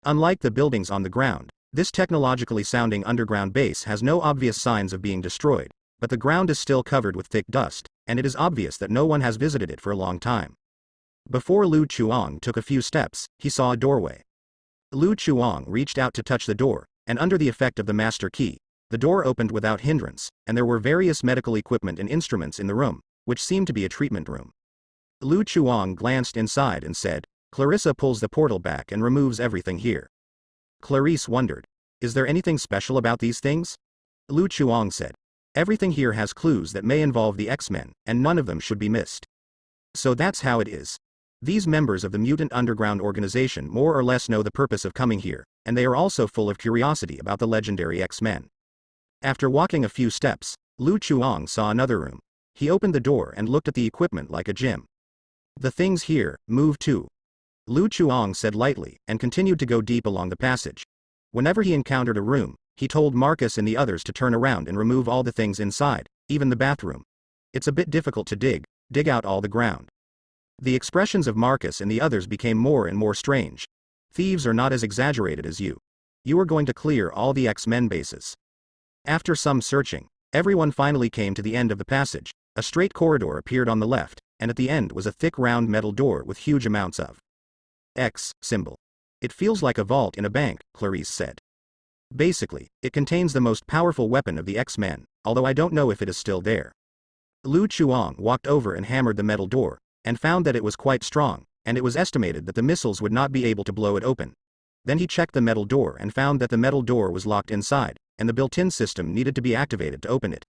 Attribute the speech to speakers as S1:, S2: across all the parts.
S1: Unlike the buildings on the ground, this technologically sounding underground base has no obvious signs of being destroyed, but the ground is still covered with thick dust, and it is obvious that no one has visited it for a long time. Before Lu Chuang took a few steps, he saw a doorway. Lu Chuang reached out to touch the door, and under the effect of the master key, the door opened without hindrance, and there were various medical equipment and instruments in the room, which seemed to be a treatment room. Lu Chuang glanced inside and said, "Clarissa pulls the portal back and removes everything here." Clarice wondered, "Is there anything special about these things?" Lu Chuang said, "Everything here has clues that may involve the X-Men, and none of them should be missed." So that's how it is. These members of the Mutant Underground organization more or less know the purpose of coming here, and they are also full of curiosity about the legendary X-Men. After walking a few steps, Lu Chuang saw another room. He opened the door and looked at the equipment like a gym. "The things here move too," Lu Chuang said lightly, and continued to go deep along the passage. Whenever he encountered a room, he told Marcus and the others to turn around and remove all the things inside, even the bathroom. "It's a bit difficult to dig out all the ground." The expressions of Marcus and the others became more and more strange. "Thieves are not as exaggerated as you. You are going to clear all the X-Men bases." After some searching, everyone finally came to the end of the passage. A straight corridor appeared on the left, and at the end was a thick round metal door with huge amounts of X symbol. "It feels like a vault in a bank," Clarice said. "Basically, it contains the most powerful weapon of the X-Men, although I don't know if it is still there." Lu Chuang walked over and hammered the metal door, and found that it was quite strong, and it was estimated that the missiles would not be able to blow it open. Then he checked the metal door and found that the metal door was locked inside, and the built-in system needed to be activated to open it.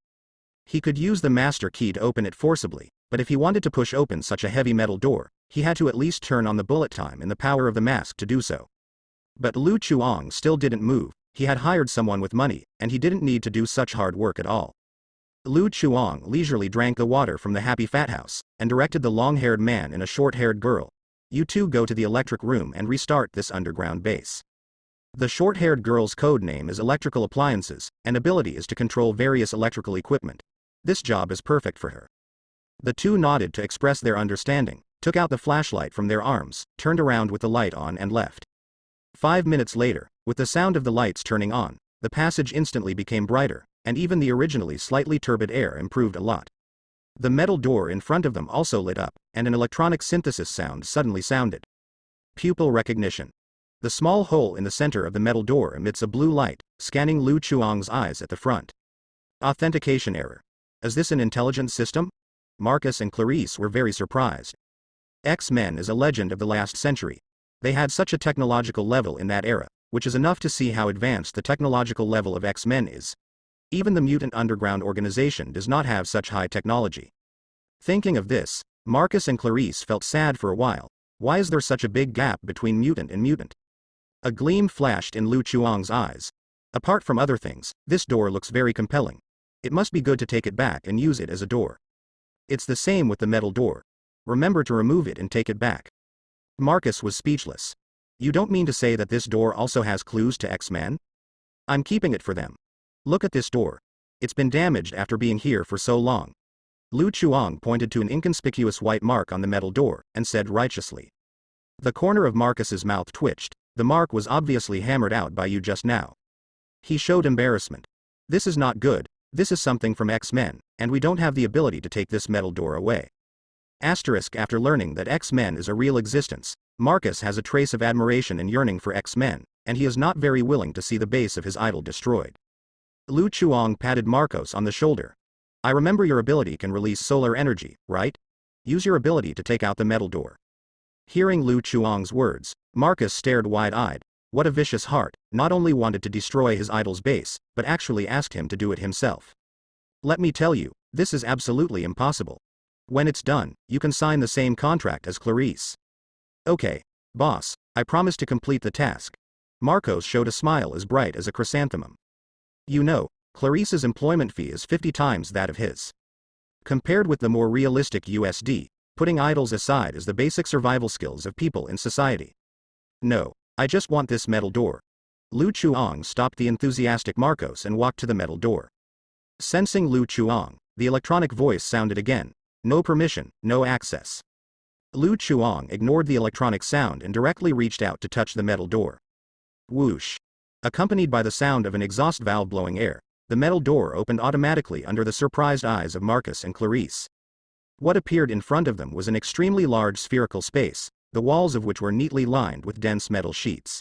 S1: He could use the master key to open it forcibly, but if he wanted to push open such a heavy metal door, he had to at least turn on the bullet time and the power of the mask to do so. But Lu Chuang still didn't move. He had hired someone with money, and he didn't need to do such hard work at all. Lu Chuang leisurely drank the water from the Happy Fat House, and directed the long-haired man and a short-haired girl, "You two go to the electric room and restart this underground base." The short-haired girl's code name is Electrical Appliances, and ability is to control various electrical equipment. This job is perfect for her. The two nodded to express their understanding, took out the flashlight from their arms, turned around with the light on and left. 5 minutes later, with the sound of the lights turning on, the passage instantly became brighter, and even the originally slightly turbid air improved a lot. The metal door in front of them also lit up, and an electronic synthesis sound suddenly sounded. Pupil recognition. The small hole in the center of the metal door emits a blue light, scanning Lu Chuang's eyes at the front. Authentication error. Is this an intelligent system? Marcus and Clarice were very surprised. X-Men is a legend of the last century. They had such a technological level in that era, which is enough to see how advanced the technological level of X-Men is. Even the Mutant Underground organization does not have such high technology. Thinking of this, Marcus and Clarice felt sad for a while. Why is there such a big gap between mutant and mutant? A gleam flashed in Lu Chuang's eyes. Apart from other things, this door looks very compelling. It must be good to take it back and use it as a door. It's the same with the metal door. Remember to remove it and take it back. Marcus was speechless. You don't mean to say that this door also has clues to X-Men? I'm keeping it for them. Look at this door. It's been damaged after being here for so long. Lu Chuang pointed to an inconspicuous white mark on the metal door, and said righteously. The corner of Marcus's mouth twitched. The mark was obviously hammered out by you just now. He showed embarrassment. This is not good. This is something from X-Men, and we don't have the ability to take this metal door away. Asterisk. After learning that X-Men is a real existence, Marcus has a trace of admiration and yearning for X-Men, and he is not very willing to see the base of his idol destroyed. Lu Chuang patted Marcos on the shoulder. I remember your ability can release solar energy, right? Use your ability to take out the metal door. Hearing Lu Chuang's words, Marcus stared wide-eyed. What a vicious heart, not only wanted to destroy his idol's base, but actually asked him to do it himself. Let me tell you, this is absolutely impossible. When it's done, you can sign the same contract as Clarice. Okay, boss, I promise to complete the task. Marcos showed a smile as bright as a chrysanthemum. You know, Clarice's employment fee is 50 times that of his. Compared with the more realistic USD, putting idols aside is the basic survival skills of people in society. No, I just want this metal door. Lu Chuang stopped the enthusiastic Marcos and walked to the metal door. Sensing Lu Chuang, the electronic voice sounded again. No permission, no access. Lu Chuang ignored the electronic sound and directly reached out to touch the metal door. Whoosh. Accompanied by the sound of an exhaust valve blowing air, the metal door opened automatically under the surprised eyes of Marcus and Clarice. What appeared in front of them was an extremely large spherical space, the walls of which were neatly lined with dense metal sheets.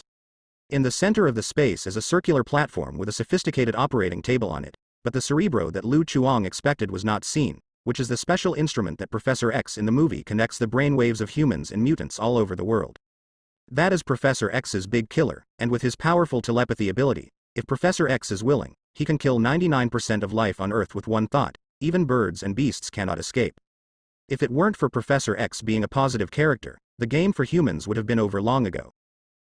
S1: In the center of the space is a circular platform with a sophisticated operating table on it, but the cerebro that Lu Chuang expected was not seen, which is the special instrument that Professor X in the movie connects the brainwaves of humans and mutants all over the world. That is Professor X's big killer, and with his powerful telepathy ability, if Professor X is willing, he can kill 99% of life on Earth with one thought. Even birds and beasts cannot escape. If it weren't for Professor X being a positive character, the game for humans would have been over long ago.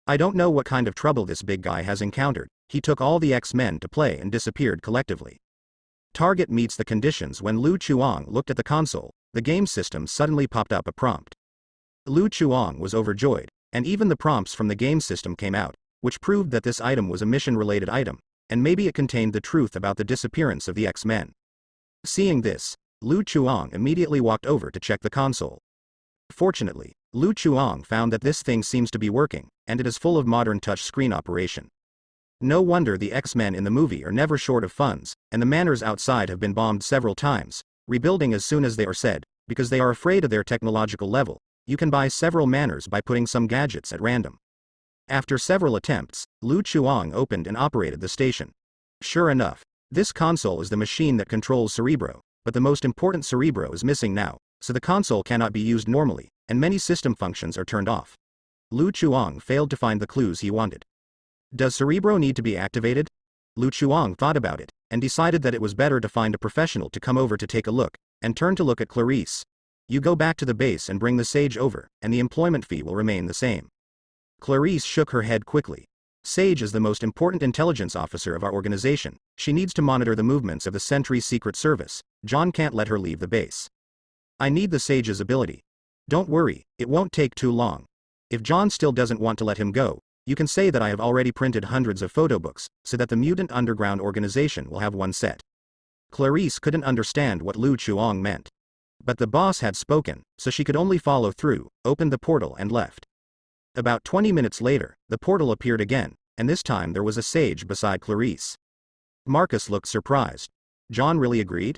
S1: I don't know what kind of trouble this big guy has encountered. He took all the X-Men to play and disappeared collectively. Target meets the conditions. When Lu Chuang looked at the console, the game system suddenly popped up a prompt. Lu Chuang was overjoyed, and even the prompts from the game system came out, which proved that this item was a mission-related item, and maybe it contained the truth about the disappearance of the X-Men. Seeing this, Lu Chuang immediately walked over to check the console. Fortunately, Lu Chuang found that this thing seems to be working, and it is full of modern touch-screen operation. No wonder the X-Men in the movie are never short of funds, and the manors outside have been bombed several times, rebuilding as soon as they are said, because they are afraid of their technological level. You can buy several manors by putting some gadgets at random. After several attempts, Lu Chuang opened and operated the station. Sure enough, this console is the machine that controls Cerebro, but the most important Cerebro is missing now, so the console cannot be used normally, and many system functions are turned off. Lu Chuang failed to find the clues he wanted. Does Cerebro need to be activated? Lu Chuang thought about it, and decided that it was better to find a professional to come over to take a look, and turned to look at Clarice. You go back to the base and bring the Sage over, and the employment fee will remain the same. Clarice shook her head quickly. Sage is the most important intelligence officer of our organization. She needs to monitor the movements of the Sentry Secret Service. John can't let her leave the base. I need the Sage's ability. Don't worry, it won't take too long. If John still doesn't want to let him go, you can say that I have already printed hundreds of photo books, so that the Mutant Underground organization will have one set. Clarice couldn't understand what Lu Chuang meant. But the boss had spoken, so she could only follow through, opened the portal and left. About 20 minutes later, the portal appeared again, and this time there was a Sage beside Clarice. Marcus looked surprised. John really agreed?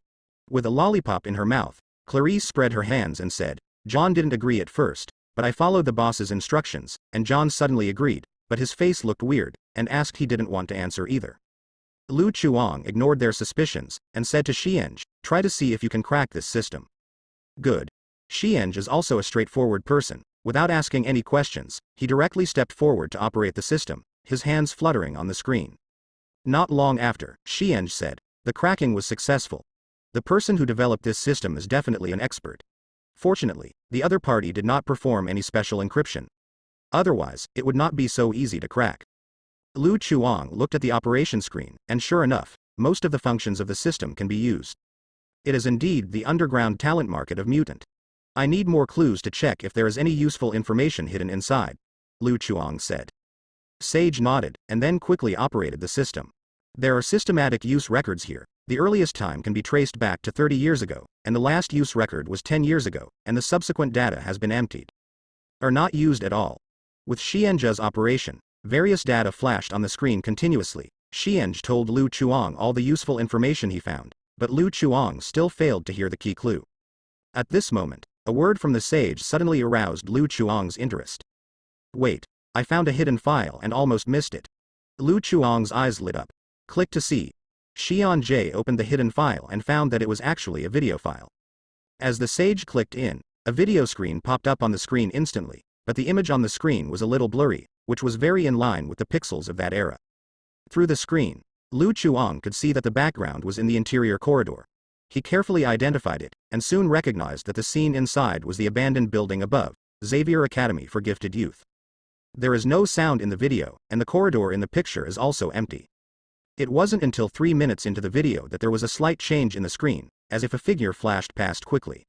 S1: With a lollipop in her mouth, Clarice spread her hands and said, John didn't agree at first, but I followed the boss's instructions, and John suddenly agreed, but his face looked weird, and asked he didn't want to answer either. Lu Chuang ignored their suspicions, and said to Xieng, try to see if you can crack this system. Good. Xieng is also a straightforward person. Without asking any questions, he directly stepped forward to operate the system, his hands fluttering on the screen. Not long after, Xieng said, the cracking was successful. The person who developed this system is definitely an expert. Fortunately, the other party did not perform any special encryption. Otherwise, it would not be so easy to crack. Lu Chuang looked at the operation screen, and sure enough, most of the functions of the system can be used. It is indeed the underground talent market of mutant. I need more clues to check if there is any useful information hidden inside, Lu Chuang said. Sage nodded, and then quickly operated the system. There are systematic use records here. The earliest time can be traced back to 30 years ago, and the last use record was 10 years ago, and the subsequent data has been emptied. Or not used at all. With Xieng's operation, various data flashed on the screen continuously. Xieng told Lu Chuang all the useful information he found, but Lu Chuang still failed to hear the key clue. At this moment, a word from the Sage suddenly aroused Lu Chuang's interest. Wait, I found a hidden file and almost missed it. Lu Chuang's eyes lit up. Click to see. Xieng opened the hidden file and found that it was actually a video file. As the Sage clicked in, a video screen popped up on the screen instantly, but the image on the screen was a little blurry, which was very in line with the pixels of that era. Through the screen, Lu Chuang could see that the background was in the interior corridor. He carefully identified it, and soon recognized that the scene inside was the abandoned building above, Xavier Academy for Gifted Youth. There is no sound in the video, and the corridor in the picture is also empty. It wasn't until 3 minutes into the video that there was a slight change in the screen, as if a figure flashed past quickly.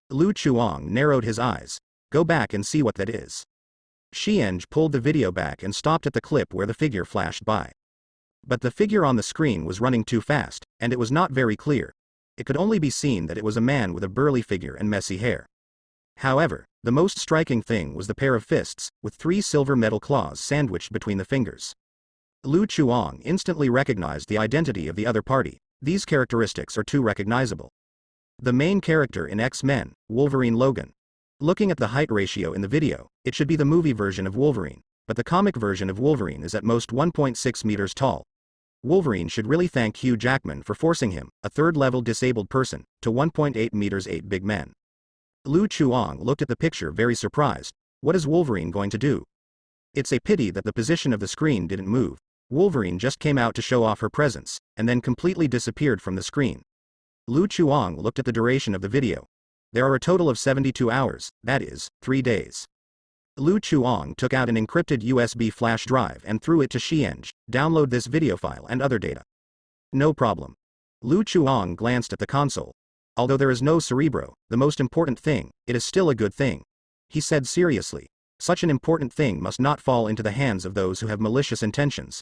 S1: Lu Chuang narrowed his eyes. Go back and see what that is. Xieng pulled the video back and stopped at the clip where the figure flashed by. But the figure on the screen was running too fast, and it was not very clear. It could only be seen that it was a man with a burly figure and messy hair. However, the most striking thing was the pair of fists, with 3 silver metal claws sandwiched between the fingers. Lu Chuang instantly recognized the identity of the other party. These characteristics are too recognizable. The main character in X-Men, Wolverine Logan. Looking at the height ratio in the video, it should be the movie version of Wolverine, but the comic version of Wolverine is at most 1.6 meters tall. Wolverine should really thank Hugh Jackman for forcing him, a third-level disabled person, to 1.8 meters 8 big men. Lu Chuang looked at the picture very surprised. What is Wolverine going to do? It's a pity that the position of the screen didn't move. Wolverine just came out to show off her presence, and then completely disappeared from the screen. Lu Chuang looked at the duration of the video. There are a total of 72 hours, that is, 3 days. Lu Chuang took out an encrypted USB flash drive and threw it to Xieng. Download this video file and other data. No problem. Lu Chuang glanced at the console. Although there is no Cerebro, the most important thing, it is still a good thing. He said seriously. Such an important thing must not fall into the hands of those who have malicious intentions.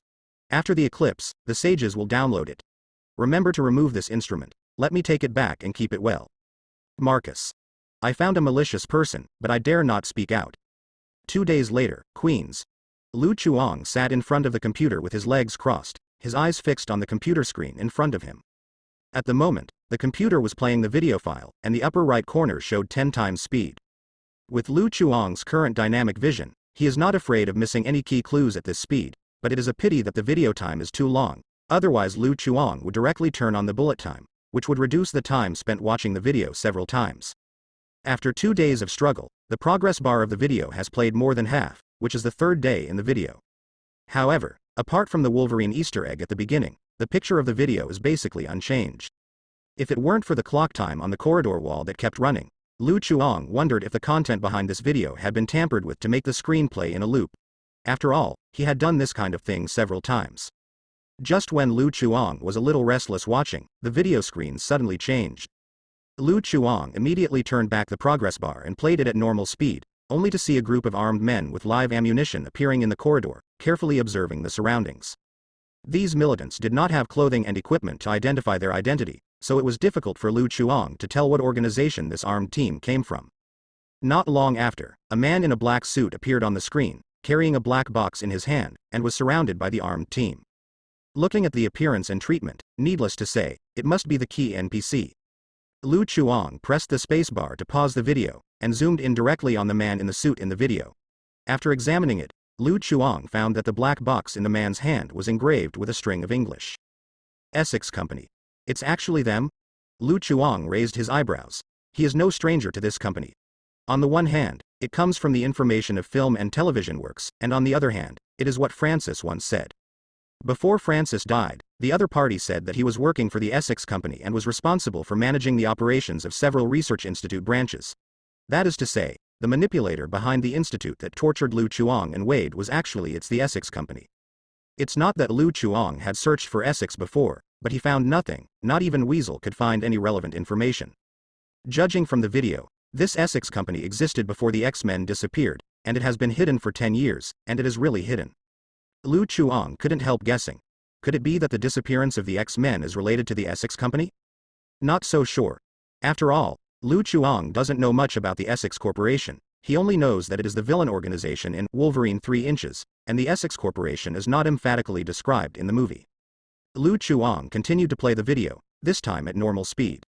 S1: After the eclipse, the sages will download it. Remember to remove this instrument. Let me take it back and keep it well. Marcus. I found a malicious person, but I dare not speak out. 2 days later, Queens. Lu Chuang sat in front of the computer with his legs crossed, his eyes fixed on the computer screen in front of him. At the moment, the computer was playing the video file, and the upper right corner showed 10 times speed. With Lu Chuang's current dynamic vision, he is not afraid of missing any key clues at this speed, but it is a pity that the video time is too long, otherwise Lu Chuang would directly turn on the bullet time, which would reduce the time spent watching the video several times. After 2 days of struggle, the progress bar of the video has played more than half, which is the 3rd day in the video. However, apart from the Wolverine Easter egg at the beginning, the picture of the video is basically unchanged. If it weren't for the clock time on the corridor wall that kept running, Lu Chuang wondered if the content behind this video had been tampered with to make the screen play in a loop. After all, he had done this kind of thing several times. Just when Lu Chuang was a little restless watching, the video screen suddenly changed. Lu Chuang immediately turned back the progress bar and played it at normal speed, only to see a group of armed men with live ammunition appearing in the corridor, carefully observing the surroundings. These militants did not have clothing and equipment to identify their identity, so it was difficult for Lu Chuang to tell what organization this armed team came from. Not long after, a man in a black suit appeared on the screen, carrying a black box in his hand, and was surrounded by the armed team. Looking at the appearance and treatment, needless to say, it must be the key NPC. Lu Chuang pressed the spacebar to pause the video, and zoomed in directly on the man in the suit in the video. After examining it, Lu Chuang found that the black box in the man's hand was engraved with a string of English. Essex Company. It's actually them? Lu Chuang raised his eyebrows. He is no stranger to this company. On the one hand, it comes from the information of film and television works, and on the other hand, it is what Francis once said. Before Francis died, the other party said that he was working for the Essex Company and was responsible for managing the operations of several research institute branches. That is to say, the manipulator behind the institute that tortured Lu Chuang and Wade was actually the Essex Company. It's not that Lu Chuang had searched for Essex before, but he found nothing, not even Weasel could find any relevant information. Judging from the video, this Essex Company existed before the X-Men disappeared, and it has been hidden for 10 years, and it is really hidden. Lu Chuang couldn't help guessing. Could it be that the disappearance of the X-Men is related to the Essex Company? Not so sure. After all, Lu Chuang doesn't know much about the Essex Corporation. He only knows that it is the villain organization in Wolverine 3 Inches, and the Essex Corporation is not emphatically described in the movie. Lu Chuang continued to play the video, this time at normal speed.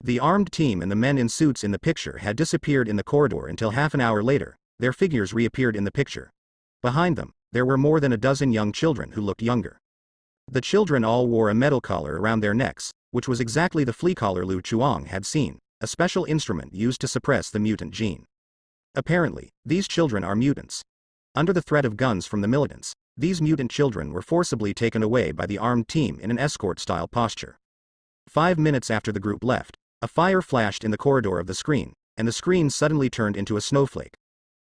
S1: The armed team and the men in suits in the picture had disappeared in the corridor until half an hour later. Their figures reappeared in the picture. Behind them, there were more than a dozen young children who looked younger. The children all wore a metal collar around their necks, which was exactly the flea collar Lu Chuang had seen, a special instrument used to suppress the mutant gene. Apparently, these children are mutants. Under the threat of guns from the militants, these mutant children were forcibly taken away by the armed team in an escort-style posture. 5 minutes after the group left, a fire flashed in the corridor of the screen, and the screen suddenly turned into a snowflake.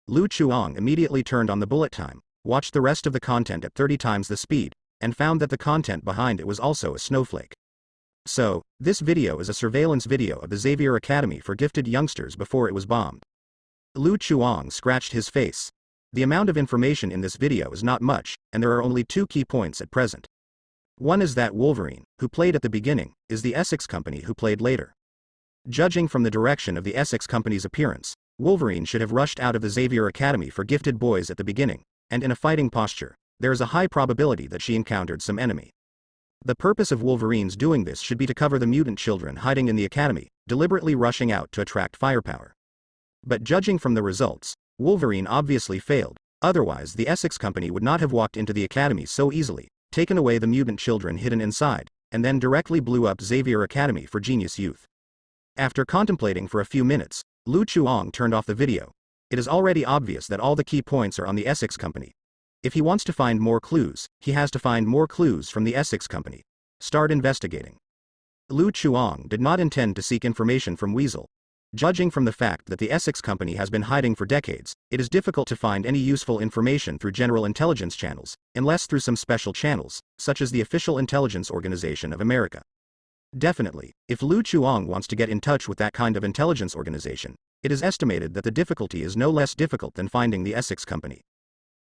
S1: Lu Chuang immediately turned on the bullet time, watched the rest of the content at 30 times the speed, and found that the content behind it was also a snowflake. So, this video is a surveillance video of the Xavier Academy for gifted youngsters before it was bombed. Lu Chuang scratched his face. The amount of information in this video is not much, and there are only 2 key points at present. One is that Wolverine, who played at the beginning, is the Essex Company who played later. Judging from the direction of the Essex Company's appearance, Wolverine should have rushed out of the Xavier Academy for gifted boys at the beginning, and in a fighting posture, there is a high probability that she encountered some enemy. The purpose of Wolverine's doing this should be to cover the mutant children hiding in the academy, deliberately rushing out to attract firepower. But judging from the results, Wolverine obviously failed, otherwise the Essex Company would not have walked into the academy so easily, taken away the mutant children hidden inside, and then directly blew up Xavier Academy for Genius Youth. After contemplating for a few minutes, Lu Chuang turned off the video. It is already obvious that all the key points are on the Essex Company. If he wants to find more clues, he has to find more clues from the Essex Company. Start investigating. Lu Chuang did not intend to seek information from Weasel. Judging from the fact that the Essex Company has been hiding for decades, it is difficult to find any useful information through general intelligence channels, unless through some special channels, such as the Official Intelligence Organization of America. Definitely, if Lu Chuang wants to get in touch with that kind of intelligence organization, it is estimated that the difficulty is no less difficult than finding the Essex Company.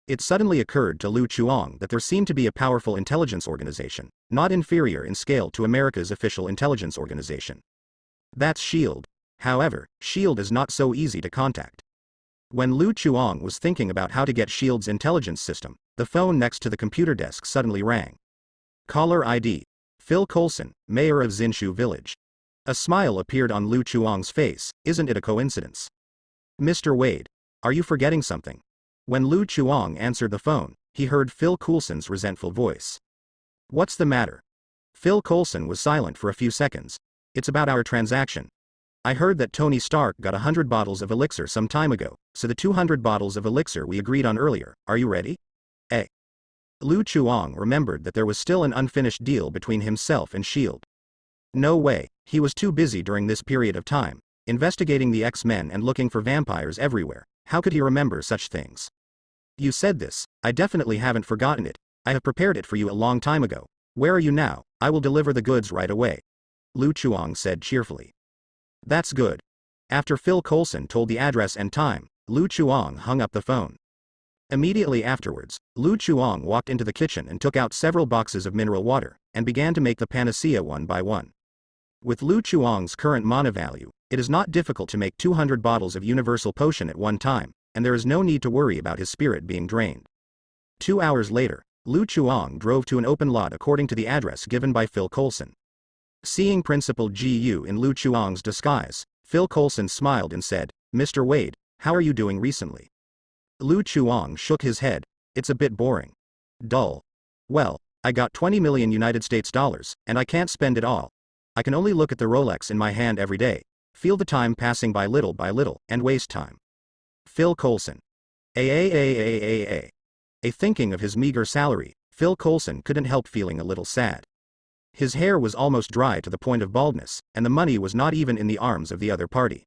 S1: It suddenly occurred to Lu Chuang that there seemed to be a powerful intelligence organization, not inferior in scale to America's Official Intelligence Organization. That's S.H.I.E.L.D. However, S.H.I.E.L.D. is not so easy to contact. When Lu Chuang was thinking about how to get S.H.I.E.L.D.'s intelligence system, the phone next to the computer desk suddenly rang. Caller ID. Phil Coulson, mayor of Zinshu Village. A smile appeared on Lu Chuang's face. Isn't it a coincidence? Mr. Wade, are you forgetting something? When Lu Chuang answered the phone, he heard Phil Coulson's resentful voice. What's the matter? Phil Coulson was silent for a few seconds. It's about our transaction. I heard that Tony Stark got 100 bottles of elixir some time ago, so the 200 bottles of elixir we agreed on earlier, are you ready? Lu Chuang remembered that there was still an unfinished deal between himself and S.H.I.E.L.D. No way, he was too busy during this period of time, investigating the X-Men and looking for vampires everywhere. How could he remember such things? You said this, I definitely haven't forgotten it. I have prepared it for you a long time ago. Where are you now? I will deliver the goods right away. Lu Chuang said cheerfully. That's good. After Phil Coulson told the address and time, Lu Chuang hung up the phone. Immediately afterwards, Lu Chuang walked into the kitchen and took out several boxes of mineral water, and began to make the panacea one by one. With Lu Chuang's current mana value, it is not difficult to make 200 bottles of universal potion at one time, and there is no need to worry about his spirit being drained. 2 hours later, Lu Chuang drove to an open lot according to the address given by Phil Coulson. Seeing Principal Gu in Lu Chuang's disguise, Phil Coulson smiled and said, Mr. Wade, how are you doing recently? Lu Chuang shook his head. It's a bit boring. Dull. Well, I got 20 million United States dollars, and I can't spend it all. I can only look at the Rolex in my hand every day, feel the time passing by little, and waste time. Phil Coulson. Thinking of his meager salary, Phil Coulson couldn't help feeling a little sad. His hair was almost dry to the point of baldness, and the money was not even in the arms of the other party.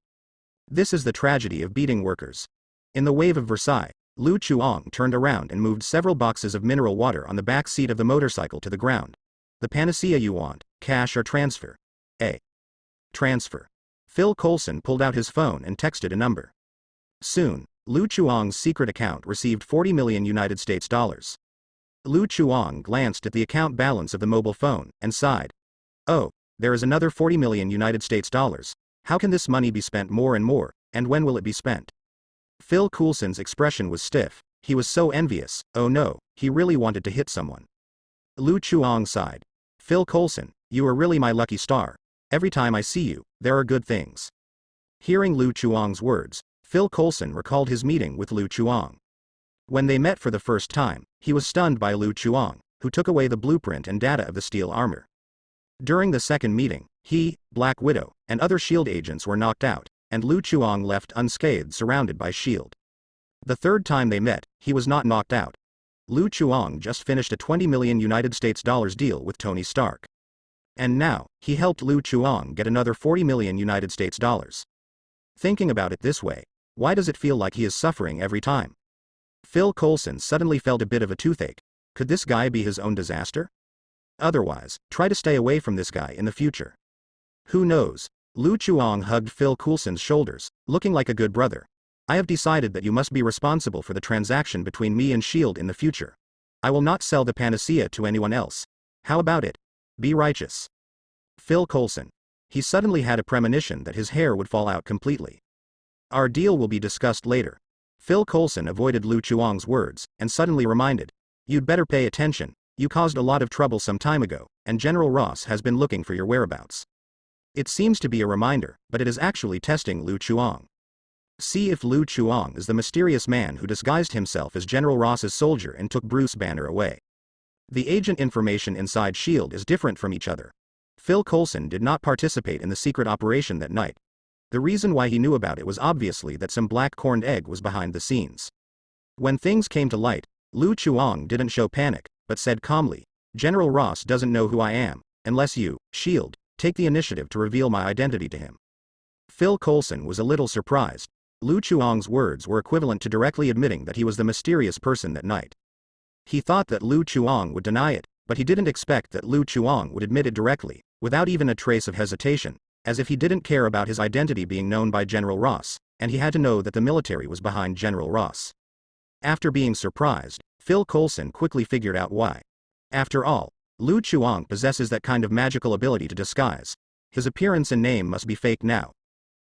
S1: This is the tragedy of beating workers. In the wave of Versailles, Lu Chuang turned around and moved several boxes of mineral water on the back seat of the motorcycle to the ground. The panacea you want, cash or transfer? Transfer. Phil Coulson pulled out his phone and texted a number. Soon, Lu Chuang's secret account received 40 million United States dollars. Lu Chuang glanced at the account balance of the mobile phone and sighed. Oh, there is another 40 million United States dollars. How can this money be spent more and more, and when will it be spent? Phil Coulson's expression was stiff. He was so envious. Oh no, he really wanted to hit someone. Lu Chuang sighed. Phil Coulson, you are really my lucky star. Every time I see you, there are good things. Hearing Lu Chuang's words, Phil Coulson recalled his meeting with Lu Chuang. When they met for the first time, he was stunned by Lu Chuang, who took away the blueprint and data of the steel armor. During the second meeting, he, Black Widow, and other S.H.I.E.L.D. agents were knocked out, and Lu Chuang left unscathed surrounded by S.H.I.E.L.D. The third time they met, he was not knocked out. Lu Chuang just finished a 20 million United States dollars deal with Tony Stark. And now, he helped Lu Chuang get another 40 million United States dollars. Thinking about it this way, why does it feel like he is suffering every time? Phil Coulson suddenly felt a bit of a toothache. Could this guy be his own disaster? Otherwise, try to stay away from this guy in the future. Who knows? Lu Chuang hugged Phil Coulson's shoulders, looking like a good brother. I have decided that you must be responsible for the transaction between me and S.H.I.E.L.D. in the future. I will not sell the panacea to anyone else. How about it? Be righteous. Phil Coulson. He suddenly had a premonition that his hair would fall out completely. Our deal will be discussed later. Phil Coulson avoided Lu Chuang's words, and suddenly reminded. You'd better pay attention. You caused a lot of trouble some time ago, and General Ross has been looking for your whereabouts. It seems to be a reminder, but it is actually testing Lu Chuang. See if Lu Chuang is the mysterious man who disguised himself as General Ross's soldier and took Bruce Banner away. The agent information inside S.H.I.E.L.D. is different from each other. Phil Coulson did not participate in the secret operation that night. The reason why he knew about it was obviously that some black corned egg was behind the scenes. When things came to light, Lu Chuang didn't show panic, but said calmly, "General Ross doesn't know who I am, unless you, S.H.I.E.L.D., take the initiative to reveal my identity to him." Phil Coulson was a little surprised. Lu Chuang's words were equivalent to directly admitting that he was the mysterious person that night. He thought that Lu Chuang would deny it, but he didn't expect that Lu Chuang would admit it directly, without even a trace of hesitation, as if he didn't care about his identity being known by General Ross, and he had to know that the military was behind General Ross. After being surprised, Phil Coulson quickly figured out why. After all, Lu Chuang possesses that kind of magical ability to disguise. His appearance and name must be fake now.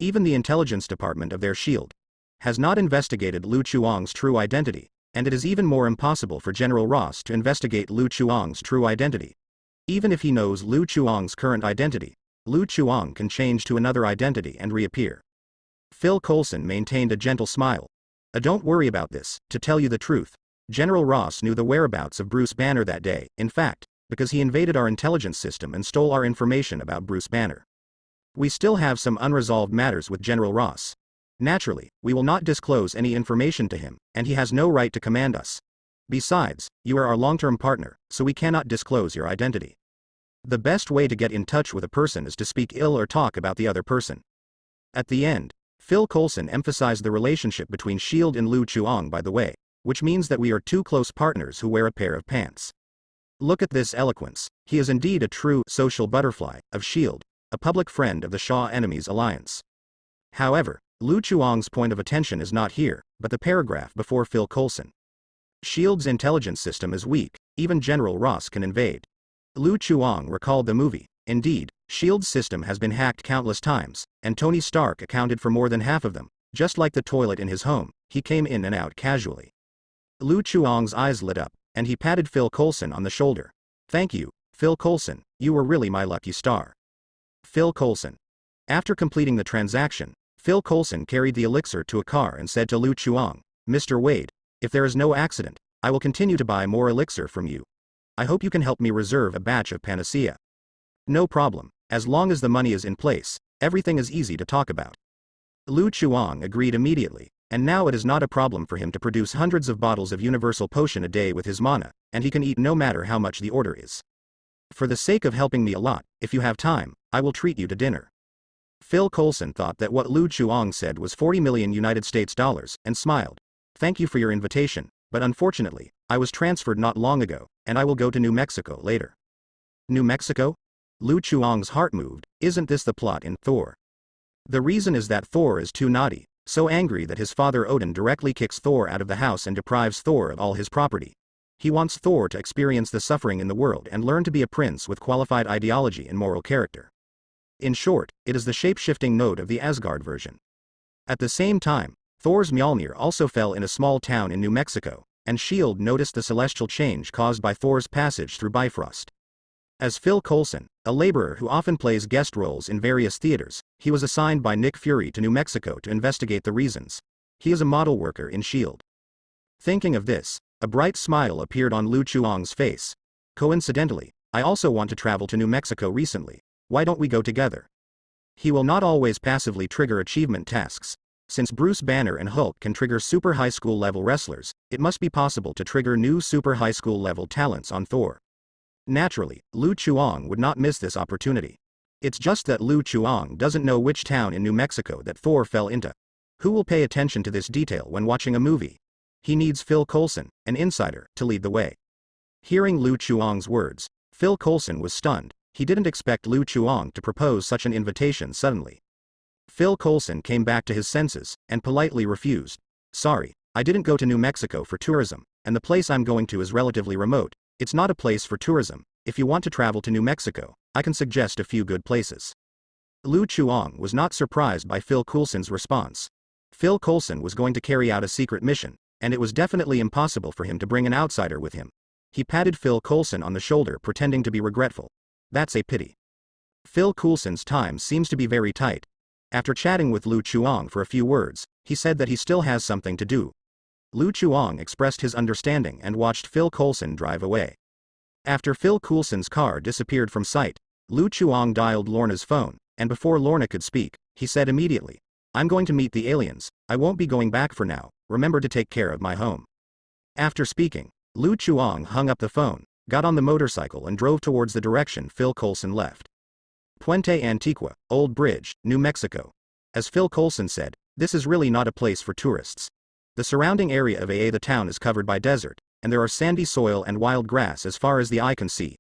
S1: Even the intelligence department of their S.H.I.E.L.D. has not investigated Lu Chuang's true identity, and it is even more impossible for General Ross to investigate Lu Chuang's true identity. Even if he knows Lu Chuang's current identity, Lu Chuang can change to another identity and reappear. Phil Coulson maintained a gentle smile. Don't worry about this. To tell you the truth, General Ross knew the whereabouts of Bruce Banner that day, in fact, because he invaded our intelligence system and stole our information about Bruce Banner. We still have some unresolved matters with General Ross. Naturally, we will not disclose any information to him, and he has no right to command us. Besides, you are our long-term partner, so we cannot disclose your identity. The best way to get in touch with a person is to speak ill or talk about the other person. At the end, Phil Coulson emphasized the relationship between S.H.I.E.L.D. and Lu Chuang, by the way, which means that we are two close partners who wear a pair of pants. Look at this eloquence. He is indeed a true social butterfly of S.H.I.E.L.D., a public friend of the Shaw Enemies Alliance. However, Lu Chuang's point of attention is not here, but the paragraph before Phil Coulson. S.H.I.E.L.D.'s intelligence system is weak, even General Ross can invade. Lu Chuang recalled the movie. Indeed, S.H.I.E.L.D.'s system has been hacked countless times, and Tony Stark accounted for more than half of them. Just like the toilet in his home, he came in and out casually. Lu Chuang's eyes lit up, and he patted Phil Coulson on the shoulder. "Thank you, Phil Coulson, you were really my lucky star." Phil Coulson. After completing the transaction, Phil Coulson carried the elixir to a car and said to Lu Chuang, "Mr. Wade, if there is no accident, I will continue to buy more elixir from you. I hope you can help me reserve a batch of panacea." "No problem, as long as the money is in place, everything is easy to talk about." Lu Chuang agreed immediately, and now it is not a problem for him to produce hundreds of bottles of universal potion a day with his mana, and he can eat no matter how much the order is. "For the sake of helping me a lot, if you have time, I will treat you to dinner." Phil Coulson thought that what Lu Chuang said was 40 million United States dollars, and smiled. "Thank you for your invitation, but unfortunately, I was transferred not long ago, and I will go to New Mexico later." New Mexico? Lu Chuang's heart moved. Isn't this the plot in Thor? The reason is that Thor is too naughty, so angry that his father Odin directly kicks Thor out of the house and deprives Thor of all his property. He wants Thor to experience the suffering in the world and learn to be a prince with qualified ideology and moral character. In short, it is the shape-shifting node of the Asgard version. At the same time, Thor's Mjolnir also fell in a small town in New Mexico, and S.H.I.E.L.D. noticed the celestial change caused by Thor's passage through Bifrost. As Phil Coulson, a laborer who often plays guest roles in various theaters, he was assigned by Nick Fury to New Mexico to investigate the reasons. He is a model worker in S.H.I.E.L.D. Thinking of this, a bright smile appeared on Lu Chuang's face. "Coincidentally, I also want to travel to New Mexico recently. Why don't we go together?" He will not always passively trigger achievement tasks. Since Bruce Banner and Hulk can trigger super high school level wrestlers, it must be possible to trigger new super high school level talents on Thor. Naturally, Lu Chuang would not miss this opportunity. It's just that Lu Chuang doesn't know which town in New Mexico that Thor fell into. Who will pay attention to this detail when watching a movie? He needs Phil Coulson, an insider, to lead the way. Hearing Lu Chuang's words, Phil Coulson was stunned. He didn't expect Lu Chuang to propose such an invitation suddenly. Phil Coulson came back to his senses, and politely refused. "Sorry, I didn't go to New Mexico for tourism, and the place I'm going to is relatively remote. It's not a place for tourism. If you want to travel to New Mexico, I can suggest a few good places." Lu Chuang was not surprised by Phil Coulson's response. Phil Coulson was going to carry out a secret mission, and it was definitely impossible for him to bring an outsider with him. He patted Phil Coulson on the shoulder, pretending to be regretful. That's a pity. Phil Coulson's time seems to be very tight. After chatting with Lu Chuang for a few words, he said that he still has something to do. Lu Chuang expressed his understanding and watched Phil Coulson drive away. After Phil Coulson's car disappeared from sight, Lu Chuang dialed Lorna's phone, and before Lorna could speak, he said immediately, "I'm going to meet the aliens, I won't be going back for now, remember to take care of my home." After speaking, Lu Chuang hung up the phone, got on the motorcycle and drove towards the direction Phil Coulson left. Puente Antigua, Old Bridge, New Mexico. As Phil Coulson said, this is really not a place for tourists. The surrounding area of the town is covered by desert, and there are sandy soil and wild grass as far as the eye can see.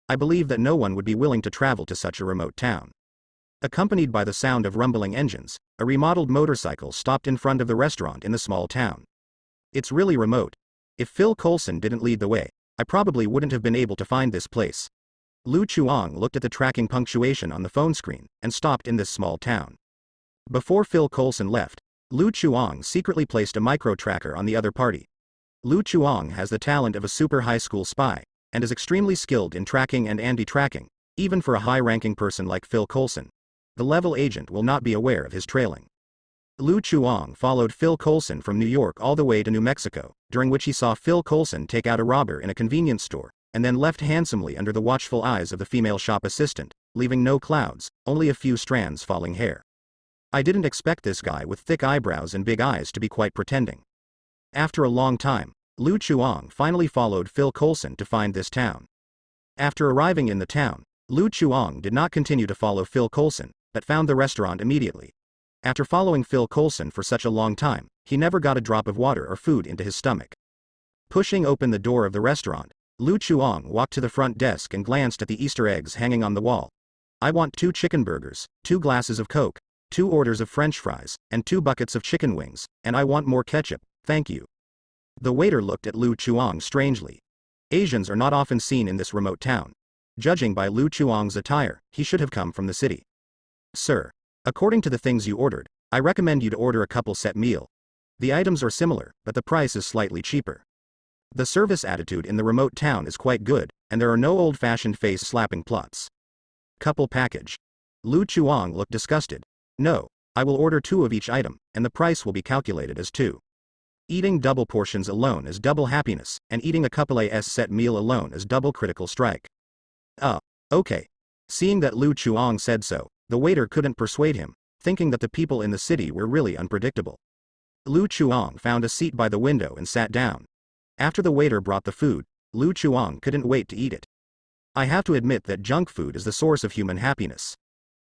S1: I believe that no one would be willing to travel to such a remote town. Accompanied by the sound of rumbling engines, a remodeled motorcycle stopped in front of the restaurant in the small town. It's really remote. If Phil Coulson didn't lead the way, I probably wouldn't have been able to find this place. Lu Chuang looked at the tracking punctuation on the phone screen and stopped in this small town. Before Phil Coulson left, Lu Chuang secretly placed a micro-tracker on the other party. Lu Chuang has the talent of a super high school spy, and is extremely skilled in tracking and anti-tracking, even for a high-ranking person like Phil Coulson. The level agent will not be aware of his trailing. Lu Chuang followed Phil Coulson from New York all the way to New Mexico, during which he saw Phil Coulson take out a robber in a convenience store, and then left handsomely under the watchful eyes of the female shop assistant, leaving no clouds, only a few strands falling hair. I didn't expect this guy with thick eyebrows and big eyes to be quite pretending. After a long time, Lu Chuang finally followed Phil Coulson to find this town. After arriving in the town, Lu Chuang did not continue to follow Phil Coulson, but found the restaurant immediately. After following Phil Coulson for such a long time, he never got a drop of water or food into his stomach. Pushing open the door of the restaurant, Lu Chuang walked to the front desk and glanced at the Easter eggs hanging on the wall. "I want 2 chicken burgers, 2 glasses of Coke, 2 orders of French fries, and 2 buckets of chicken wings, and I want more ketchup, thank you." The waiter looked at Lu Chuang strangely. Asians are not often seen in this remote town. Judging by Lu Chuang's attire, he should have come from the city. "Sir, according to the things you ordered, I recommend you to order a couple set meal. The items are similar, but the price is slightly cheaper." The service attitude in the remote town is quite good, and there are no old-fashioned face-slapping plots. Couple package. Lu Chuang looked disgusted. "No, I will order 2 of each item, and the price will be calculated as 2. Eating double portions alone is double happiness, and eating a couple set meal alone is double critical strike." Okay. Seeing that Lu Chuang said so, the waiter couldn't persuade him, thinking that the people in the city were really unpredictable. Lu Chuang found a seat by the window and sat down. After the waiter brought the food, Lu Chuang couldn't wait to eat it. I have to admit that junk food is the source of human happiness.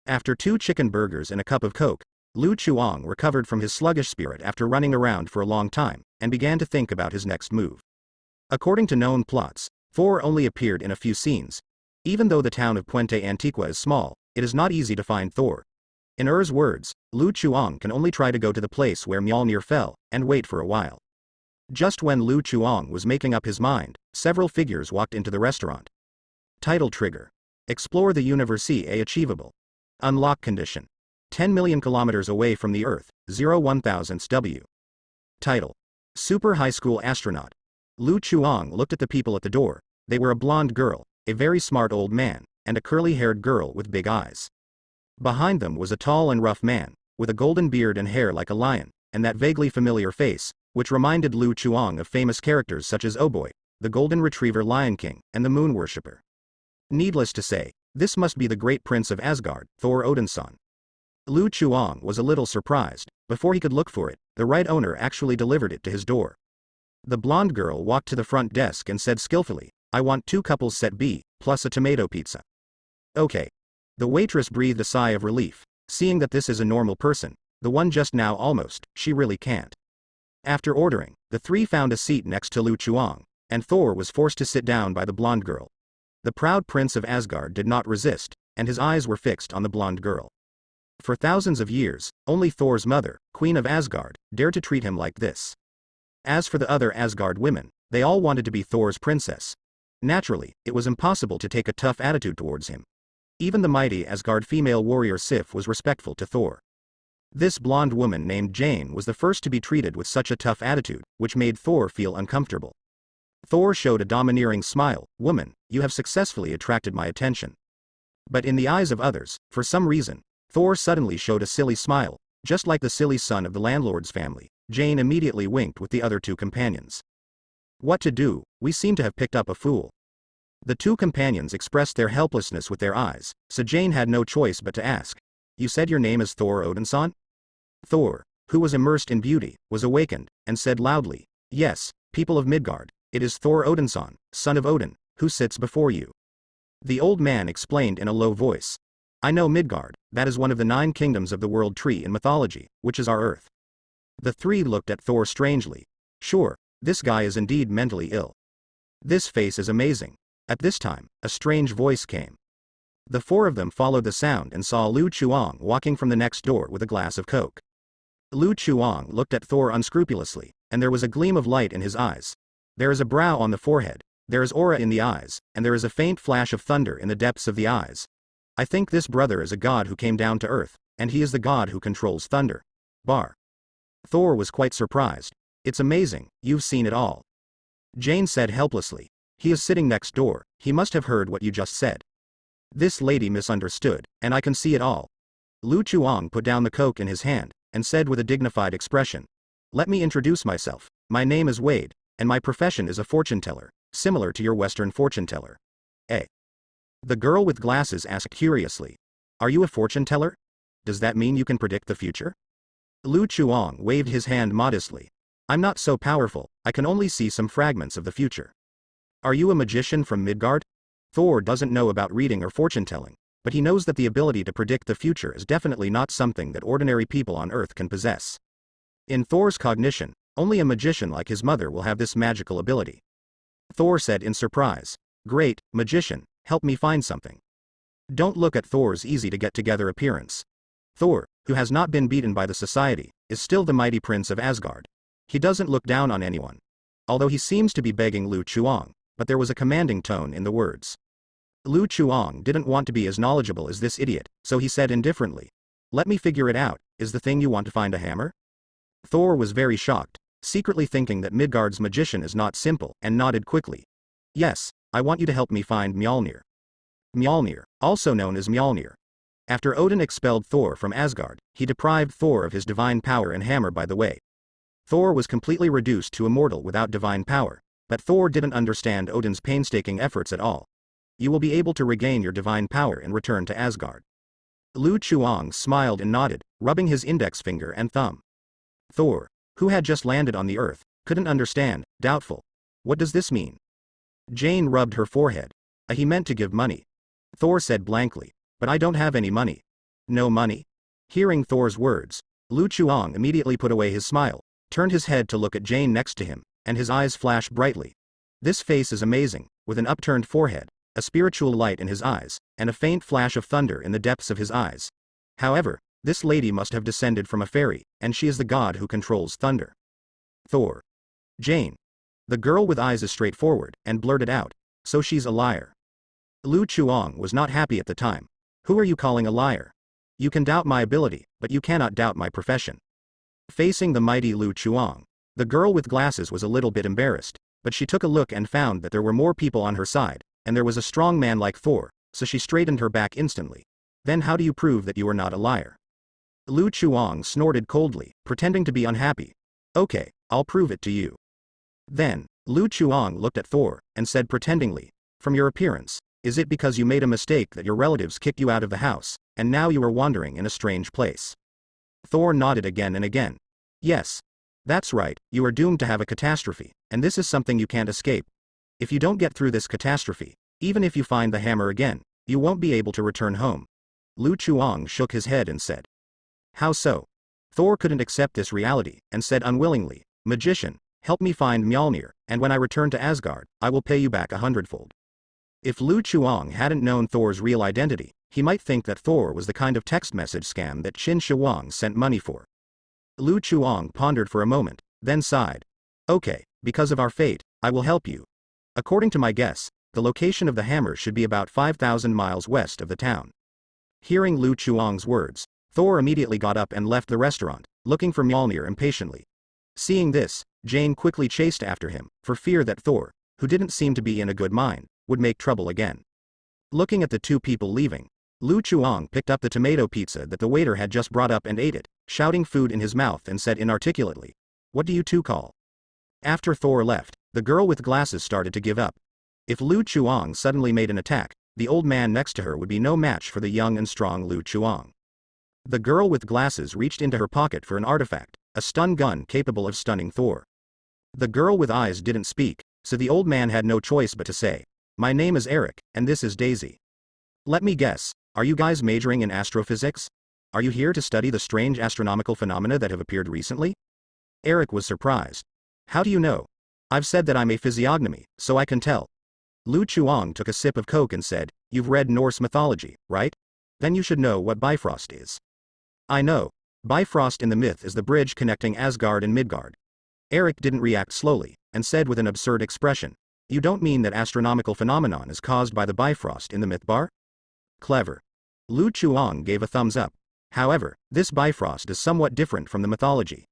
S1: After 2 chicken burgers and a cup of Coke, Lu Chuang recovered from his sluggish spirit after running around for a long time, and began to think about his next move. According to known plots, Thor only appeared in a few scenes. Even though the town of Puente Antigua is small, it is not easy to find Thor. In Er's words, Lu Chuang can only try to go to the place where Mjolnir fell, and wait for a while. Just when Lu Chuang was making up his mind, several figures walked into the restaurant. Title trigger. Explore the universe achievable. Unlock condition. 10 million kilometers away from the Earth, 0.001 W. Title. Super high school astronaut. Lu Chuang looked at the people at the door. They were a blonde girl, a very smart old man, and a curly-haired girl with big eyes. Behind them was a tall and rough man, with a golden beard and hair like a lion, and that vaguely familiar face, which reminded Lu Chuang of famous characters such as Oh Boy, the Golden Retriever Lion King, and the Moon Worshipper. Needless to say, this must be the great prince of Asgard, Thor Odinson. Lu Chuang was a little surprised. Before he could look for it, the right owner actually delivered it to his door. The blonde girl walked to the front desk and said skillfully, "I want 2 couples set B, plus a tomato pizza." Okay. The waitress breathed a sigh of relief, seeing that this is a normal person, the one just now almost, she really can't. After ordering, the 3 found a seat next to Lu Chuang, and Thor was forced to sit down by the blonde girl. The proud prince of Asgard did not resist, and his eyes were fixed on the blonde girl. For thousands of years, only Thor's mother, Queen of Asgard, dared to treat him like this. As for the other Asgard women, they all wanted to be Thor's princess. Naturally, it was impossible to take a tough attitude towards him. Even the mighty Asgard female warrior Sif was respectful to Thor. This blonde woman named Jane was the first to be treated with such a tough attitude, which made Thor feel uncomfortable. Thor showed a domineering smile. Woman, you have successfully attracted my attention. But in the eyes of others, for some reason, Thor suddenly showed a silly smile, just like the silly son of the landlord's family. Jane immediately winked with the other two companions. What to do? We seem to have picked up a fool. The two companions expressed their helplessness with their eyes, so Jane had no choice but to ask. You said your name is Thor Odinson? Thor, who was immersed in beauty, was awakened, and said loudly, Yes, people of Midgard, it is Thor Odinson, son of Odin, who sits before you. The old man explained in a low voice. I know Midgard, that is one of the 9 kingdoms of the world tree in mythology, which is our earth. The three looked at Thor strangely. Sure, this guy is indeed mentally ill. This face is amazing. At this time, a strange voice came. The 4 of them followed the sound and saw Lu Chuang walking from the next door with a glass of coke. Lu Chuang looked at Thor unscrupulously, and there was a gleam of light in his eyes. There is a brow on the forehead, there is aura in the eyes, and there is a faint flash of thunder in the depths of the eyes. I think this brother is a god who came down to earth, and he is the god who controls thunder. Bar. Thor was quite surprised. It's amazing, you've seen it all. Jane said helplessly. He is sitting next door, he must have heard what you just said. This lady misunderstood, and I can see it all. Lu Chuang put down the coke in his hand, and said with a dignified expression. Let me introduce myself. My name is Wade, and my profession is a fortune teller, similar to your Western fortune teller. Eh? The girl with glasses asked curiously. Are you a fortune teller? Does that mean you can predict the future? Lu Chuang waved his hand modestly. I'm not so powerful, I can only see some fragments of the future. Are you a magician from Midgard? Thor doesn't know about reading or fortune telling, but he knows that the ability to predict the future is definitely not something that ordinary people on Earth can possess. In Thor's cognition, only a magician like his mother will have this magical ability. Thor said in surprise. Great, magician, help me find something. Don't look at Thor's easy-to-get-together appearance. Thor, who has not been beaten by the society, is still the mighty prince of Asgard. He doesn't look down on anyone. Although he seems to be begging Lu Chuang, but there was a commanding tone in the words. Lu Chuang didn't want to be as knowledgeable as this idiot, so he said indifferently. Let me figure it out, is the thing you want to find a hammer? Thor was very shocked, secretly thinking that Midgard's magician is not simple, and nodded quickly. Yes, I want you to help me find Mjolnir. Mjolnir, also known as Mjolnir. After Odin expelled Thor from Asgard, he deprived Thor of his divine power and hammer by the way. Thor was completely reduced to a mortal without divine power, but Thor didn't understand Odin's painstaking efforts at all. You will be able to regain your divine power and return to Asgard. Lu Chuang smiled and nodded, rubbing his index finger and thumb. Thor, who had just landed on the earth, couldn't understand, doubtful. What does this mean? Jane rubbed her forehead. He meant to give money. Thor said blankly, but I don't have any money. No money? Hearing Thor's words, Lu Chuang immediately put away his smile, turned his head to look at Jane next to him, and his eyes flashed brightly. This face is amazing, with an upturned forehead, a spiritual light in his eyes, and a faint flash of thunder in the depths of his eyes. However, this lady must have descended from a fairy, and she is the god who controls thunder. Thor. Jane. The girl with eyes is straightforward, and blurted out, so she's a liar. Lu Chuang was not happy at the time. Who are you calling a liar? You can doubt my ability, but you cannot doubt my profession. Facing the mighty Lu Chuang, the girl with glasses was a little bit embarrassed, but she took a look and found that there were more people on her side, and there was a strong man like Thor, so she straightened her back instantly. Then how do you prove that you are not a liar? Lu Chuang snorted coldly, pretending to be unhappy. Okay, I'll prove it to you. Then, Lu Chuang looked at Thor, and said pretendingly, from your appearance, is it because you made a mistake that your relatives kicked you out of the house, and now you are wandering in a strange place? Thor nodded again and again. Yes. That's right, you are doomed to have a catastrophe, and this is something you can't escape. If you don't get through this catastrophe, even if you find the hammer again, you won't be able to return home. Lu Chuang shook his head and said. How so? Thor couldn't accept this reality, and said unwillingly, Magician, help me find Mjolnir, and when I return to Asgard, I will pay you back 100-fold. If Lu Chuang hadn't known Thor's real identity, he might think that Thor was the kind of text message scam that Qin Shi Huang sent money for. Lu Chuang pondered for a moment, then sighed. Okay, because of our fate, I will help you. According to my guess, the location of the hammer should be about 5,000 miles west of the town. Hearing Lu Chuang's words, Thor immediately got up and left the restaurant, looking for Mjolnir impatiently. Seeing this, Jane quickly chased after him, for fear that Thor, who didn't seem to be in a good mind, would make trouble again. Looking at the two people leaving, Lu Chuang picked up the tomato pizza that the waiter had just brought up and ate it, shouting food in his mouth, and said inarticulately, "What do you two call?" After Thor left, the girl with glasses started to give up. If Lu Chuang suddenly made an attack, the old man next to her would be no match for the young and strong Lu Chuang. The girl with glasses reached into her pocket for an artifact, a stun gun capable of stunning Thor. The girl with eyes didn't speak, so the old man had no choice but to say, "My name is Eric, and this is Daisy. Let me guess, are you guys majoring in astrophysics? Are you here to study the strange astronomical phenomena that have appeared recently?" Eric was surprised. "How do you know?" "I've said that I'm a physiognomy, so I can tell." Lu Chuang took a sip of Coke and said, "You've read Norse mythology, right? Then you should know what Bifrost is." "I know. Bifrost in the myth is the bridge connecting Asgard and Midgard." Eric didn't react slowly, and said with an absurd expression, "You don't mean that astronomical phenomenon is caused by the Bifrost in the myth bar?" "Clever." Lu Chuang gave a thumbs up. "However, this Bifrost is somewhat different from the mythology.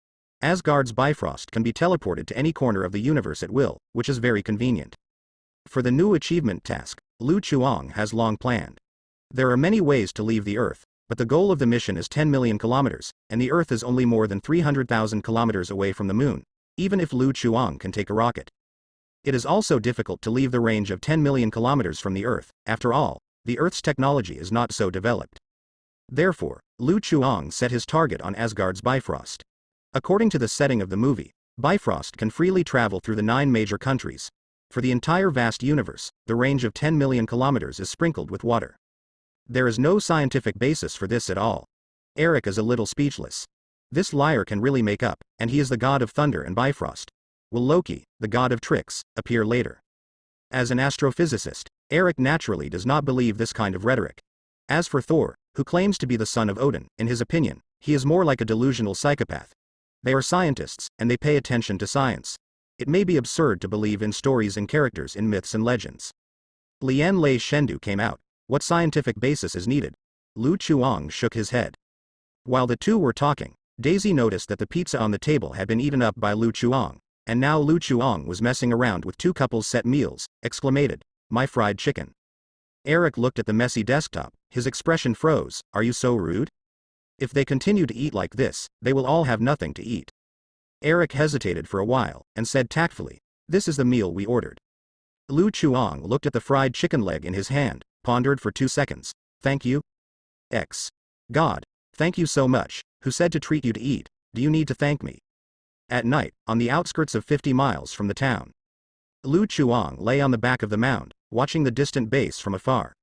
S1: Asgard's Bifrost can be teleported to any corner of the universe at will, which is very convenient. For the new achievement task, Lu Chuang has long planned. There are many ways to leave the Earth, but the goal of the mission is 10 million kilometers, and the Earth is only more than 300,000 kilometers away from the Moon, even if Lu Chuang can take a rocket. It is also difficult to leave the range of 10 million kilometers from the Earth. After all, the Earth's technology is not so developed. Therefore, Lu Chuang set his target on Asgard's Bifrost. According to the setting of the movie, Bifrost can freely travel through the 9 major countries. For the entire vast universe, the range of 10 million kilometers is sprinkled with water. There is no scientific basis for this at all. Eric is a little speechless. This liar can really make up, and he is the god of thunder and Bifrost. Will Loki, the god of tricks, appear later? As an astrophysicist, Eric naturally does not believe this kind of rhetoric. As for Thor, who claims to be the son of Odin, in his opinion, he is more like a delusional psychopath. They are scientists, and they pay attention to science. It may be absurd to believe in stories and characters in myths and legends. Lian Lei Shendu came out. What scientific basis is needed? Lu Chuang shook his head. While the two were talking, Daisy noticed that the pizza on the table had been eaten up by Lu Chuang, and now Lu Chuang was messing around with two couples' set meals, exclaimed, "My fried chicken." Eric looked at the messy desktop, his expression froze. "Are you so rude? If they continue to eat like this, they will all have nothing to eat." Eric hesitated for a while, and said tactfully, "This is the meal we ordered." Lu Chuang looked at the fried chicken leg in his hand, pondered for 2 seconds. "Thank you? God, thank you so much. Who said to treat you to eat? Do you need to thank me?" At night, on the outskirts of 50 miles from the town, Lu Chuang lay on the back of the mound, watching the distant base from afar.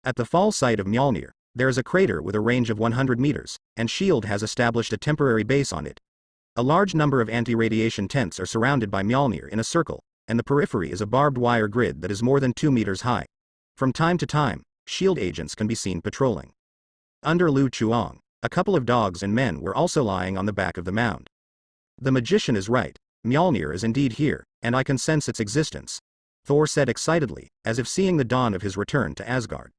S1: At the fall site of Mjolnir, there is a crater with a range of 100 meters, and S.H.I.E.L.D. has established a temporary base on it. A large number of anti-radiation tents are surrounded by Mjolnir in a circle, and the periphery is a barbed wire grid that is more than 2 meters high. From time to time, S.H.I.E.L.D. agents can be seen patrolling. Under Lu Chuang, a couple of dogs and men were also lying on the back of the mound. "The magician is right. Mjolnir is indeed here, and I can sense its existence," Thor said excitedly, as if seeing the dawn of his return to Asgard.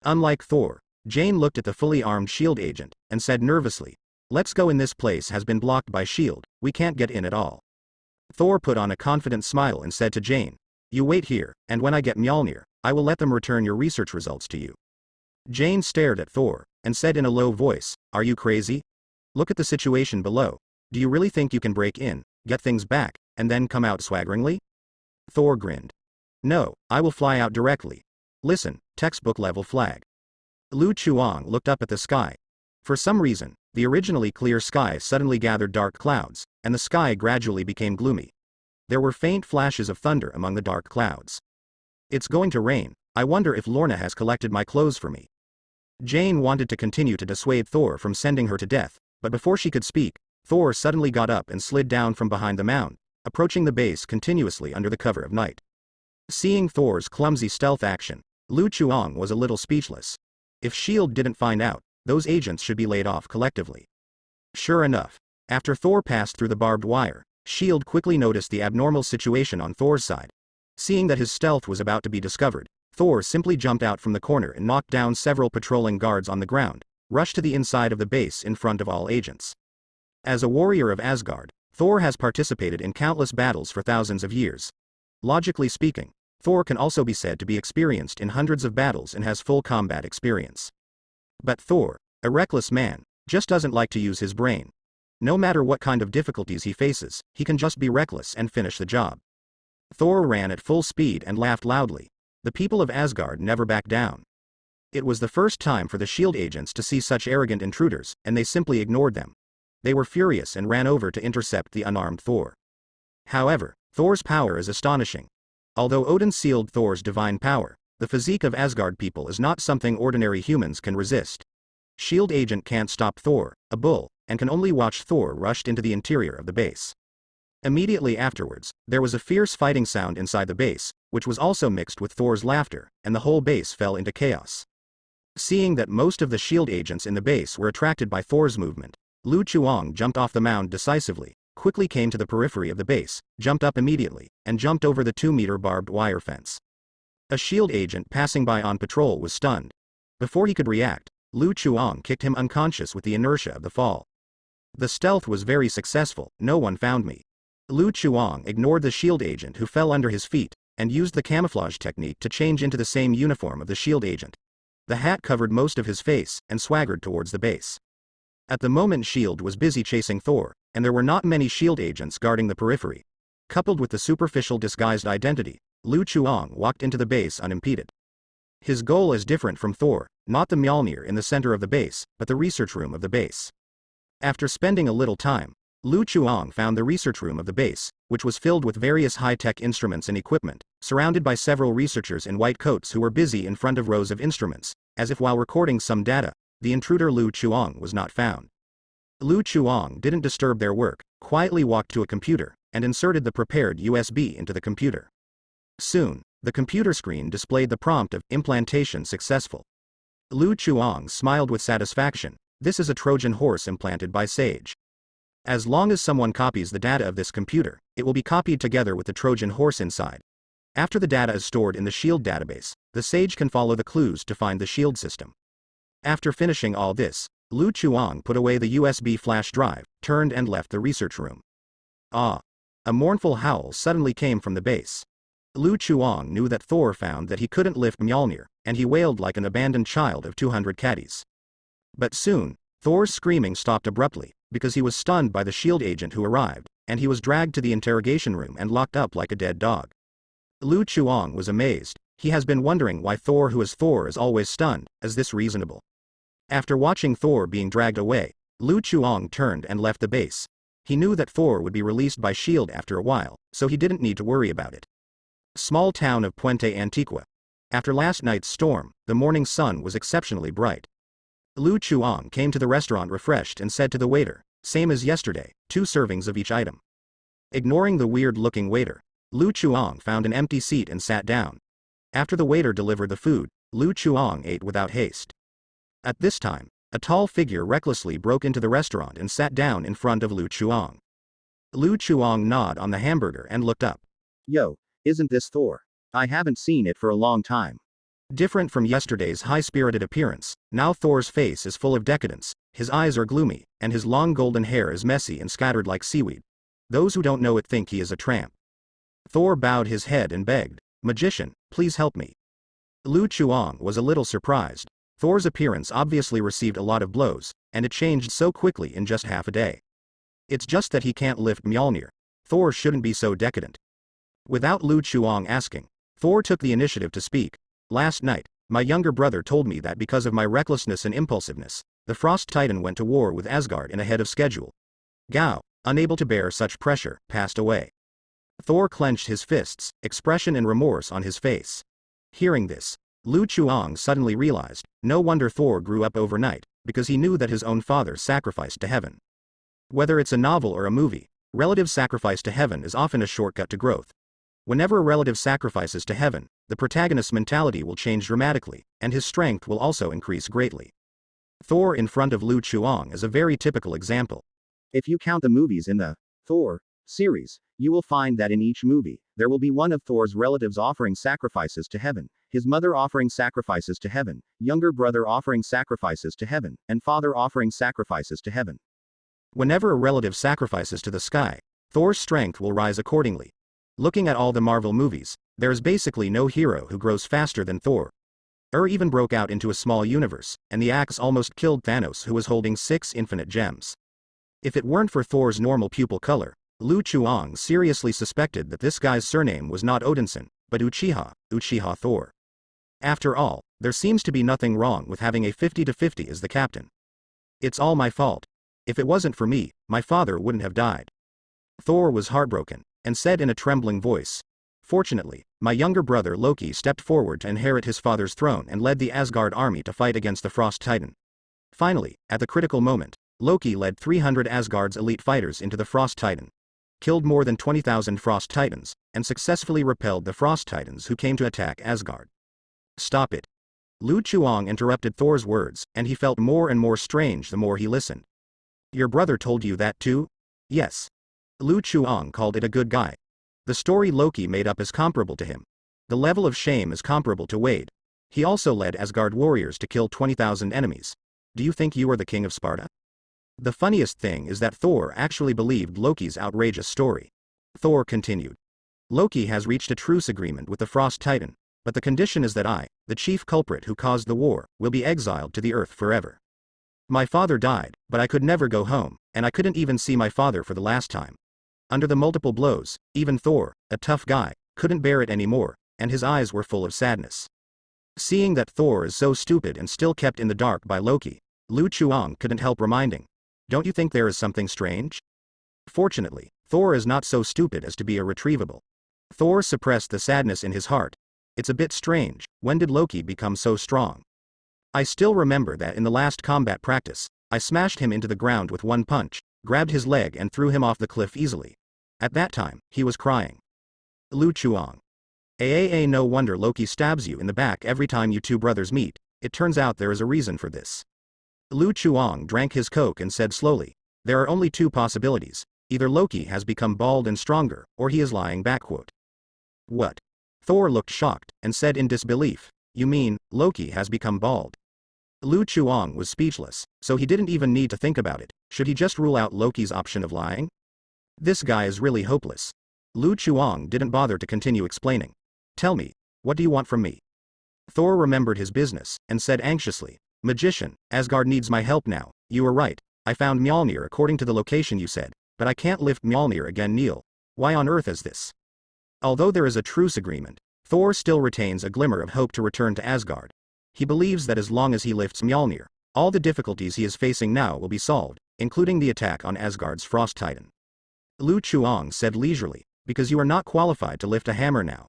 S1: Unlike Thor, Jane looked at the fully armed S.H.I.E.L.D. agent, and said nervously, "Let's go in. This place has been blocked by S.H.I.E.L.D., we can't get in at all." Thor put on a confident smile and said to Jane, "You wait here, and when I get Mjolnir, I will let them return your research results to you." Jane stared at Thor, and said in a low voice, "Are you crazy? Look at the situation below. Do you really think you can break in, get things back, and then come out swaggeringly?" Thor grinned. "No, I will fly out directly. Listen, textbook level flag." Lu Chuang looked up at the sky. For some reason, the originally clear sky suddenly gathered dark clouds, and the sky gradually became gloomy. There were faint flashes of thunder among the dark clouds. "It's going to rain. I wonder if Lorna has collected my clothes for me." Jane wanted to continue to dissuade Thor from sending her to death, but before she could speak, Thor suddenly got up and slid down from behind the mound, approaching the base continuously under the cover of night. Seeing Thor's clumsy stealth action, Lu Chuang was a little speechless. If S.H.I.E.L.D. didn't find out, those agents should be laid off collectively. Sure enough, after Thor passed through the barbed wire, S.H.I.E.L.D. quickly noticed the abnormal situation on Thor's side. Seeing that his stealth was about to be discovered, Thor simply jumped out from the corner and knocked down several patrolling guards on the ground, rushed to the inside of the base in front of all agents. As a warrior of Asgard, Thor has participated in countless battles for thousands of years. Logically speaking, Thor can also be said to be experienced in hundreds of battles and has full combat experience. But Thor, a reckless man, just doesn't like to use his brain. No matter what kind of difficulties he faces, he can just be reckless and finish the job. Thor ran at full speed and laughed loudly. The people of Asgard never back down. It was the first time for the S.H.I.E.L.D. agents to see such arrogant intruders, and they simply ignored them. They were furious and ran over to intercept the unarmed Thor. However, Thor's power is astonishing. Although Odin sealed Thor's divine power, the physique of Asgard people is not something ordinary humans can resist. S.H.I.E.L.D. agent can't stop Thor, a bull, and can only watch Thor rushed into the interior of the base. Immediately afterwards, there was a fierce fighting sound inside the base, which was also mixed with Thor's laughter, and the whole base fell into chaos. Seeing that most of the S.H.I.E.L.D. agents in the base were attracted by Thor's movement, Lu Chuang jumped off the mound decisively, quickly came to the periphery of the base, jumped up immediately, and jumped over the 2-meter barbed wire fence. A S.H.I.E.L.D. agent passing by on patrol was stunned. Before he could react, Lu Chuang kicked him unconscious with the inertia of the fall. The stealth was very successful, no one found me. Lu Chuang ignored the S.H.I.E.L.D. agent who fell under his feet, and used the camouflage technique to change into the same uniform of the S.H.I.E.L.D. agent. The hat covered most of his face, and swaggered towards the base. At the moment S.H.I.E.L.D. was busy chasing Thor, and there were not many S.H.I.E.L.D. agents guarding the periphery. Coupled with the superficial disguised identity, Lu Chuang walked into the base unimpeded. His goal is different from Thor, not the Mjolnir in the center of the base, but the research room of the base. After spending a little time, Lu Chuang found the research room of the base, which was filled with various high-tech instruments and equipment, surrounded by several researchers in white coats who were busy in front of rows of instruments, as if while recording some data. The intruder Lu Chuang was not found. Lu Chuang didn't disturb their work, quietly walked to a computer, and inserted the prepared USB into the computer. Soon, the computer screen displayed the prompt of implantation successful. Lu Chuang smiled with satisfaction. This is a Trojan horse implanted by Sage. As long as someone copies the data of this computer, it will be copied together with the Trojan horse inside. After the data is stored in the S.H.I.E.L.D. database, the Sage can follow the clues to find the S.H.I.E.L.D. system. After finishing all this, Lu Chuang put away the USB flash drive, turned and left the research room. Ah! A mournful howl suddenly came from the base. Lu Chuang knew that Thor found that he couldn't lift Mjolnir, and he wailed like an abandoned child of 200 caddies. But soon, Thor's screaming stopped abruptly, because he was stunned by the S.H.I.E.L.D. agent who arrived, and he was dragged to the interrogation room and locked up like a dead dog. Lu Chuang was amazed. He has been wondering why Thor who is Thor is always stunned. Is this reasonable? After watching Thor being dragged away, Lu Chuang turned and left the base. He knew that Thor would be released by S.H.I.E.L.D. after a while, so he didn't need to worry about it. Small town of Puente Antigua. After last night's storm, the morning sun was exceptionally bright. Lu Chuang came to the restaurant refreshed and said to the waiter, "Same as yesterday, 2 servings of each item." Ignoring the weird-looking waiter, Lu Chuang found an empty seat and sat down. After the waiter delivered the food, Lu Chuang ate without haste. At this time, a tall figure recklessly broke into the restaurant and sat down in front of Lu Chuang. Lu Chuang gnawed on the hamburger and looked up.
S2: "Yo, isn't this Thor? I haven't seen it for a long time."
S1: Different from yesterday's high-spirited appearance, now Thor's face is full of decadence, his eyes are gloomy, and his long golden hair is messy and scattered like seaweed. Those who don't know it think he is a tramp. Thor bowed his head and begged, "Magician, please help me." Lu Chuang was a little surprised. Thor's appearance obviously received a lot of blows, and it changed so quickly in just half a day. It's just that he can't lift Mjolnir. Thor shouldn't be so decadent. Without Lu Chuang asking, Thor took the initiative to speak. "Last night, my younger brother told me that because of my recklessness and impulsiveness, the Frost Titan went to war with Asgard in ahead of schedule. Gao, unable to bear such pressure, passed away." Thor clenched his fists, expression and remorse on his face. Hearing this, Lu Chuang suddenly realized, no wonder Thor grew up overnight, because he knew that his own father sacrificed to heaven. Whether it's a novel or a movie, relative sacrifice to heaven is often a shortcut to growth. Whenever a relative sacrifices to heaven, the protagonist's mentality will change dramatically, and his strength will also increase greatly. Thor in front of Lu Chuang is a very typical example.
S2: If you count the movies in the Thor series, you will find that in each movie, there will be one of Thor's relatives offering sacrifices to heaven, his mother offering sacrifices to heaven, younger brother offering sacrifices to heaven, and father offering sacrifices to heaven.
S1: Whenever a relative sacrifices to the sky, Thor's strength will rise accordingly. Looking at all the Marvel movies, there is basically no hero who grows faster than Thor. Even broke out into a small universe, and the axe almost killed Thanos, who was holding 6 infinite gems. If it weren't for Thor's normal pupil color, Lu Chuang seriously suspected that this guy's surname was not Odinson, but Uchiha Thor. After all, there seems to be nothing wrong with having a 50-50 as the captain. It's all my fault. If it wasn't for me, my father wouldn't have died. Thor was heartbroken, and said in a trembling voice, "Fortunately, my younger brother Loki stepped forward to inherit his father's throne and led the Asgard army to fight against the Frost Titan." Finally, at the critical moment, Loki led 300 Asgard's elite fighters into the Frost Titan, killed more than 20,000 Frost Titans, and successfully repelled the Frost Titans who came to attack Asgard. "Stop it." Lu Chuang interrupted Thor's words, and he felt more and more strange the more he listened. "Your brother told you that too?" "Yes." Lu Chuang called it a good guy. The story Loki made up is comparable to him. The level of shame is comparable to Wade. He also led Asgard warriors to kill 20,000 enemies. Do you think you are the king of Sparta? The funniest thing is that Thor actually believed Loki's outrageous story. Thor continued. "Loki has reached a truce agreement with the Frost Titan, but the condition is that I, the chief culprit who caused the war, will be exiled to the earth forever. My father died, but I could never go home, and I couldn't even see my father for the last time." Under the multiple blows, even Thor, a tough guy, couldn't bear it anymore, and his eyes were full of sadness. Seeing that Thor is so stupid and still kept in the dark by Loki, Lu Chuang couldn't help reminding, "Don't you think there is something strange?" Fortunately, Thor is not so stupid as to be irretrievable. Thor suppressed the sadness in his heart. "It's a bit strange, when did Loki become so strong? I still remember that in the last combat practice, I smashed him into the ground with one punch, grabbed his leg and threw him off the cliff easily. At that time, he was crying." Lu Chuang. No wonder Loki stabs you in the back every time you two brothers meet. It turns out there is a reason for this. Lu Chuang drank his coke and said slowly, "There are only 2 possibilities. Either Loki has become bald and stronger, or he is lying backward." "What?" Thor looked shocked, and said in disbelief, "You mean, Loki has become bald?" Lu Chuang was speechless, so he didn't even need to think about it. Should he just rule out Loki's option of lying? This guy is really hopeless. Lu Chuang didn't bother to continue explaining. "Tell me, what do you want from me?" Thor remembered his business, and said anxiously, "Magician, Asgard needs my help now. You were right, I found Mjolnir according to the location you said, but I can't lift Mjolnir again. Neil. Why on earth is this?" Although there is a truce agreement, Thor still retains a glimmer of hope to return to Asgard. He believes that as long as he lifts Mjolnir, all the difficulties he is facing now will be solved, including the attack on Asgard's Frost Titan. Lu Chuang said leisurely, "Because you are not qualified to lift a hammer now."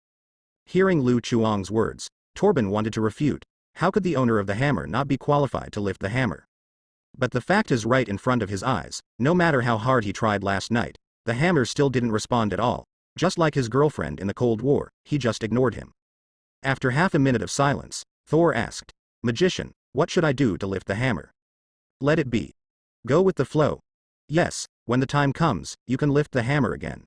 S1: Hearing Lu Chuang's words, Torben wanted to refute. How could the owner of the hammer not be qualified to lift the hammer? But the fact is right in front of his eyes. No matter how hard he tried last night, the hammer still didn't respond at all. Just like his girlfriend in the Cold War, he just ignored him. After half a minute of silence, Thor asked, "Magician, what should I do to lift the hammer?" "Let it be. Go with the flow. Yes, when the time comes, you can lift the hammer again."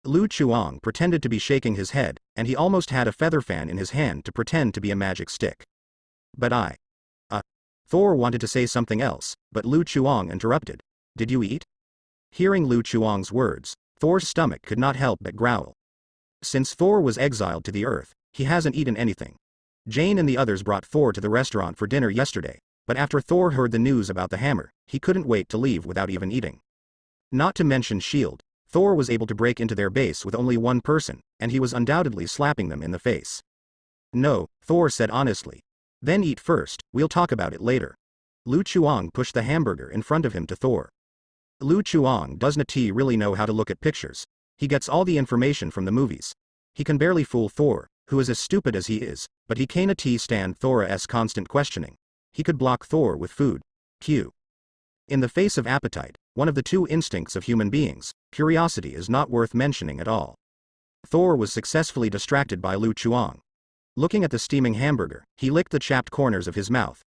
S1: Lu Chuang pretended to be shaking his head, and he almost had a feather fan in his hand to pretend to be a magic stick. "But Thor wanted to say something else, but Lu Chuang interrupted. "Did you eat?" Hearing Lu Chuang's words, Thor's stomach could not help but growl. Since Thor was exiled to the earth, he hasn't eaten anything. Jane and the others brought Thor to the restaurant for dinner yesterday, but after Thor heard the news about the hammer, he couldn't wait to leave without even eating. Not to mention S.H.I.E.L.D., Thor was able to break into their base with only one person, and he was undoubtedly slapping them in the face. "No," Thor said honestly. "Then eat first, we'll talk about it later." Lu Chuang pushed the hamburger in front of him to Thor. Lu Chuang doesn't really know how to look at pictures. He gets all the information from the movies. He can barely fool Thor, who is as stupid as he is, but he can't stand Thor's constant questioning. He could block Thor with food. Q. In the face of appetite, one of the 2 instincts of human beings, curiosity is not worth mentioning at all. Thor was successfully distracted by Lu Chuang. Looking at the steaming hamburger, he licked the chapped corners of his mouth.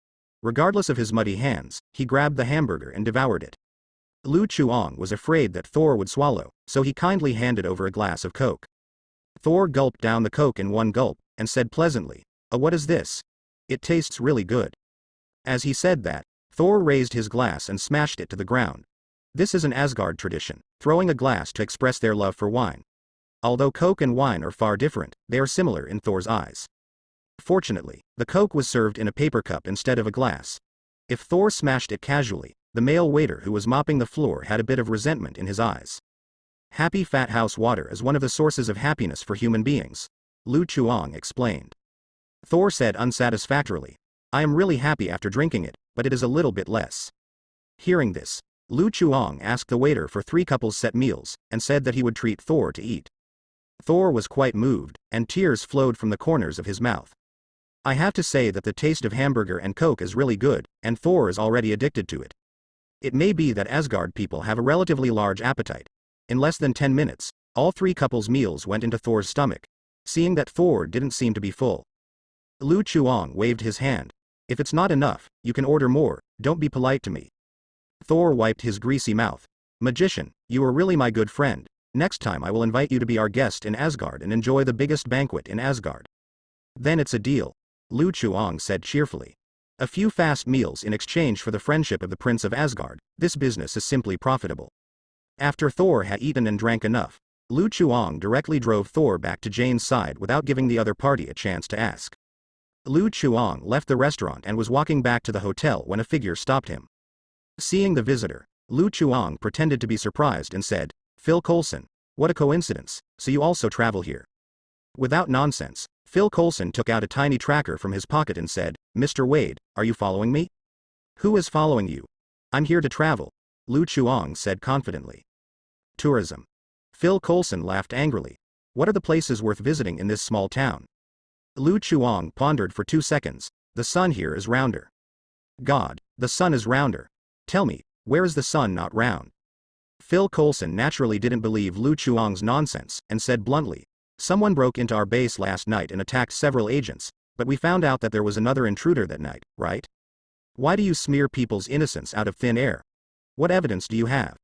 S1: Regardless of his muddy hands, he grabbed the hamburger and devoured it. Lu Chuang was afraid that Thor would swallow, so he kindly handed over a glass of Coke. Thor gulped down the Coke in one gulp, and said pleasantly, "What is this? It tastes really good." As he said that, Thor raised his glass and smashed it to the ground. This is an Asgard tradition, throwing a glass to express their love for wine. Although Coke and wine are far different, they are similar in Thor's eyes. Fortunately, the Coke was served in a paper cup instead of a glass. If Thor smashed it casually, the male waiter who was mopping the floor had a bit of resentment in his eyes. Happy Fat House water is one of the sources of happiness for human beings, Lu Chuang explained. Thor said unsatisfactorily, I am really happy after drinking it, but it is a little bit less. Hearing this, Lu Chuang asked the waiter for 3 couples set meals, and said that he would treat Thor to eat. Thor was quite moved, and tears flowed from the corners of his mouth. I have to say that the taste of hamburger and Coke is really good, and Thor is already addicted to it. It may be that Asgard people have a relatively large appetite. In less than 10 minutes, all 3 couples' meals went into Thor's stomach, seeing that Thor didn't seem to be full. Lu Chuang waved his hand. If it's not enough, you can order more, don't be polite to me. Thor wiped his greasy mouth. Magician, you are really my good friend. Next time I will invite you to be our guest in Asgard and enjoy the biggest banquet in Asgard. Then it's a deal, Lu Chuang said cheerfully. A few fast meals in exchange for the friendship of the Prince of Asgard, this business is simply profitable. After Thor had eaten and drank enough, Lu Chuang directly drove Thor back to Jane's side without giving the other party a chance to ask. Lu Chuang left the restaurant and was walking back to the hotel when a figure stopped him. Seeing the visitor, Lu Chuang pretended to be surprised and said, Phil Coulson, what a coincidence, so you also travel here. Without nonsense, Phil Coulson took out a tiny tracker from his pocket and said, Mr. Wade, are you following me? Who is following you? I'm here to travel, Lu Chuang said confidently. Tourism. Phil Coulson laughed angrily. What are the places worth visiting in this small town? Lu Chuang pondered for 2 seconds. The sun here is rounder. God, the sun is rounder. Tell me, where is the sun not round? Phil Coulson naturally didn't believe Lu Chuang's nonsense, and said bluntly, someone broke into our base last night and attacked several agents, but we found out that there was another intruder that night, right? Why do you smear people's innocence out of thin air? What evidence do you have?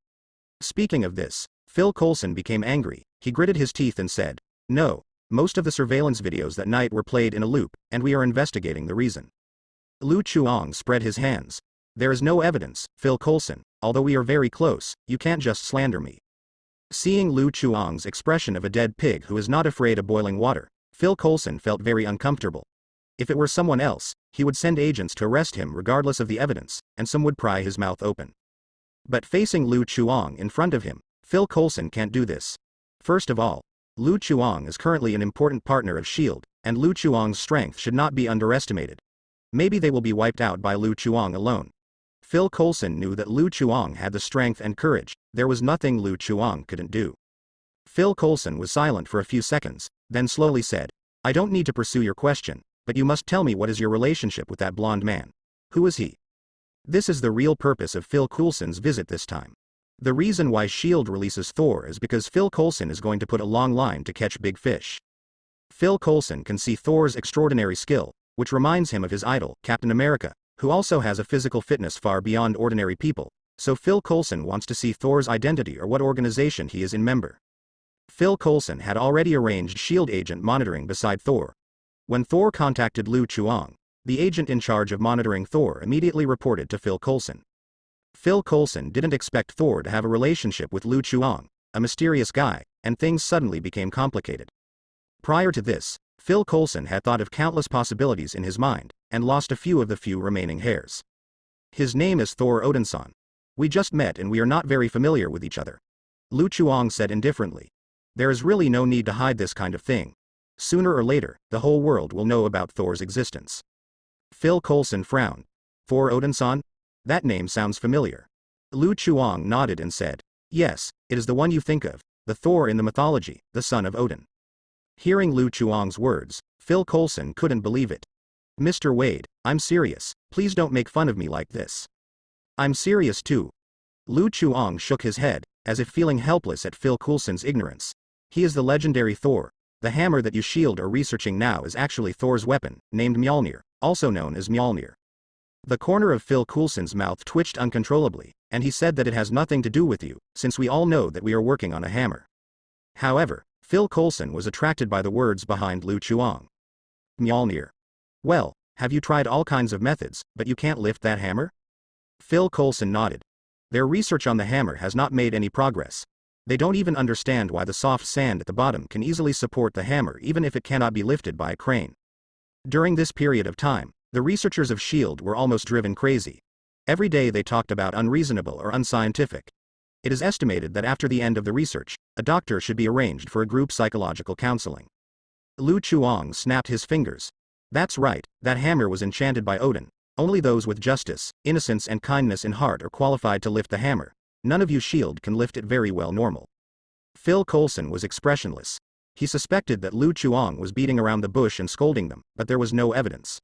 S1: Speaking of this, Phil Coulson became angry. He gritted his teeth and said, no, most of the surveillance videos that night were played in a loop, and we are investigating the reason. Lu Chuang spread his hands. There is no evidence, Phil Coulson, although we are very close, you can't just slander me. Seeing Lu Chuang's expression of a dead pig who is not afraid of boiling water, Phil Coulson felt very uncomfortable. If it were someone else, he would send agents to arrest him regardless of the evidence, and some would pry his mouth open. But facing Lu Chuang in front of him, Phil Coulson can't do this. First of all, Lu Chuang is currently an important partner of S.H.I.E.L.D., and Lu Chuang's strength should not be underestimated. Maybe they will be wiped out by Lu Chuang alone. Phil Coulson knew that Lu Chuang had the strength and courage, there was nothing Lu Chuang couldn't do. Phil Coulson was silent for a few seconds, then slowly said, I don't need to pursue your question, but you must tell me what is your relationship with that blonde man. Who is he? This is the real purpose of Phil Coulson's visit this time. The reason why S.H.I.E.L.D. releases Thor is because Phil Coulson is going to put a long line to catch big fish. Phil Coulson can see Thor's extraordinary skill, which reminds him of his idol, Captain America, who also has a physical fitness far beyond ordinary people, so Phil Coulson wants to see Thor's identity or what organization he is in member. Phil Coulson had already arranged S.H.I.E.L.D. agent monitoring beside Thor. When Thor contacted Lu Chuang, the agent in charge of monitoring Thor immediately reported to Phil Coulson. Phil Coulson didn't expect Thor to have a relationship with Lu Chuang, a mysterious guy, and things suddenly became complicated. Prior to this, Phil Coulson had thought of countless possibilities in his mind, and lost a few of the few remaining hairs. His name is Thor Odinson. We just met and we are not very familiar with each other. Lu Chuang said indifferently. There is really no need to hide this kind of thing. Sooner or later, the whole world will know about Thor's existence. Phil Coulson frowned. Thor Odinson? That name sounds familiar. Lu Chuang nodded and said, yes, it is the one you think of, the Thor in the mythology, the son of Odin. Hearing Lu Chuang's words, Phil Coulson couldn't believe it. Mr. Wade, I'm serious, please don't make fun of me like this. I'm serious too. Lu Chuang shook his head, as if feeling helpless at Phil Coulson's ignorance. He is the legendary Thor. The hammer that you S.H.I.E.L.D. are researching now is actually Thor's weapon, named Mjolnir, also known as Mjolnir. The corner of Phil Coulson's mouth twitched uncontrollably, and he said that it has nothing to do with you, since we all know that we are working on a hammer. However, Phil Coulson was attracted by the words behind Lu Chuang. Mjolnir. Well, have you tried all kinds of methods, but you can't lift that hammer? Phil Coulson nodded. Their research on the hammer has not made any progress. They don't even understand why the soft sand at the bottom can easily support the hammer even if it cannot be lifted by a crane. During this period of time, the researchers of S.H.I.E.L.D. were almost driven crazy. Every day they talked about unreasonable or unscientific. It is estimated that after the end of the research, a doctor should be arranged for a group psychological counseling. Lu Chuang snapped his fingers. That's right, that hammer was enchanted by Odin. Only those with justice, innocence and kindness in heart are qualified to lift the hammer. None of you S.H.I.E.L.D. can lift it very well normal. Phil Coulson was expressionless. He suspected that Lu Chuang was beating around the bush and scolding them, but there was no evidence.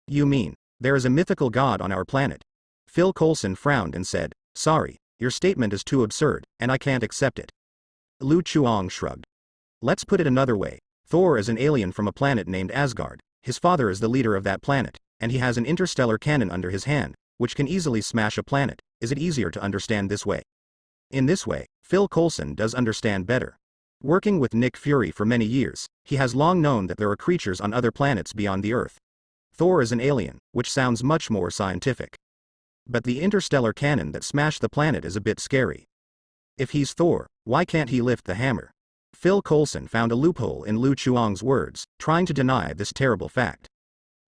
S1: You mean, there is a mythical god on our planet? Phil Coulson frowned and said, sorry, your statement is too absurd, and I can't accept it. Lu Chuang shrugged. Let's put it another way. Thor is an alien from a planet named Asgard. His father is the leader of that planet, and he has an interstellar cannon under his hand, which can easily smash a planet. Is it easier to understand this way? In this way, Phil Coulson does understand better. Working with Nick Fury for many years, he has long known that there are creatures on other planets beyond the Earth. Thor is an alien, which sounds much more scientific. But the interstellar cannon that smashed the planet is a bit scary. If he's Thor, why can't he lift the hammer? Phil Coulson found a loophole in Lu Chuang's words, trying to deny this terrible fact.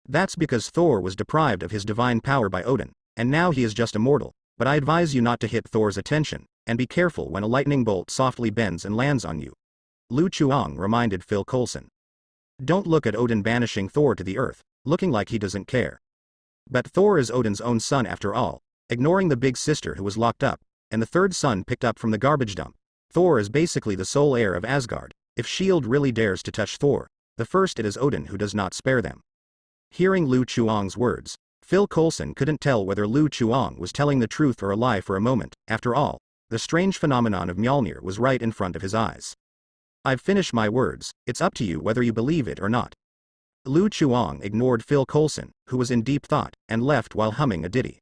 S1: That's because Thor was deprived of his divine power by Odin, and now he is just a mortal, but I advise you not to hit Thor's attention, and be careful when a lightning bolt softly bends and lands on you. Lu Chuang reminded Phil Coulson. Don't look at Odin banishing Thor to the earth, looking like he doesn't care. But Thor is Odin's own son after all, ignoring the big sister who was locked up, and the third son picked up from the garbage dump. Thor is basically the sole heir of Asgard. If S.H.I.E.L.D. really dares to touch Thor, the first it is Odin who does not spare them. Hearing Lu Chuang's words, Phil Coulson couldn't tell whether Lu Chuang was telling the truth or a lie for a moment. After all, the strange phenomenon of Mjolnir was right in front of his eyes. I've finished my words, it's up to you whether you believe it or not. Lu Chuang ignored Phil Coulson, who was in deep thought, and left while humming a ditty.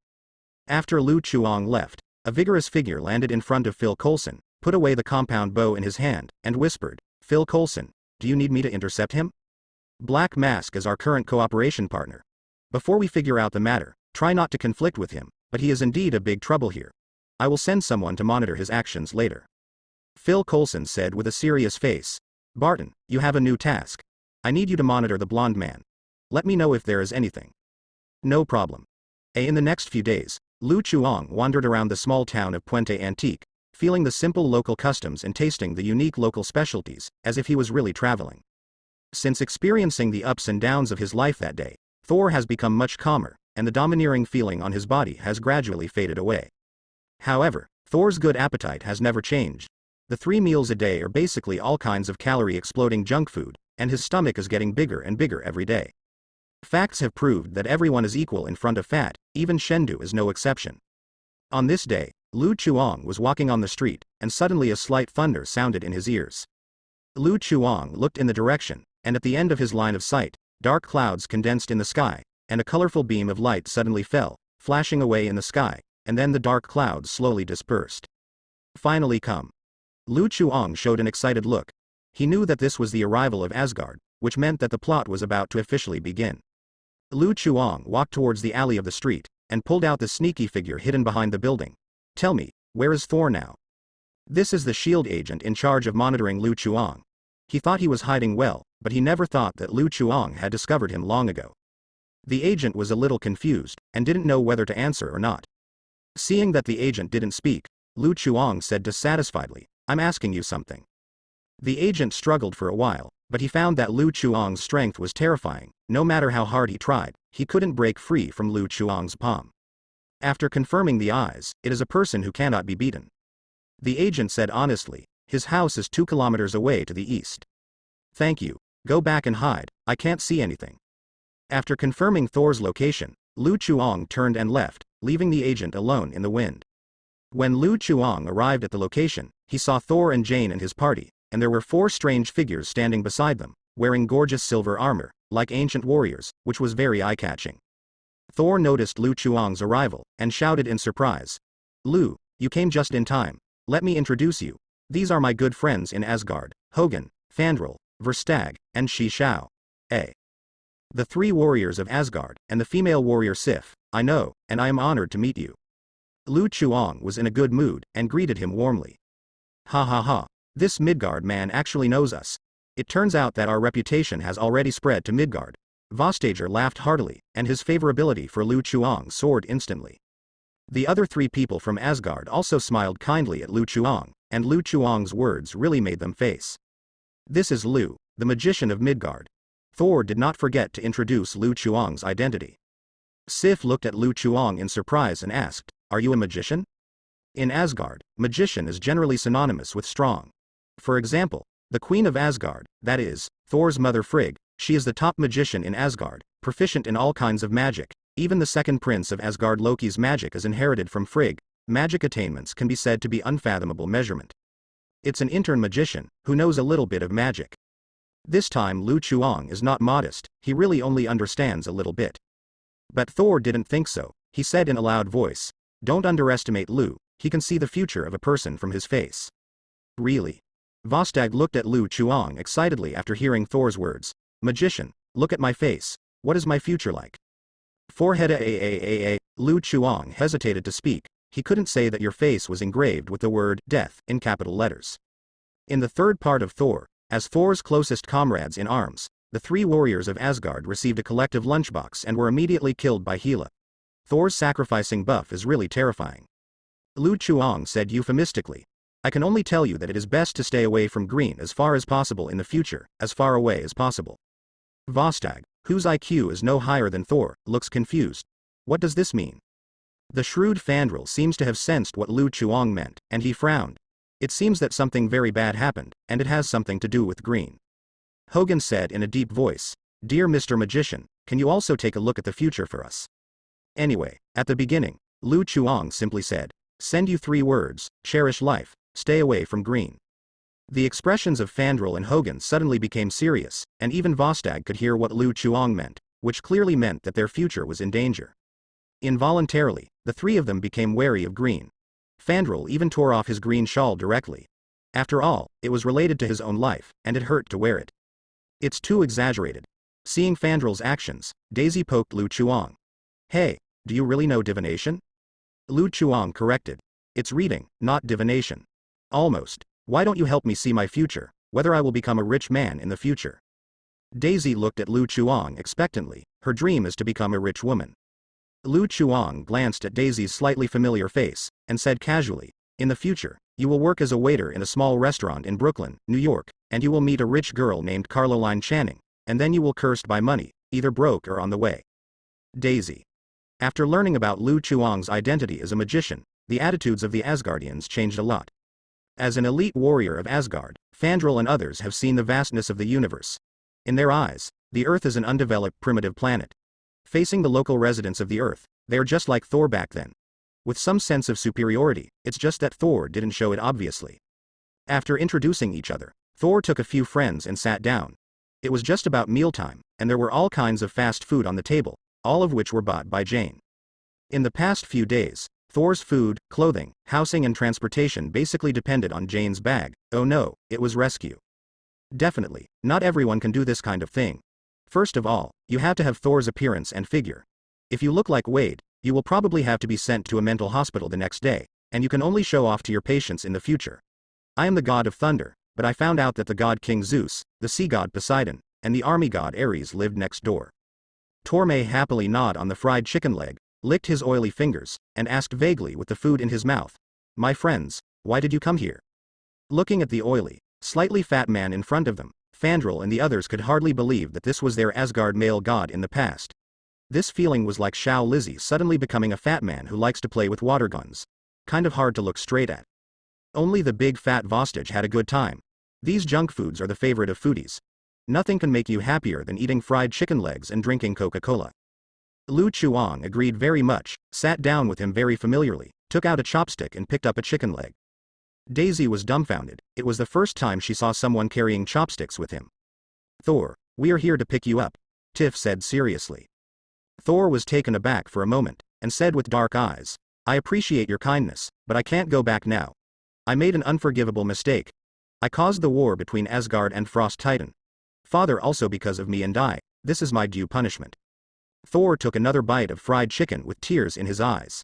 S1: After Lu Chuang left, a vigorous figure landed in front of Phil Coulson, put away the compound bow in his hand, and whispered, Phil Coulson, do you need me to intercept him? Black Mask is our current cooperation partner. Before we figure out the matter, try not to conflict with him, but he is indeed a big trouble here. I will send someone to monitor his actions later. Phil Coulson said with a serious face. Barton, you have a new task. I need you to monitor the blonde man. Let me know if there is anything. No problem. In the next few days, Lu Chuang wandered around the small town of Puente Antique, feeling the simple local customs and tasting the unique local specialties, as if he was really traveling. Since experiencing the ups and downs of his life that day, Thor has become much calmer, and the domineering feeling on his body has gradually faded away. However, Thor's good appetite has never changed. The 3 meals a day are basically all kinds of calorie-exploding junk food, and his stomach is getting bigger and bigger every day. Facts have proved that everyone is equal in front of fat, even Shendu is no exception. On this day, Lu Chuang was walking on the street, and suddenly a slight thunder sounded in his ears. Lu Chuang looked in the direction, and at the end of his line of sight, dark clouds condensed in the sky, and a colorful beam of light suddenly fell, flashing away in the sky, and then the dark clouds slowly dispersed. Finally come. Lu Chuang showed an excited look. He knew that this was the arrival of Asgard, which meant that the plot was about to officially begin. Lu Chuang walked towards the alley of the street, and pulled out the sneaky figure hidden behind the building. Tell me, where is Thor now? This is the S.H.I.E.L.D. agent in charge of monitoring Lu Chuang. He thought he was hiding well, but he never thought that Lu Chuang had discovered him long ago. The agent was a little confused, and didn't know whether to answer or not. Seeing that the agent didn't speak, Lu Chuang said dissatisfiedly, I'm asking you something. The agent struggled for a while, but he found that Lu Chuang's strength was terrifying. No matter how hard he tried, he couldn't break free from Lu Chuang's palm. After confirming the eyes, it is a person who cannot be beaten. The agent said honestly, his house is 2 kilometers away to the east. Thank you. Go back and hide, I can't see anything. After confirming Thor's location, Lu Chuang turned and left, leaving the agent alone in the wind. When Lu Chuang arrived at the location, he saw Thor and Jane and his party, and there were 4 strange figures standing beside them, wearing gorgeous silver armor, like ancient warriors, which was very eye-catching. Thor noticed Lu Chuang's arrival, and shouted in surprise. Lu, you came just in time. Let me introduce you. These are my good friends in Asgard, Hogun, Fandral, Verstag, and Shi Shao. The 3 warriors of Asgard, and the female warrior Sif. I know, and I am honored to meet you. Lu Chuang was in a good mood, and greeted him warmly. Ha ha ha. This Midgard man actually knows us. It turns out that our reputation has already spread to Midgard. Vostager laughed heartily, and his favorability for Lu Chuang soared instantly. The other 3 people from Asgard also smiled kindly at Lu Chuang, and Lu Chuang's words really made them face. This is Lu, the magician of Midgard. Thor did not forget to introduce Lu Chuang's identity. Sif looked at Lu Chuang in surprise and asked, "Are you a magician?" In Asgard, magician is generally synonymous with strong. For example, the Queen of Asgard, that is, Thor's mother Frigg, she is the top magician in Asgard, proficient in all kinds of magic. Even the second prince of Asgard, Loki's magic, is inherited from Frigg. Magic attainments can be said to be unfathomable measurement. It's an intern magician, who knows a little bit of magic. This time Lu Chuang is not modest, he really only understands a little bit. But Thor didn't think so. He said in a loud voice, "Don't underestimate Lu, he can see the future of a person from his face." Really? Vostag looked at Lu Chuang excitedly after hearing Thor's words. "Magician, look at my face, what is my future like?" Forehead Lu Chuang hesitated to speak. He couldn't say that your face was engraved with the word death in capital letters. In the third part of Thor, as Thor's closest comrades in arms, the 3 warriors of Asgard received a collective lunchbox and were immediately killed by Hela. Thor's sacrificing buff is really terrifying. Lu Chuang said euphemistically, "I can only tell you that it is best to stay away from green as far as possible in the future, as far away as possible." Vostag, whose IQ is no higher than Thor, looks confused. What does this mean? The shrewd Fandral seems to have sensed what Lu Chuang meant, and he frowned. It seems that something very bad happened, and it has something to do with green. Hogan said in a deep voice, "Dear Mr. Magician, can you also take a look at the future for us?" Anyway, at the beginning, Lu Chuang simply said, "Send you 3 words, cherish life, stay away from green." The expressions of Fandral and Hogan suddenly became serious, and even Vostag could hear what Lu Chuang meant, which clearly meant that their future was in danger. Involuntarily, the 3 of them became wary of green. Fandral even tore off his green shawl directly. After all, it was related to his own life, and it hurt to wear it. It's too exaggerated. Seeing Fandral's actions, Daisy poked Lu Chuang. "Hey, do you really know divination?" Lu Chuang corrected. "It's reading, not divination." "Almost. Why don't you help me see my future, whether I will become a rich man in the future?" Daisy looked at Lu Chuang expectantly. Her dream is to become a rich woman. Lu Chuang glanced at Daisy's slightly familiar face, and said casually, "In the future, you will work as a waiter in a small restaurant in Brooklyn, New York, and you will meet a rich girl named Caroline Channing, and then you will cursed by money, either broke or on the way." Daisy. After learning about Lu Chuang's identity as a magician, the attitudes of the Asgardians changed a lot. As an elite warrior of Asgard, Fandral and others have seen the vastness of the universe. In their eyes, the Earth is an undeveloped primitive planet. Facing the local residents of the Earth, they are just like Thor back then. With some sense of superiority, it's just that Thor didn't show it obviously. After introducing each other, Thor took a few friends and sat down. It was just about mealtime, and there were all kinds of fast food on the table, all of which were bought by Jane. In the past few days, Thor's food, clothing, housing and transportation basically depended on Jane's bag. Oh no, it was rescue. Definitely, not everyone can do this kind of thing. First of all, you have to have Thor's appearance and figure. If you look like Wade, you will probably have to be sent to a mental hospital the next day, and you can only show off to your patients in the future. I am the god of thunder, but I found out that the god King Zeus, the sea god Poseidon, and the army god Ares lived next door. Torme happily gnawed on the fried chicken leg, licked his oily fingers, and asked vaguely with the food in his mouth, "My friends, why did you come here?" Looking at the oily, slightly fat man in front of them, Fandral and the others could hardly believe that this was their Asgard male god in the past. This feeling was like Xiao Lizzie suddenly becoming a fat man who likes to play with water guns. Kind of hard to look straight at. Only the big fat Vostage had a good time. These junk foods are the favorite of foodies. Nothing can make you happier than eating fried chicken legs and drinking Coca-Cola. Lu Chuang agreed very much, sat down with him very familiarly, took out a chopstick and picked up a chicken leg. Daisy was dumbfounded. It was the first time she saw someone carrying chopsticks with him. "Thor, we are here to pick you up," Tiff said seriously. Thor was taken aback for a moment, and said with dark eyes, "I appreciate your kindness, but I can't go back now. I made an unforgivable mistake. I caused the war between Asgard and Frost Titan. Father also because of me and this is my due punishment." Thor took another bite of fried chicken with tears in his eyes.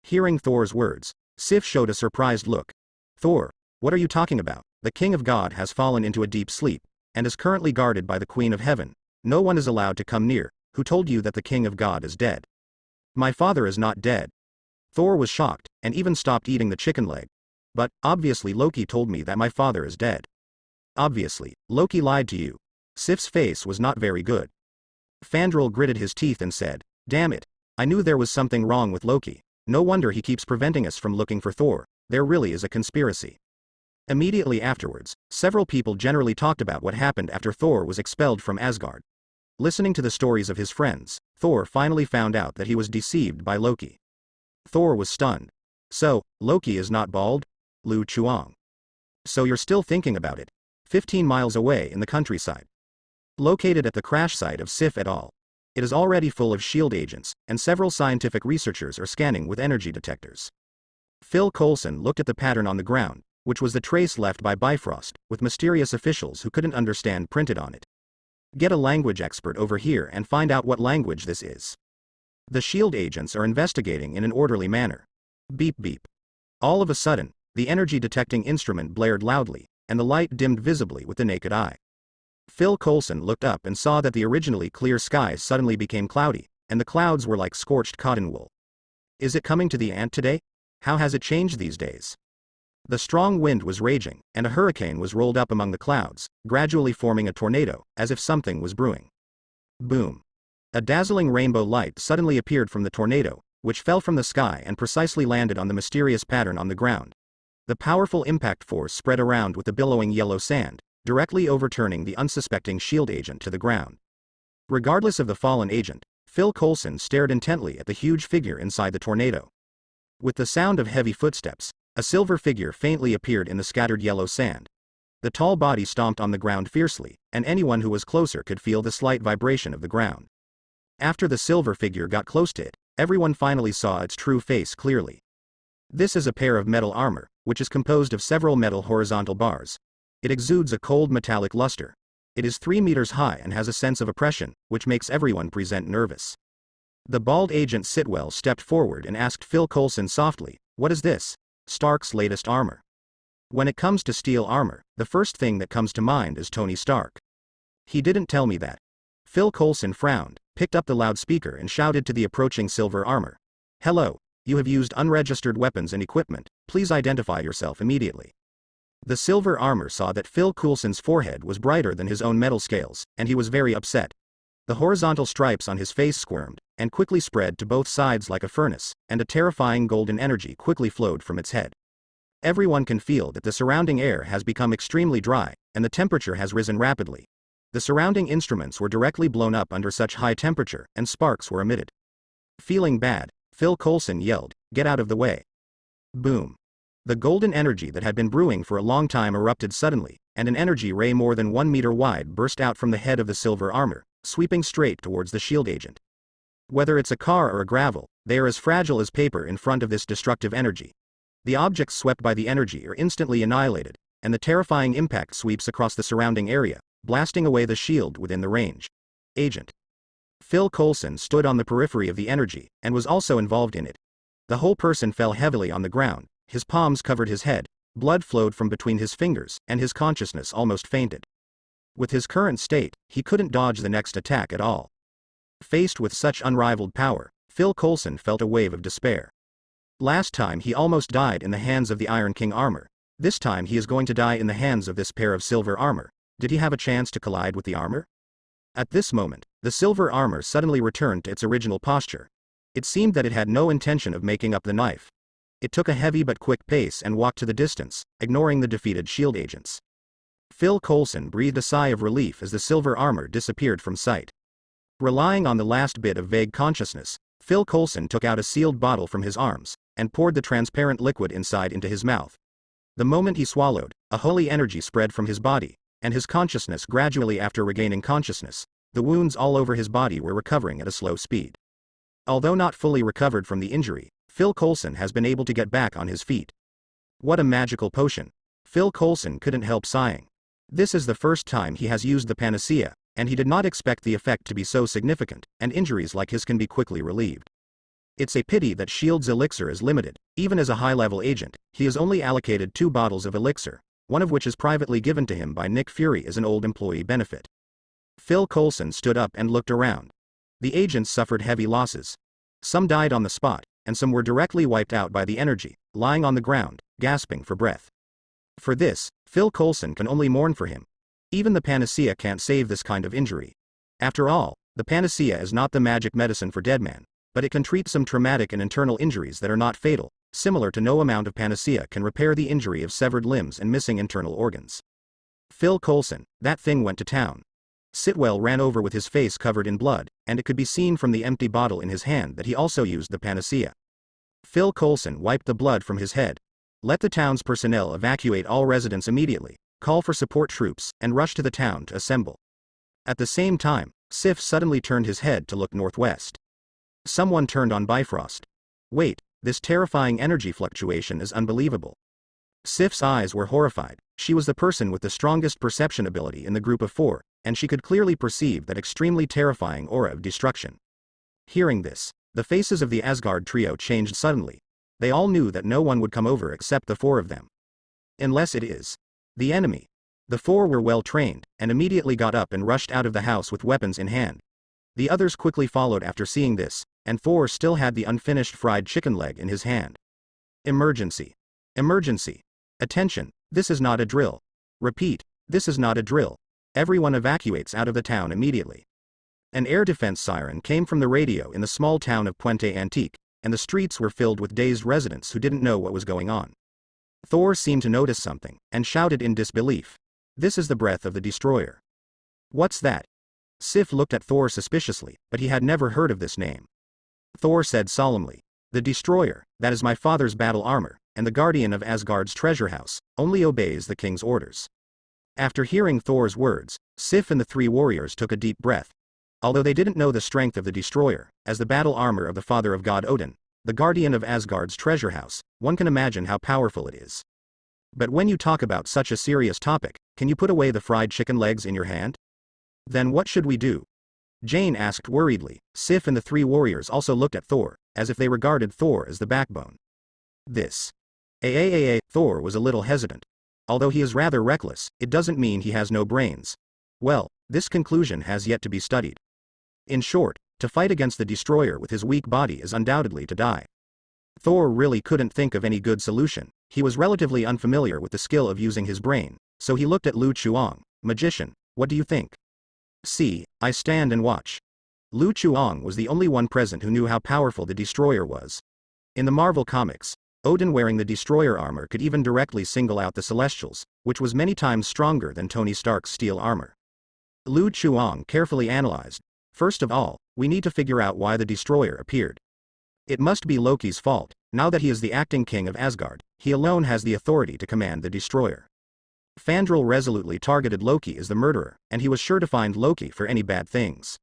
S1: Hearing Thor's words, Sif showed a surprised look. "Thor, What are you talking about? The king of God has fallen into a deep sleep, and is currently guarded by the queen of heaven. No one is allowed to come near. Who told you that the king of God is dead? My father is not dead. Thor was shocked, and even stopped eating the chicken leg. But, obviously Loki told me that my father is dead. Obviously, Loki lied to you. Sif's face was not very good. Fandral gritted his teeth and said, damn it. I knew there was something wrong with Loki. No wonder he keeps preventing us from looking for Thor. There really is a conspiracy. Immediately afterwards, several people generally talked about what happened after Thor was expelled from Asgard. Listening to the stories of his friends, Thor finally found out that he was deceived by Loki. Thor was stunned. So, Loki is not bald? Lu Chuang. So you're still thinking about it? 15 miles away in the countryside. Located at the crash site of Sif et al. It is already full of SHIELD agents, and several scientific researchers are scanning with energy detectors. Phil Coulson looked at the pattern on the ground, which was the trace left by Bifrost, with mysterious officials who couldn't understand printed on it. Get a language expert over here and find out what language this is. The SHIELD agents are investigating in an orderly manner. Beep beep. All of a sudden, the energy detecting instrument blared loudly, and the light dimmed visibly with the naked eye. Phil Coulson looked up and saw that the originally clear skies suddenly became cloudy, and the clouds were like scorched cotton wool. Is it coming to the ant today? How has it changed these days? The strong wind was raging, and a hurricane was rolled up among the clouds, gradually forming a tornado, as if something was brewing. Boom. A dazzling rainbow light suddenly appeared from the tornado, which fell from the sky and precisely landed on the mysterious pattern on the ground. The powerful impact force spread around with the billowing yellow sand, directly overturning the unsuspecting SHIELD agent to the ground. Regardless of the fallen agent, Phil Coulson stared intently at the huge figure inside the tornado. With the sound of heavy footsteps, a silver figure faintly appeared in the scattered yellow sand. The tall body stomped on the ground fiercely, and anyone who was closer could feel the slight vibration of the ground. After the silver figure got close to it, everyone finally saw its true face clearly. This is a pair of metal armor, which is composed of several metal horizontal bars. It exudes a cold metallic luster. It is 3 meters high and has a sense of oppression, which makes everyone present nervous. The bald agent Sitwell stepped forward and asked Phil Coulson softly, what is this? Stark's latest armor. When it comes to steel armor, the first thing that comes to mind is Tony Stark. He didn't tell me that. Phil Coulson frowned, picked up the loudspeaker and shouted to the approaching silver armor. Hello, you have used unregistered weapons and equipment, please identify yourself immediately. The silver armor saw that Phil Coulson's forehead was brighter than his own metal scales, and he was very upset. The horizontal stripes on his face squirmed, and quickly spread to both sides like a furnace, and a terrifying golden energy quickly flowed from its head. Everyone can feel that the surrounding air has become extremely dry, and the temperature has risen rapidly. The surrounding instruments were directly blown up under such high temperature, and sparks were emitted. Feeling bad, Phil Coulson yelled, get out of the way. Boom. The golden energy that had been brewing for a long time erupted suddenly, and an energy ray more than 1 meter wide burst out from the head of the silver armor, sweeping straight towards the SHIELD agent. Whether it's a car or a gravel, they are as fragile as paper in front of this destructive energy. The objects swept by the energy are instantly annihilated, and the terrifying impact sweeps across the surrounding area, blasting away the shield within the range. Agent. Phil Coulson stood on the periphery of the energy, and was also involved in it. The whole person fell heavily on the ground, his palms covered his head, blood flowed from between his fingers, and his consciousness almost fainted. With his current state, he couldn't dodge the next attack at all. Faced with such unrivaled power, Phil Coulson felt a wave of despair. Last time he almost died in the hands of the Iron King armor. This time he is going to die in the hands of this pair of silver armor. Did he have a chance to collide with the armor? At this moment, the silver armor suddenly returned to its original posture. It seemed that it had no intention of making up the knife. It took a heavy but quick pace and walked to the distance, ignoring the defeated SHIELD agents. Phil Coulson breathed a sigh of relief as the silver armor disappeared from sight. Relying on the last bit of vague consciousness, Phil Coulson took out a sealed bottle from his arms, and poured the transparent liquid inside into his mouth. The moment he swallowed, a holy energy spread from his body, and his consciousness gradually after regaining consciousness, the wounds all over his body were recovering at a slow speed. Although not fully recovered from the injury, Phil Coulson has been able to get back on his feet. What a magical potion. Phil Coulson couldn't help sighing. This is the first time he has used the panacea, and he did not expect the effect to be so significant, and injuries like his can be quickly relieved. It's a pity that S.H.I.E.L.D.'s elixir is limited. Even as a high-level agent, he is only allocated 2 bottles of elixir, one of which is privately given to him by Nick Fury as an old employee benefit. Phil Coulson stood up and looked around. The agents suffered heavy losses. Some died on the spot, and some were directly wiped out by the energy, lying on the ground, gasping for breath. For this, Phil Coulson can only mourn for him. Even the panacea can't save this kind of injury. After all, the panacea is not the magic medicine for Deadman, but it can treat some traumatic and internal injuries that are not fatal, similar to no amount of panacea can repair the injury of severed limbs and missing internal organs. Phil Coulson, that thing went to town. Sitwell ran over with his face covered in blood, and it could be seen from the empty bottle in his hand that he also used the panacea. Phil Coulson wiped the blood from his head. Let the town's personnel evacuate all residents immediately, call for support troops, and rush to the town to assemble. At the same time, Sif suddenly turned his head to look northwest. Someone turned on Bifrost. Wait, this terrifying energy fluctuation is unbelievable. Sif's eyes were horrified. She was the person with the strongest perception ability in the group of 4, and she could clearly perceive that extremely terrifying aura of destruction. Hearing this, the faces of the Asgard trio changed suddenly. They all knew that no one would come over except the 4 of them. Unless it is the enemy. The 4 were well trained, and immediately got up and rushed out of the house with weapons in hand. The others quickly followed after seeing this, and Thor still had the unfinished fried chicken leg in his hand. Emergency. Emergency. Attention, this is not a drill. Repeat, this is not a drill. Everyone evacuates out of the town immediately. An air defense siren came from the radio in the small town of Puente Antique, and the streets were filled with dazed residents who didn't know what was going on. Thor seemed to notice something, and shouted in disbelief. This is the breath of the destroyer. What's that? Sif looked at Thor suspiciously, but he had never heard of this name. Thor said solemnly, the destroyer, that is my father's battle armor, and the guardian of Asgard's treasure house, only obeys the king's orders. After hearing Thor's words, Sif and the 3 warriors took a deep breath. Although they didn't know the strength of the destroyer, as the battle armor of the father of god Odin, the guardian of Asgard's treasure house, one can imagine how powerful it is. But when you talk about such a serious topic, can you put away the fried chicken legs in your hand? Then what should we do? Jane asked worriedly. Sif and the 3 warriors also looked at Thor, as if they regarded Thor as the backbone. This. Thor was a little hesitant. Although he is rather reckless, it doesn't mean he has no brains. Well, this conclusion has yet to be studied. In short, to fight against the destroyer with his weak body is undoubtedly to die. Thor really couldn't think of any good solution. He was relatively unfamiliar with the skill of using his brain, so he looked at Lu Chuang. Magician, what do you think? See, I stand and watch. Lu Chuang was the only one present who knew how powerful the destroyer was. In the Marvel comics, Odin wearing the destroyer armor could even directly single out the Celestials, which was many times stronger than Tony Stark's steel armor. Lu Chuang carefully analyzed. First of all, we need to figure out why the destroyer appeared. It must be Loki's fault. Now that he is the acting king of Asgard, he alone has the authority to command the destroyer. Fandral resolutely targeted Loki as the murderer, and he was sure to find Loki for any bad things.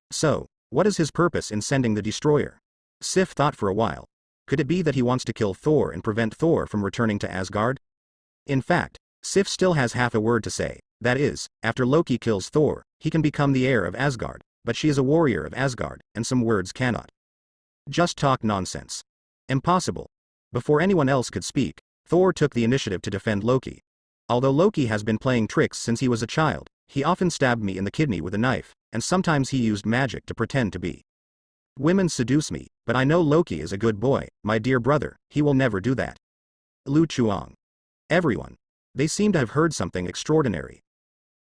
S1: So, what is his purpose in sending the destroyer? Sif thought for a while. Could it be that he wants to kill Thor and prevent Thor from returning to Asgard? In fact, Sif still has half a word to say, that is, after Loki kills Thor, he can become the heir of Asgard, but she is a warrior of Asgard, and some words cannot just talk nonsense. Impossible. Before anyone else could speak, Thor took the initiative to defend Loki. Although Loki has been playing tricks since he was a child, he often stabbed me in the kidney with a knife, and sometimes he used magic to pretend to be. Women seduce me, but I know Loki is a good boy, my dear brother, he will never do that. Lu Chuang. Everyone. They seem to have heard something extraordinary.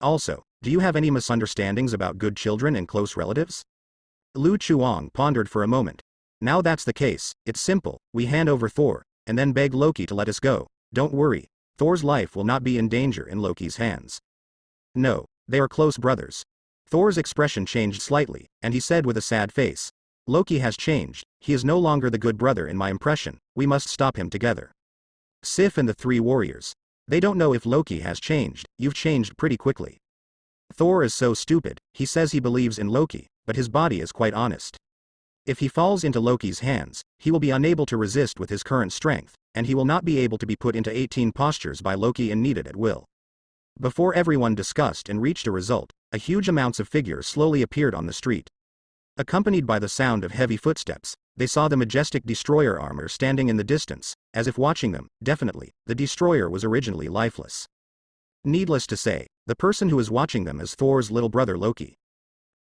S1: Also, do you have any misunderstandings about good children and close relatives? Lu Chuang pondered for a moment. Now that's the case, it's simple, we hand over Thor, and then beg Loki to let us go. Don't worry, Thor's life will not be in danger in Loki's hands. No, they are close brothers. Thor's expression changed slightly, and he said with a sad face, Loki has changed, he is no longer the good brother in my impression, we must stop him together. Sif and the 3 warriors. They don't know if Loki has changed, you've changed pretty quickly. Thor is so stupid, he says he believes in Loki, but his body is quite honest. If he falls into Loki's hands, he will be unable to resist with his current strength, and he will not be able to be put into 18 postures by Loki and kneaded at will. Before everyone discussed and reached a result, a huge amounts of figures slowly appeared on the street. Accompanied by the sound of heavy footsteps, They saw the majestic destroyer armor standing in the distance, as if watching them. Definitely, the destroyer was originally lifeless. Needless to say, the person who is watching them is Thor's little brother Loki.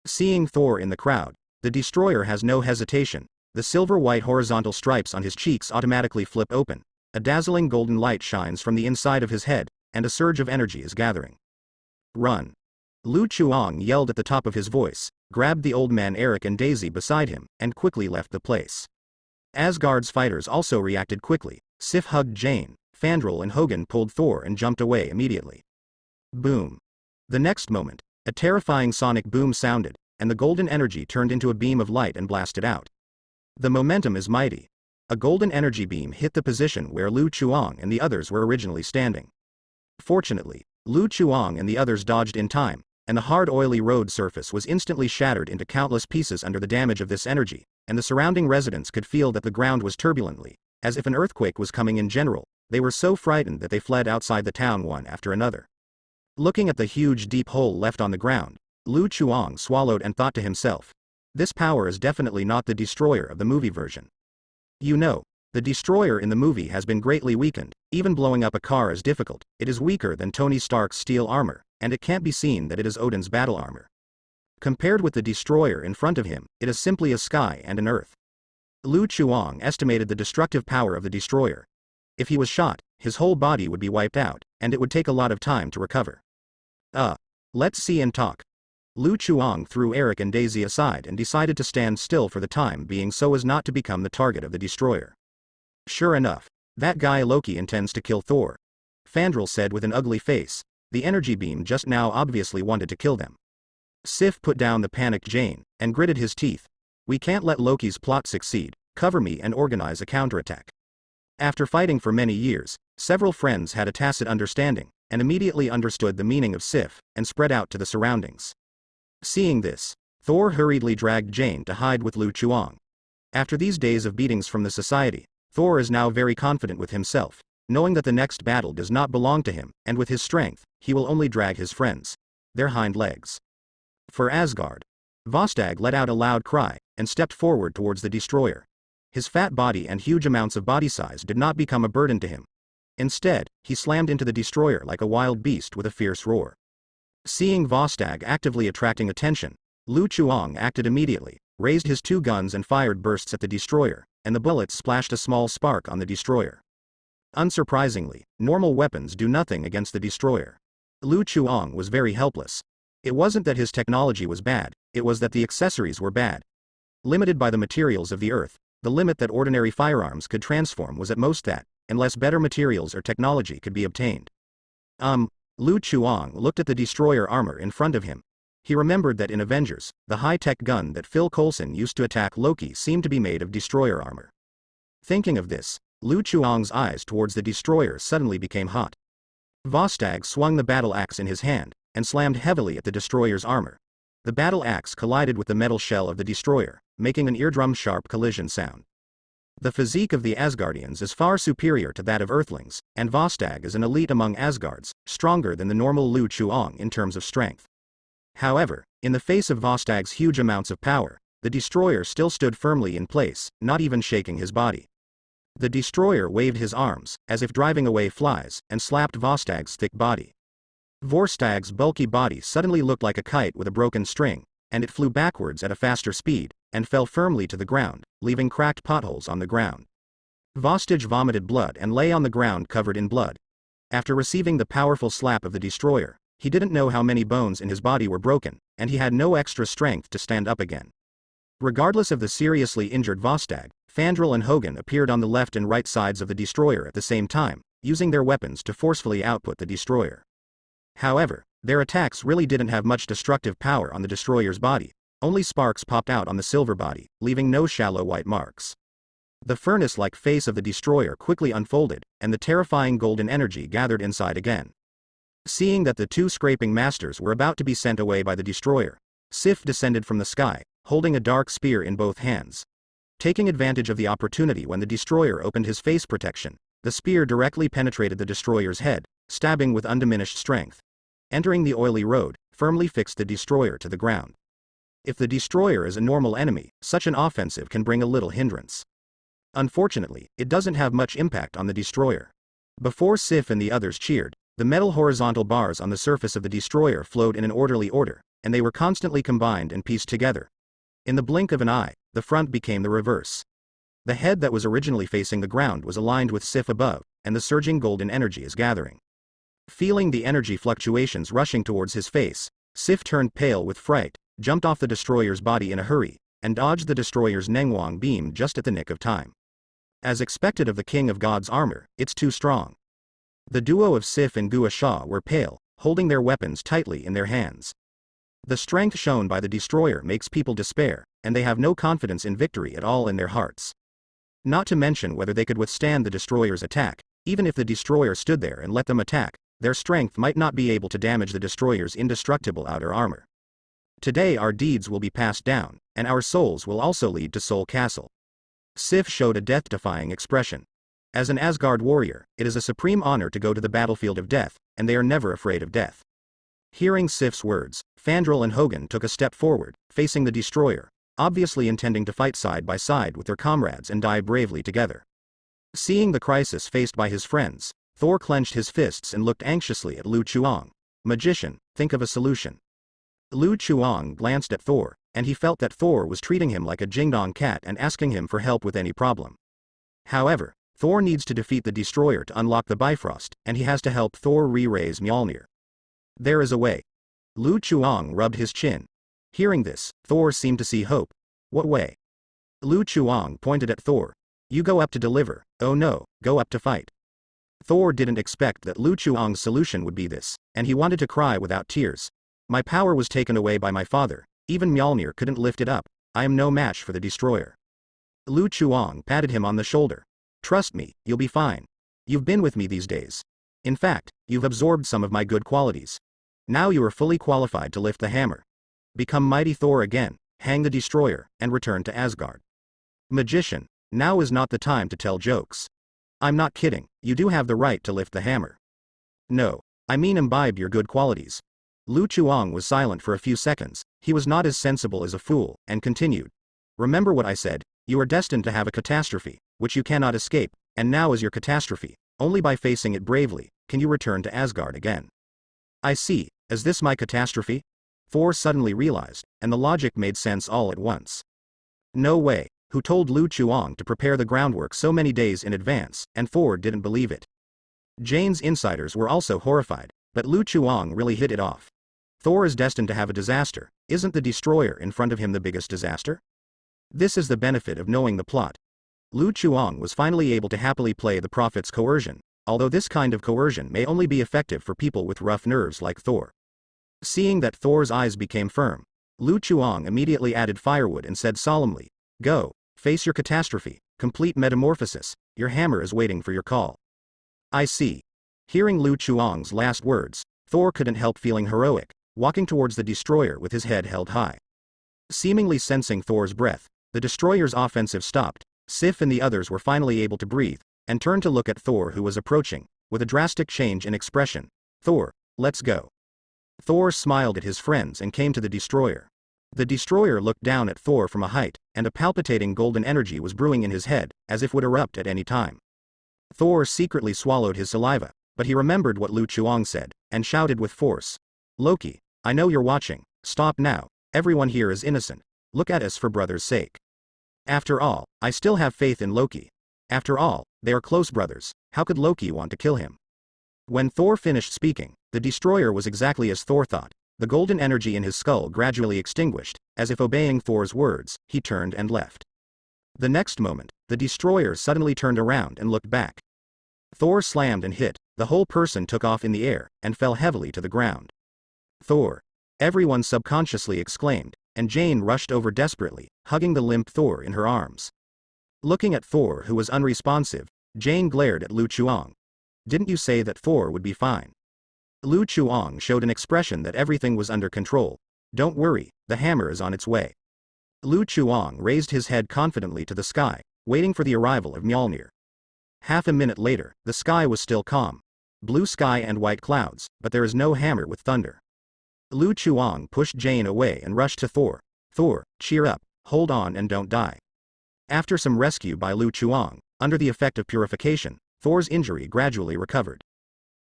S1: Seeing Thor in the crowd, the destroyer has no hesitation. The silver-white horizontal stripes on his cheeks automatically flip open. A dazzling golden light shines from the inside of his head, and a surge of energy is gathering. Run! Lu Chuang yelled at the top of his voice, grabbed the old man Eric and Daisy beside him, and quickly left the place. Asgard's fighters also reacted quickly. Sif hugged Jane, Fandral and Hogun pulled Thor and jumped away immediately. Boom! The next moment, a terrifying sonic boom sounded, and the golden energy turned into a beam of light and blasted out. The momentum is mighty. A golden energy beam hit the position where Lu Chuang and the others were originally standing. Fortunately, Lu Chuang and the others dodged in time, and the hard oily road surface was instantly shattered into countless pieces under the damage of this energy, and the surrounding residents could feel that the ground was turbulently, as if an earthquake was coming in general. They were so frightened that they fled outside the town one after another. Looking at the huge deep hole left on the ground, Lu Chuang swallowed and thought to himself, this power is definitely not the destroyer of the movie version. You know, the destroyer in the movie has been greatly weakened. Even blowing up a car is difficult. It is weaker than Tony Stark's steel armor, and it can't be seen that it is Odin's battle armor. Compared with the destroyer in front of him, it is simply a sky and an earth. Lu Chuang estimated the destructive power of the destroyer. If he was shot, his whole body would be wiped out, and it would take a lot of time to recover. Let's see and talk. Lu Chuang threw Eric and Daisy aside and decided to stand still for the time being so as not to become the target of the destroyer. Sure enough, that guy Loki intends to kill Thor. Fandral said with an ugly face. The energy beam just now obviously wanted to kill them. Sif put down the panicked Jane, and gritted his teeth. We can't let Loki's plot succeed. Cover me and organize a counterattack. After fighting for many years, several friends had a tacit understanding, and immediately understood the meaning of Sif, and spread out to the surroundings. Seeing this, Thor hurriedly dragged Jane to hide with Lu Chuang. After these days of beatings from the society, Thor is now very confident with himself, knowing that the next battle does not belong to him, and with his strength, he will only drag his friends. Their hind legs. For Asgard. Vostag let out a loud cry, and stepped forward towards the destroyer. His fat body and huge amounts of body size did not become a burden to him. Instead, he slammed into the destroyer like a wild beast with a fierce roar. Seeing Vostag actively attracting attention, Lu Chuang acted immediately, raised his two guns and fired bursts at the destroyer, and the bullets splashed a small spark on the destroyer. Unsurprisingly, normal weapons do nothing against the destroyer. Lu Chuang was very helpless. It wasn't that his technology was bad, it was that the accessories were bad. Limited by the materials of the earth, the limit that ordinary firearms could transform was at most that, unless better materials or technology could be obtained. Lu Chuang looked at the destroyer armor in front of him. He remembered that in Avengers, the high-tech gun that Phil Coulson used to attack Loki seemed to be made of destroyer armor. Thinking of this, Lu Chuang's eyes towards the destroyer suddenly became hot. Vostag swung the battle axe in his hand, and slammed heavily at the destroyer's armor. The battle axe collided with the metal shell of the destroyer, making an eardrum-sharp collision sound. The physique of the Asgardians is far superior to that of Earthlings, and Vostag is an elite among Asgards, stronger than the normal Lu Chuang in terms of strength. However, in the face of Vostag's huge amounts of power, the destroyer still stood firmly in place, not even shaking his body. The destroyer waved his arms, as if driving away flies, and slapped Vostag's thick body. Vostag's bulky body suddenly looked like a kite with a broken string, and it flew backwards at a faster speed, and fell firmly to the ground, leaving cracked potholes on the ground. Vostag vomited blood and lay on the ground covered in blood. After receiving the powerful slap of the destroyer, he didn't know how many bones in his body were broken, and he had no extra strength to stand up again. Regardless of the seriously injured Vostag, Fandral and Hogun appeared on the left and right sides of the destroyer at the same time, using their weapons to forcefully output the destroyer. However, their attacks really didn't have much destructive power on the destroyer's body. Only sparks popped out on the silver body, leaving no shallow white marks. The furnace-like face of the destroyer quickly unfolded, and the terrifying golden energy gathered inside again. Seeing that the two scraping masters were about to be sent away by the destroyer, Sif descended from the sky, holding a dark spear in both hands. Taking advantage of the opportunity when the destroyer opened his face protection, the spear directly penetrated the destroyer's head, stabbing with undiminished strength. Entering the oily road, firmly fixed the destroyer to the ground. If the destroyer is a normal enemy, such an offensive can bring a little hindrance. Unfortunately, it doesn't have much impact on the destroyer. Before Sif and the others cheered, the metal horizontal bars on the surface of the destroyer flowed in an orderly order, and they were constantly combined and pieced together. In the blink of an eye, the front became the reverse. The head that was originally facing the ground was aligned with Sif above, and the surging golden energy is gathering. Feeling the energy fluctuations rushing towards his face, Sif turned pale with fright, jumped off the destroyer's body in a hurry, and dodged the destroyer's Nengwang beam just at the nick of time. As expected of the King of God's armor, it's too strong. The duo of Sif and Gua Sha were pale, holding their weapons tightly in their hands. The strength shown by the destroyer makes people despair, and they have no confidence in victory at all in their hearts. Not to mention whether they could withstand the destroyer's attack. Even if the destroyer stood there and let them attack, their strength might not be able to damage the destroyer's indestructible outer armor. Today our deeds will be passed down, and our souls will also lead to Soul Castle. Sif showed a death-defying expression. As an Asgard warrior, it is a supreme honor to go to the battlefield of death, and they are never afraid of death. Hearing Sif's words, Fandral and Hogan took a step forward, facing the destroyer, obviously intending to fight side by side with their comrades and die bravely together. Seeing the crisis faced by his friends, Thor clenched his fists and looked anxiously at Lu Chuang. Magician, think of a solution. Lu Chuang glanced at Thor, and he felt that Thor was treating him like a Jingdong cat and asking him for help with any problem. However, Thor needs to defeat the destroyer to unlock the Bifrost, and he has to help Thor re-raise Mjolnir. There is a way. Lu Chuang rubbed his chin. Hearing this, Thor seemed to see hope. What way? Lu Chuang pointed at Thor. You go up to deliver. Oh no, go up to fight. Thor didn't expect that Lu Chuang's solution would be this, and he wanted to cry without tears. My power was taken away by my father, even Mjolnir couldn't lift it up. I am no match for the destroyer. Lu Chuang patted him on the shoulder. Trust me, you'll be fine. You've been with me these days. In fact, you've absorbed some of my good qualities. Now you are fully qualified to lift the hammer. Become mighty Thor again, hang the destroyer, and return to Asgard. Magician, now is not the time to tell jokes. I'm not kidding, you do have the right to lift the hammer. No, I mean imbibe your good qualities. Lu Chuang was silent for a few seconds. He was not as sensible as a fool, and continued. Remember what I said, you are destined to have a catastrophe, which you cannot escape, and now is your catastrophe. Only by facing it bravely, can you return to Asgard again. I see, is this my catastrophe? Thor suddenly realized, and the logic made sense all at once. No way, who told Lu Chuang to prepare the groundwork so many days in advance, and Thor didn't believe it. Jane's insiders were also horrified, but Lu Chuang really hit it off. Thor is destined to have a disaster. Isn't the destroyer in front of him the biggest disaster? This is the benefit of knowing the plot. Lu Chuang was finally able to happily play the prophet's coercion, although this kind of coercion may only be effective for people with rough nerves like Thor. Seeing that Thor's eyes became firm, Lu Chuang immediately added firewood and said solemnly, Go, face your catastrophe, complete metamorphosis, your hammer is waiting for your call. I see. Hearing Lu Chuang's last words, Thor couldn't help feeling heroic, walking towards the destroyer with his head held high. Seemingly sensing Thor's breath, the destroyer's offensive stopped. Sif and the others were finally able to breathe, and turned to look at Thor who was approaching, with a drastic change in expression. Thor, let's go. Thor smiled at his friends and came to the destroyer. The destroyer looked down at Thor from a height, and a palpitating golden energy was brewing in his head, as if would erupt at any time. Thor secretly swallowed his saliva, but he remembered what Lu Chuang said, and shouted with force. Loki, I know you're watching, stop now, everyone here is innocent, look at us for brother's sake. After all, I still have faith in Loki. After all, they are close brothers, how could Loki want to kill him? When Thor finished speaking, the destroyer was exactly as Thor thought. The golden energy in his skull gradually extinguished, as if obeying Thor's words, he turned and left. The next moment, the destroyer suddenly turned around and looked back. Thor slammed and hit, the whole person took off in the air, and fell heavily to the ground. Thor! Everyone subconsciously exclaimed, and Jane rushed over desperately, hugging the limp Thor in her arms. Looking at Thor who was unresponsive, Jane glared at Lu Chuang. Didn't you say that Thor would be fine? Lu Chuang showed an expression that everything was under control. Don't worry, the hammer is on its way. Lu Chuang raised his head confidently to the sky, waiting for the arrival of Mjolnir. Half a minute later, the sky was still calm. Blue sky and white clouds, but there is no hammer with thunder. Lu Chuang pushed Jane away and rushed to Thor. Thor, cheer up, hold on and don't die. After some rescue by Lu Chuang, under the effect of purification, Thor's injury gradually recovered.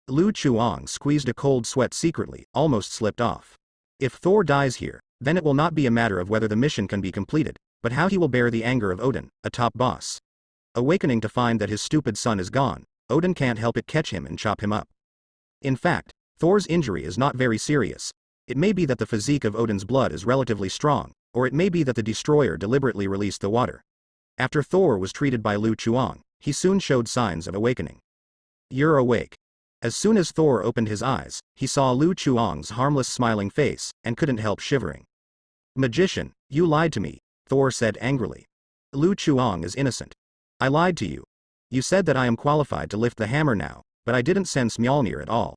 S1: Lu Chuang squeezed a cold sweat secretly, almost slipped off. If Thor dies here, then it will not be a matter of whether the mission can be completed, but how he will bear the anger of Odin, a top boss. Awakening to find that his stupid son is gone, Odin can't help but catch him and chop him up. In fact, Thor's injury is not very serious. It may be that the physique of Odin's blood is relatively strong, or it may be that the destroyer deliberately released the water. After Thor was treated by Lu Chuang, he soon showed signs of awakening. You're awake. As soon as Thor opened his eyes, he saw Lu Chuang's harmless smiling face, and couldn't help shivering. Magician, you lied to me, Thor said angrily. Lu Chuang is innocent. I lied to you. You said that I am qualified to lift the hammer now, but I didn't sense Mjolnir at all.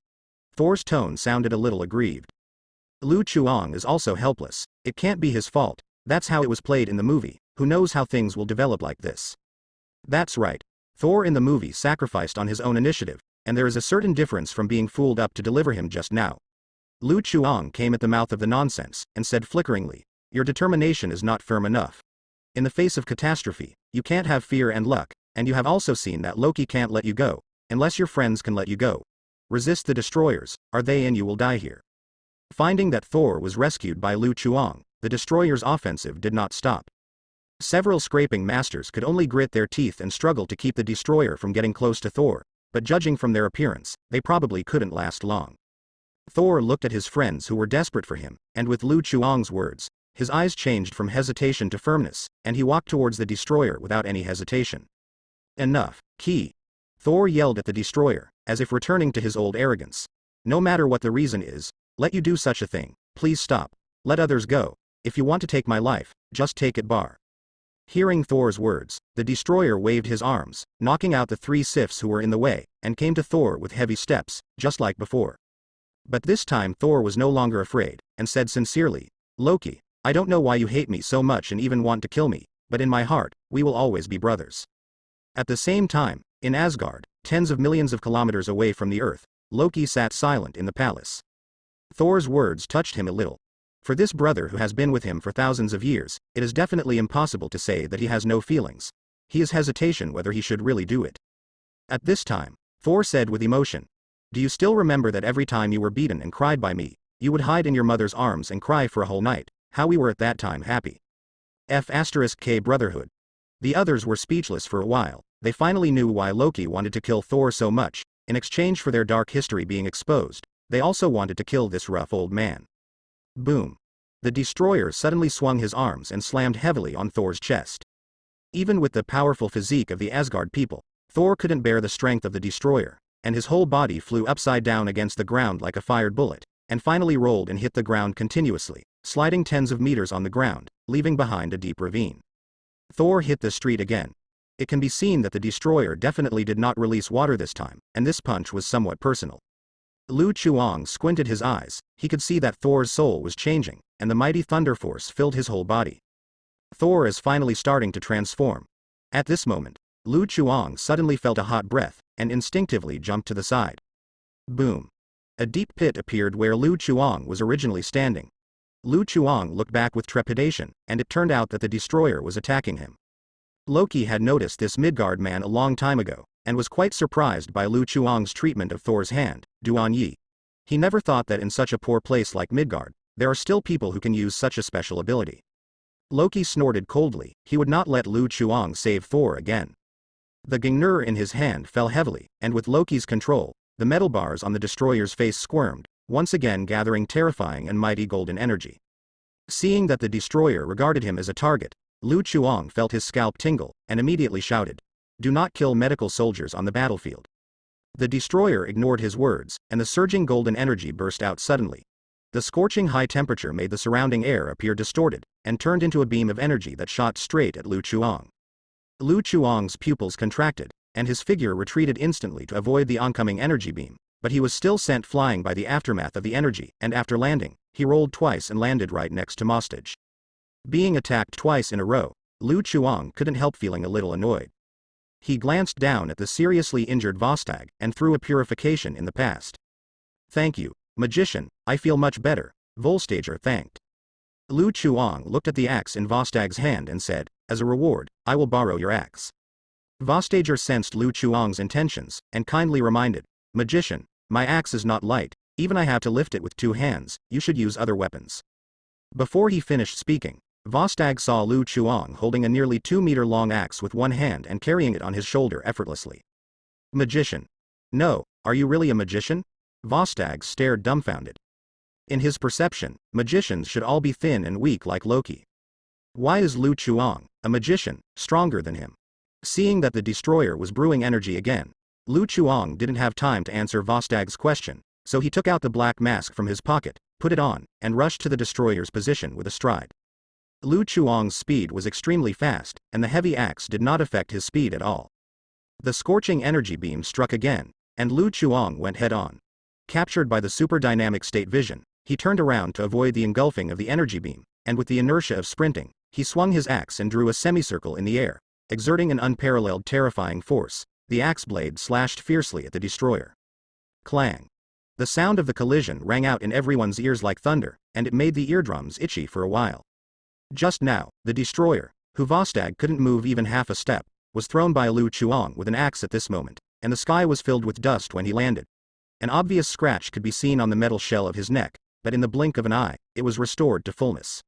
S1: Thor's tone sounded a little aggrieved. Lu Chuang is also helpless. It can't be his fault. That's how it was played in the movie. Who knows how things will develop like this? That's right. Thor in the movie sacrificed on his own initiative, and there is a certain difference from being fooled up to deliver him just now. Lu Chuang came at the mouth of the nonsense, and said flickeringly, your determination is not firm enough. In the face of catastrophe, you can't have fear and luck, and you have also seen that Loki can't let you go, unless your friends can let you go. Resist the destroyers, or they and you will die here. Finding that Thor was rescued by Lu Chuang, the destroyers' offensive did not stop. Several scraping masters could only grit their teeth and struggle to keep the destroyer from getting close to Thor, but judging from their appearance, they probably couldn't last long. Thor looked at his friends who were desperate for him, and with Lu Chuang's words, his eyes changed from hesitation to firmness, and he walked towards the destroyer without any hesitation. Enough, Ki! Thor yelled at the destroyer, as if returning to his old arrogance. No matter what the reason is, let you do such a thing, please stop. Let others go. If you want to take my life, just take it bar. Hearing Thor's words, the destroyer waved his arms, knocking out the 3 Sifs who were in the way, and came to Thor with heavy steps, just like before. But this time Thor was no longer afraid, and said sincerely, Loki, I don't know why you hate me so much and even want to kill me, but in my heart, we will always be brothers. At the same time, in Asgard, tens of millions of kilometers away from the Earth, Loki sat silent in the palace. Thor's words touched him a little. For this brother who has been with him for thousands of years, it is definitely impossible to say that he has no feelings. He has hesitation whether he should really do it. At this time, Thor said with emotion, do you still remember that every time you were beaten and cried by me, you would hide in your mother's arms and cry for a whole night, how we were at that time happy. F*K Brotherhood. The others were speechless for a while. They finally knew why Loki wanted to kill Thor so much. In exchange for their dark history being exposed, they also wanted to kill this rough old man. Boom. The destroyer suddenly swung his arms and slammed heavily on Thor's chest. Even with the powerful physique of the Asgard people, Thor couldn't bear the strength of the destroyer, and his whole body flew upside down against the ground like a fired bullet, and finally rolled and hit the ground continuously, sliding tens of meters on the ground, leaving behind a deep ravine. Thor hit the street again. It can be seen that the destroyer definitely did not release water this time, and this punch was somewhat personal. Lu Chuang squinted his eyes. He could see that Thor's soul was changing, and the mighty thunder force filled his whole body. Thor is finally starting to transform. At this moment, Lu Chuang suddenly felt a hot breath, and instinctively jumped to the side. Boom. A deep pit appeared where Lu Chuang was originally standing. Lu Chuang looked back with trepidation, and it turned out that the destroyer was attacking him. Loki had noticed this Midgard man a long time ago, and was quite surprised by Lu Chuang's treatment of Thor's hand, Duan Yi. He never thought that in such a poor place like Midgard, there are still people who can use such a special ability. Loki snorted coldly. He would not let Lu Chuang save Thor again. The Gungnir in his hand fell heavily, and with Loki's control, the metal bars on the destroyer's face squirmed, once again gathering terrifying and mighty golden energy. Seeing that the destroyer regarded him as a target, Lu Chuang felt his scalp tingle, and immediately shouted, do not kill medical soldiers on the battlefield. The destroyer ignored his words, and the surging golden energy burst out suddenly. The scorching high temperature made the surrounding air appear distorted, and turned into a beam of energy that shot straight at Lu Chuang. Lu Chuang's pupils contracted, and his figure retreated instantly to avoid the oncoming energy beam, but he was still sent flying by the aftermath of the energy, and after landing, he rolled twice and landed right next to Mostage. Being attacked twice in a row, Lu Chuang couldn't help feeling a little annoyed. He glanced down at the seriously injured Vostag, and threw a purification in the past. Thank you, magician, I feel much better, Volstager thanked. Lu Chuang looked at the axe in Vostag's hand and said, "As a reward, I will borrow your axe." Vostager sensed Lu Chuang's intentions, and kindly reminded, "Magician, my axe is not light, even I have to lift it with 2 hands, you should use other weapons." Before he finished speaking, Vostag saw Lu Chuang holding a nearly 2-meter-long axe with one hand and carrying it on his shoulder effortlessly. Magician. No, are you really a magician? Vostag stared dumbfounded. In his perception, magicians should all be thin and weak like Loki. Why is Lu Chuang, a magician, stronger than him? Seeing that the destroyer was brewing energy again, Lu Chuang didn't have time to answer Vostag's question, so he took out the black mask from his pocket, put it on, and rushed to the destroyer's position with a stride. Lu Chuang's speed was extremely fast, and the heavy axe did not affect his speed at all. The scorching energy beam struck again, and Lu Chuang went head-on. Captured by the super dynamic state vision, he turned around to avoid the engulfing of the energy beam, and with the inertia of sprinting, he swung his axe and drew a semicircle in the air. Exerting an unparalleled terrifying force, the axe blade slashed fiercely at the destroyer. Clang. The sound of the collision rang out in everyone's ears like thunder, and it made the eardrums itchy for a while. Just now, the destroyer, who Vostag couldn't move even half a step, was thrown by Lu Chuang with an axe at this moment, and the sky was filled with dust when he landed. An obvious scratch could be seen on the metal shell of his neck, but in the blink of an eye, it was restored to fullness.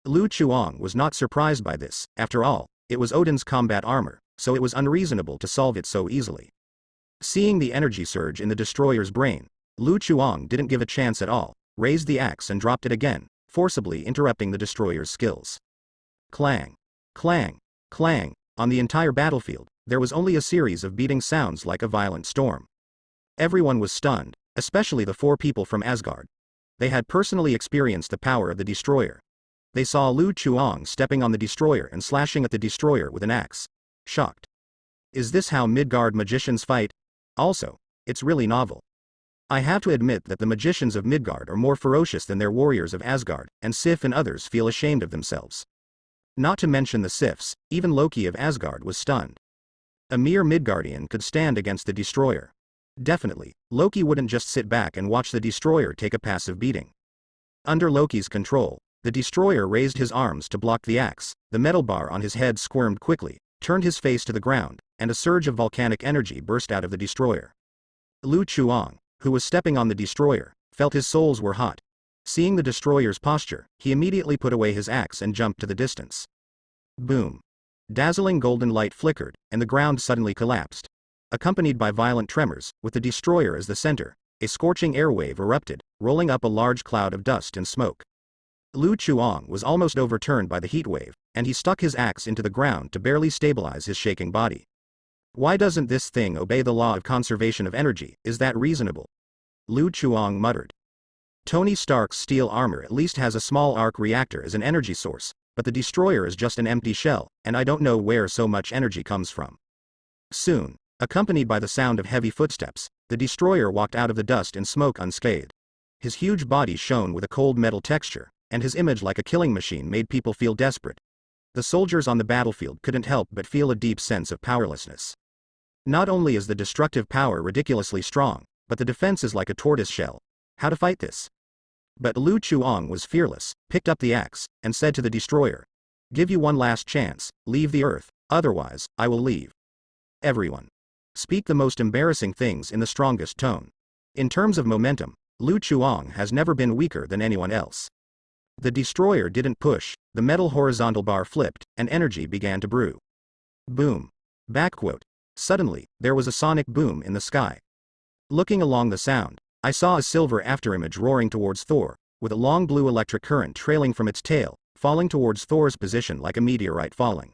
S1: Lu Chuang was not surprised by this. After all, it was Odin's combat armor, so it was unreasonable to solve it so easily. Seeing the energy surge in the destroyer's brain, Lu Chuang didn't give a chance at all, raised the axe and dropped it again, forcibly interrupting the destroyer's skills. Clang. Clang. Clang. On the entire battlefield, there was only a series of beating sounds like a violent storm. Everyone was stunned, especially the 4 people from Asgard. They had personally experienced the power of the destroyer. They saw Lu Chuang stepping on the destroyer and slashing at the destroyer with an axe. Shocked. Is this how Midgard magicians fight? Also, it's really novel. I have to admit that the magicians of Midgard are more ferocious than their warriors of Asgard, and Sif and others feel ashamed of themselves. Not to mention the Sifs, even Loki of Asgard was stunned. A mere Midgardian could stand against the destroyer. Definitely, Loki wouldn't just sit back and watch the destroyer take a passive beating. Under Loki's control, the destroyer raised his arms to block the axe, the metal bar on his head squirmed quickly, turned his face to the ground, and a surge of volcanic energy burst out of the destroyer. Lu Chuang, who was stepping on the destroyer, felt his soles were hot. Seeing the destroyer's posture, he immediately put away his axe and jumped to the distance. Boom. Dazzling golden light flickered, and the ground suddenly collapsed. Accompanied by violent tremors, with the destroyer as the center, a scorching air wave erupted, rolling up a large cloud of dust and smoke. Lu Chuang was almost overturned by the heat wave, and he stuck his axe into the ground to barely stabilize his shaking body. Why doesn't this thing obey the law of conservation of energy? Is that reasonable? Lu Chuang muttered. Tony Stark's steel armor at least has a small arc reactor as an energy source, but the destroyer is just an empty shell, and I don't know where so much energy comes from. Soon, accompanied by the sound of heavy footsteps, the destroyer walked out of the dust and smoke unscathed. His huge body shone with a cold metal texture, and his image like a killing machine made people feel desperate. The soldiers on the battlefield couldn't help but feel a deep sense of powerlessness. Not only is the destructive power ridiculously strong, but the defense is like a tortoise shell. How to fight this? But Lu Chuang was fearless, picked up the axe, and said to the destroyer, "Give you one last chance, leave the earth, otherwise, I will leave." Everyone. Speak the most embarrassing things in the strongest tone. In terms of momentum, Lu Chuang has never been weaker than anyone else. The destroyer didn't push, the metal horizontal bar flipped, and energy began to brew. Boom. Backquote. Suddenly, there was a sonic boom in the sky. Looking along the sound, I saw a silver afterimage roaring towards Thor, with a long blue electric current trailing from its tail, falling towards Thor's position like a meteorite falling.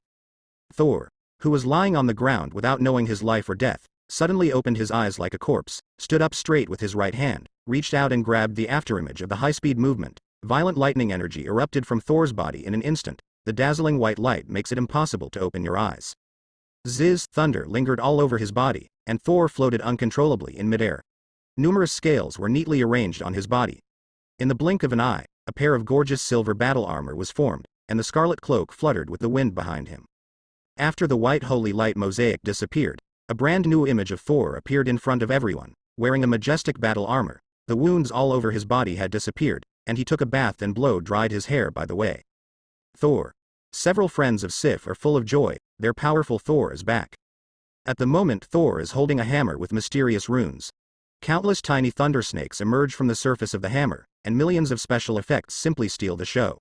S1: Thor, who was lying on the ground without knowing his life or death, suddenly opened his eyes like a corpse, stood up straight with his right hand, reached out and grabbed the afterimage of the high-speed movement. Violent lightning energy erupted from Thor's body in an instant. The dazzling white light makes it impossible to open your eyes. Zzz, thunder lingered all over his body, and Thor floated uncontrollably in midair. Numerous scales were neatly arranged on his body. In the blink of an eye, a pair of gorgeous silver battle armor was formed, and the scarlet cloak fluttered with the wind behind him. After the white holy light mosaic disappeared, a brand new image of Thor appeared in front of everyone, wearing a majestic battle armor. The wounds all over his body had disappeared, and he took a bath and blow-dried his hair by the way. Thor. Several friends of Sif are full of joy, their powerful Thor is back. At the moment Thor is holding a hammer with mysterious runes. Countless tiny thunder snakes emerge from the surface of the hammer, and millions of special effects simply steal the show.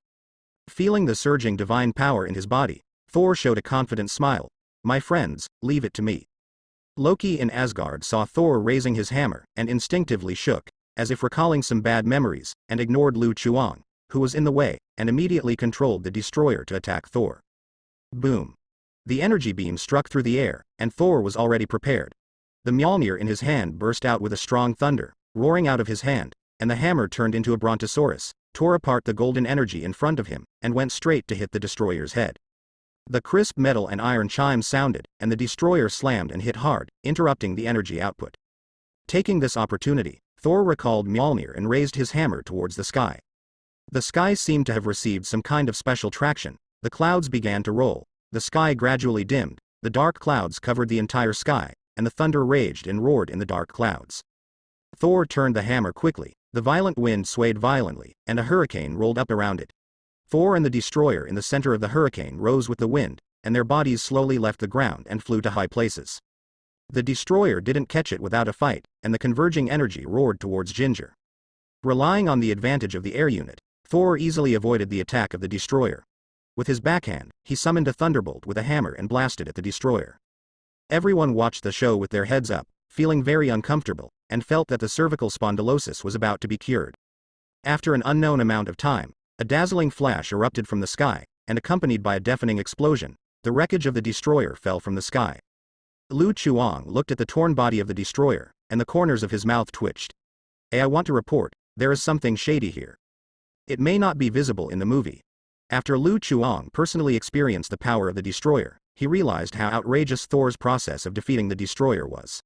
S1: Feeling the surging divine power in his body, Thor showed a confident smile. My friends, leave it to me. Loki in Asgard saw Thor raising his hammer, and instinctively shook, as if recalling some bad memories, and ignored Lu Chuang, who was in the way, and immediately controlled the destroyer to attack Thor. Boom. The energy beam struck through the air, and Thor was already prepared. The Mjolnir in his hand burst out with a strong thunder, roaring out of his hand, and the hammer turned into a brontosaurus, tore apart the golden energy in front of him, and went straight to hit the destroyer's head. The crisp metal and iron chimes sounded, and the destroyer slammed and hit hard, interrupting the energy output. Taking this opportunity, Thor recalled Mjolnir and raised his hammer towards the sky. The sky seemed to have received some kind of special traction. The clouds began to roll, the sky gradually dimmed, the dark clouds covered the entire sky, and the thunder raged and roared in the dark clouds. Thor turned the hammer quickly, the violent wind swayed violently, and a hurricane rolled up around it. Thor and the destroyer in the center of the hurricane rose with the wind, and their bodies slowly left the ground and flew to high places. The destroyer didn't catch it without a fight, and the converging energy roared towards Ginger. Relying on the advantage of the air unit, Thor easily avoided the attack of the destroyer. With his backhand, he summoned a thunderbolt with a hammer and blasted at the destroyer. Everyone watched the show with their heads up, feeling very uncomfortable, and felt that the cervical spondylosis was about to be cured. After an unknown amount of time, a dazzling flash erupted from the sky, and accompanied by a deafening explosion, the wreckage of the destroyer fell from the sky. Lu Chuang looked at the torn body of the destroyer, and the corners of his mouth twitched. Hey, I want to report, there is something shady here. It may not be visible in the movie. After Lu Chuang personally experienced the power of the destroyer, he realized how outrageous Thor's process of defeating the destroyer was.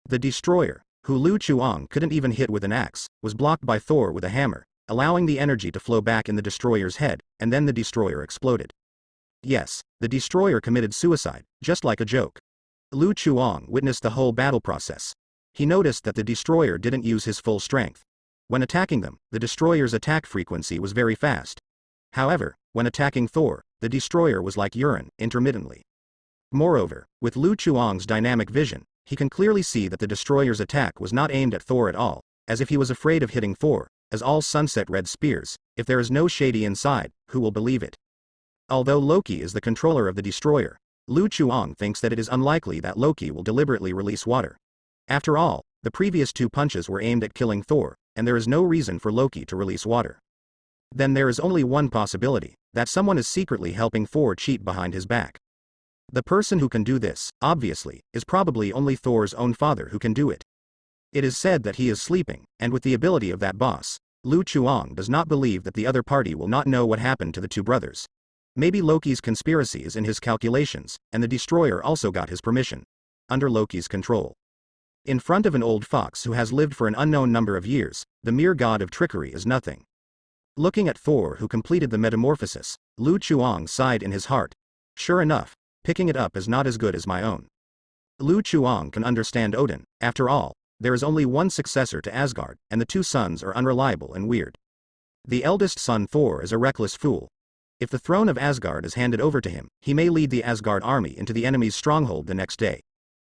S1: The destroyer, who Lu Chuang couldn't even hit with an axe, was blocked by Thor with a hammer, allowing the energy to flow back in the destroyer's head, and then the destroyer exploded. Yes, the destroyer committed suicide, just like a joke. Lu Chuang witnessed the whole battle process. He noticed that the destroyer didn't use his full strength. When attacking them, the destroyer's attack frequency was very fast. However, when attacking Thor, the destroyer was like urine, intermittently. Moreover, with Lu Chuang's dynamic vision, he can clearly see that the destroyer's attack was not aimed at Thor at all, as if he was afraid of hitting Thor, as all sunset red spears. If there is no shady inside, who will believe it? Although Loki is the controller of the destroyer, Lu Chuang thinks that it is unlikely that Loki will deliberately release water. After all, the previous two punches were aimed at killing Thor, and there is no reason for Loki to release water. Then there is only one possibility, that someone is secretly helping Thor cheat behind his back. The person who can do this, obviously, is probably only Thor's own father who can do it. It is said that he is sleeping, and with the ability of that boss, Lu Chuang does not believe that the other party will not know what happened to the two brothers. Maybe Loki's conspiracy is in his calculations, and the destroyer also got his permission. Under Loki's control. In front of an old fox who has lived for an unknown number of years, the mere god of trickery is nothing. Looking at Thor who completed the metamorphosis, Lu Chuang sighed in his heart. Sure enough, picking it up is not as good as my own. Lu Chuang can understand Odin. After all, there is only one successor to Asgard, and the two sons are unreliable and weird. The eldest son Thor is a reckless fool. If the throne of Asgard is handed over to him, he may lead the Asgard army into the enemy's stronghold the next day.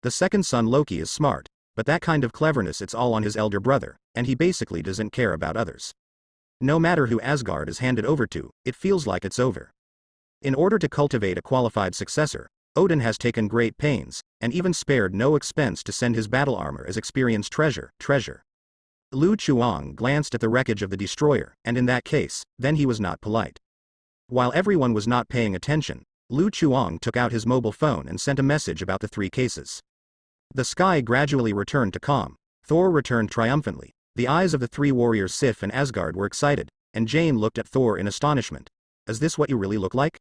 S1: The second son Loki is smart, but that kind of cleverness it's all on his elder brother, and he basically doesn't care about others. No matter who Asgard is handed over to, it feels like it's over. In order to cultivate a qualified successor, Odin has taken great pains, and even spared no expense to send his battle armor as experienced treasure. Lu Chuang glanced at the wreckage of the destroyer, and in that case, then he was not polite. While everyone was not paying attention, Lu Chuang took out his mobile phone and sent a message about the three cases. The sky gradually returned to calm. Thor returned triumphantly. The eyes of the three warriors Sif and Asgard were excited, and Jane looked at Thor in astonishment. Is this what you really look like?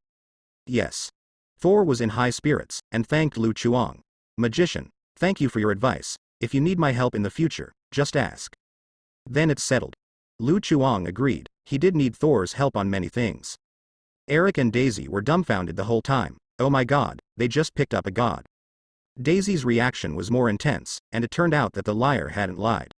S1: Yes. Thor was in high spirits, and thanked Lu Chuang. Magician, thank you for your advice. If you need my help in the future, just ask. Then it's settled. Lu Chuang agreed. He did need Thor's help on many things. Eric and Daisy were dumbfounded the whole time. Oh my god, they just picked up a god. Daisy's reaction was more intense, and it turned out that the liar hadn't lied.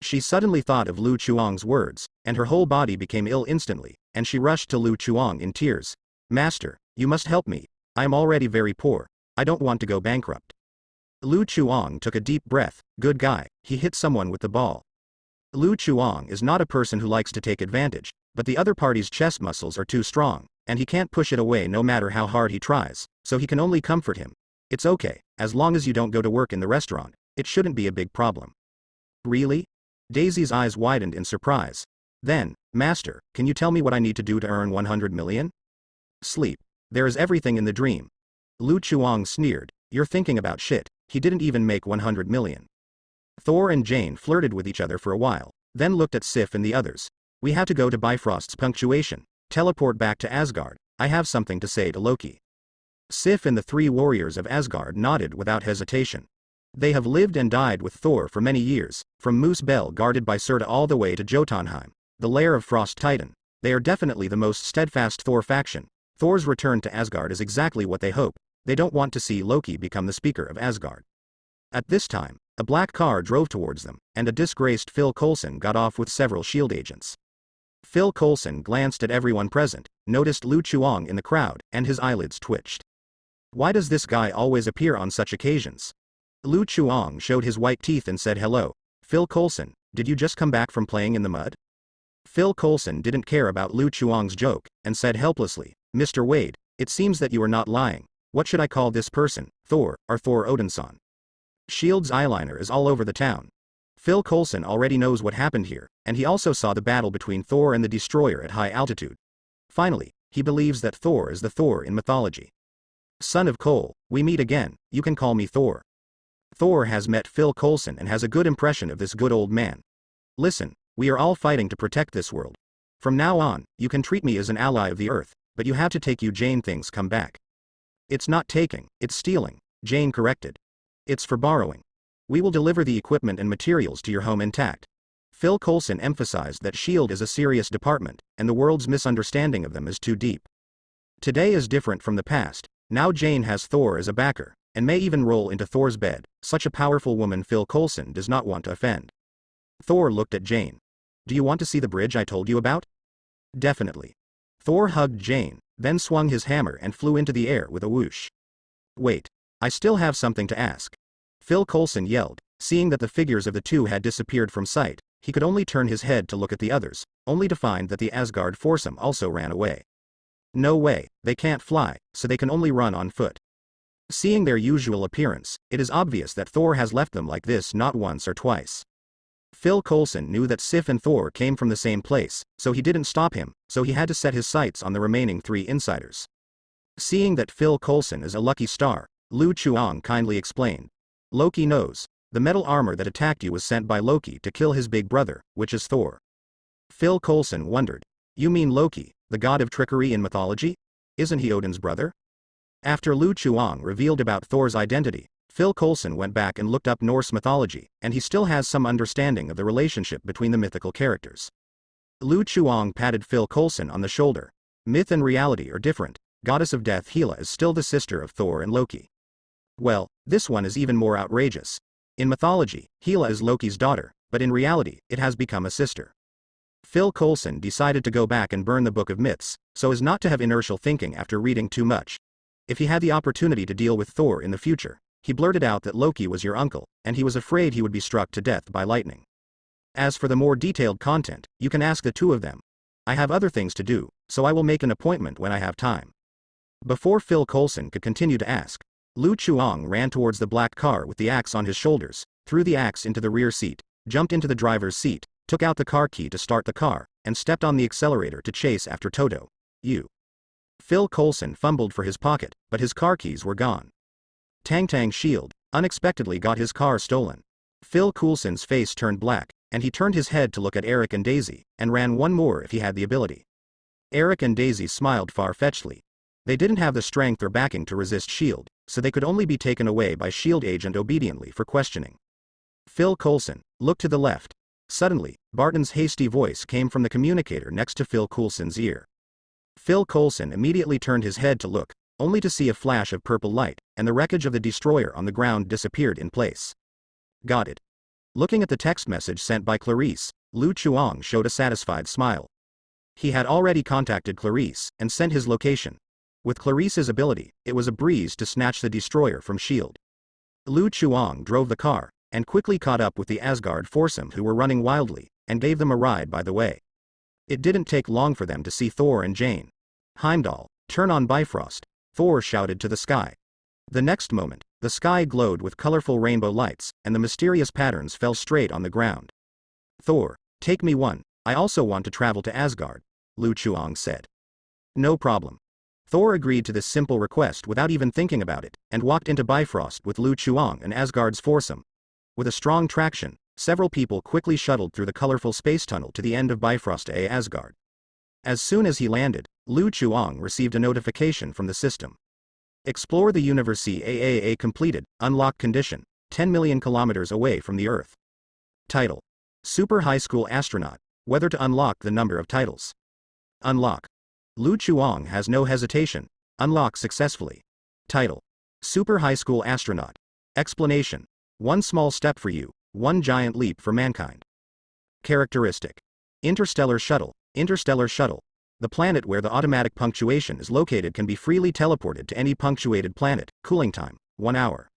S1: She suddenly thought of Lu Chuang's words, and her whole body became ill instantly, and she rushed to Lu Chuang in tears. Master, you must help me. I am already very poor. I don't want to go bankrupt. Lu Chuang took a deep breath. Good guy, he hit someone with the ball. Lu Chuang is not a person who likes to take advantage, but the other party's chest muscles are too strong, and he can't push it away no matter how hard he tries, so he can only comfort him. It's okay, as long as you don't go to work in the restaurant, it shouldn't be a big problem. Really? Daisy's eyes widened in surprise. Then, Master, can you tell me what I need to do to earn 100 million? Sleep. There is everything in the dream. Lu Chuang sneered. You're thinking about shit, he didn't even make 100 million. Thor and Jane flirted with each other for a while, then looked at Sif and the others. We have to go to Bifrost's punctuation. Teleport back to Asgard. I have something to say to Loki. Sif and the three warriors of Asgard nodded without hesitation. They have lived and died with Thor for many years, from Moose Bell guarded by Surta all the way to Jotunheim, the lair of Frost Titan. They are definitely the most steadfast Thor faction. Thor's return to Asgard is exactly what they hope. They don't want to see Loki become the speaker of Asgard. At this time, a black car drove towards them, and a disgraced Phil Coulson got off with several SHIELD agents. Phil Coulson glanced at everyone present, noticed Lu Chuang in the crowd, and his eyelids twitched. Why does this guy always appear on such occasions? Lu Chuang showed his white teeth and said hello. Phil Coulson, did you just come back from playing in the mud? Phil Coulson didn't care about Lu Chuang's joke, and said helplessly, Mr. Wade, it seems that you are not lying. What should I call this person, Thor, or Thor Odinson? SHIELD's eyeliner is all over the town. Phil Coulson already knows what happened here, and he also saw the battle between Thor and the Destroyer at high altitude. Finally, he believes that Thor is the Thor in mythology. Son of Cole, we meet again, you can call me Thor. Thor has met Phil Coulson and has a good impression of this good old man. Listen, we are all fighting to protect this world. From now on, you can treat me as an ally of the Earth, but you have to take you Jane things come back. It's not taking, it's stealing, Jane corrected. It's for borrowing. We will deliver the equipment and materials to your home intact. Phil Coulson emphasized that SHIELD is a serious department, and the world's misunderstanding of them is too deep. Today is different from the past. Now Jane has Thor as a backer, and may even roll into Thor's bed. Such a powerful woman Phil Coulson does not want to offend. Thor looked at Jane. Do you want to see the bridge I told you about? Definitely. Thor hugged Jane, then swung his hammer and flew into the air with a whoosh. Wait. I still have something to ask. Phil Coulson yelled. Seeing that the figures of the two had disappeared from sight, he could only turn his head to look at the others, only to find that the Asgard foursome also ran away. No way, they can't fly, so they can only run on foot. Seeing their usual appearance, it is obvious that Thor has left them like this not once or twice. Phil Coulson knew that Sif and Thor came from the same place, so he didn't stop him, so he had to set his sights on the remaining three insiders. Seeing that Phil Coulson is a lucky star, Lu Chuang kindly explained. Loki knows. The metal armor that attacked you was sent by Loki to kill his big brother, which is Thor. Phil Coulson wondered. You mean Loki, the god of trickery in mythology? Isn't he Odin's brother? After Lu Chuang revealed about Thor's identity, Phil Coulson went back and looked up Norse mythology, and he still has some understanding of the relationship between the mythical characters. Lu Chuang patted Phil Coulson on the shoulder. Myth and reality are different. Goddess of death Hela is still the sister of Thor and Loki. Well, this one is even more outrageous. In mythology, Hela is Loki's daughter, but in reality, it has become a sister. Phil Coulson decided to go back and burn the Book of Myths, so as not to have inertial thinking after reading too much. If he had the opportunity to deal with Thor in the future, he blurted out that Loki was your uncle, and he was afraid he would be struck to death by lightning. As for the more detailed content, you can ask the two of them. I have other things to do, so I will make an appointment when I have time. Before Phil Coulson could continue to ask, Lu Chuang ran towards the black car with the axe on his shoulders, threw the axe into the rear seat, jumped into the driver's seat, took out the car key to start the car, and stepped on the accelerator to chase after Toto. Phil Coulson fumbled for his pocket, but his car keys were gone. Tang Shield unexpectedly got his car stolen. Phil Coulson's face turned black, and he turned his head to look at Eric and Daisy, and ran one more if he had the ability. Eric and Daisy smiled far-fetchedly. They didn't have the strength or backing to resist SHIELD, so they could only be taken away by SHIELD agent obediently for questioning. Phil Coulson looked to the left. Suddenly, Barton's hasty voice came from the communicator next to Phil Coulson's ear. Phil Coulson immediately turned his head to look, only to see a flash of purple light, and the wreckage of the destroyer on the ground disappeared in place. Got it. Looking at the text message sent by Clarice, Lu Chuang showed a satisfied smile. He had already contacted Clarice and sent his location. With Clarice's ability, it was a breeze to snatch the destroyer from S.H.I.E.L.D. Lu Chuang drove the car, and quickly caught up with the Asgard foursome who were running wildly, and gave them a ride by the way. It didn't take long for them to see Thor and Jane. "Heimdall, turn on Bifrost," Thor shouted to the sky. The next moment, the sky glowed with colorful rainbow lights, and the mysterious patterns fell straight on the ground. "Thor, take me one, I also want to travel to Asgard," Lu Chuang said. "No problem." Thor agreed to this simple request without even thinking about it, and walked into Bifrost with Lu Chuang and Asgard's foursome. With a strong traction, several people quickly shuttled through the colorful space tunnel to the end of Bifrost A Asgard. As soon as he landed, Lu Chuang received a notification from the system. Explore the universe AAA completed, unlock condition, 10 million kilometers away from the Earth. Title: Super High School Astronaut, whether to unlock the number of titles. Unlock. Lu Chuang has no hesitation. Unlock successfully. Title: Super High School Astronaut. Explanation: one small step for you, one giant leap for mankind. Characteristic: Interstellar Shuttle. Interstellar Shuttle. The planet where the automatic punctuation is located can be freely teleported to any punctuated planet. Cooling time: 1 hour.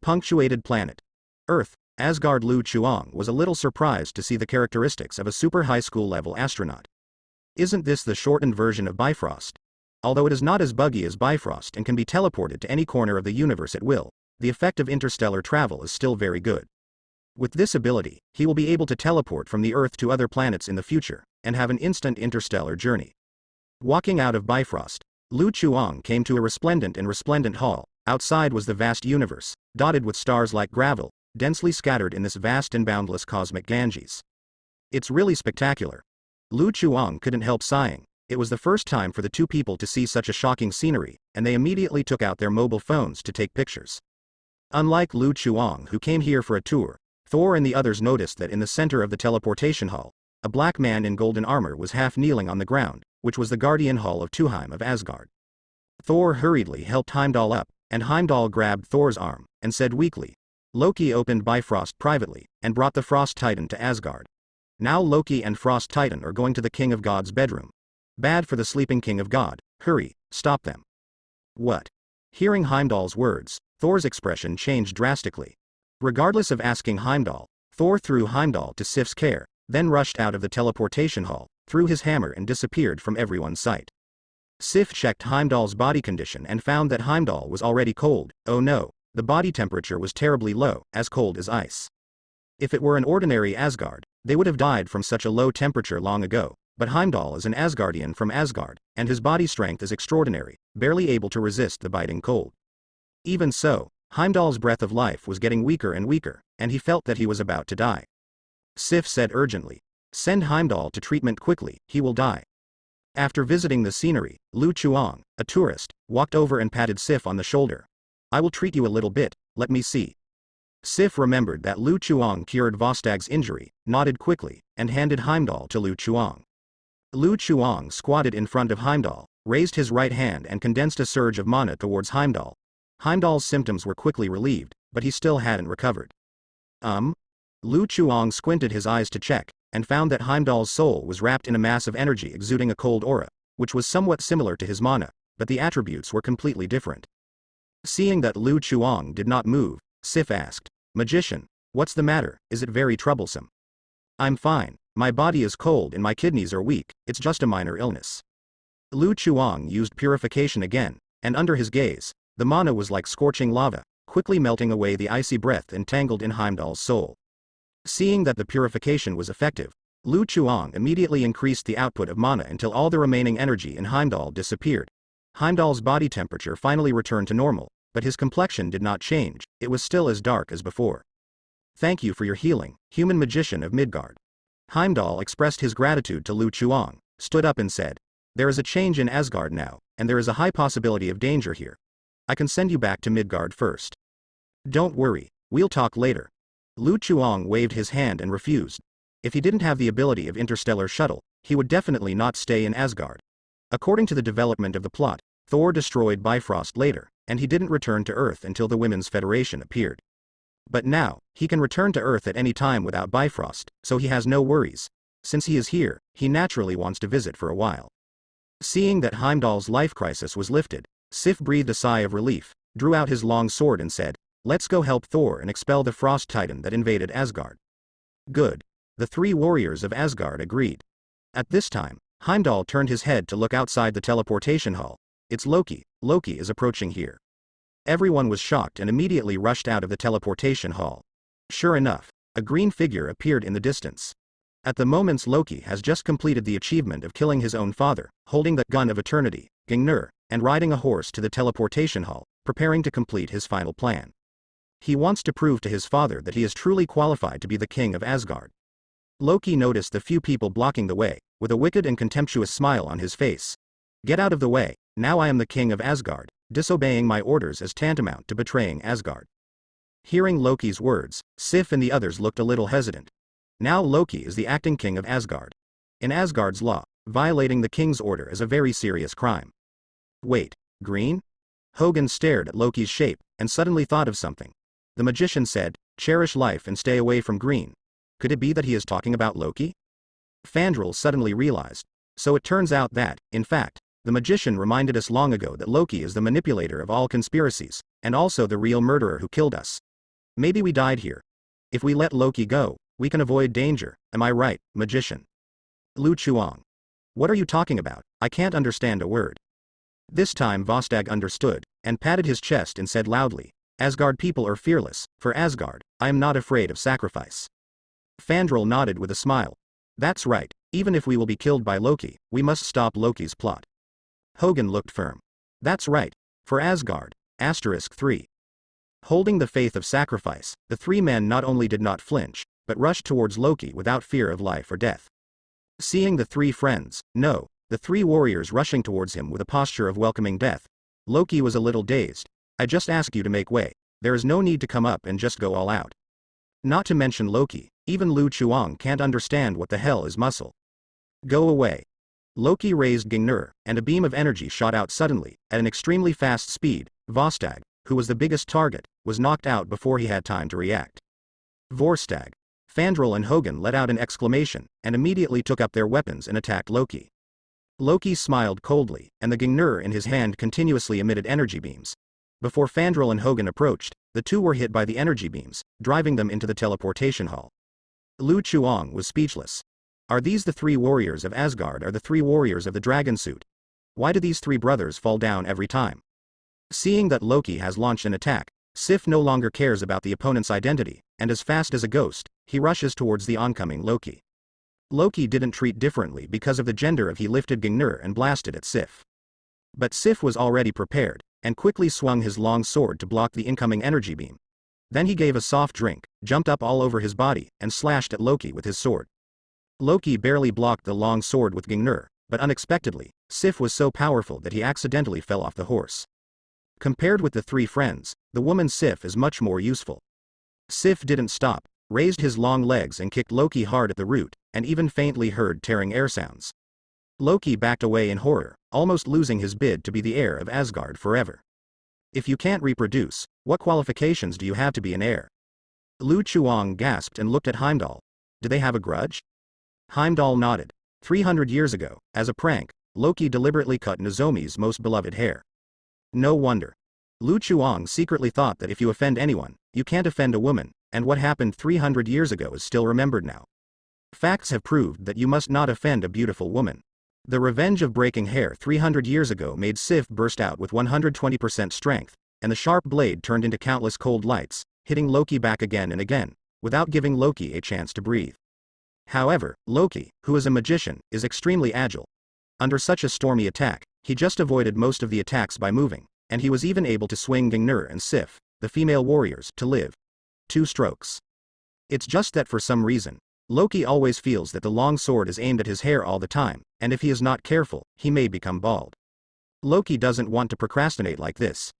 S1: Punctuated planet: Earth, Asgard. Lu Chuang was a little surprised to see the characteristics of a super high school level astronaut. Isn't this the shortened version of Bifrost? Although it is not as buggy as Bifrost and can be teleported to any corner of the universe at will, the effect of interstellar travel is still very good. With this ability, he will be able to teleport from the Earth to other planets in the future, and have an instant interstellar journey. Walking out of Bifrost, Lu Chuang came to a resplendent hall. Outside was the vast universe, dotted with stars like gravel, densely scattered in this vast and boundless cosmic Ganges. It's really spectacular. Lu Chuang couldn't help sighing. It was the first time for the two people to see such a shocking scenery, and they immediately took out their mobile phones to take pictures. Unlike Lu Chuang, who came here for a tour, Thor and the others noticed that in the center of the teleportation hall, a black man in golden armor was half kneeling on the ground, which was the guardian hall of Tuheim of Asgard. Thor hurriedly helped Heimdall up, and Heimdall grabbed Thor's arm, and said weakly, "Loki opened Bifrost privately, and brought the Frost Titan to Asgard. Now Loki and Frost Titan are going to the King of God's bedroom. Bad for the sleeping King of God, hurry, stop them." "What?" Hearing Heimdall's words, Thor's expression changed drastically. Regardless of asking Heimdall, Thor threw Heimdall to Sif's care, then rushed out of the teleportation hall, threw his hammer and disappeared from everyone's sight. Sif checked Heimdall's body condition and found that Heimdall was already cold. Oh no, the body temperature was terribly low, as cold as ice. If it were an ordinary Asgard, they would have died from such a low temperature long ago, but Heimdall is an Asgardian from Asgard, and his body strength is extraordinary, barely able to resist the biting cold. Even so, Heimdall's breath of life was getting weaker and weaker, and he felt that he was about to die. Sif said urgently, "Send Heimdall to treatment quickly, he will die." After visiting the scenery, Lu Chuang, a tourist, walked over and patted Sif on the shoulder. "I will treat you a little bit, let me see." Sif remembered that Lu Chuang cured Vostag's injury, nodded quickly, and handed Heimdall to Lu Chuang. Lu Chuang squatted in front of Heimdall, raised his right hand and condensed a surge of mana towards Heimdall. Heimdall's symptoms were quickly relieved, but he still hadn't recovered. Lu Chuang squinted his eyes to check, and found that Heimdall's soul was wrapped in a mass of energy exuding a cold aura, which was somewhat similar to his mana, but the attributes were completely different. Seeing that Lu Chuang did not move, Sif asked, "Magician, what's the matter, is it very troublesome?" "I'm fine, my body is cold and my kidneys are weak, it's just a minor illness." Lu Chuang used purification again, and under his gaze, the mana was like scorching lava, quickly melting away the icy breath entangled in Heimdall's soul. Seeing that the purification was effective, Lu Chuang immediately increased the output of mana until all the remaining energy in Heimdall disappeared. Heimdall's body temperature finally returned to normal, but his complexion did not change, it was still as dark as before. "Thank you for your healing, human magician of Midgard." Heimdall expressed his gratitude to Lu Chuang, stood up and said, "There is a change in Asgard now, and there is a high possibility of danger here. I can send you back to Midgard first." "Don't worry, we'll talk later." Lu Chuang waved his hand and refused. If he didn't have the ability of interstellar shuttle, he would definitely not stay in Asgard. According to the development of the plot, Thor destroyed Bifrost later, and he didn't return to Earth until the Women's Federation appeared. But now, he can return to Earth at any time without Bifrost, so he has no worries. Since he is here, he naturally wants to visit for a while. Seeing that Heimdall's life crisis was lifted, Sif breathed a sigh of relief, drew out his long sword and said, "Let's go help Thor and expel the Frost Titan that invaded Asgard." Good. The three warriors of Asgard agreed. At this time, Heimdall turned his head to look outside the teleportation hall. It's Loki. Loki is approaching here. Everyone was shocked and immediately rushed out of the teleportation hall. Sure enough, a green figure appeared in the distance. At the moment, Loki has just completed the achievement of killing his own father, holding the gun of eternity, Gungnir, and riding a horse to the teleportation hall, preparing to complete his final plan. He wants to prove to his father that he is truly qualified to be the king of Asgard. Loki noticed the few people blocking the way, with a wicked and contemptuous smile on his face. "Get out of the way, now I am the king of Asgard. Disobeying my orders is tantamount to betraying Asgard." Hearing Loki's words, Sif and the others looked a little hesitant. Now Loki is the acting king of Asgard. In Asgard's law, violating the king's order is a very serious crime. Wait, green? Hogun stared at Loki's shape, and suddenly thought of something. The magician said, "Cherish life and stay away from green." Could it be that he is talking about Loki? Fandral suddenly realized. So it turns out that, in fact, the magician reminded us long ago that Loki is the manipulator of all conspiracies, and also the real murderer who killed us. Maybe we died here. If we let Loki go, we can avoid danger, am I right, magician? Lu Chuang. What are you talking about? I can't understand a word. This time Vostag understood, and patted his chest and said loudly, "Asgard people are fearless, for Asgard, I am not afraid of sacrifice." Fandral nodded with a smile. "That's right, even if we will be killed by Loki, we must stop Loki's plot." Hogun looked firm. "That's right, for Asgard, *3. Holding the faith of sacrifice, the three men not only did not flinch, but rushed towards Loki without fear of life or death. Seeing the three friends, no, the three warriors rushing towards him with a posture of welcoming death, Loki was a little dazed. "I just ask you to make way, there is no need to come up and just go all out." Not to mention Loki, even Lu Chuang can't understand what the hell is muscle. "Go away." Loki raised Gungnir, and a beam of energy shot out suddenly, at an extremely fast speed. Vostag, who was the biggest target, was knocked out before he had time to react. Vorstag. Fandral and Hogun let out an exclamation, and immediately took up their weapons and attacked Loki. Loki smiled coldly, and the Gungnir in his hand continuously emitted energy beams. Before Fandral and Hogun approached, the two were hit by the energy beams, driving them into the teleportation hall. Lu Chuang was speechless. Are these the three warriors of Asgard or the three warriors of the dragon suit? Why do these three brothers fall down every time? Seeing that Loki has launched an attack, Sif no longer cares about the opponent's identity, and as fast as a ghost, he rushes towards the oncoming Loki. Loki didn't treat differently because of the gender of he lifted Gungnir and blasted at Sif. But Sif was already prepared, and quickly swung his long sword to block the incoming energy beam. Then he gave a soft drink, jumped up all over his body, and slashed at Loki with his sword. Loki barely blocked the long sword with Gungnir, but unexpectedly, Sif was so powerful that he accidentally fell off the horse. Compared with the three friends, the woman Sif is much more useful. Sif didn't stop, raised his long legs and kicked Loki hard at the root, and even faintly heard tearing air sounds. Loki backed away in horror, almost losing his bid to be the heir of Asgard forever. If you can't reproduce, what qualifications do you have to be an heir? Lu Chuang gasped and looked at Heimdall. Do they have a grudge? Heimdall nodded. 300 years ago, as a prank, Loki deliberately cut Nozomi's most beloved hair. No wonder. Lu Chuang secretly thought that if you offend anyone, you can't offend a woman, and what happened 300 years ago is still remembered now. Facts have proved that you must not offend a beautiful woman. The revenge of breaking hair 300 years ago made Sif burst out with 120% strength, and the sharp blade turned into countless cold lights, hitting Loki back again and again, without giving Loki a chance to breathe. However, Loki, who is a magician, is extremely agile. Under such a stormy attack, he just avoided most of the attacks by moving, and he was even able to swing Gungnir and Sif, the female warriors, to live. 2 strokes. It's just that for some reason, Loki always feels that the long sword is aimed at his hair all the time, and if he is not careful, he may become bald. Loki doesn't want to procrastinate like this.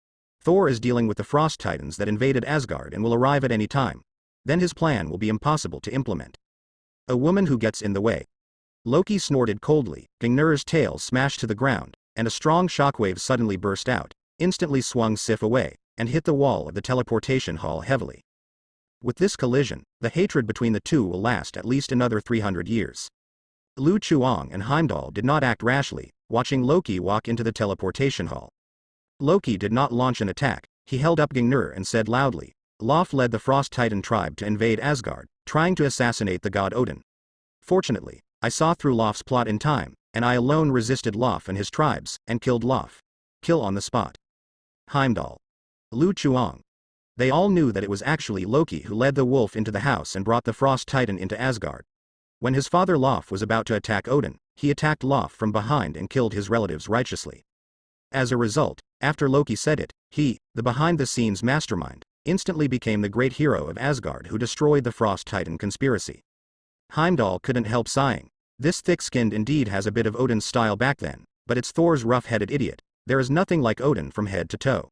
S1: Thor is dealing with the Frost Titans that invaded Asgard and will arrive at any time. Then his plan will be impossible to implement. A woman who gets in the way. Loki snorted coldly, Gungnir's tail smashed to the ground, and a strong shockwave suddenly burst out, instantly swung Sif away, and hit the wall of the teleportation hall heavily. With this collision, the hatred between the two will last at least another 300 years. Lu Chuang and Heimdall did not act rashly, watching Loki walk into the teleportation hall. Loki did not launch an attack, he held up Gungnir and said loudly, Lof led the Frost Titan tribe to invade Asgard, trying to assassinate the god Odin. Fortunately, I saw through Lof's plot in time, and I alone resisted Lof and his tribes, and killed Lof. Kill on the spot. Heimdall. Lu Chuang. They all knew that it was actually Loki who led the wolf into the house and brought the Frost Titan into Asgard. When his father Lof was about to attack Odin, he attacked Lof from behind and killed his relatives righteously. As a result, after Loki said it, he, the behind-the-scenes mastermind, instantly became the great hero of Asgard who destroyed the Frost Titan conspiracy. Heimdall couldn't help sighing. This thick-skinned indeed has a bit of Odin's style back then, but it's Thor's rough-headed idiot. There is nothing like Odin from head to toe.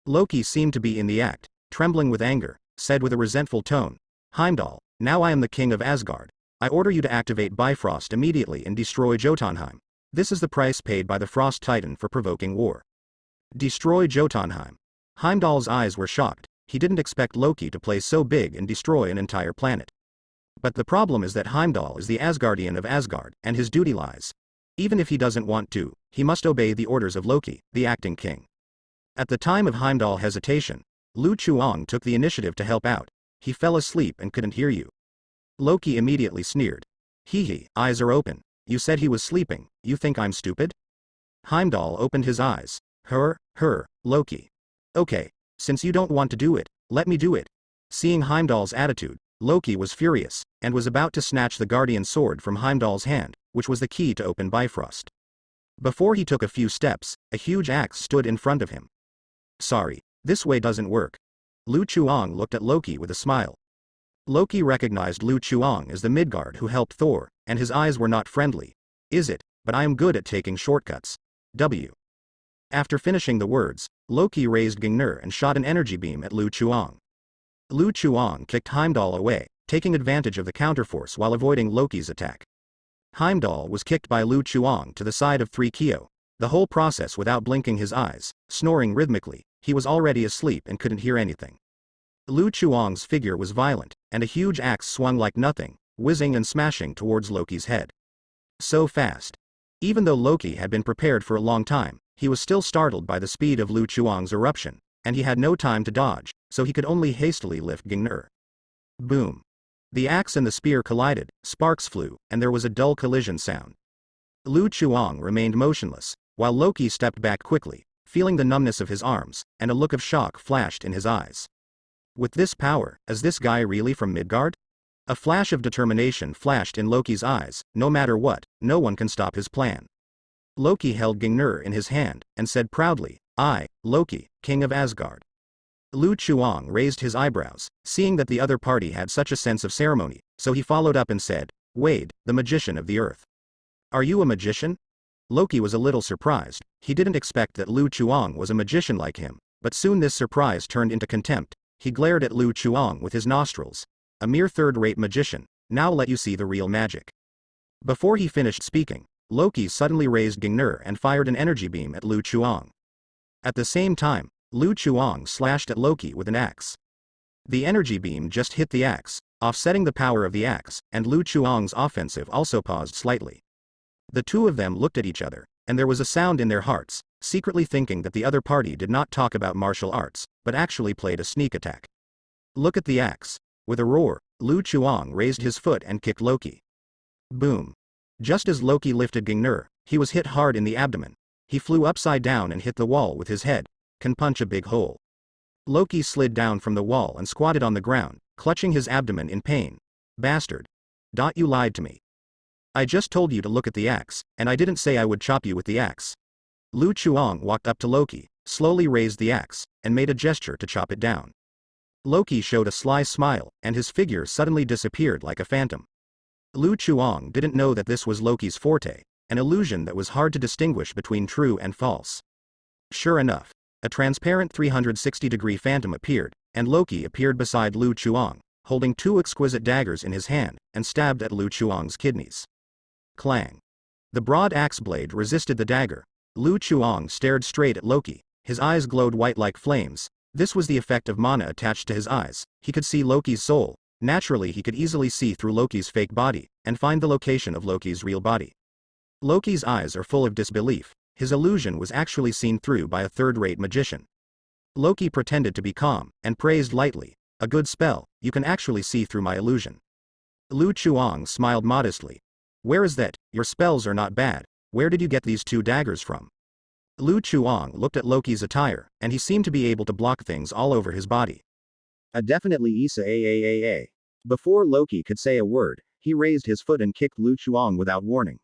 S1: Loki seemed to be in the act, trembling with anger, said with a resentful tone, Heimdall, now I am the king of Asgard. I order you to activate Bifrost immediately and destroy Jotunheim. This is the price paid by the Frost Titan for provoking war. Destroy Jotunheim. Heimdall's eyes were shocked. He didn't expect Loki to play so big and destroy an entire planet. But the problem is that Heimdall is the Asgardian of Asgard, and his duty lies. Even if he doesn't want to, he must obey the orders of Loki, the acting king. At the time of Heimdall hesitation, Lu Chuang took the initiative to help out. He fell asleep and couldn't hear you. Loki immediately sneered. Hee, eyes are open. You said he was sleeping, you think I'm stupid? Heimdall opened his eyes. Loki. Okay, since you don't want to do it, let me do it. Seeing Heimdall's attitude, Loki was furious, and was about to snatch the guardian sword from Heimdall's hand, which was the key to open Bifrost. Before he took a few steps, a huge axe stood in front of him. Sorry, this way doesn't work. Lu Chuang looked at Loki with a smile. Loki recognized Lu Chuang as the Midgard who helped Thor, and his eyes were not friendly. Is it, but I am good at taking shortcuts. W. After finishing the words, Loki raised Gungnir and shot an energy beam at Lu Chuang. Lu Chuang kicked Heimdall away, taking advantage of the counterforce while avoiding Loki's attack. Heimdall was kicked by Lu Chuang to the side of 3 Kyo. The whole process without blinking his eyes, snoring rhythmically. He was already asleep and couldn't hear anything. Lu Chuang's figure was violent, and a huge axe swung like nothing, whizzing and smashing towards Loki's head. So fast. Even though Loki had been prepared for a long time, he was still startled by the speed of Lu Chuang's eruption, and he had no time to dodge, so he could only hastily lift Gungnir. Boom. The axe and the spear collided, sparks flew, and there was a dull collision sound. Lu Chuang remained motionless, while Loki stepped back quickly, feeling the numbness of his arms, and a look of shock flashed in his eyes. With this power, is this guy really from Midgard? A flash of determination flashed in Loki's eyes. No matter what, no one can stop his plan. Loki held Gungnir in his hand, and said proudly, I, Loki, king of Asgard. Lu Chuang raised his eyebrows, seeing that the other party had such a sense of ceremony, so he followed up and said, Wade, the magician of the earth. Are you a magician? Loki was a little surprised. He didn't expect that Lu Chuang was a magician like him, but soon this surprise turned into contempt. He glared at Lu Chuang with his nostrils. A mere third-rate magician, now let you see the real magic. Before he finished speaking, Loki suddenly raised Gungnir and fired an energy beam at Lu Chuang. At the same time, Lu Chuang slashed at Loki with an axe. The energy beam just hit the axe, offsetting the power of the axe, and Lu Chuang's offensive also paused slightly. The two of them looked at each other, and there was a sound in their hearts, secretly thinking that the other party did not talk about martial arts, but actually played a sneak attack. Look at the axe. With a roar, Lu Chuang raised his foot and kicked Loki. Boom. Just as Loki lifted Gungnir, he was hit hard in the abdomen. He flew upside down and hit the wall with his head. Can punch a big hole. Loki slid down from the wall and squatted on the ground, clutching his abdomen in pain. Bastard. You lied to me. I just told you to look at the axe, and I didn't say I would chop you with the axe. Lu Chuang walked up to Loki, slowly raised the axe, and made a gesture to chop it down. Loki showed a sly smile, and his figure suddenly disappeared like a phantom. Lu Chuang didn't know that this was Loki's forte, an illusion that was hard to distinguish between true and false. Sure enough, a transparent 360-degree phantom appeared, and Loki appeared beside Lu Chuang, holding 2 exquisite daggers in his hand, and stabbed at Lu Chuang's kidneys. Clang. The broad axe blade resisted the dagger. Lu Chuang stared straight at Loki, his eyes glowed white like flames, This was the effect of mana attached to his eyes. He could see Loki's soul. Naturally, he could easily see through Loki's fake body, and find the location of Loki's real body. Loki's eyes are full of disbelief. His illusion was actually seen through by a third-rate magician. Loki pretended to be calm, and praised lightly. A good spell, you can actually see through my illusion. Lu Chuang smiled modestly. Where is that? Your spells are not bad. Where did you get these 2 daggers from? Lu Chuang looked at Loki's attire, and he seemed to be able to block things all over his body.
S2: Definitely Isa AAAA. Before Loki could say a word, he raised his foot and kicked Lu Chuang without warning.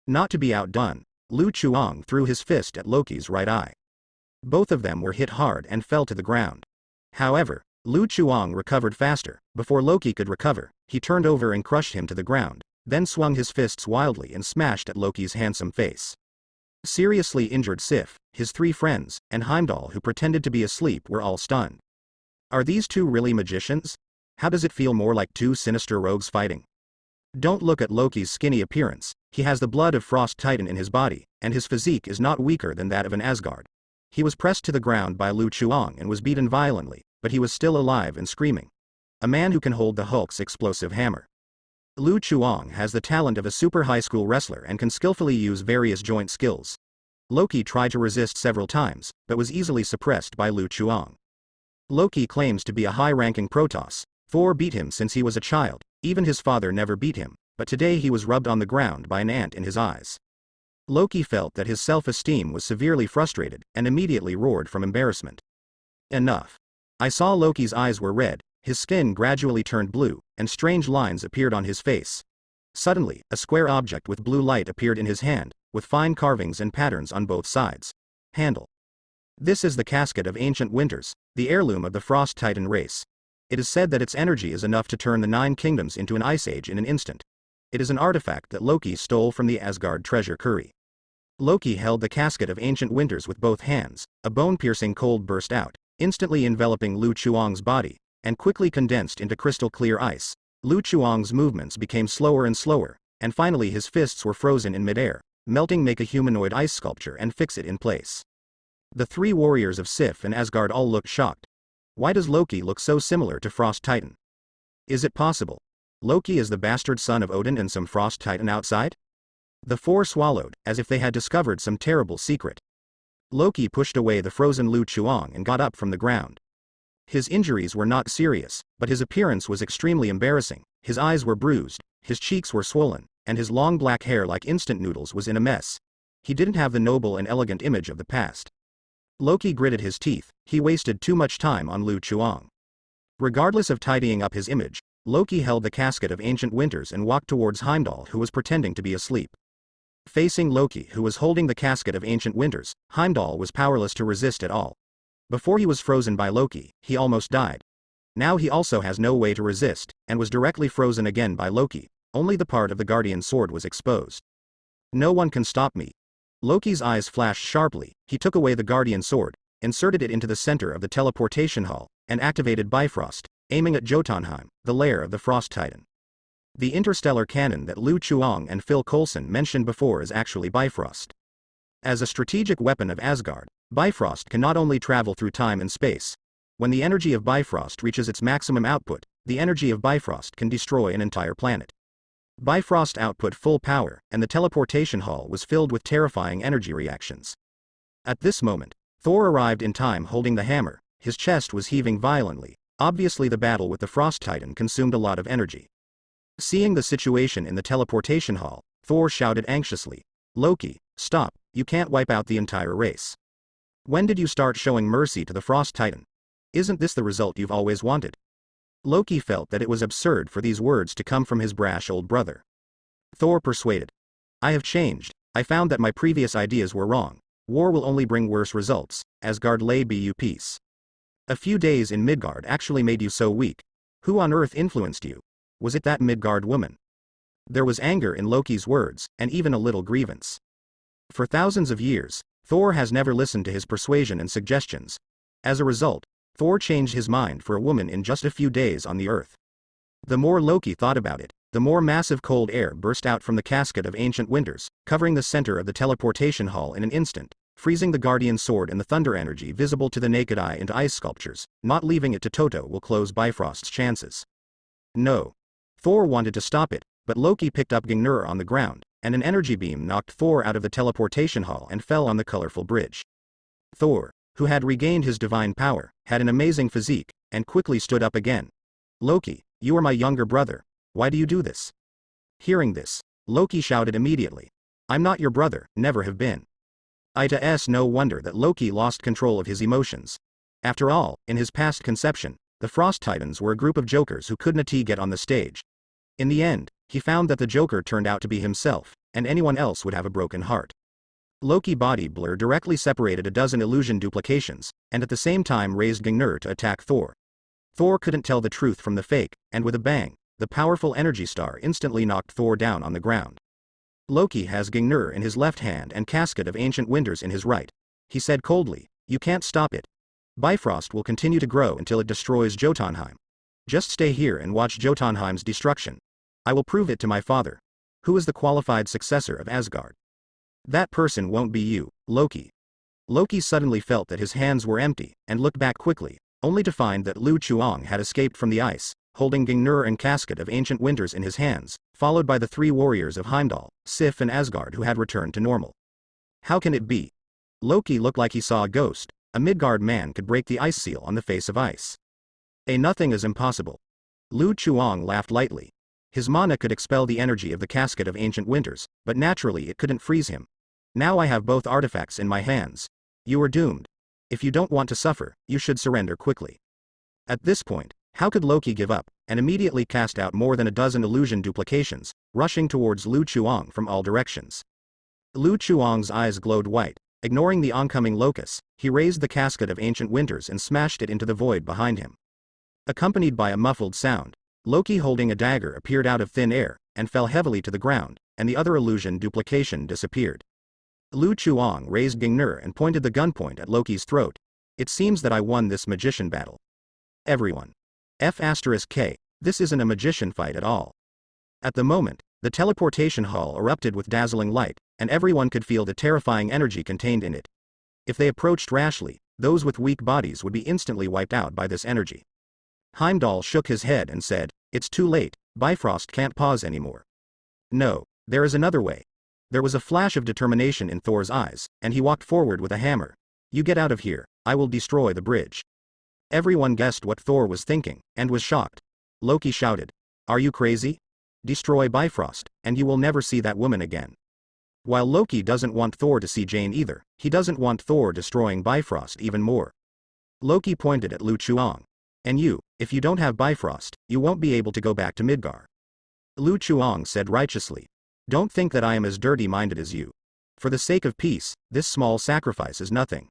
S1: Not to be outdone, Lu Chuang threw his fist at Loki's right eye. Both of them were hit hard and fell to the ground. However, Lu Chuang recovered faster. Before Loki could recover, he turned over and crushed him to the ground, then swung his fists wildly and smashed at Loki's handsome face. Seriously injured Sif, his 3 friends, and Heimdall, who pretended to be asleep, were all stunned. Are these 2 really magicians? How does it feel more like 2 sinister rogues fighting? Don't look at Loki's skinny appearance. He has the blood of Frost Titan in his body, and his physique is not weaker than that of an Asgard. He was pressed to the ground by Lu Chuang and was beaten violently, but he was still alive and screaming. A man who can hold the Hulk's explosive hammer. Lu Chuang has the talent of a super high school wrestler and can skillfully use various joint skills. Loki tried to resist several times, but was easily suppressed by Lu Chuang. Loki claims to be a high-ranking Protoss. Thor beat him since he was a child. Even his father never beat him, but today he was rubbed on the ground by an ant in his eyes. Loki felt that his self-esteem was severely frustrated, and immediately roared from embarrassment. Enough. I saw Loki's eyes were red, his skin gradually turned blue, and strange lines appeared on his face. Suddenly, a square object with blue light appeared in his hand, with fine carvings and patterns on both sides. Handle. This is the casket of ancient winters, the heirloom of the Frost Titan race. It is said that its energy is enough to turn the 9 kingdoms into an ice age in an instant. It is an artifact that Loki stole from the Asgard treasure curry. Loki held the casket of ancient winters with both hands. A bone-piercing cold burst out, instantly enveloping Lu Chuang's body, and quickly condensed into crystal-clear ice. Lu Chuang's movements became slower and slower, and finally his fists were frozen in midair, melting make a humanoid ice sculpture and fix it in place. The 3 warriors of Sif and Asgard all looked shocked. Why does Loki look so similar to Frost Titan? Is it possible Loki is the bastard son of Odin and some Frost Titan outside? The 4 swallowed, as if they had discovered some terrible secret. Loki pushed away the frozen Lu Chuang and got up from the ground. His injuries were not serious, but his appearance was extremely embarrassing. His eyes were bruised, his cheeks were swollen, and his long black hair like instant noodles was in a mess. He didn't have the noble and elegant image of the past. Loki gritted his teeth. He wasted too much time on Lu Chuang. Regardless of tidying up his image, Loki held the casket of ancient winters and walked towards Heimdall, who was pretending to be asleep. Facing Loki, who was holding the casket of ancient winters, Heimdall was powerless to resist at all. Before he was frozen by Loki, he almost died. Now he also has no way to resist, and was directly frozen again by Loki. Only the part of the Guardian sword was exposed. No one can stop me. Loki's eyes flashed sharply. He took away the Guardian sword, inserted it into the center of the teleportation hall, and activated Bifrost, aiming at Jotunheim, the lair of the Frost Titan. The interstellar cannon that Lu Chuang and Phil Coulson mentioned before is actually Bifrost. As a strategic weapon of Asgard, Bifrost can not only travel through time and space. When the energy of Bifrost reaches its maximum output, the energy of Bifrost can destroy an entire planet. Bifrost output full power, and the teleportation hall was filled with terrifying energy reactions. At this moment, Thor arrived in time holding the hammer. His chest was heaving violently. Obviously the battle with the Frost Titan consumed a lot of energy. Seeing the situation in the teleportation hall, Thor shouted anxiously, "Loki, stop, you can't wipe out the entire race. When did you start showing mercy to the Frost Titan? Isn't this the result you've always wanted?" Loki felt that it was absurd for these words to come from his brash old brother. Thor persuaded, "I have changed. I found that my previous ideas were wrong. War will only bring worse results. Asgard lay bu peace. A few days in Midgard actually made you so weak. Who on earth influenced you? Was it that Midgard woman?" There was anger in Loki's words, and even a little grievance. For thousands of years, Thor has never listened to his persuasion and suggestions. As a result, Thor changed his mind for a woman in just a few days on the earth. The more Loki thought about it, the more massive cold air burst out from the casket of ancient winters, covering the center of the teleportation hall in an instant. freezing the guardian sword and the thunder energy visible to the naked eye into ice sculptures. Not leaving it to Toto will close Bifrost's chances. No. Thor wanted to stop it, but Loki picked up Gungnir on the ground, and an energy beam knocked Thor out of the teleportation hall and fell on the colorful bridge. Thor, who had regained his divine power, had an amazing physique, and quickly stood up again. Loki, you are my younger brother. Why do you do this? Hearing this, Loki shouted immediately. I'm not your brother, never have been. It's no wonder that Loki lost control of his emotions. After all, in his past conception, the Frost Titans were a group of jokers who couldn't get on the stage. In the end, he found that the Joker turned out to be himself, and anyone else would have a broken heart. Loki body blur directly separated a dozen illusion duplications, and at the same time raised Gungnir to attack Thor. Thor couldn't tell the truth from the fake, and with a bang, the powerful energy star instantly knocked Thor down on the ground. Loki has Gungnir in his left hand and Casket of Ancient Winters in his right. He said coldly, you can't stop it. Bifrost will continue to grow until it destroys Jotunheim. Just stay here and watch Jotunheim's destruction. I will prove it to my father. Who is the qualified successor of Asgard? That person won't be you, Loki. Loki suddenly felt that his hands were empty, and looked back quickly, only to find that Lu Chuang had escaped from the ice, holding Gungnir and Casket of Ancient Winters in his hands, followed by the three warriors of Heimdall, Sif and Asgard who had returned to normal. How can it be? Loki looked like he saw a ghost. A Midgard man could break the ice seal on the face of ice. Nothing is impossible. Lu Chuang laughed lightly. His mana could expel the energy of the Casket of Ancient Winters, but naturally it couldn't freeze him. Now I have both artifacts in my hands. You are doomed. If you don't want to suffer, you should surrender quickly. At this point, how could Loki give up, and immediately cast out more than a dozen illusion duplications, rushing towards Lu Chuang from all directions. Lu Chuang's eyes glowed white. Ignoring the oncoming locust, he raised the Casket of Ancient Winters and smashed it into the void behind him. Accompanied by a muffled sound, Loki holding a dagger appeared out of thin air, and fell heavily to the ground, and the other illusion duplication disappeared. Lu Chuang raised Gungnir and pointed the gunpoint at Loki's throat. It seems that I won this magician battle. Everyone. F*K, this isn't a magician fight at all. At the moment, the teleportation hall erupted with dazzling light, and everyone could feel the terrifying energy contained in it. If they approached rashly, those with weak bodies would be instantly wiped out by this energy. Heimdall shook his head and said, it's too late, Bifrost can't pause anymore. No, there is another way. There was a flash of determination in Thor's eyes, and he walked forward with a hammer. You get out of here, I will destroy the bridge. Everyone guessed what Thor was thinking, and was shocked. Loki shouted, are you crazy? Destroy Bifrost, and you will never see that woman again. While Loki doesn't want Thor to see Jane either, he doesn't want Thor destroying Bifrost even more. Loki pointed at Lu Chuang. And you, if you don't have Bifrost, you won't be able to go back to Midgard. Lu Chuang said righteously. Don't think that I am as dirty-minded as you. For the sake of peace, this small sacrifice is nothing.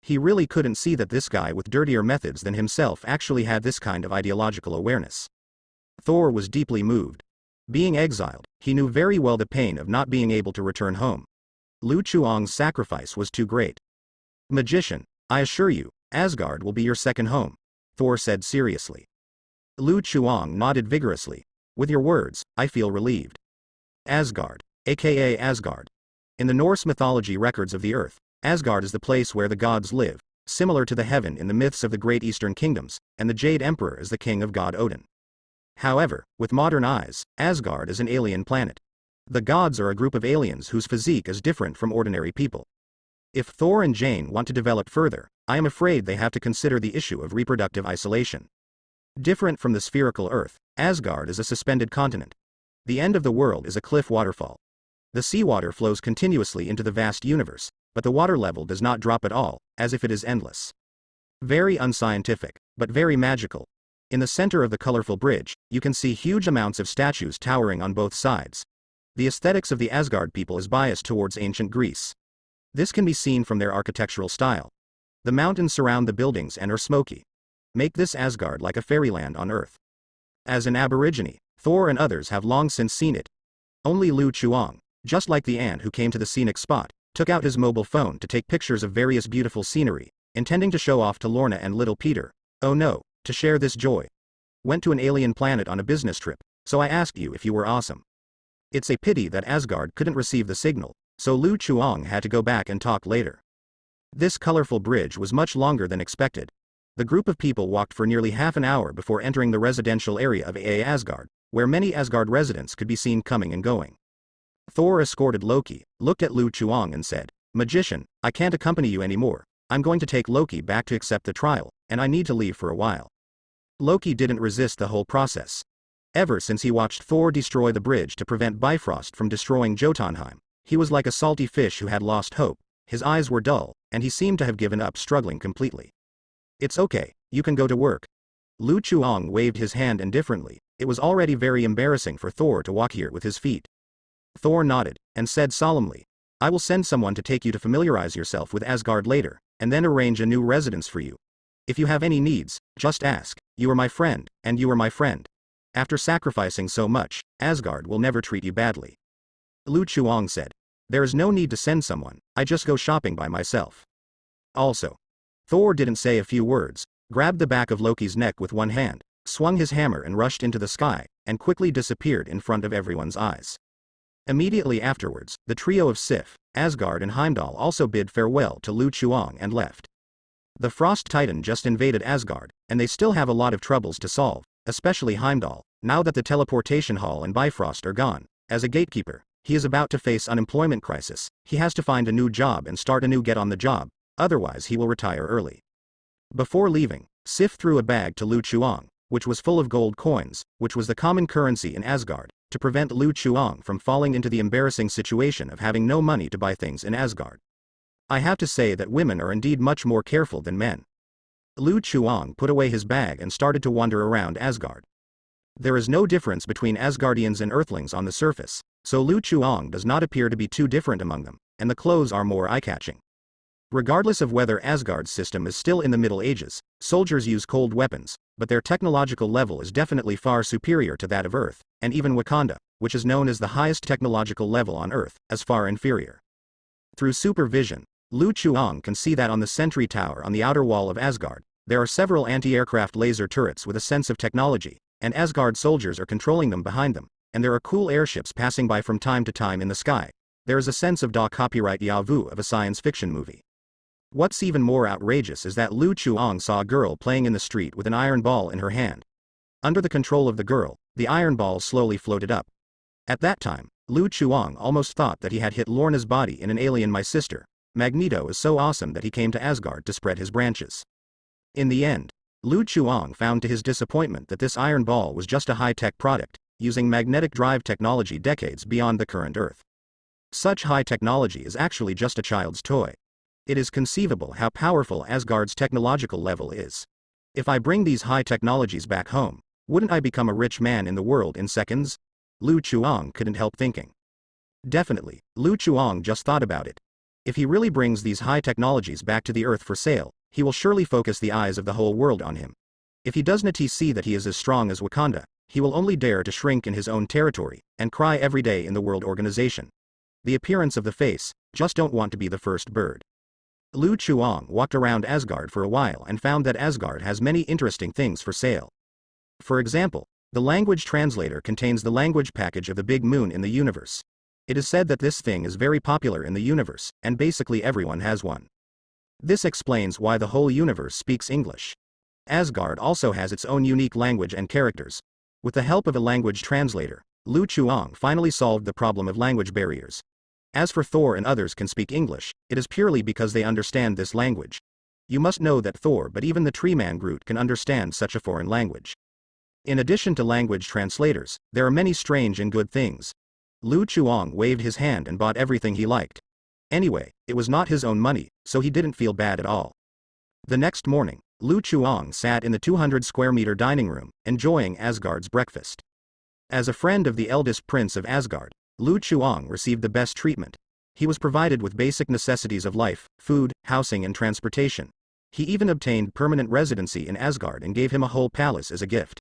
S1: He really couldn't see that this guy with dirtier methods than himself actually had this kind of ideological awareness. Thor was deeply moved. Being exiled, he knew very well the pain of not being able to return home. Lu Chuang's sacrifice was too great. Magician, I assure you, Asgard will be your second home, Thor said seriously. Lu Chuang nodded vigorously. With your words, I feel relieved. Asgard, aka Asgard. In the Norse mythology records of the earth, Asgard is the place where the gods live, similar to the heaven in the myths of the great eastern kingdoms, and the Jade Emperor is the king of god Odin. However, with modern eyes, Asgard is an alien planet. The gods are a group of aliens whose physique is different from ordinary people. If Thor and Jane want to develop further, I am afraid they have to consider the issue of reproductive isolation. Different from the spherical Earth, Asgard is a suspended continent. The end of the world is a cliff waterfall. The seawater flows continuously into the vast universe, but the water level does not drop at all, as if it is endless. Very unscientific, but very magical. In the center of the colorful bridge, you can see huge amounts of statues towering on both sides. The aesthetics of the Asgard people is biased towards ancient Greece. This can be seen from their architectural style. The mountains surround the buildings and are smoky. Make this Asgard like a fairyland on Earth. As an aborigine, Thor and others have long since seen it. Only Lu Chuang, just like the ant who came to the scenic spot, took out his mobile phone to take pictures of various beautiful scenery, intending to show off to Lorna and little Peter. Oh no, to share this joy. Went to an alien planet on a business trip, so I asked you if you were awesome. It's a pity that Asgard couldn't receive the signal, so Lu Chuang had to go back and talk later. This colorful bridge was much longer than expected. The group of people walked for nearly half an hour before entering the residential area of Asgard, where many Asgard residents could be seen coming and going. Thor escorted Loki, looked at Lu Chuang and said, "Magician, I can't accompany you anymore. I'm going to take Loki back to accept the trial, and I need to leave for a while." Loki didn't resist the whole process. Ever since he watched Thor destroy the bridge to prevent Bifrost from destroying Jotunheim, he was like a salty fish who had lost hope. His eyes were dull, and he seemed to have given up struggling completely. "It's okay, you can go to work." Lu Chuang waved his hand indifferently. It was already very embarrassing for Thor to walk here with his feet. Thor nodded, and said solemnly, "I will send someone to take you to familiarize yourself with Asgard later, and then arrange a new residence for you. If you have any needs, just ask. You are my friend, and you are my friend. After sacrificing so much, Asgard will never treat you badly." Lu Chuang said, "There is no need to send someone, I just go shopping by myself." Also, Thor didn't say a few words, grabbed the back of Loki's neck with one hand, swung his hammer and rushed into the sky, and quickly disappeared in front of everyone's eyes. Immediately afterwards, the trio of Sif, Asgard and Heimdall also bid farewell to Lu Chuang and left. The Frost Titan just invaded Asgard, and they still have a lot of troubles to solve, especially Heimdall, now that the teleportation hall and Bifrost are gone. As a gatekeeper, he is about to face unemployment crisis. He has to find a new job and start a new get on the job, otherwise he will retire early. Before leaving, Sif threw a bag to Lu Chuang, which was full of gold coins, which was the common currency in Asgard, to prevent Lu Chuang from falling into the embarrassing situation of having no money to buy things in Asgard. I have to say that women are indeed much more careful than men. Lu Chuang put away his bag and started to wander around Asgard. There is no difference between Asgardians and Earthlings on the surface, so Lu Chuang does not appear to be too different among them, and the clothes are more eye-catching. Regardless of whether Asgard's system is still in the Middle Ages, soldiers use cold weapons, but their technological level is definitely far superior to that of Earth, and even Wakanda, which is known as the highest technological level on Earth, as far inferior. Through supervision, Lu Chuang can see that on the sentry tower on the outer wall of Asgard, there are several anti-aircraft laser turrets with a sense of technology, and Asgard soldiers are controlling them behind them, and there are cool airships passing by from time to time in the sky. There is a sense of copyright Yavu of a science fiction movie. What's even more outrageous is that Lu Chuang saw a girl playing in the street with an iron ball in her hand. Under the control of the girl, the iron ball slowly floated up. At that time, Lu Chuang almost thought that he had hit Lorna's body in an Alien My Sister. Magneto is so awesome that he came to Asgard to spread his branches. In the end, Lu Chuang found to his disappointment that this iron ball was just a high-tech product, using magnetic drive technology decades beyond the current Earth. Such high technology is actually just a child's toy. It is conceivable how powerful Asgard's technological level is. If I bring these high technologies back home, wouldn't I become a rich man in the world in seconds? Lu Chuang couldn't help thinking. Definitely, Lu Chuang just thought about it. If he really brings these high technologies back to the Earth for sale, he will surely focus the eyes of the whole world on him. If he does not see that he is as strong as Wakanda, he will only dare to shrink in his own territory, and cry every day in the World Organization. The appearance of the face, just don't want to be the first bird. Lu Chuang walked around Asgard for a while and found that Asgard has many interesting things for sale. For example, the language translator contains the language package of the big moon in the universe. It is said that this thing is very popular in the universe, and basically everyone has one. This explains why the whole universe speaks English. Asgard also has its own unique language and characters. With the help of a language translator, Lu Chuang finally solved the problem of language barriers. As for Thor and others can speak English, it is purely because they understand this language. You must know that Thor, but even the tree man Groot, can understand such a foreign language. In addition to language translators, there are many strange and good things. Lu Chuang waved his hand and bought everything he liked. Anyway, it was not his own money, so he didn't feel bad at all. The next morning, Lu Chuang sat in the 200 square meter dining room, enjoying Asgard's breakfast. As a friend of the eldest prince of Asgard, Lu Chuang received the best treatment. He was provided with basic necessities of life, food, housing and transportation. He even obtained permanent residency in Asgard and gave him a whole palace as a gift.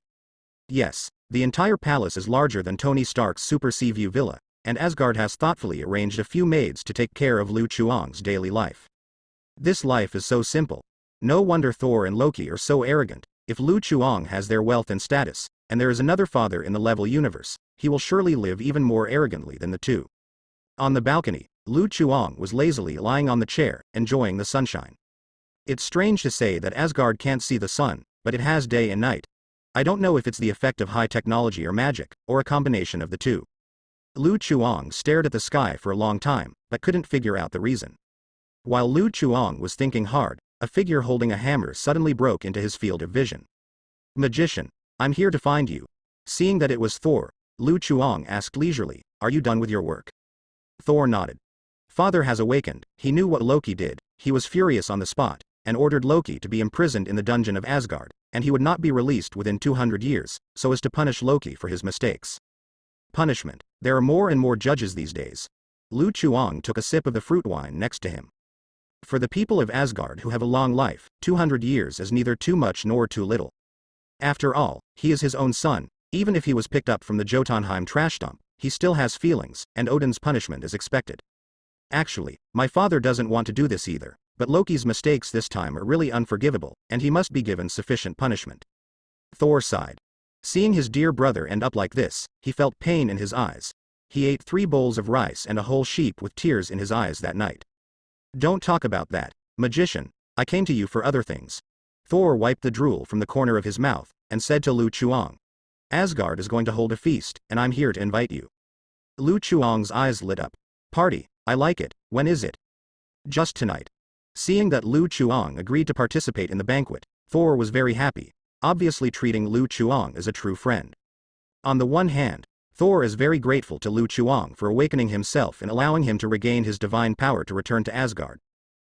S1: Yes, the entire palace is larger than Tony Stark's Super Seaview Villa, and Asgard has thoughtfully arranged a few maids to take care of Lu Chuang's daily life. This life is so simple. No wonder Thor and Loki are so arrogant. If Lu Chuang has their wealth and status, and there is another father in the level universe, he will surely live even more arrogantly than the two. On the balcony, Lu Chuang was lazily lying on the chair, enjoying the sunshine. It's strange to say that Asgard can't see the sun, but it has day and night. I don't know if it's the effect of high technology or magic, or a combination of the two. Lu Chuang stared at the sky for a long time, but couldn't figure out the reason. While Lu Chuang was thinking hard, a figure holding a hammer suddenly broke into his field of vision. Magician, I'm here to find you. Seeing that it was Thor, Lu Chuang asked leisurely, are you done with your work? Thor nodded. Father has awakened, he knew what Loki did, he was furious on the spot, and ordered Loki to be imprisoned in the dungeon of Asgard, and he would not be released within 200 years, so as to punish Loki for his mistakes. Punishment. There are more and more judges these days. Lu Chuang took a sip of the fruit wine next to him. For the people of Asgard who have a long life, 200 years is neither too much nor too little. After all, he is his own son, even if he was picked up from the Jotunheim trash dump, he still has feelings, and Odin's punishment is expected. Actually, my father doesn't want to do this either, but Loki's mistakes this time are really unforgivable, and he must be given sufficient punishment. Thor sighed. Seeing his dear brother end up like this, he felt pain in his eyes. He ate 3 bowls of rice and a whole sheep with tears in his eyes that night. Don't talk about that, magician, I came to you for other things. Thor wiped the drool from the corner of his mouth, and said to Lu Chuang. Asgard is going to hold a feast, and I'm here to invite you. Lu Chuang's eyes lit up. Party, I like it, when is it? Just tonight. Seeing that Lu Chuang agreed to participate in the banquet, Thor was very happy, obviously treating Lu Chuang as a true friend. On the one hand, Thor is very grateful to Lu Chuang for awakening himself and allowing him to regain his divine power to return to Asgard.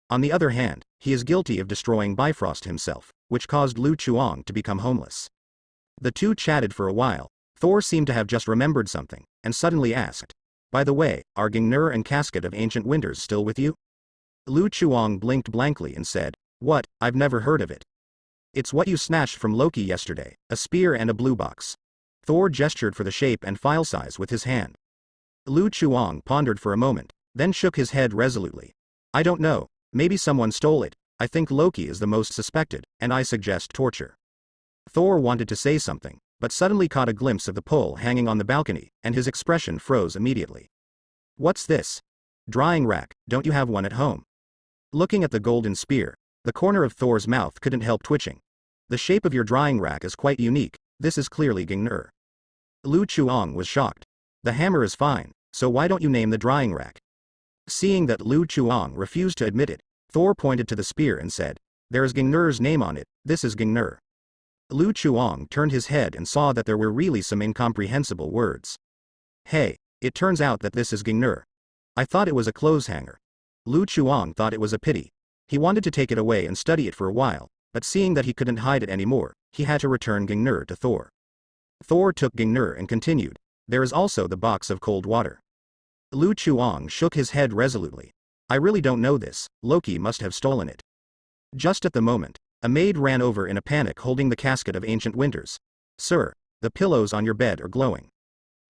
S1: On the other hand, he is guilty of destroying Bifrost himself, which caused Lu Chuang to become homeless. The two chatted for a while. Thor seemed to have just remembered something, and suddenly asked, by the way, are Gungnir and Casket of Ancient Winters still with you? Lu Chuang blinked blankly and said, what, I've never heard of it. It's what you snatched from Loki yesterday, a spear and a blue box. Thor gestured for the shape and file size with his hand. Lu Chuang pondered for a moment, then shook his head resolutely. I don't know, maybe someone stole it, I think Loki is the most suspected, and I suggest torture. Thor wanted to say something, but suddenly caught a glimpse of the pole hanging on the balcony, and his expression froze immediately. What's this? Drying rack, don't you have one at home? Looking at the golden spear, the corner of Thor's mouth couldn't help twitching. The shape of your drying rack is quite unique, this is clearly Gungnir. Lu Chuang was shocked. The hammer is fine, so why don't you name the drying rack? Seeing that Lu Chuang refused to admit it, Thor pointed to the spear and said, there is Gungnir's name on it, this is Gungnir. Lu Chuang turned his head and saw that there were really some incomprehensible words. Hey, it turns out that this is Gungnir. I thought it was a clothes hanger. Lu Chuang thought it was a pity. He wanted to take it away and study it for a while, but seeing that he couldn't hide it anymore, he had to return Gungnir to Thor. Thor took Gungnir and continued, there is also the box of cold water. Lu Chuang shook his head resolutely. I really don't know this, Loki must have stolen it. Just at the moment, a maid ran over in a panic holding the casket of ancient winters. Sir, the pillows on your bed are glowing.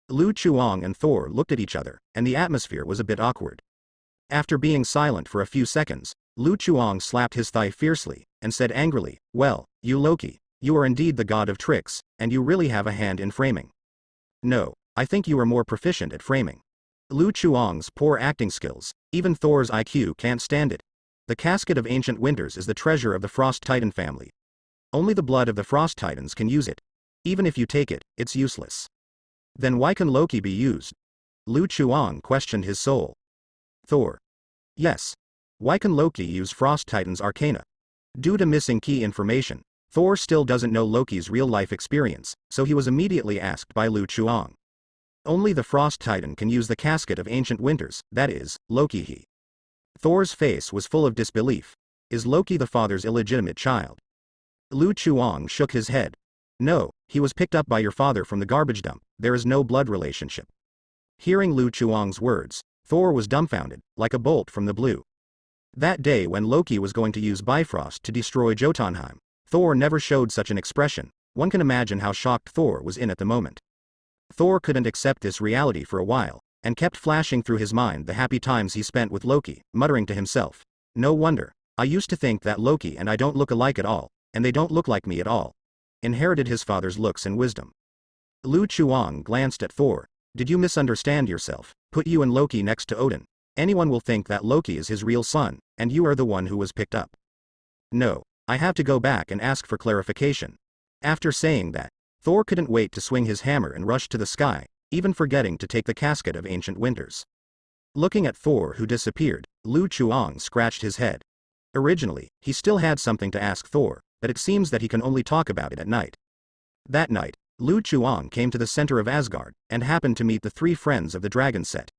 S1: Lu Chuang and Thor looked at each other, and the atmosphere was a bit awkward. After being silent for a few seconds, Lu Chuang slapped his thigh fiercely, and said angrily, well, you Loki, you are indeed the god of tricks, and you really have a hand in framing. No, I think you are more proficient at framing. Lu Chuang's poor acting skills, even Thor's IQ can't stand it. The casket of ancient winters is the treasure of the Frost Titan family. Only the blood of the Frost Titans can use it. Even if you take it, it's useless. Then why can Loki be used? Lu Chuang questioned his soul. Thor. Yes. Why can Loki use Frost Titan's arcana? Due to missing key information, Thor still doesn't know Loki's real-life experience, so he was immediately asked by Lu Chuang. Only the Frost Titan can use the casket of ancient winters, that is, Loki he. Thor's face was full of disbelief. Is Loki the father's illegitimate child? Lu Chuang shook his head. No, he was picked up by your father from the garbage dump, there is no blood relationship. Hearing Lu Chuang's words, Thor was dumbfounded, like a bolt from the blue. That day when Loki was going to use Bifrost to destroy Jotunheim, Thor never showed such an expression. One can imagine how shocked Thor was in at the moment. Thor couldn't accept this reality for a while, and kept flashing through his mind the happy times he spent with Loki, muttering to himself, no wonder, I used to think that Loki and I don't look alike at all, and they don't look like me at all. Inherited his father's looks and wisdom. Lu Chuang glanced at Thor. Did you misunderstand yourself? Put you and Loki next to Odin. anyone will think that Loki is his real son, and you are the one who was picked up. No, I have to go back and ask for clarification. After saying that, Thor couldn't wait to swing his hammer and rush to the sky, even forgetting to take the casket of ancient winters. Looking at Thor who disappeared, Lu Chuang scratched his head. Originally, he still had something to ask Thor, but it seems that he can only talk about it at night. That night, Lu Chuang came to the center of Asgard, and happened to meet the 3 friends of the dragon set.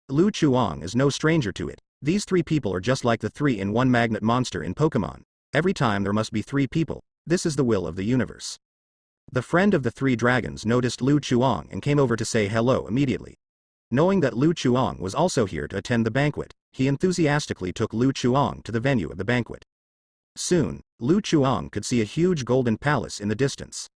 S1: Lu Chuang is no stranger to it. These 3 people are just like the 3-in-1 magnet monster in Pokemon. Every time there must be 3 people. This is the will of the universe. The friend of the 3 dragons noticed Lu Chuang and came over to say hello immediately. Knowing that Lu Chuang was also here to attend the banquet, he enthusiastically took Lu Chuang to the venue of the banquet. Soon, Lu Chuang could see a huge golden palace in the distance.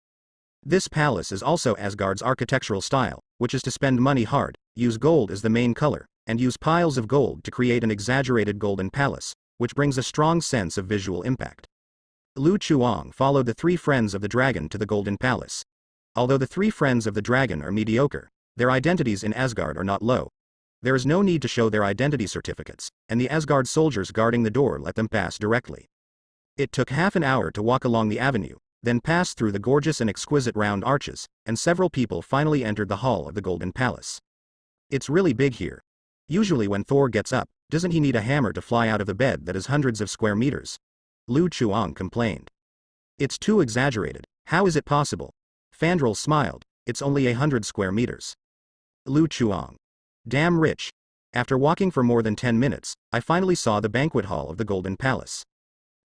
S1: This palace is also Asgard's architectural style, which is to spend money hard, use gold as the main color, and use piles of gold to create an exaggerated golden palace, which brings a strong sense of visual impact. Lu Chuang followed the 3 friends of the dragon to the golden palace. Although the 3 friends of the dragon are mediocre, their identities in Asgard are not low. There is no need to show their identity certificates, and the Asgard soldiers guarding the door let them pass directly. It took half an hour to walk along the avenue, then pass through the gorgeous and exquisite round arches, and several people finally entered the hall of the Golden Palace. It's really big here. Usually when Thor gets up, doesn't he need a hammer to fly out of the bed that is hundreds of square meters? Lu Chuang complained. It's too exaggerated. How is it possible? Fandral smiled. It's only 100 square meters. Lu Chuang. Damn rich. After walking for more than 10 minutes, I finally saw the banquet hall of the Golden Palace.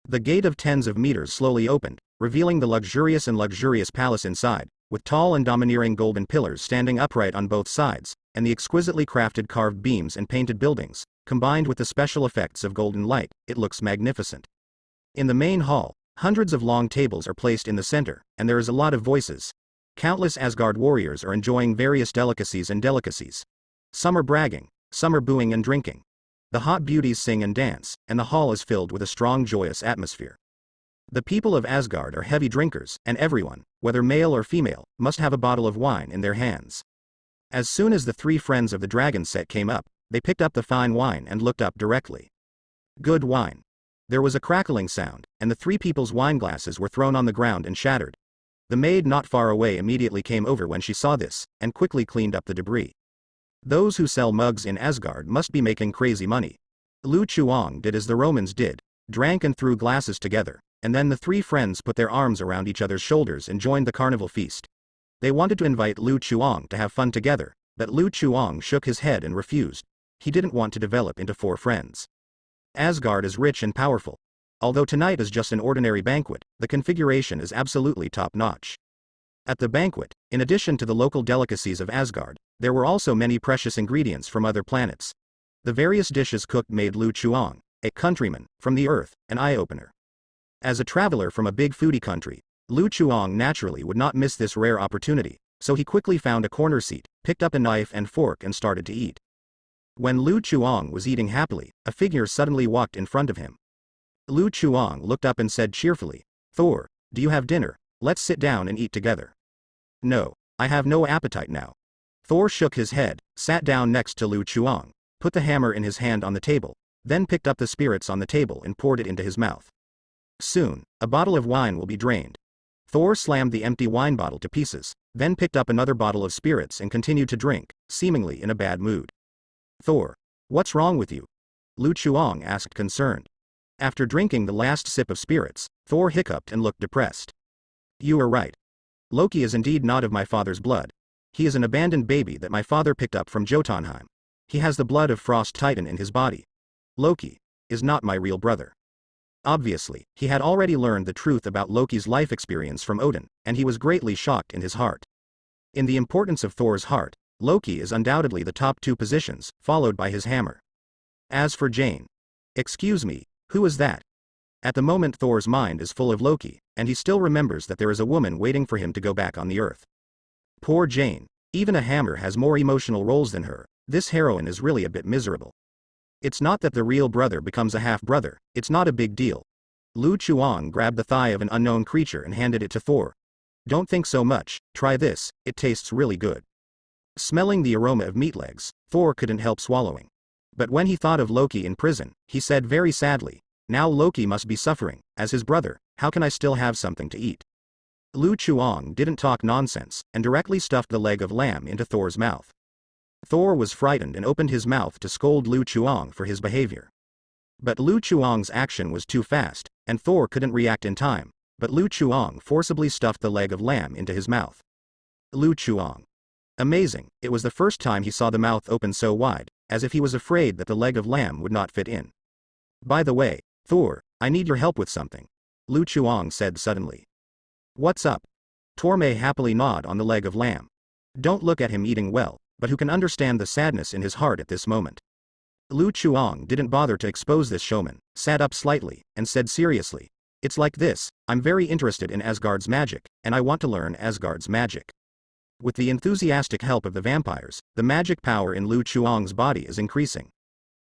S1: The gate of tens of meters slowly opened, revealing the luxurious palace inside, with tall and domineering golden pillars standing upright on both sides, and the exquisitely crafted carved beams and painted buildings, combined with the special effects of golden light. It looks magnificent. In the main hall, hundreds of long tables are placed in the center, and there is a lot of voices. Countless Asgard warriors are enjoying various delicacies. Some are bragging, some are booing and drinking. The hot beauties sing and dance, and the hall is filled with a strong joyous atmosphere. The people of Asgard are heavy drinkers, and everyone, whether male or female, must have a bottle of wine in their hands. As soon as the 3 friends of the dragon set came up, they picked up the fine wine and looked up directly. Good wine. There was a crackling sound, and the 3 people's wine glasses were thrown on the ground and shattered. The maid not far away immediately came over when she saw this, and quickly cleaned up the debris. Those who sell mugs in Asgard must be making crazy money. Lu Chuang did as the Romans did, drank and threw glasses together, and then the 3 friends put their arms around each other's shoulders and joined the carnival feast. They wanted to invite Lu Chuang to have fun together, but Lu Chuang shook his head and refused. He didn't want to develop into 4 friends. Asgard is rich and powerful. Although tonight is just an ordinary banquet, the configuration is absolutely top-notch. At the banquet, in addition to the local delicacies of Asgard, there were also many precious ingredients from other planets. The various dishes cooked made Lu Chuang, a countryman from the Earth, an eye-opener. As a traveler from a big foodie country, Lu Chuang naturally would not miss this rare opportunity, so he quickly found a corner seat, picked up a knife and fork and started to eat. When Lu Chuang was eating happily, a figure suddenly walked in front of him. Lu Chuang looked up and said cheerfully, "Thor, do you have dinner? Let's sit down and eat together." "No, I have no appetite now." Thor shook his head, sat down next to Lu Chuang, put the hammer in his hand on the table, then picked up the spirits on the table and poured it into his mouth. Soon, a bottle of wine will be drained. Thor slammed the empty wine bottle to pieces, then picked up another bottle of spirits and continued to drink, seemingly in a bad mood. "Thor, what's wrong with you?" Lu Chuang asked concerned. After drinking the last sip of spirits, Thor hiccuped and looked depressed. "You are right. Loki is indeed not of my father's blood. He is an abandoned baby that my father picked up from Jotunheim. He has the blood of Frost Titan in his body. Loki is not my real brother." Obviously, he had already learned the truth about Loki's life experience from Odin, and he was greatly shocked in his heart. In the importance of Thor's heart, Loki is undoubtedly the top 2 positions, followed by his hammer. As for Jane. Excuse me, who is that? At the moment Thor's mind is full of Loki, and he still remembers that there is a woman waiting for him to go back on the earth. Poor Jane. Even a hammer has more emotional roles than her. This heroine is really a bit miserable. It's not that the real brother becomes a half-brother, it's not a big deal. Lu Chuang grabbed the thigh of an unknown creature and handed it to Thor. "Don't think so much, try this, it tastes really good." Smelling the aroma of meat legs, Thor couldn't help swallowing. But when he thought of Loki in prison, he said very sadly, "Now Loki must be suffering, as his brother, how can I still have something to eat?" Lu Chuang didn't talk nonsense, and directly stuffed the leg of lamb into Thor's mouth. Thor was frightened and opened his mouth to scold Lu Chuang for his behavior. But Lu Chuang's action was too fast, and Thor couldn't react in time, but Lu Chuang forcibly stuffed the leg of lamb into his mouth. Lu Chuang. Amazing, it was the first time he saw the mouth open so wide, as if he was afraid that the leg of lamb would not fit in. "By the way, Thor, I need your help with something," Lu Chuang said suddenly. "What's up?" Thor may happily nod on the leg of lamb. Don't look at him eating well, but who can understand the sadness in his heart at this moment? Lu Chuang didn't bother to expose this showman, sat up slightly, and said seriously, "It's like this, I'm very interested in Asgard's magic, and I want to learn Asgard's magic." With the enthusiastic help of the vampires, the magic power in Lu Chuang's body is increasing.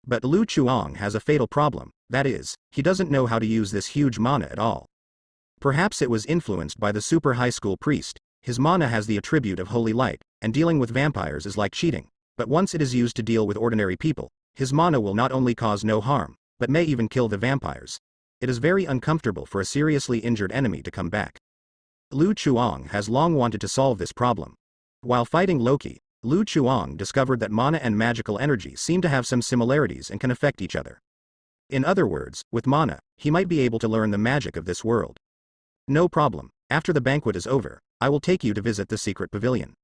S1: But Lu Chuang has a fatal problem, that is, he doesn't know how to use this huge mana at all. Perhaps it was influenced by the super high school priest. His mana has the attribute of holy light, and dealing with vampires is like cheating, but once it is used to deal with ordinary people, his mana will not only cause no harm, but may even kill the vampires. It is very uncomfortable for a seriously injured enemy to come back. Lu Chuang has long wanted to solve this problem. While fighting Loki, Lu Chuang discovered that mana and magical energy seem to have some similarities and can affect each other. In other words, with mana, he might be able to learn the magic of this world. "No problem, after the banquet is over, I will take you to visit the secret pavilion."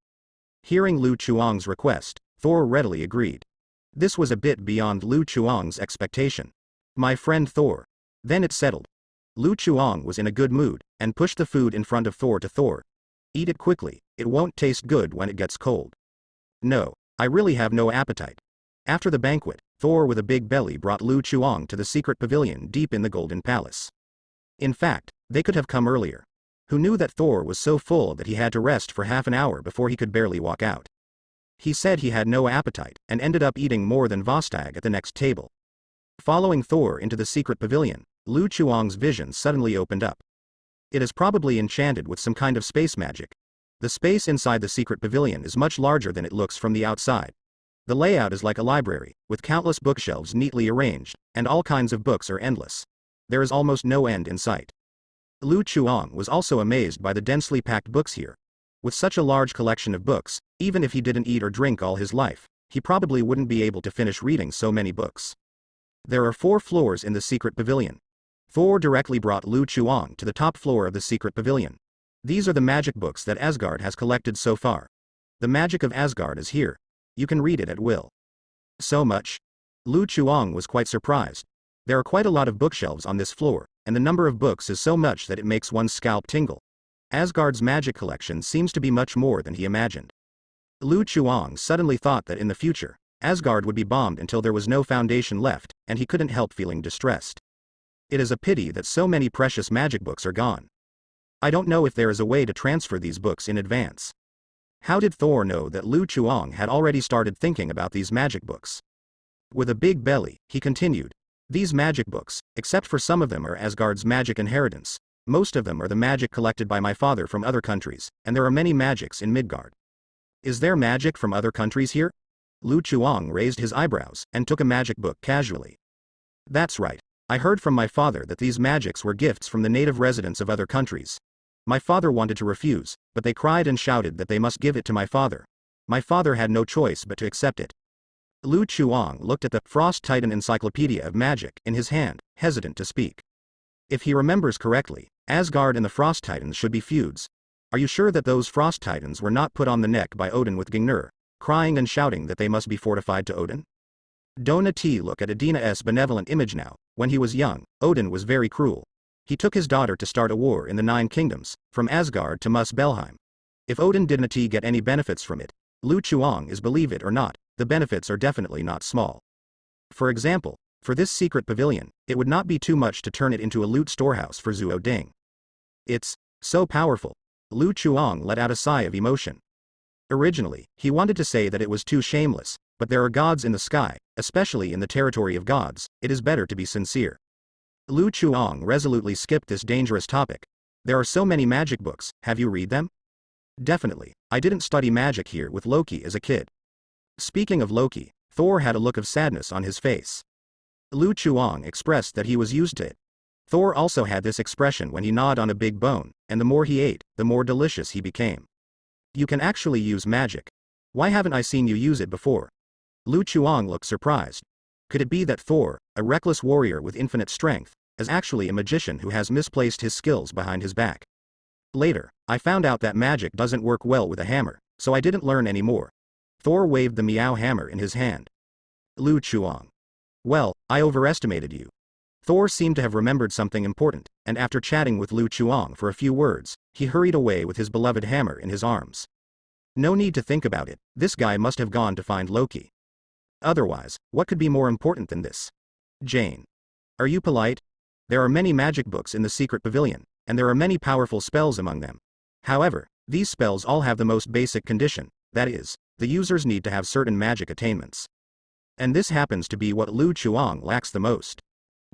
S1: Hearing Lu Chuang's request, Thor readily agreed. This was a bit beyond Lu Chuang's expectation. "My friend Thor." Then it's settled. Lu Chuang was in a good mood, and pushed the food in front of Thor to Thor. "Eat it quickly, it won't taste good when it gets cold." "No, I really have no appetite." After the banquet, Thor with a big belly brought Lu Chuang to the secret pavilion deep in the Golden Palace. In fact, they could have come earlier. Who knew that Thor was so full that he had to rest for half an hour before he could barely walk out? He said he had no appetite, and ended up eating more than Vostag at the next table. Following Thor into the secret pavilion, Lu Chuang's vision suddenly opened up. It is probably enchanted with some kind of space magic. The space inside the secret pavilion is much larger than it looks from the outside. The layout is like a library, with countless bookshelves neatly arranged, and all kinds of books are endless. There is almost no end in sight. Lu Chuang was also amazed by the densely packed books here. With such a large collection of books, even if he didn't eat or drink all his life, he probably wouldn't be able to finish reading so many books. There are 4 floors in the secret pavilion. Thor directly brought Lu Chuang to the top floor of the secret pavilion. These are the magic books that Asgard has collected so far. The magic of Asgard is here. You can read it at will. So much? Lu Chuang was quite surprised. There are quite a lot of bookshelves on this floor, and the number of books is so much that it makes one's scalp tingle. Asgard's magic collection seems to be much more than he imagined. Lu Chuang suddenly thought that in the future, Asgard would be bombed until there was no foundation left, and he couldn't help feeling distressed. It is a pity that so many precious magic books are gone. I don't know if there is a way to transfer these books in advance. How did Thor know that Lu Chuang had already started thinking about these magic books? With a big belly, he continued. These magic books, except for some of them, are Asgard's magic inheritance. Most of them are the magic collected by my father from other countries, and there are many magics in Midgard. Is there magic from other countries here? Lu Chuang raised his eyebrows, and took a magic book casually. That's right. I heard from my father that these magics were gifts from the native residents of other countries. My father wanted to refuse, but they cried and shouted that they must give it to my father. My father had no choice but to accept it. Lu Chuang looked at the Frost Titan Encyclopedia of Magic in his hand, hesitant to speak. If he remembers correctly, Asgard and the Frost Titans should be feuds. Are you sure that those Frost Titans were not put on the neck by Odin with Gungnir, crying and shouting that they must be fortified to Odin? Donna T. Look at Adina's benevolent image now. When he was young, Odin was very cruel. He took his daughter to start a war in the 9 kingdoms, from Asgard to Muspelheim. If Odin didn't get any benefits from it, Lu Chuang is, believe it or not, the benefits are definitely not small. For example, for this secret pavilion, it would not be too much to turn it into a loot storehouse for Zuo Ding. It's so powerful. Lu Chuang let out a sigh of emotion. Originally, he wanted to say that it was too shameless, but there are gods in the sky, especially in the territory of gods, it is better to be sincere. Lu Chuang resolutely skipped this dangerous topic. There are so many magic books, have you read them? Definitely, I didn't study magic here with Loki as a kid. Speaking of Loki, Thor had a look of sadness on his face. Lu Chuang expressed that he was used to it. Thor also had this expression when he gnawed on a big bone, and the more he ate, the more delicious he became. You can actually use magic. Why haven't I seen you use it before? Lu Chuang looked surprised. Could it be that Thor, a reckless warrior with infinite strength, is actually a magician who has misplaced his skills behind his back? Later, I found out that magic doesn't work well with a hammer, so I didn't learn any more. Thor waved the meow hammer in his hand. Lu Chuang. Well, I overestimated you. Thor seemed to have remembered something important, and after chatting with Lu Chuang for a few words, he hurried away with his beloved hammer in his arms. No need to think about it, this guy must have gone to find Loki. Otherwise, what could be more important than this? Jane. Are you polite? There are many magic books in the secret pavilion, and there are many powerful spells among them. However, these spells all have the most basic condition, that is, the users need to have certain magic attainments. And this happens to be what Lu Chuang lacks the most.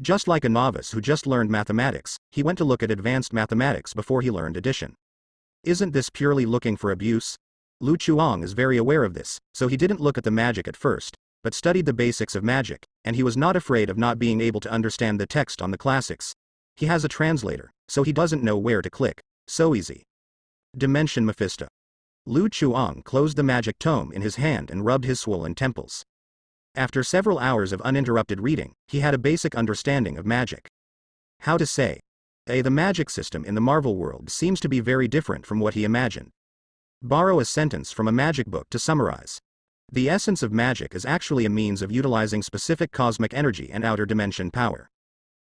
S1: Just like a novice who just learned mathematics, he went to look at advanced mathematics before he learned addition. Isn't this purely looking for abuse? Lu Chuang is very aware of this, so he didn't look at the magic at first, but studied the basics of magic, and he was not afraid of not being able to understand the text on the classics. He has a translator, so he doesn't know where to click. So easy. Dimension Mephisto. Lu Chuang closed the magic tome in his hand and rubbed his swollen temples. After several hours of uninterrupted reading, he had a basic understanding of magic. How to say? The magic system in the Marvel world seems to be very different from what he imagined. Borrow a sentence from a magic book to summarize. The essence of magic is actually a means of utilizing specific cosmic energy and outer dimension power.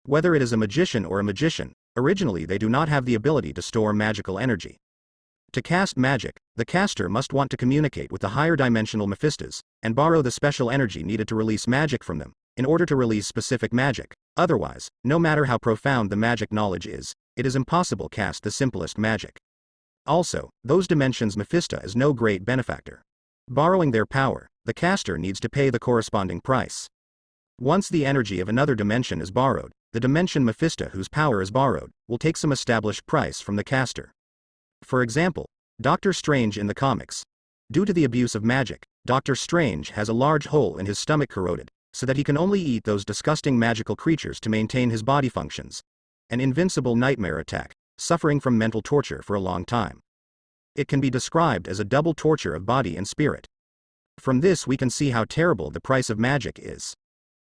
S1: Whether it is a magician or a magician, originally they do not have the ability to store magical energy. To cast magic, the caster must want to communicate with the higher dimensional Mephistos, and borrow the special energy needed to release magic from them, in order to release specific magic. Otherwise, no matter how profound the magic knowledge is, it is impossible to cast the simplest magic. Also, those dimensions Mephisto is no great benefactor. Borrowing their power, the caster needs to pay the corresponding price. Once the energy of another dimension is borrowed, the dimension Mephisto whose power is borrowed, will take some established price from the caster. For example, Doctor Strange in the comics. Due to the abuse of magic, Doctor Strange has a large hole in his stomach corroded, so that he can only eat those disgusting magical creatures to maintain his body functions. An invincible nightmare attack, suffering from mental torture for a long time. It can be described as a double torture of body and spirit. From this we can see how terrible the price of magic is.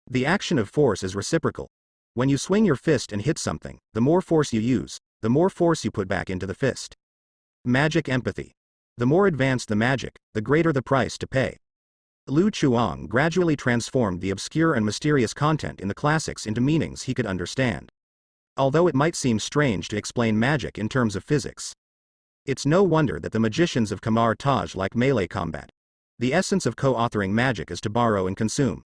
S1: The action of force is reciprocal. When you swing your fist and hit something, the more force you use, the more force you put back into the fist. Magic empathy. The more advanced the magic, the greater the price to pay. Lu Chuang gradually transformed the obscure and mysterious content in the classics into meanings he could understand. Although it might seem strange to explain magic in terms of physics. It's no wonder that the magicians of Kamar Taj like melee combat. The essence of co-authoring magic is to borrow and consume.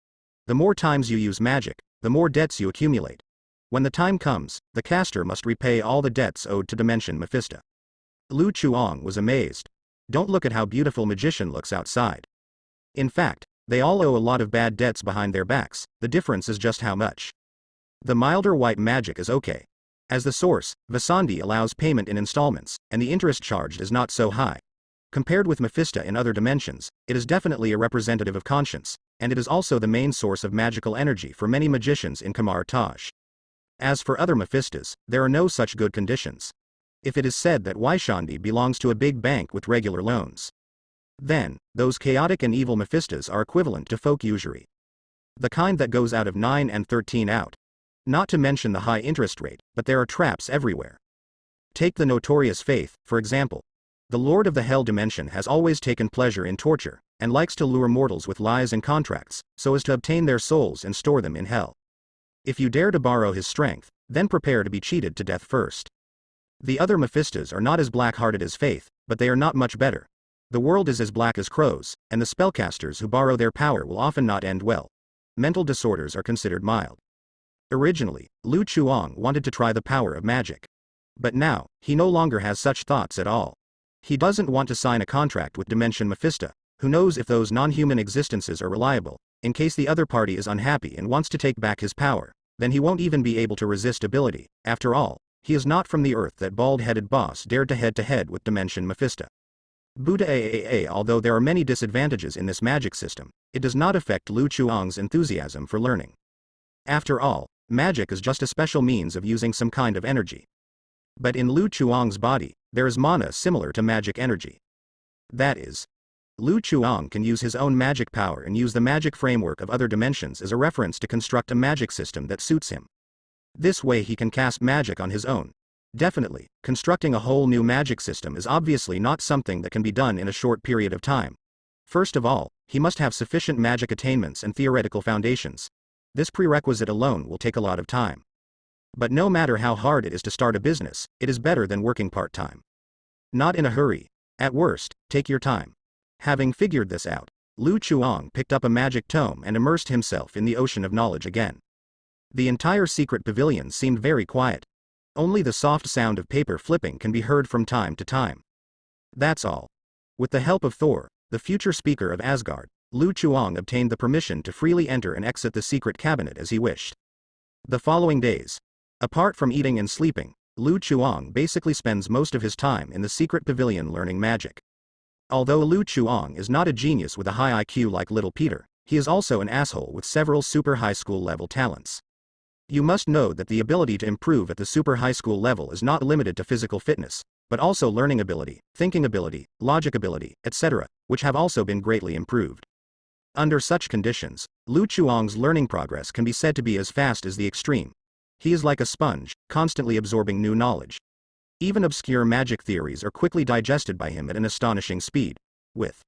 S1: The more times you use magic, the more debts you accumulate. When the time comes, the caster must repay all the debts owed to Dimension Mephisto. Lu Chuang was amazed. Don't look at how beautiful magician looks outside. In fact, they all owe a lot of bad debts behind their backs, the difference is just how much. The milder white magic is okay. As the source, Vasandi allows payment in installments, and the interest charged is not so high. Compared with Mephisto in other dimensions, it is definitely a representative of conscience, and it is also the main source of magical energy for many magicians in Kamar Taj. As for other Mephistos, there are no such good conditions. If it is said that Waishandi belongs to a big bank with regular loans, then, those chaotic and evil Mephistos are equivalent to folk usury. The kind that goes out of 9 and 13 out. Not to mention the high interest rate, but there are traps everywhere. Take the notorious Faith, for example. The Lord of the Hell dimension has always taken pleasure in torture, and likes to lure mortals with lies and contracts, so as to obtain their souls and store them in hell. If you dare to borrow his strength, then prepare to be cheated to death first. The other Mephistos are not as black-hearted as Faith, but they are not much better. The world is as black as crows, and the spellcasters who borrow their power will often not end well. Mental disorders are considered mild. Originally, Lu Chuang wanted to try the power of magic. But now, he no longer has such thoughts at all. He doesn't want to sign a contract with Dimension Mephisto, who knows if those non-human existences are reliable, in case the other party is unhappy and wants to take back his power, then he won't even be able to resist ability. After all, he is not from the earth that bald-headed boss dared to head-to-head with Dimension Mephisto. Buddha Although there are many disadvantages in this magic system, it does not affect Lu Chuang's enthusiasm for learning. After all, magic is just a special means of using some kind of energy. But in Lu Chuang's body, there is mana similar to magic energy. That is, Lu Chuang can use his own magic power and use the magic framework of other dimensions as a reference to construct a magic system that suits him. This way he can cast magic on his own. Definitely, constructing a whole new magic system is obviously not something that can be done in a short period of time. First of all, he must have sufficient magic attainments and theoretical foundations. This prerequisite alone will take a lot of time. But no matter how hard it is to start a business, it is better than working part-time. Not in a hurry. At worst, take your time. Having figured this out, Lu Chuang picked up a magic tome and immersed himself in the ocean of knowledge again. The entire secret pavilion seemed very quiet. Only the soft sound of paper flipping can be heard from time to time. That's all. With the help of Thor, the future speaker of Asgard, Lu Chuang obtained the permission to freely enter and exit the secret cabinet as he wished. The following days, apart from eating and sleeping, Lu Chuang basically spends most of his time in the secret pavilion learning magic. Although Lu Chuang is not a genius with a high IQ like Little Peter, he is also an asshole with several super high school level talents. You must know that the ability to improve at the super high school level is not limited to physical fitness, but also learning ability, thinking ability, logic ability, etc., which have also been greatly improved. Under such conditions, Lu Chuang's learning progress can be said to be as fast as the extreme. He is like a sponge, constantly absorbing new knowledge. Even obscure magic theories are quickly digested by him at an astonishing speed. With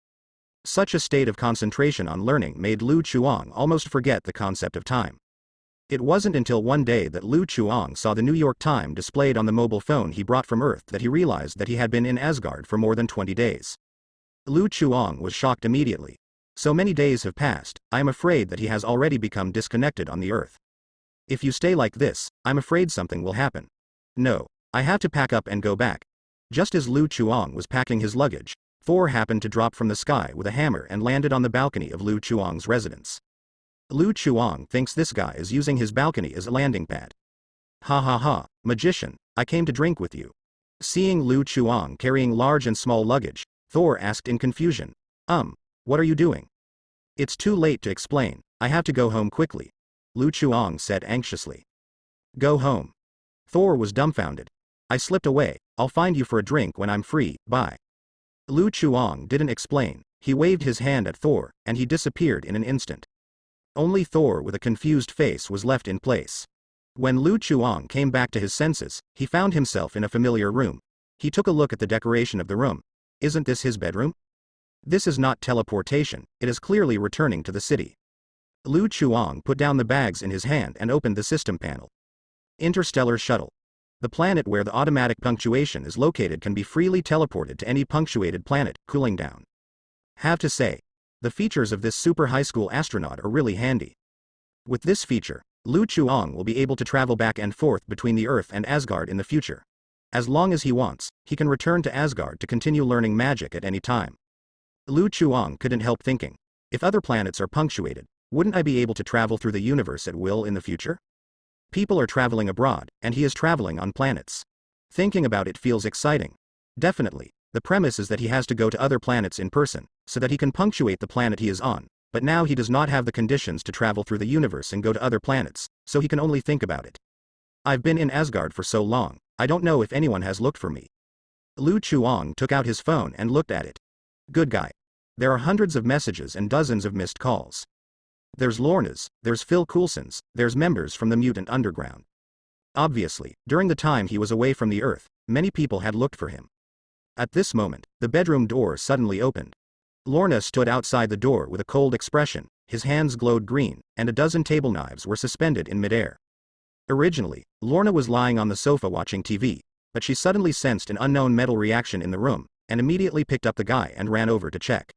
S1: such a state of concentration on learning made Lu Chuang almost forget the concept of time. It wasn't until one day that Lu Chuang saw the New York Times displayed on the mobile phone he brought from Earth that he realized that he had been in Asgard for more than 20 days. Lu Chuang was shocked immediately. So many days have passed, I am afraid that he has already become disconnected on the Earth. If you stay like this, I'm afraid something will happen. No, I have to pack up and go back. Just as Lu Chuang was packing his luggage, Thor happened to drop from the sky with a hammer and landed on the balcony of Lu Chuang's residence. Lu Chuang thinks this guy is using his balcony as a landing pad. Ha ha ha, magician, I came to drink with you. Seeing Lu Chuang carrying large and small luggage, Thor asked in confusion, what are you doing? It's too late to explain, I have to go home quickly. Lu Chuang said anxiously. Go home. Thor was dumbfounded. I slipped away, I'll find you for a drink when I'm free, bye. Lu Chuang didn't explain, he waved his hand at Thor, and he disappeared in an instant. Only Thor with a confused face was left in place. When Lu Chuang came back to his senses, he found himself in a familiar room. He took a look at the decoration of the room. Isn't this his bedroom? This is not teleportation, it is clearly returning to the city. Lu Chuang put down the bags in his hand and opened the system panel. Interstellar shuttle. The planet where the automatic punctuation is located can be freely teleported to any punctuated planet, cooling down. Have to say, the features of this super high school astronaut are really handy. With this feature, Lu Chuang will be able to travel back and forth between the Earth and Asgard in the future. As long as he wants, he can return to Asgard to continue learning magic at any time. Lu Chuang couldn't help thinking, if other planets are punctuated, wouldn't I be able to travel through the universe at will in the future? People are traveling abroad, and he is traveling on planets. Thinking about it feels exciting. Definitely, the premise is that he has to go to other planets in person, so that he can punctuate the planet he is on, but now he does not have the conditions to travel through the universe and go to other planets, so he can only think about it. I've been in Asgard for so long, I don't know if anyone has looked for me. Lu Chuang took out his phone and looked at it. Good guy. There are hundreds of messages and dozens of missed calls. There's Lorna's, there's Phil Coulson's, there's members from the Mutant Underground. Obviously, during the time he was away from the Earth, many people had looked for him. At this moment, the bedroom door suddenly opened. Lorna stood outside the door with a cold expression, his hands glowed green, and a dozen table knives were suspended in midair. Originally, Lorna was lying on the sofa watching TV, but she suddenly sensed an unknown metal reaction in the room, and immediately picked up the guy and ran over to check.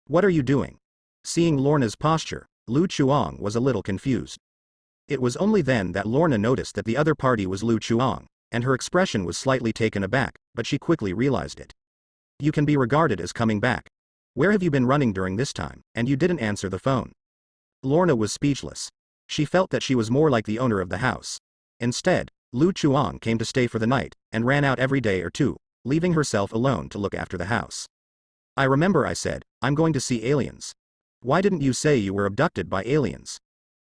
S1: What are you doing? Seeing Lorna's posture, Lu Chuang was a little confused. It was only then that Lorna noticed that the other party was Lu Chuang, and her expression was slightly taken aback, but she quickly realized it. You can be regarded as coming back. Where have you been running during this time, and you didn't answer the phone? Lorna was speechless. She felt that she was more like the owner of the house. Instead, Lu Chuang came to stay for the night, and ran out every day or two, leaving herself alone to look after the house. I remember I said, I'm going to see aliens. Why didn't you say you were abducted by aliens?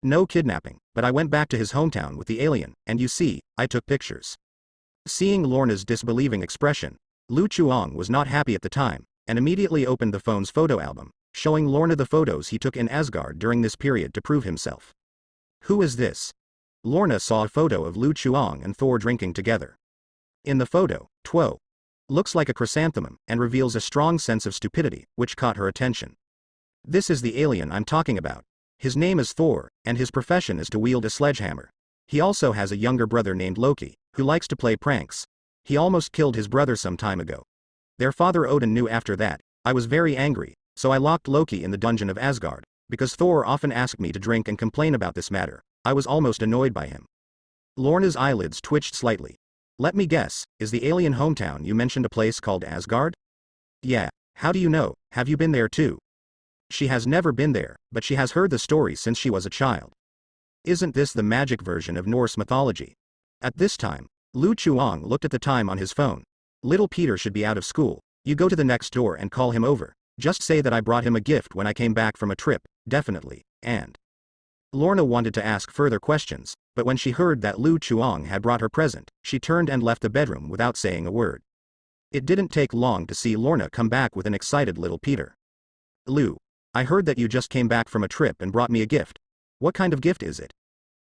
S1: No kidnapping, but I went back to his hometown with the alien, and you see, I took pictures. Seeing Lorna's disbelieving expression, Lu Chuang was not happy at the time, and immediately opened the phone's photo album, showing Lorna the photos he took in Asgard during this period to prove himself. Who is this? Lorna saw a photo of Lu Chuang and Thor drinking together. In the photo, Tuo looks like a chrysanthemum and reveals a strong sense of stupidity, which caught her attention. This is the alien I'm talking about. His name is Thor, and his profession is to wield a sledgehammer. He also has a younger brother named Loki, who likes to play pranks. He almost killed his brother some time ago. Their father Odin knew after that. I was very angry, so I locked Loki in the dungeon of Asgard, because Thor often asked me to drink and complain about this matter. I was almost annoyed by him. Lorna's eyelids twitched slightly. Let me guess, is the alien hometown you mentioned a place called Asgard? Yeah, how do you know, have you been there too? She has never been there, but she has heard the story since she was a child. Isn't this the magic version of Norse mythology? At this time, Lu Chuang looked at the time on his phone. Little Peter should be out of school. You go to the next door and call him over. Just say that I brought him a gift when I came back from a trip, definitely, and... Lorna wanted to ask further questions, but when she heard that Lu Chuang had brought her present, she turned and left the bedroom without saying a word. It didn't take long to see Lorna come back with an excited little Peter. Lu, I heard that you just came back from a trip and brought me a gift. What kind of gift is it?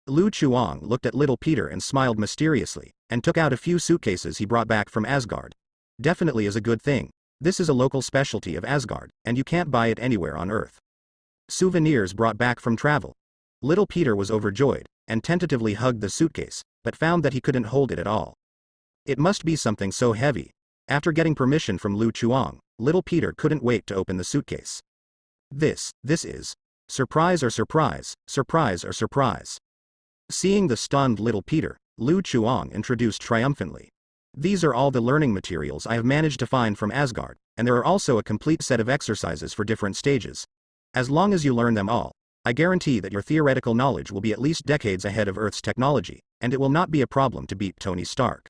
S1: Lu Chuang looked at little Peter and smiled mysteriously, and took out a few suitcases he brought back from Asgard. Definitely is a good thing. This is a local specialty of Asgard, and you can't buy it anywhere on Earth. Souvenirs brought back from travel. Little Peter was overjoyed, and tentatively hugged the suitcase, but found that he couldn't hold it at all. It must be something so heavy. After getting permission from Lu Chuang, little Peter couldn't wait to open the suitcase. This is... surprise or surprise, surprise or surprise. Seeing the stunned little Peter, Lu Chuang introduced triumphantly. These are all the learning materials I have managed to find from Asgard, and there are also a complete set of exercises for different stages. As long as you learn them all, I guarantee that your theoretical knowledge will be at least decades ahead of Earth's technology, and it will not be a problem to beat Tony Stark.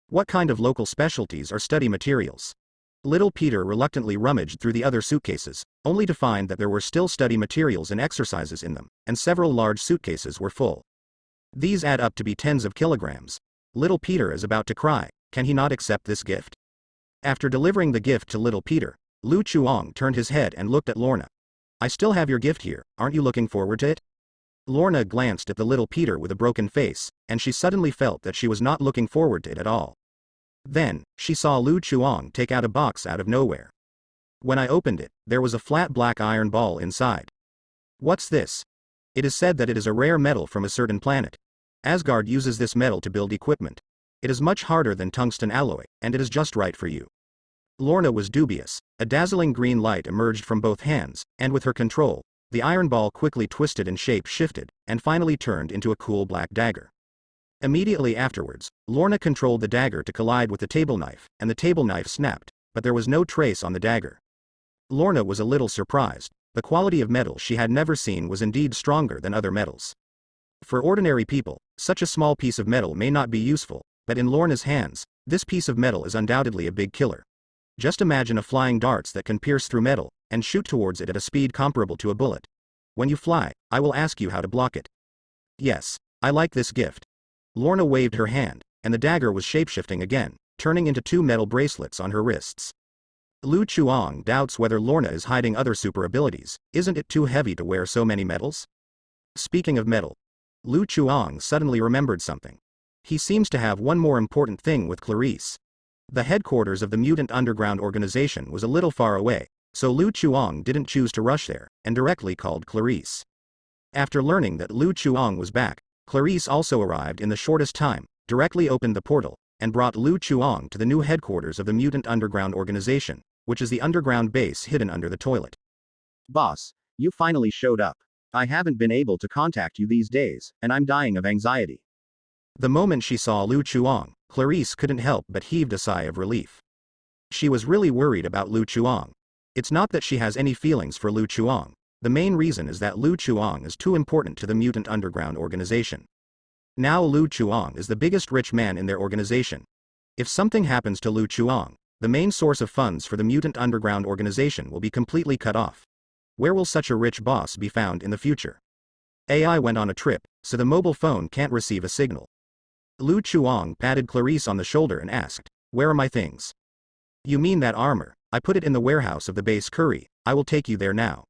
S1: What kind of local specialties are study materials? Little Peter reluctantly rummaged through the other suitcases, only to find that there were still study materials and exercises in them, and several large suitcases were full. These add up to be tens of kilograms. Little Peter is about to cry. Can he not accept this gift? After delivering the gift to little Peter, Lu Chuang turned his head and looked at Lorna. I still have your gift here, aren't you looking forward to it? Lorna glanced at the little Peter with a broken face, and she suddenly felt that she was not looking forward to it at all. Then, she saw Lu Chuang take out a box out of nowhere. When I opened it, there was a flat black iron ball inside. What's this? It is said that it is a rare metal from a certain planet. Asgard uses this metal to build equipment. It is much harder than tungsten alloy, and it is just right for you. Lorna was dubious. A dazzling green light emerged from both hands, and with her control, the iron ball quickly twisted and shape shifted, and finally turned into a cool black dagger. Immediately afterwards, Lorna controlled the dagger to collide with the table knife, and the table knife snapped, but there was no trace on the dagger. Lorna was a little surprised. The quality of metal she had never seen was indeed stronger than other metals. For ordinary people, such a small piece of metal may not be useful, but in Lorna's hands, this piece of metal is undoubtedly a big killer. Just imagine a flying darts that can pierce through metal, and shoot towards it at a speed comparable to a bullet. When you fly, I will ask you how to block it. Yes, I like this gift. Lorna waved her hand, and the dagger was shapeshifting again, turning into two metal bracelets on her wrists. Lu Chuang doubts whether Lorna is hiding other super abilities. Isn't it too heavy to wear so many metals? Speaking of metal, Lu Chuang suddenly remembered something. He seems to have one more important thing with Clarice. The headquarters of the Mutant Underground Organization was a little far away, so Lu Chuang didn't choose to rush there, and directly called Clarice. After learning that Lu Chuang was back, Clarice also arrived in the shortest time, directly opened the portal, and brought Lu Chuang to the new headquarters of the Mutant Underground Organization, which is the underground base hidden under the toilet.
S2: Boss, you finally showed up. I haven't been able to contact you these days, and I'm dying of anxiety.
S1: The moment she saw Lu Chuang, Clarice couldn't help but heaved a sigh of relief. She was really worried about Lu Chuang. It's not that she has any feelings for Lu Chuang. The main reason is that Lu Chuang is too important to the Mutant Underground Organization. Now Lu Chuang is the biggest rich man in their organization. If something happens to Lu Chuang, the main source of funds for the Mutant Underground Organization will be completely cut off. Where will such a rich boss be found in the future? AI went on a trip, so the mobile phone can't receive a signal. Lu Chuang patted Clarice on the shoulder and asked, "Where are my things?" "You mean that armor? I put it in the warehouse of the base Curry, I will take you there now."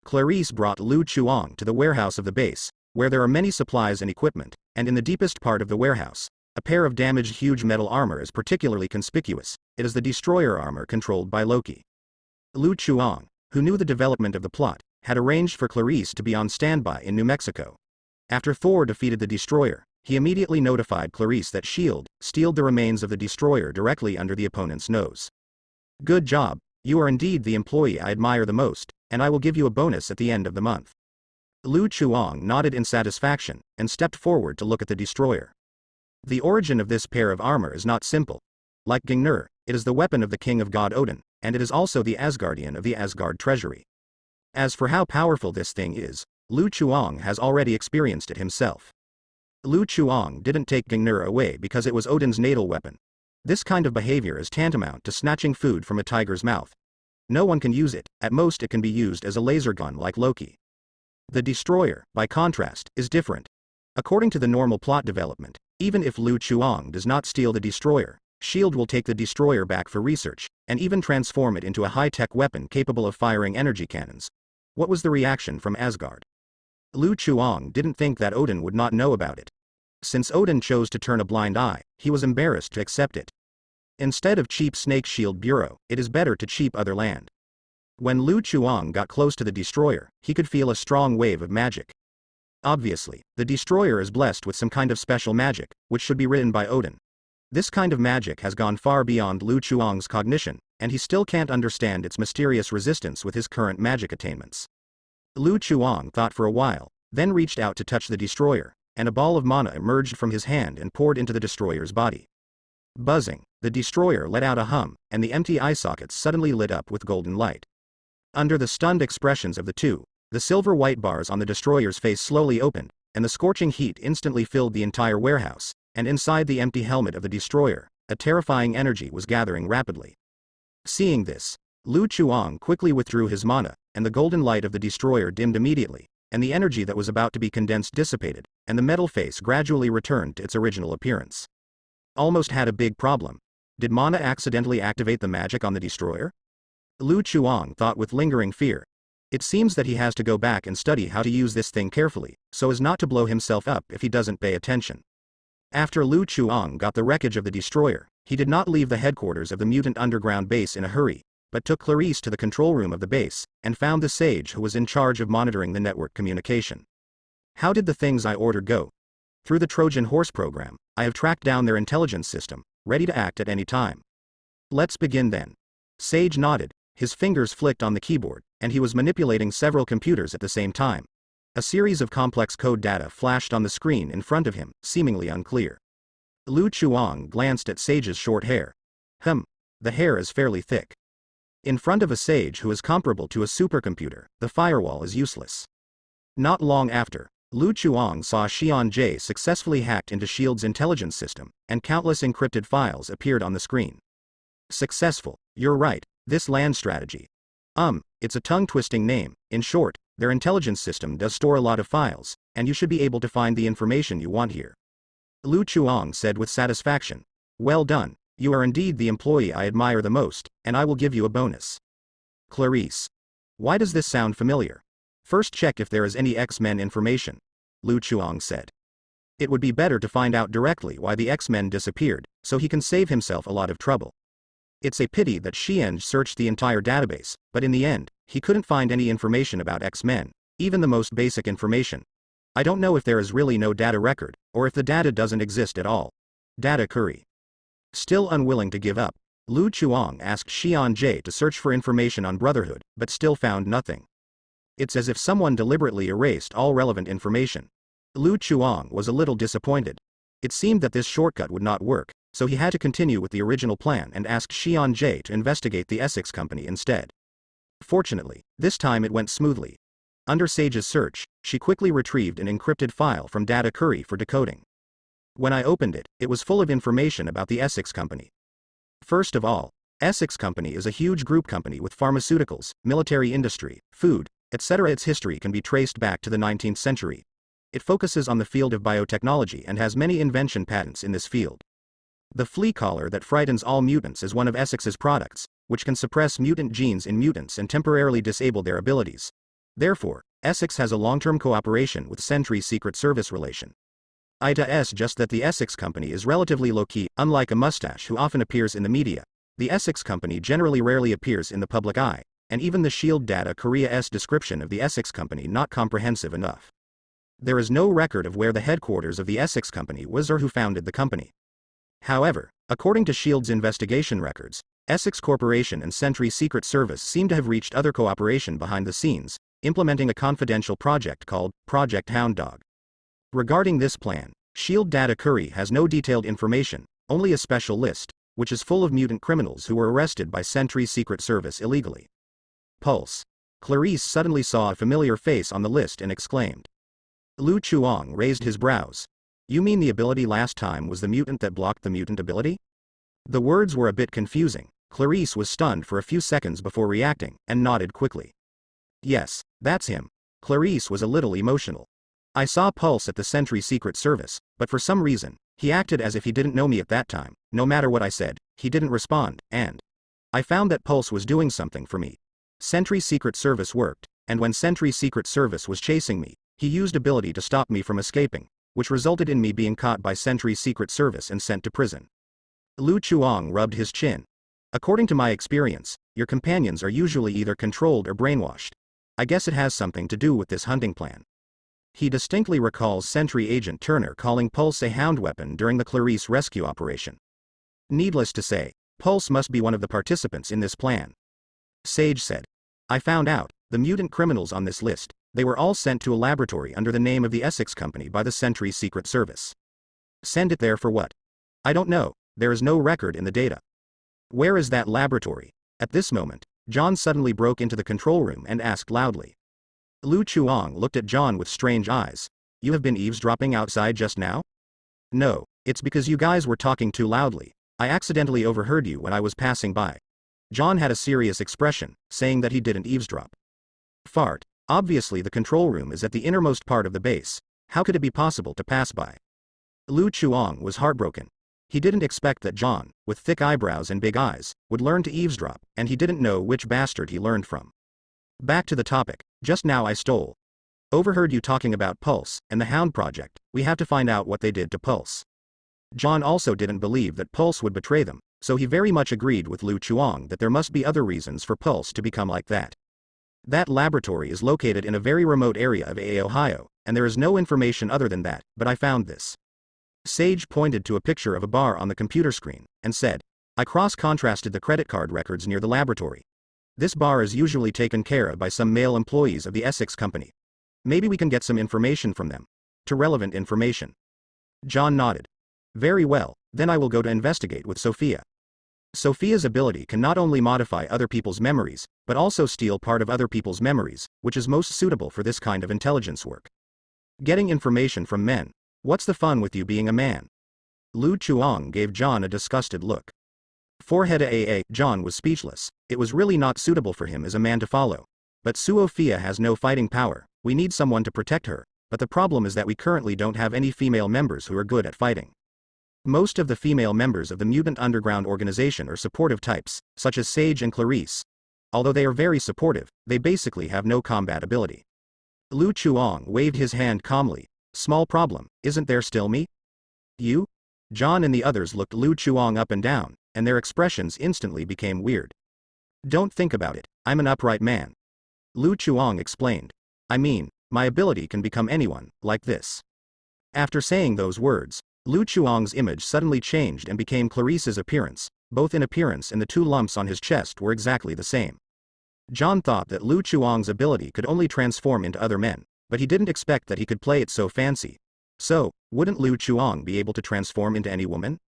S1: Clarice brought Lu Chuang to the warehouse of the base, where there are many supplies and equipment, and in the deepest part of the warehouse, a pair of damaged huge metal armor is particularly conspicuous. It is the destroyer armor controlled by Loki. Lu Chuang, who knew the development of the plot, had arranged for Clarice to be on standby in New Mexico. After Thor defeated the destroyer, he immediately notified Clarice that S.H.I.E.L.D. stealed the remains of the destroyer directly under the opponent's nose. "Good job, you are indeed the employee I admire the most, and I will give you a bonus at the end of the month." Lu Chuang nodded in satisfaction, and stepped forward to look at the destroyer. The origin of this pair of armor is not simple. Like Gungnir, it is the weapon of the king of god Odin, and it is also the Asgardian of the Asgard treasury. As for how powerful this thing is, Lu Chuang has already experienced it himself. Lu Chuang didn't take Gungnir away because it was Odin's natal weapon. This kind of behavior is tantamount to snatching food from a tiger's mouth. No one can use it, at most it can be used as a laser gun like Loki. The destroyer, by contrast, is different. According to the normal plot development, even if Lu Chuang does not steal the destroyer, S.H.I.E.L.D. will take the destroyer back for research, and even transform it into a high-tech weapon capable of firing energy cannons. What was the reaction from Asgard? Lu Chuang didn't think that Odin would not know about it. Since Odin chose to turn a blind eye, he was embarrassed to accept it. Instead of cheap Snake Shield Bureau, it is better to cheap other land. When Lu Chuang got close to the destroyer, he could feel a strong wave of magic. Obviously, the destroyer is blessed with some kind of special magic, which should be written by Odin. This kind of magic has gone far beyond Lu Chuang's cognition, and he still can't understand its mysterious resistance with his current magic attainments. Lu Chuang thought for a while, then reached out to touch the destroyer, and a ball of mana emerged from his hand and poured into the destroyer's body. Buzzing, the destroyer let out a hum, and the empty eye sockets suddenly lit up with golden light. Under the stunned expressions of the two, the silver-white bars on the destroyer's face slowly opened, and the scorching heat instantly filled the entire warehouse, and inside the empty helmet of the destroyer, a terrifying energy was gathering rapidly. Seeing this, Lu Chuang quickly withdrew his mana, and the golden light of the destroyer dimmed immediately, and the energy that was about to be condensed dissipated, and the metal face gradually returned to its original appearance. Almost had a big problem. Did mana accidentally activate the magic on the destroyer? Lu Chuang thought with lingering fear. It seems that he has to go back and study how to use this thing carefully, so as not to blow himself up if he doesn't pay attention. After Lu Chuang got the wreckage of the destroyer, he did not leave the headquarters of the mutant underground base in a hurry, but took Clarice to the control room of the base, and found the sage who was in charge of monitoring the network communication. "How did the things I ordered go?" "Through the Trojan Horse program, I have tracked down their intelligence system, ready to act at any time." "Let's begin then." Sage nodded, his fingers flicked on the keyboard, and he was manipulating several computers at the same time. A series of complex code data flashed on the screen in front of him, seemingly unclear. Lu Chuang glanced at Sage's short hair. The hair is fairly thick. In front of a sage who is comparable to a supercomputer, the firewall is useless. Not long after, Lu Chuang saw Xian-Jie successfully hacked into S.H.I.E.L.D.'s intelligence system, and countless encrypted files appeared on the screen. Successful, you're right, this land strategy. It's a tongue-twisting name. In short, their intelligence system does store a lot of files, and you should be able to find the information you want here. Lu Chuang said with satisfaction. "Well done, you are indeed the employee I admire the most, and I will give you a bonus." Clarice. "Why does this sound familiar?" "First check if there is any X-Men information," Lu Chuang said. "It would be better to find out directly why the X-Men disappeared, so he can save himself a lot of trouble. It's a pity that Xian searched the entire database, but in the end, he couldn't find any information about X-Men, even the most basic information. I don't know if there is really no data record, or if the data doesn't exist at all." Data Curry. Still unwilling to give up, Lu Chuang asked Xian-Jie to search for information on Brotherhood, but still found nothing. It's as if someone deliberately erased all relevant information. Lu Chuang was a little disappointed. It seemed that this shortcut would not work, so he had to continue with the original plan and asked Xian-Jie to investigate the Essex Company instead. Fortunately, this time it went smoothly. Under Sage's search, she quickly retrieved an encrypted file from Data Curry for decoding. When I opened it, it was full of information about the Essex Company. First of all, Essex Company is a huge group company with pharmaceuticals, military industry, food, etc. Its history can be traced back to the 19th century. It focuses on the field of biotechnology and has many invention patents in this field. The flea collar that frightens all mutants is one of Essex's products, which can suppress mutant genes in mutants and temporarily disable their abilities. Therefore, Essex has a long-term cooperation with Sentry's Secret Service relation. It just that the Essex Company is relatively low-key, unlike a mustache who often appears in the media. The Essex Company generally rarely appears in the public eye, and even the Shield Data Korea's description of the Essex Company not comprehensive enough. There is no record of where the headquarters of the Essex Company was or who founded the company. However, according to Shield's investigation records, Essex Corporation and Sentry's Secret Service seem to have reached other cooperation behind the scenes, implementing a confidential project called Project Hound Dog. Regarding this plan, Shield Data Korea has no detailed information, only a special list, which is full of mutant criminals who were arrested by Sentry's Secret Service illegally. Pulse. Clarice suddenly saw a familiar face on the list and exclaimed. Lu Chuang raised his brows. You mean the ability last time was the mutant that blocked the mutant ability? The words were a bit confusing. Clarice was stunned for a few seconds before reacting, and nodded quickly. Yes, that's him. Clarice was a little emotional. I saw Pulse at the Sentry Secret Service, but for some reason, he acted as if he didn't know me at that time. No matter what I said, he didn't respond, and I found that Pulse was doing something for me. Sentry Secret Service worked, and when Sentry Secret Service was chasing me, he used ability to stop me from escaping, which resulted in me being caught by Sentry Secret Service and sent to prison. Lu Chuang rubbed his chin. According to my experience, your companions are usually either controlled or brainwashed. I guess it has something to do with this hunting plan. He distinctly recalls Sentry Agent Turner calling Pulse a hound weapon during the Clarice rescue operation. Needless to say, Pulse must be one of the participants in this plan. Sage said. I found out, the mutant criminals on this list, they were all sent to a laboratory under the name of the Essex Company by the Sentry Secret Service. Send it there for what? I don't know, there is no record in the data. Where is that laboratory? At this moment, John suddenly broke into the control room and asked loudly. Lu Chuang looked at John with strange eyes. You have been eavesdropping outside just now? No, it's because you guys were talking too loudly. I accidentally overheard you when I was passing by. John had a serious expression, saying that he didn't eavesdrop. Fart. Obviously the control room is at the innermost part of the base. How could it be possible to pass by? Lu Chuang was heartbroken. He didn't expect that John, with thick eyebrows and big eyes, would learn to eavesdrop, and he didn't know which bastard he learned from. Back to the topic. Just now I overheard you talking about Pulse and the Hound Project. We have to find out what they did to Pulse. John also didn't believe that Pulse would betray them, so he very much agreed with Lu Chuang that there must be other reasons for Pulse to become like that. That laboratory is located in a very remote area of Ohio, and there is no information other than that, but I found this. Sage pointed to a picture of a bar on the computer screen, and said, I cross-contrasted the credit card records near the laboratory. This bar is usually taken care of by some male employees of the Essex Company. Maybe we can get some information from them. To relevant information. John nodded. Very well, then I will go to investigate with Sophia. Sophia's ability can not only modify other people's memories, but also steal part of other people's memories, which is most suitable for this kind of intelligence work. Getting information from men. What's the fun with you being a man? Lu Chuang gave John a disgusted look. Forehead John was speechless. It was really not suitable for him as a man to follow. But Sophia has no fighting power. We need someone to protect her, but the problem is that we currently don't have any female members who are good at fighting. Most of the female members of the Mutant Underground organization are supportive types, such as Sage and Clarice. Although they are very supportive, they basically have no combat ability. Lu Chuang waved his hand calmly. Small problem, isn't there still me? You? John and the others looked Lu Chuang up and down, and their expressions instantly became weird. Don't think about it, I'm an upright man. Lu Chuang explained. I mean, my ability can become anyone, like this. After saying those words, Lu Chuang's image suddenly changed and became Clarice's appearance, both in appearance and the two lumps on his chest were exactly the same. John thought that Lu Chuang's ability could only transform into other men, but he didn't expect that he could play it so fancy. So, wouldn't Lu Chuang be able to transform into any woman?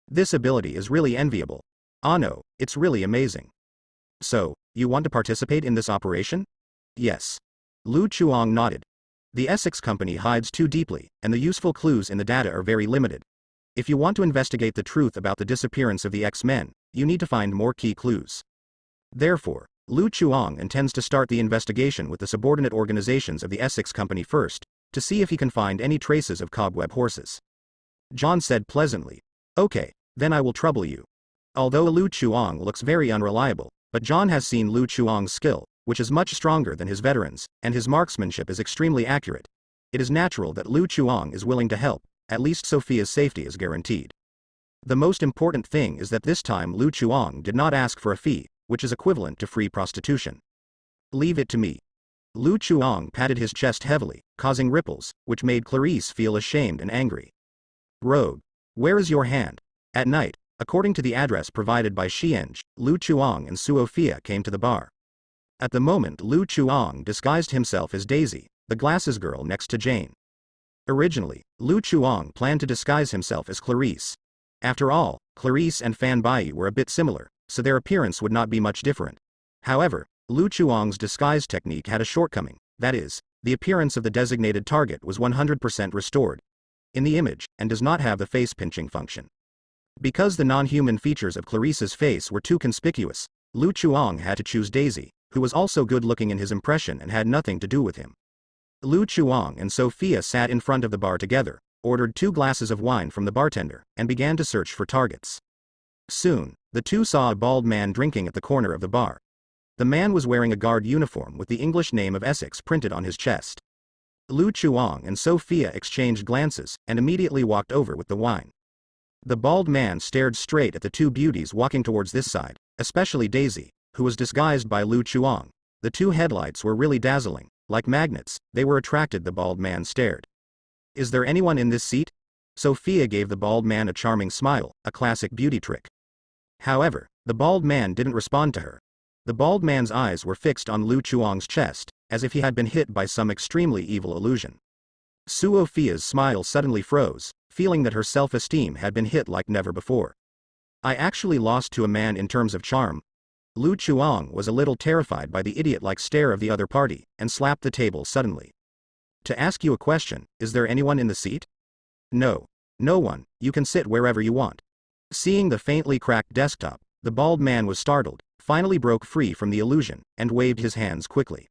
S1: This ability is really enviable. Ah no, it's really amazing. So, you want to participate in this operation? Yes. Lu Chuang nodded. The Essex Company hides too deeply, and the useful clues in the data are very limited. If you want to investigate the truth about the disappearance of the X-Men, you need to find more key clues. Therefore, Lu Chuang intends to start the investigation with the subordinate organizations of the Essex Company first, to see if he can find any traces of cobweb horses. John said pleasantly. Okay, then I will trouble you. Although Lu Chuang looks very unreliable, but John has seen Lu Chuang's skill, which is much stronger than his veterans, and his marksmanship is extremely accurate. It is natural that Lu Chuang is willing to help, at least Sophia's safety is guaranteed. The most important thing is that this time Lu Chuang did not ask for a fee, which is equivalent to free prostitution. Leave it to me. Lu Chuang patted his chest heavily, causing ripples, which made Clarice feel ashamed and angry. Rogue, where is your hand? At night, according to the address provided by Xiange, Lu Chuang and Suofia came to the bar. At the moment Lu Chuang disguised himself as Daisy, the glasses girl next to Jane. Originally, Lu Chuang planned to disguise himself as Clarice. After all, Clarice and Fan Bai were a bit similar, so their appearance would not be much different. However, Lu Chuang's disguise technique had a shortcoming, that is, the appearance of the designated target was 100% restored in the image, and does not have the face-pinching function. Because the non-human features of Clarice's face were too conspicuous, Lu Chuang had to choose Daisy, who was also good-looking in his impression and had nothing to do with him. Lu Chuang and Sophia sat in front of the bar together, ordered 2 glasses of wine from the bartender, and began to search for targets. Soon, the two saw a bald man drinking at the corner of the bar. The man was wearing a guard uniform with the English name of Essex printed on his chest. Lu Chuang and Sophia exchanged glances, and immediately walked over with the wine. The bald man stared straight at the 2 beauties walking towards this side, especially Daisy, who was disguised by Lu Chuang. The 2 headlights were really dazzling, like magnets, they were attracted. The bald man stared. Is there anyone in this seat? Sophia gave the bald man a charming smile, a classic beauty trick. However, the bald man didn't respond to her. The bald man's eyes were fixed on Lu Chuang's chest, as if he had been hit by some extremely evil illusion. Sophia's smile suddenly froze, feeling that her self-esteem had been hit like never before. I actually lost to a man in terms of charm. Lu Chuang was a little terrified by the idiot-like stare of the other party, and slapped the table suddenly. To ask you a question, is there anyone in the seat? No. No one, you can sit wherever you want. Seeing the faintly cracked desktop, the bald man was startled, finally broke free from the illusion, and waved his hands quickly.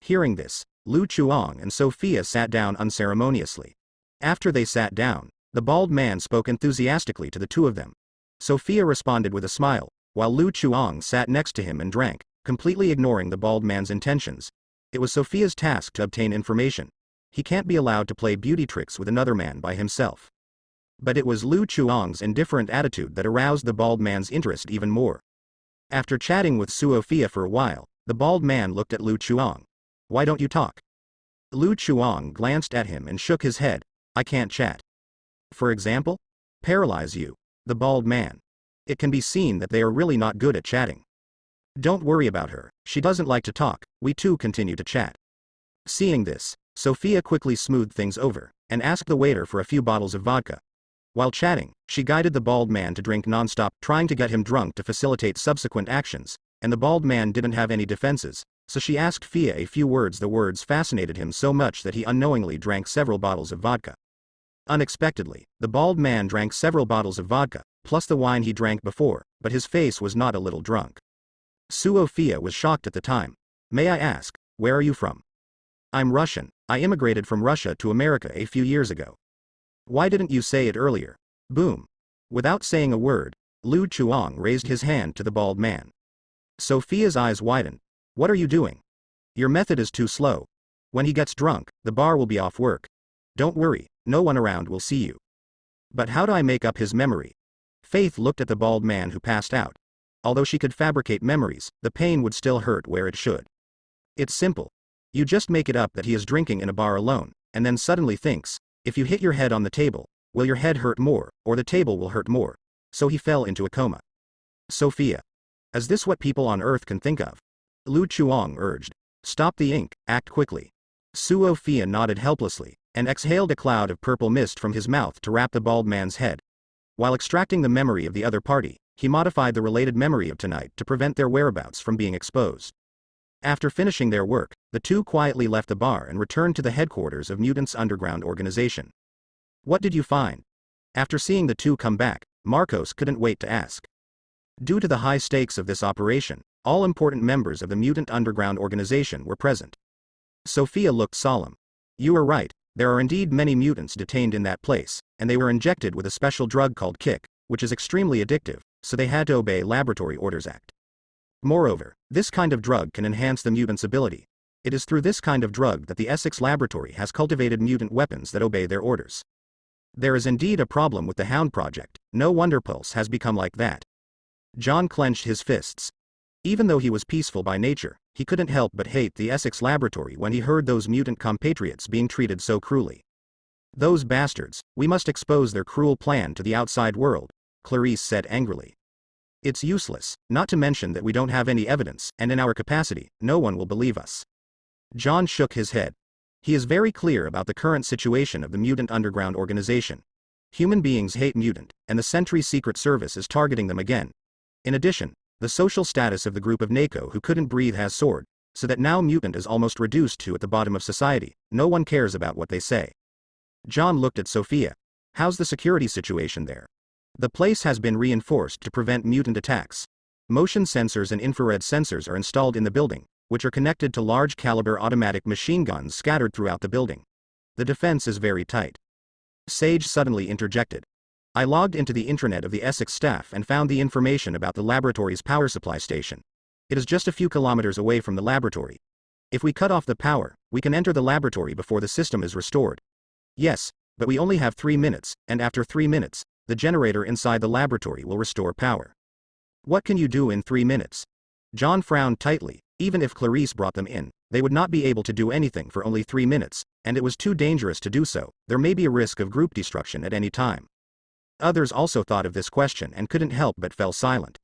S1: Hearing this, Lu Chuang and Sophia sat down unceremoniously. After they sat down, the bald man spoke enthusiastically to the 2 of them. Sophia responded with a smile, while Lu Chuang sat next to him and drank, completely ignoring the bald man's intentions. It was Sophia's task to obtain information. He can't be allowed to play beauty tricks with another man by himself. But it was Lu Chuang's indifferent attitude that aroused the bald man's interest even more. After chatting with Sophia for a while, the bald man looked at Lu Chuang. Why don't you talk? Lu Chuang glanced at him and shook his head. I can't chat. For example? Paralyze you. The bald man. It can be seen that they are really not good at chatting. Don't worry about her, she doesn't like to talk. We 2 continue to chat. Seeing this, Sophia quickly smoothed things over, and asked the waiter for a few bottles of vodka. While chatting, she guided the bald man to drink non-stop, trying to get him drunk to facilitate subsequent actions, and the bald man didn't have any defenses, so she asked Fia a few words. The words fascinated him so much that he unknowingly drank several bottles of vodka. Unexpectedly, the bald man drank several bottles of vodka, plus the wine he drank before, but his face was not a little drunk. Sophia was shocked at the time. May I ask, where are you from? I'm Russian. I immigrated from Russia to America a few years ago. Why didn't you say it earlier? Boom. Without saying a word, Lu Chuang raised his hand to the bald man. Sophia's eyes widened. What are you doing? Your method is too slow. When he gets drunk, the bar will be off work. Don't worry, no one around will see you. But how do I make up his memory? Faith looked at the bald man who passed out. Although she could fabricate memories, the pain would still hurt where it should. It's simple. You just make it up that he is drinking in a bar alone, and then suddenly thinks, if you hit your head on the table, will your head hurt more, or the table will hurt more? So he fell into a coma. Sophia. Is this what people on Earth can think of? Lu Chuang urged. Stop the ink, act quickly. Sophia nodded helplessly, and exhaled a cloud of purple mist from his mouth to wrap the bald man's head. While extracting the memory of the other party, he modified the related memory of tonight to prevent their whereabouts from being exposed. After finishing their work, the 2 quietly left the bar and returned to the headquarters of Mutants' underground organization. What did you find? After seeing the two come back, Marcos couldn't wait to ask. Due to the high stakes of this operation, all important members of the Mutant Underground organization were present. Sophia looked solemn. You are right, there are indeed many mutants detained in that place, and they were injected with a special drug called Kick, which is extremely addictive, so they had to obey Laboratory Orders Act. Moreover, this kind of drug can enhance the mutant's ability. It is through this kind of drug that the Essex Laboratory has cultivated mutant weapons that obey their orders. There is indeed a problem with the Hound Project, no wonder Pulse has become like that. John clenched his fists. Even though he was peaceful by nature, he couldn't help but hate the Essex Laboratory when he heard those mutant compatriots being treated so cruelly. Those bastards, we must expose their cruel plan to the outside world, Clarice said angrily. It's useless, not to mention that we don't have any evidence, and in our capacity, no one will believe us. John shook his head. He is very clear about the current situation of the Mutant Underground organization. Human beings hate mutant, and the Sentry Secret Service is targeting them again. In addition, the social status of the group of Nako who couldn't breathe has soared, so that now mutant is almost reduced to at the bottom of society. No one cares about what they say. John looked at Sophia. How's the security situation there? The place has been reinforced to prevent mutant attacks. Motion sensors and infrared sensors are installed in the building, which are connected to large caliber automatic machine guns scattered throughout the building. The defense is very tight. Sage suddenly interjected. I logged into the intranet of the Essex staff and found the information about the laboratory's power supply station. It is just a few kilometers away from the laboratory. If we cut off the power, we can enter the laboratory before the system is restored. Yes, but we only have 3 minutes, and after 3 minutes, the generator inside the laboratory will restore power. What can you do in 3 minutes? John frowned tightly. Even if Clarice brought them in, they would not be able to do anything for only 3 minutes, and it was too dangerous to do so. There may be a risk of group destruction at any time. Others also thought of this question and couldn't help but fell silent.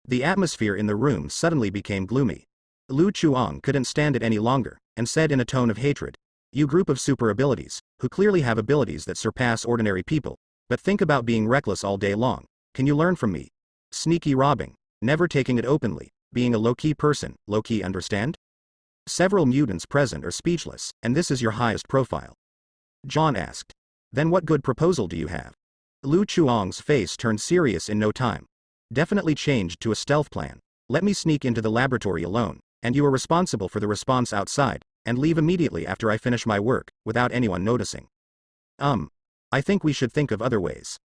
S1: The atmosphere in the room suddenly became gloomy. Lu Chuang couldn't stand it any longer, and said in a tone of hatred, You group of super abilities, who clearly have abilities that surpass ordinary people, but think about being reckless all day long. Can you learn from me? Sneaky robbing, never taking it openly, being a low-key person, low-key understand? Several mutants present are speechless, and this is your highest profile. John asked. Then what good proposal do you have? Lu Chuang's face turned serious in no time. Definitely changed to a stealth plan. Let me sneak into the laboratory alone, and you are responsible for the response outside, and leave immediately after I finish my work, without anyone noticing. I think we should think of other ways.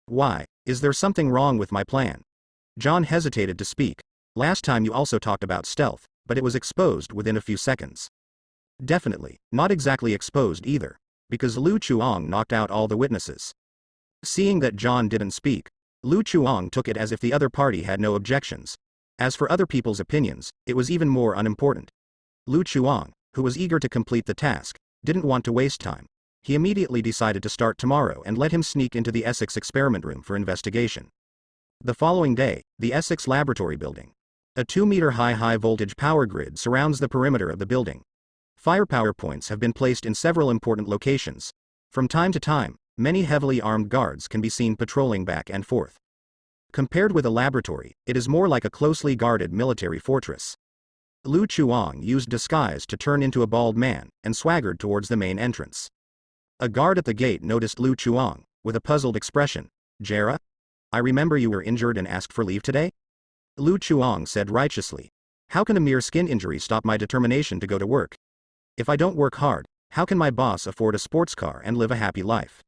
S1: Why? Is there something wrong with my plan? John hesitated to speak. Last time you also talked about stealth, but it was exposed within a few seconds. Definitely, not exactly exposed either, because Lu Chuang knocked out all the witnesses. Seeing that John didn't speak, Lu Chuang took it as if the other party had no objections. As for other people's opinions, it was even more unimportant. Lu Chuang, who was eager to complete the task, didn't want to waste time. He immediately decided to start tomorrow and let him sneak into the Essex experiment room for investigation. The following day, the Essex laboratory building. A 2-meter high voltage power grid surrounds the perimeter of the building. Firepower points have been placed in several important locations. From time to time, many heavily armed guards can be seen patrolling back and forth. Compared with a laboratory, it is more like a closely guarded military fortress. Lu Chuang used disguise to turn into a bald man, and swaggered towards the main entrance. A guard at the gate noticed Lu Chuang, with a puzzled expression. Jera? I remember you were injured and asked for leave today? Lu Chuang said righteously. How can a mere skin injury stop my determination to go to work? If I don't work hard, how can my boss afford a sports car and live a happy life?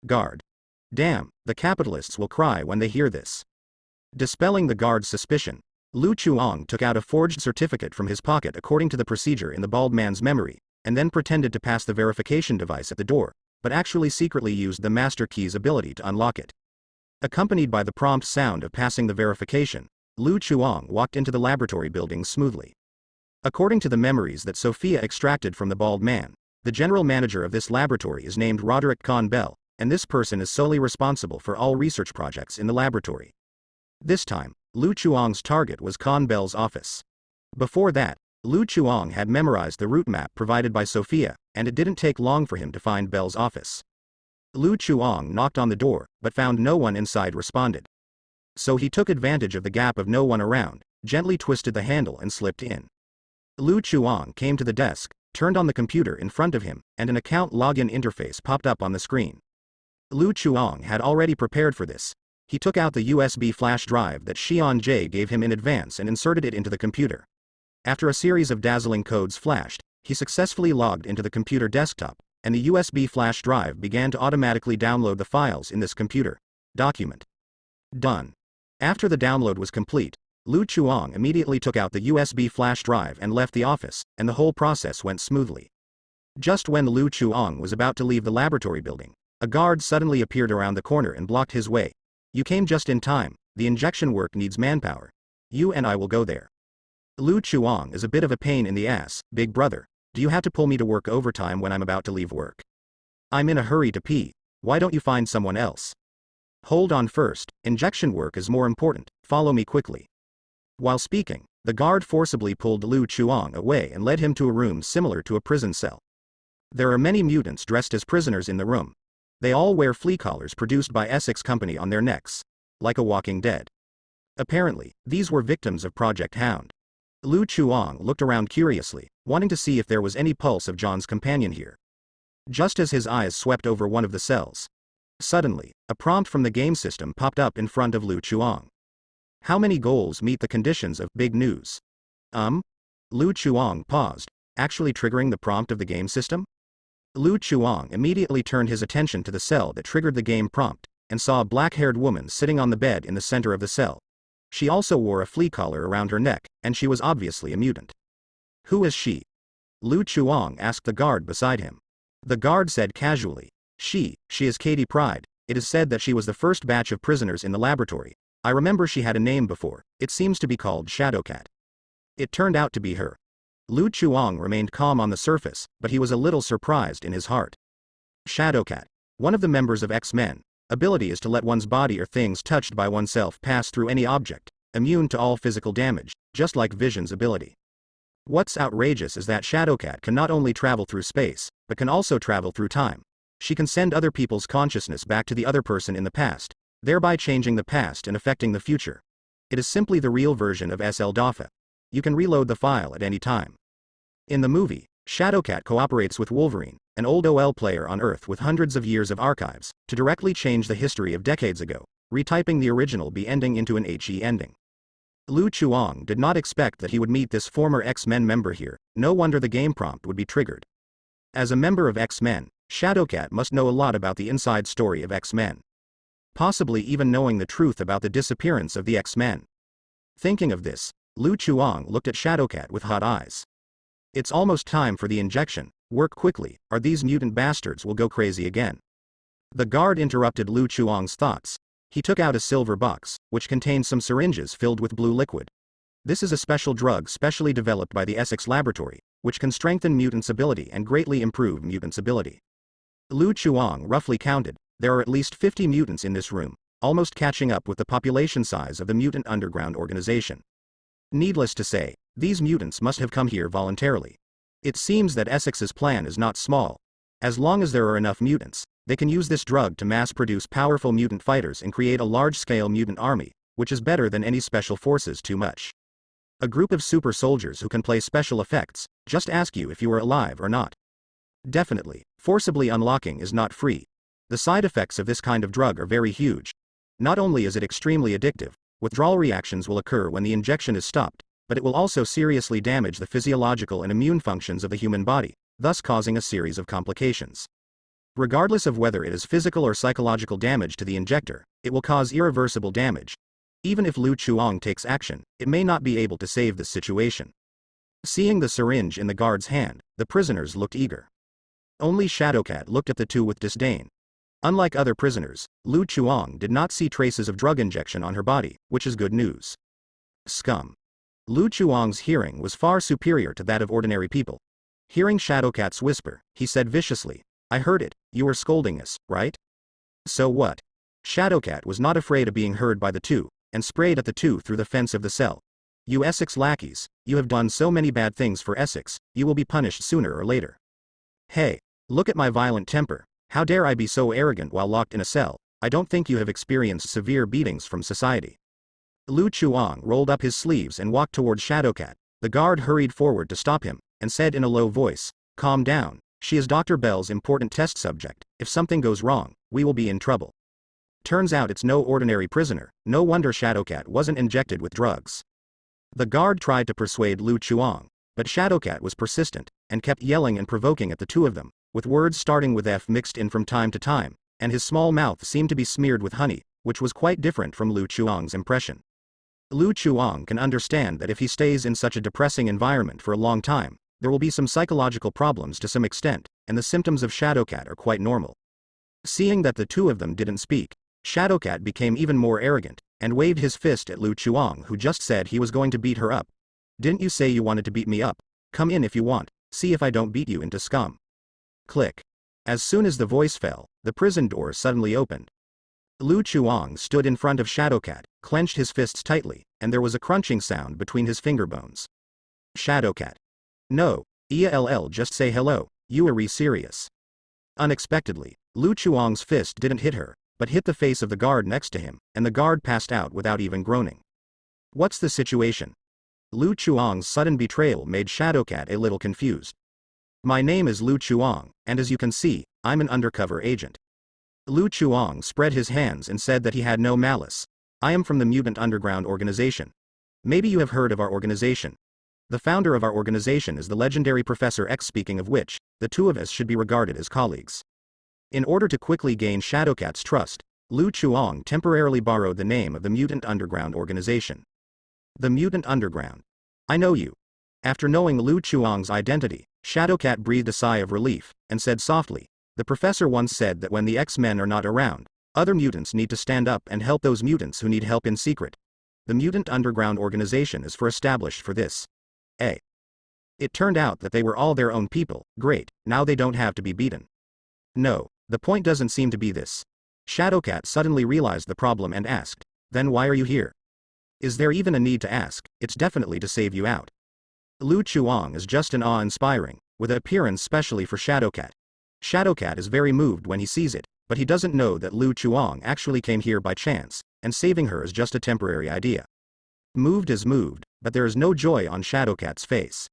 S1: Guard. Damn, the capitalists will cry when they hear this. Dispelling the guard's suspicion, Lu Chuang took out a forged certificate from his pocket according to the procedure in the bald man's memory, and then pretended to pass the verification device at the door, but actually secretly used the master key's ability to unlock it. Accompanied by the prompt sound of passing the verification, Lu Chuang walked into the laboratory building smoothly. According to the memories that Sophia extracted from the bald man, the general manager of this laboratory is named Roderick Kahn Bell, and this person is solely responsible for all research projects in the laboratory. This time, Lu Chuang's target was Kahn Bell's office. Before that, Lu Chuang had memorized the route map provided by Sophia, and it didn't take long for him to find Bell's office. Lu Chuang knocked on the door, but found no one inside responded. So he took advantage of the gap of no one around, gently twisted the handle and slipped in. Lu Chuang came to the desk, turned on the computer in front of him, and an account login interface popped up on the screen. Lu Chuang had already prepared for this. He took out the USB flash drive that Xian Jie gave him in advance and inserted it into the computer. After a series of dazzling codes flashed, he successfully logged into the computer desktop, and the USB flash drive began to automatically download the files in this computer document. Done. After the download was complete, Lu Chuang immediately took out the USB flash drive and left the office, and the whole process went smoothly. Just when Lu Chuang was about to leave the laboratory building, a guard suddenly appeared around the corner and blocked his way. You came just in time, the injection work needs manpower. You and I will go there. Lu Chuang is a bit of a pain in the ass, big brother. Do you have to pull me to work overtime when I'm about to leave work? I'm in a hurry to pee. Why don't you find someone else? Hold on first, injection work is more important, follow me quickly. While speaking, the guard forcibly pulled Lu Chuang away and led him to a room similar to a prison cell. There are many mutants dressed as prisoners in the room. They all wear flea collars produced by Essex Company on their necks. Like a Walking Dead. Apparently, these were victims of Project Hound. Lu Chuang looked around curiously, wanting to see if there was any pulse of John's companion here. Just as his eyes swept over one of the cells, suddenly, a prompt from the game system popped up in front of Lu Chuang. How many goals meet the conditions of big news? Lu Chuang paused, actually triggering the prompt of the game system? Lu Chuang immediately turned his attention to the cell that triggered the game prompt, and saw a black-haired woman sitting on the bed in the center of the cell. She also wore a flea collar around her neck, and she was obviously a mutant. Who is she? Lu Chuang asked the guard beside him. The guard said casually, She is Katie Pride. It is said that she was the first batch of prisoners in the laboratory. I remember she had a name before, it seems to be called Shadowcat. It turned out to be her. Lu Chuang remained calm on the surface, but he was a little surprised in his heart. Shadowcat, one of the members of X-Men, ability is to let one's body or things touched by oneself pass through any object, immune to all physical damage, just like Vision's ability. What's outrageous is that Shadowcat can not only travel through space, but can also travel through time. She can send other people's consciousness back to the other person in the past, thereby changing the past and affecting the future. It is simply the real version of SL Dafa. You can reload the file at any time. In the movie, Shadowcat cooperates with Wolverine, an old OL player on Earth with hundreds of years of archives, to directly change the history of decades ago, retyping the original B ending into an HE ending. Lu Chuang did not expect that he would meet this former X-Men member here, no wonder the game prompt would be triggered. As a member of X-Men, Shadowcat must know a lot about the inside story of X-Men. Possibly even knowing the truth about the disappearance of the X-Men. Thinking of this, Lu Chuang looked at Shadowcat with hot eyes. It's almost time for the injection, work quickly, or these mutant bastards will go crazy again. The guard interrupted Lu Chuang's thoughts. He took out a silver box, which contained some syringes filled with blue liquid. This is a special drug specially developed by the Essex Laboratory, which can strengthen mutants' ability and greatly improve mutants' ability. Lu Chuang roughly counted, there are at least 50 mutants in this room, almost catching up with the population size of the mutant underground organization. Needless to say, these mutants must have come here voluntarily. It seems that Essex's plan is not small. As long as there are enough mutants, they can use this drug to mass-produce powerful mutant fighters and create a large-scale mutant army, which is better than any special forces too much. A group of super soldiers who can play special effects, just ask you if you are alive or not. Definitely, forcibly unlocking is not free. The side effects of this kind of drug are very huge. Not only is it extremely addictive, withdrawal reactions will occur when the injection is stopped, but it will also seriously damage the physiological and immune functions of the human body, thus causing a series of complications. Regardless of whether it is physical or psychological damage to the injector, it will cause irreversible damage. Even if Lu Chuang takes action, it may not be able to save the situation. Seeing the syringe in the guard's hand, the prisoners looked eager. Only Shadowcat looked at the two with disdain. Unlike other prisoners, Lu Chuang did not see traces of drug injection on her body, which is good news. Scum. Lu Chuang's hearing was far superior to that of ordinary people. Hearing Shadowcat's whisper, he said viciously, I heard it, you were scolding us, right? So what? Shadowcat was not afraid of being heard by the two, and sprayed at the two through the fence of the cell. You Essex lackeys, you have done so many bad things for Essex, you will be punished sooner or later. Hey, look at my violent temper, how dare I be so arrogant while locked in a cell, I don't think you have experienced severe beatings from society. Lu Chuang rolled up his sleeves and walked toward Shadowcat. The guard hurried forward to stop him, and said in a low voice, calm down, she is Dr. Bell's important test subject, if something goes wrong, we will be in trouble. Turns out it's no ordinary prisoner, no wonder Shadowcat wasn't injected with drugs. The guard tried to persuade Lu Chuang, but Shadowcat was persistent, and kept yelling and provoking at the two of them, with words starting with F mixed in from time to time, and his small mouth seemed to be smeared with honey, which was quite different from Lu Chuang's impression. Lu Chuang can understand that if he stays in such a depressing environment for a long time, there will be some psychological problems to some extent, and the symptoms of Shadowcat are quite normal. Seeing that the two of them didn't speak, Shadowcat became even more arrogant, and waved his fist at Lu Chuang, who just said he was going to beat her up. Didn't you say you wanted to beat me up? Come in if you want, see if I don't beat you into scum. Click. As soon as the voice fell, the prison door suddenly opened. Lu Chuang stood in front of Shadowcat, clenched his fists tightly, and there was a crunching sound between his finger bones. Shadowcat. No, ELL, just say hello, you are serious. Unexpectedly, Lu Chuang's fist didn't hit her, but hit the face of the guard next to him, and the guard passed out without even groaning. What's the situation? Lu Chuang's sudden betrayal made Shadowcat a little confused. My name is Lu Chuang, and as you can see, I'm an undercover agent. Lu Chuang spread his hands and said that he had no malice. I am from the Mutant Underground organization. Maybe you have heard of our organization. The founder of our organization is the legendary Professor X, speaking of which, the two of us should be regarded as colleagues. In order to quickly gain Shadowcat's trust, Lu Chuang temporarily borrowed the name of the Mutant Underground organization. The Mutant Underground. I know you. After knowing Lu Chuang's identity, Shadowcat breathed a sigh of relief, and said softly, the professor once said that when the X-Men are not around, other mutants need to stand up and help those mutants who need help in secret. The Mutant Underground organization is established for this. It turned out that they were all their own people. Great, now they don't have to be beaten. No, the point doesn't seem to be this. Shadowcat suddenly realized the problem and asked, then why are you here? Is there even a need to ask? It's definitely to save you out. Lu Chuang is just an awe-inspiring, with an appearance specially for Shadowcat. Shadowcat is very moved when he sees it, but he doesn't know that Lu Chuang actually came here by chance, and saving her is just a temporary idea. Moved is moved, but there is no joy on Shadowcat's face.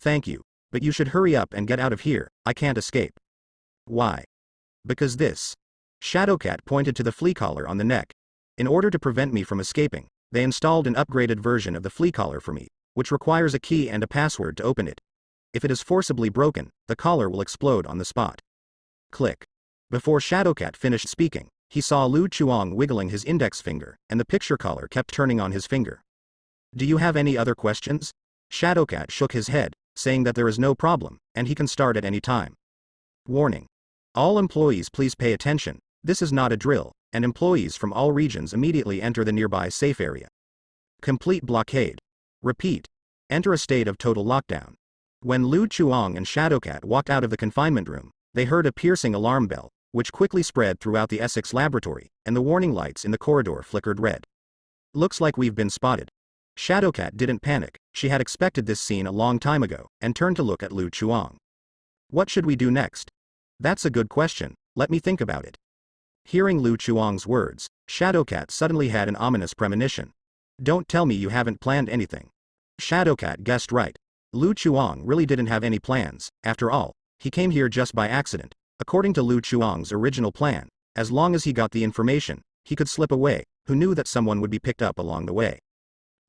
S1: Thank you, but you should hurry up and get out of here, I can't escape. Why? Because this. Shadowcat pointed to the flea collar on the neck. In order to prevent me from escaping, they installed an upgraded version of the flea collar for me, which requires a key and a password to open it. If it is forcibly broken, the collar will explode on the spot. Click. Before Shadowcat finished speaking, he saw Lu Chuang wiggling his index finger, and the picture collar kept turning on his finger. Do you have any other questions? Shadowcat shook his head, saying that there is no problem, and he can start at any time. Warning. All employees please pay attention, this is not a drill, and employees from all regions immediately enter the nearby safe area. Complete blockade. Repeat. Enter a state of total lockdown. When Lu Chuang and Shadowcat walked out of the confinement room, they heard a piercing alarm bell, which quickly spread throughout the Essex laboratory, and the warning lights in the corridor flickered red. Looks like we've been spotted. Shadowcat didn't panic, she had expected this scene a long time ago, and turned to look at Lu Chuang. What should we do next? That's a good question, let me think about it. Hearing Lu Chuang's words, Shadowcat suddenly had an ominous premonition. Don't tell me you haven't planned anything. Shadowcat guessed right. Lu Chuang really didn't have any plans, after all, he came here just by accident. According to Lu Chuang's original plan, as long as he got the information, he could slip away, who knew that someone would be picked up along the way.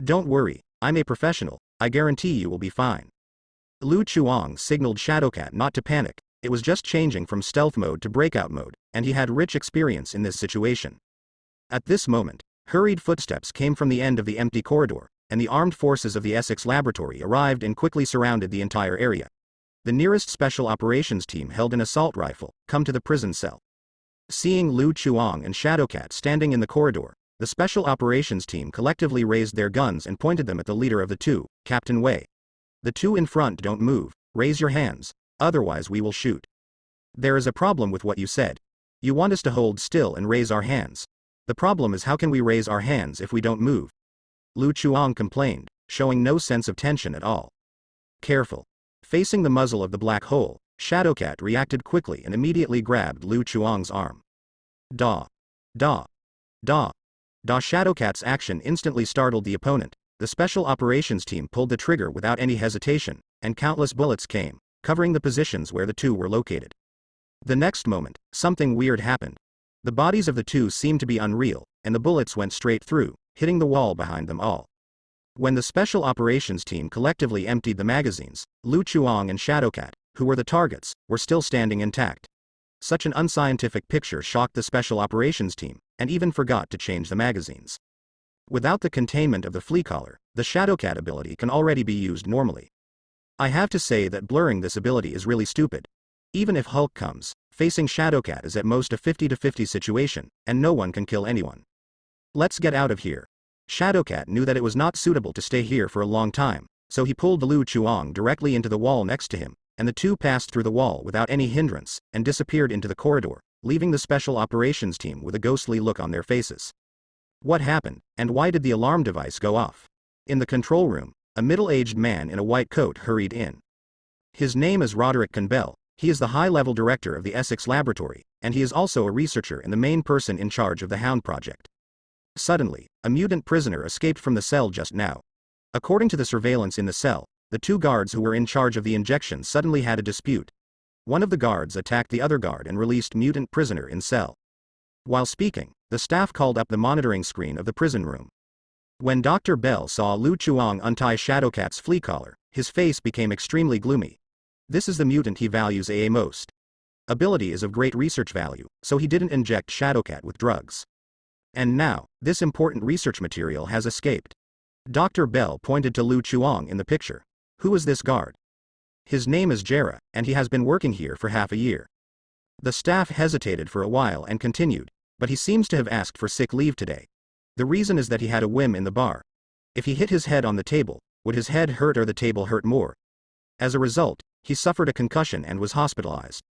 S1: Don't worry, I'm a professional, I guarantee you will be fine. Lu Chuang signaled Shadowcat not to panic, it was just changing from stealth mode to breakout mode, and he had rich experience in this situation. At this moment, hurried footsteps came from the end of the empty corridor, and the armed forces of the Essex laboratory arrived and quickly surrounded the entire area. The nearest special operations team held an assault rifle, come to the prison cell. Seeing Lu Chuang and Shadowcat standing in the corridor, the special operations team collectively raised their guns and pointed them at the leader of the two, Captain Wei. The two in front don't move, raise your hands, otherwise we will shoot. There is a problem with what you said. You want us to hold still and raise our hands. The problem is how can we raise our hands if we don't move? Lu Chuang complained, showing no sense of tension at all. Careful. Facing the muzzle of the black hole, Shadowcat reacted quickly and immediately grabbed Lu Chuang's arm. Da. Da. Da. Da. Shadowcat's action instantly startled the opponent. The special operations team pulled the trigger without any hesitation, and countless bullets came, covering the positions where the two were located. The next moment, something weird happened. The bodies of the two seemed to be unreal, and the bullets went straight through, hitting the wall behind them all. When the special operations team collectively emptied the magazines, Lu Chuang and Shadowcat, who were the targets, were still standing intact. Such an unscientific picture shocked the special operations team, and even forgot to change the magazines. Without the containment of the flea collar, the Shadowcat ability can already be used normally. I have to say that blurring this ability is really stupid. Even if Hulk comes, facing Shadowcat is at most a 50-50 situation, and no one can kill anyone. Let's get out of here. Shadowcat knew that it was not suitable to stay here for a long time, so he pulled Lu Chuang directly into the wall next to him, and the two passed through the wall without any hindrance, and disappeared into the corridor, leaving the special operations team with a ghostly look on their faces. What happened, and why did the alarm device go off? In the control room, a middle-aged man in a white coat hurried in. His name is Roderick Campbell. He is the high-level director of the Essex Laboratory, and he is also a researcher and the main person in charge of the Hound Project. Suddenly, a mutant prisoner escaped from the cell just now. According to the surveillance in the cell, the two guards who were in charge of the injection suddenly had a dispute. One of the guards attacked the other guard and released mutant prisoner in cell. While speaking, the staff called up the monitoring screen of the prison room. When Dr. Bell saw Lu Chuang untie Shadowcat's flea collar, his face became extremely gloomy. This is the mutant he values most. Ability is of great research value, so he didn't inject Shadowcat with drugs. And now, this important research material has escaped. Dr. Bell pointed to Lu Chuang in the picture. Who is this guard? His name is Jera, and he has been working here for half a year. The staff hesitated for a while and continued, but he seems to have asked for sick leave today. The reason is that he had a whim in the bar. If he hit his head on the table, would his head hurt or the table hurt more? As a result, he suffered a concussion and was hospitalized.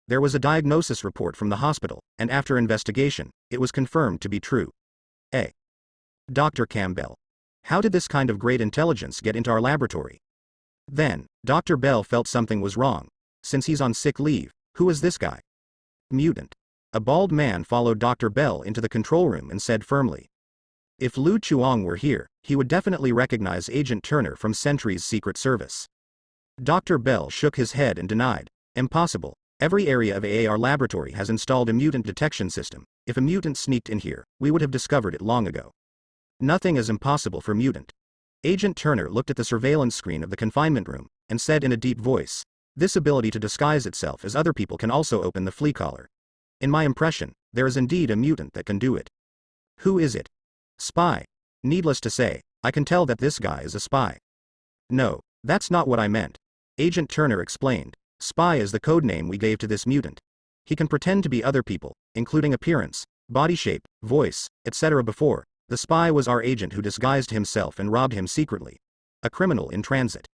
S1: There was a diagnosis report from the hospital, and after investigation, it was confirmed to be true. Dr. Campbell. How did this kind of great intelligence get into our laboratory? Then, Dr. Bell felt something was wrong. Since he's on sick leave, who is this guy? Mutant. A bald man followed Dr. Bell into the control room and said firmly. If Lu Chuang were here, he would definitely recognize Agent Turner from Sentry's Secret Service. Dr. Bell shook his head and denied. Impossible. Every area of our laboratory has installed a mutant detection system. If a mutant sneaked in here, we would have discovered it long ago. Nothing is impossible for mutant. Agent Turner looked at the surveillance screen of the confinement room, and said in a deep voice, this ability to disguise itself as other people can also open the flea collar. In my impression, there is indeed a mutant that can do it. Who is it? Spy. Needless to say, I can tell that this guy is a spy. No, that's not what I meant. Agent Turner explained. Spy is the code name we gave to this mutant. He can pretend to be other people, including appearance, body shape, voice, etc. Before, the spy was our agent who disguised himself and robbed him secretly. A criminal in transit.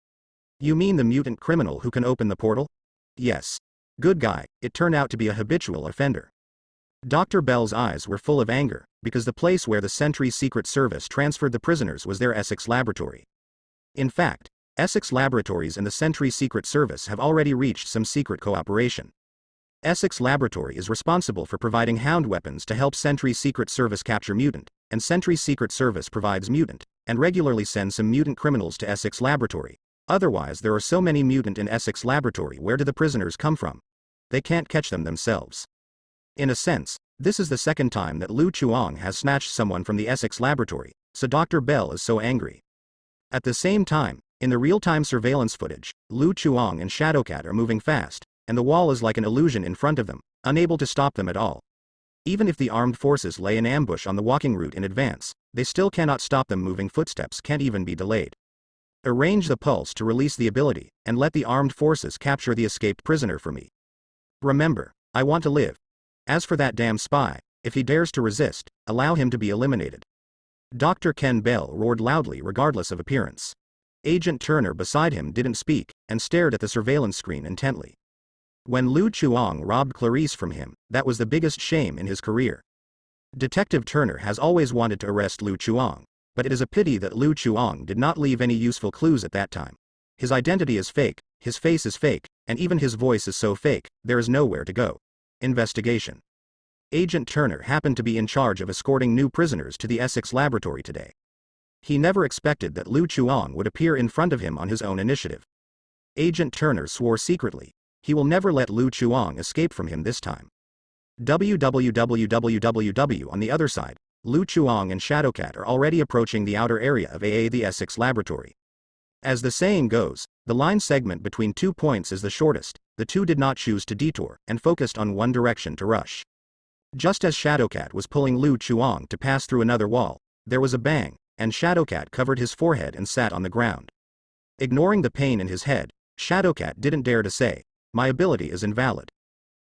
S1: You mean the mutant criminal who can open the portal? Yes. Good guy, it turned out to be a habitual offender. Dr. Bell's eyes were full of anger, because the place where the Sentry Secret Service transferred the prisoners was their Essex laboratory. In fact, Essex Laboratories and the Sentry Secret Service have already reached some secret cooperation. Essex Laboratory is responsible for providing hound weapons to help Sentry Secret Service capture mutant, and Sentry Secret Service provides mutant, and regularly sends some mutant criminals to Essex Laboratory. Otherwise there are so many mutant in Essex Laboratory, where do the prisoners come from? They can't catch them themselves. In a sense, this is the second time that Lu Chuang has snatched someone from the Essex Laboratory, so Dr. Bell is so angry. At the same time, in the real-time surveillance footage, Lu Chuang and Shadowcat are moving fast, and the wall is like an illusion in front of them, unable to stop them at all. Even if the armed forces lay an ambush on the walking route in advance, they still cannot stop them. Moving footsteps can't even be delayed. Arrange the pulse to release the ability, and let the armed forces capture the escaped prisoner for me. Remember, I want to live. As for that damn spy, if he dares to resist, allow him to be eliminated. Dr. Ken Bell roared loudly regardless of appearance. Agent Turner beside him didn't speak, and stared at the surveillance screen intently. When Lu Chuang robbed Clarice from him, that was the biggest shame in his career. Detective Turner has always wanted to arrest Lu Chuang, but it is a pity that Lu Chuang did not leave any useful clues at that time. His identity is fake, his face is fake, and even his voice is so fake, there is nowhere to go. Investigation. Agent Turner happened to be in charge of escorting new prisoners to the Essex Laboratory today. He never expected that Lu Chuang would appear in front of him on his own initiative. Agent Turner swore secretly. He will never let Lu Chuang escape from him this time. WWWWWW. On the other side, Lu Chuang and Shadowcat are already approaching the outer area of the Essex laboratory. As the saying goes, the line segment between 2 points is the shortest. The two did not choose to detour, and focused on one direction to rush. Just as Shadowcat was pulling Lu Chuang to pass through another wall, there was a bang, and Shadowcat covered his forehead and sat on the ground. Ignoring the pain in his head, Shadowcat didn't dare to say, "My ability is invalid."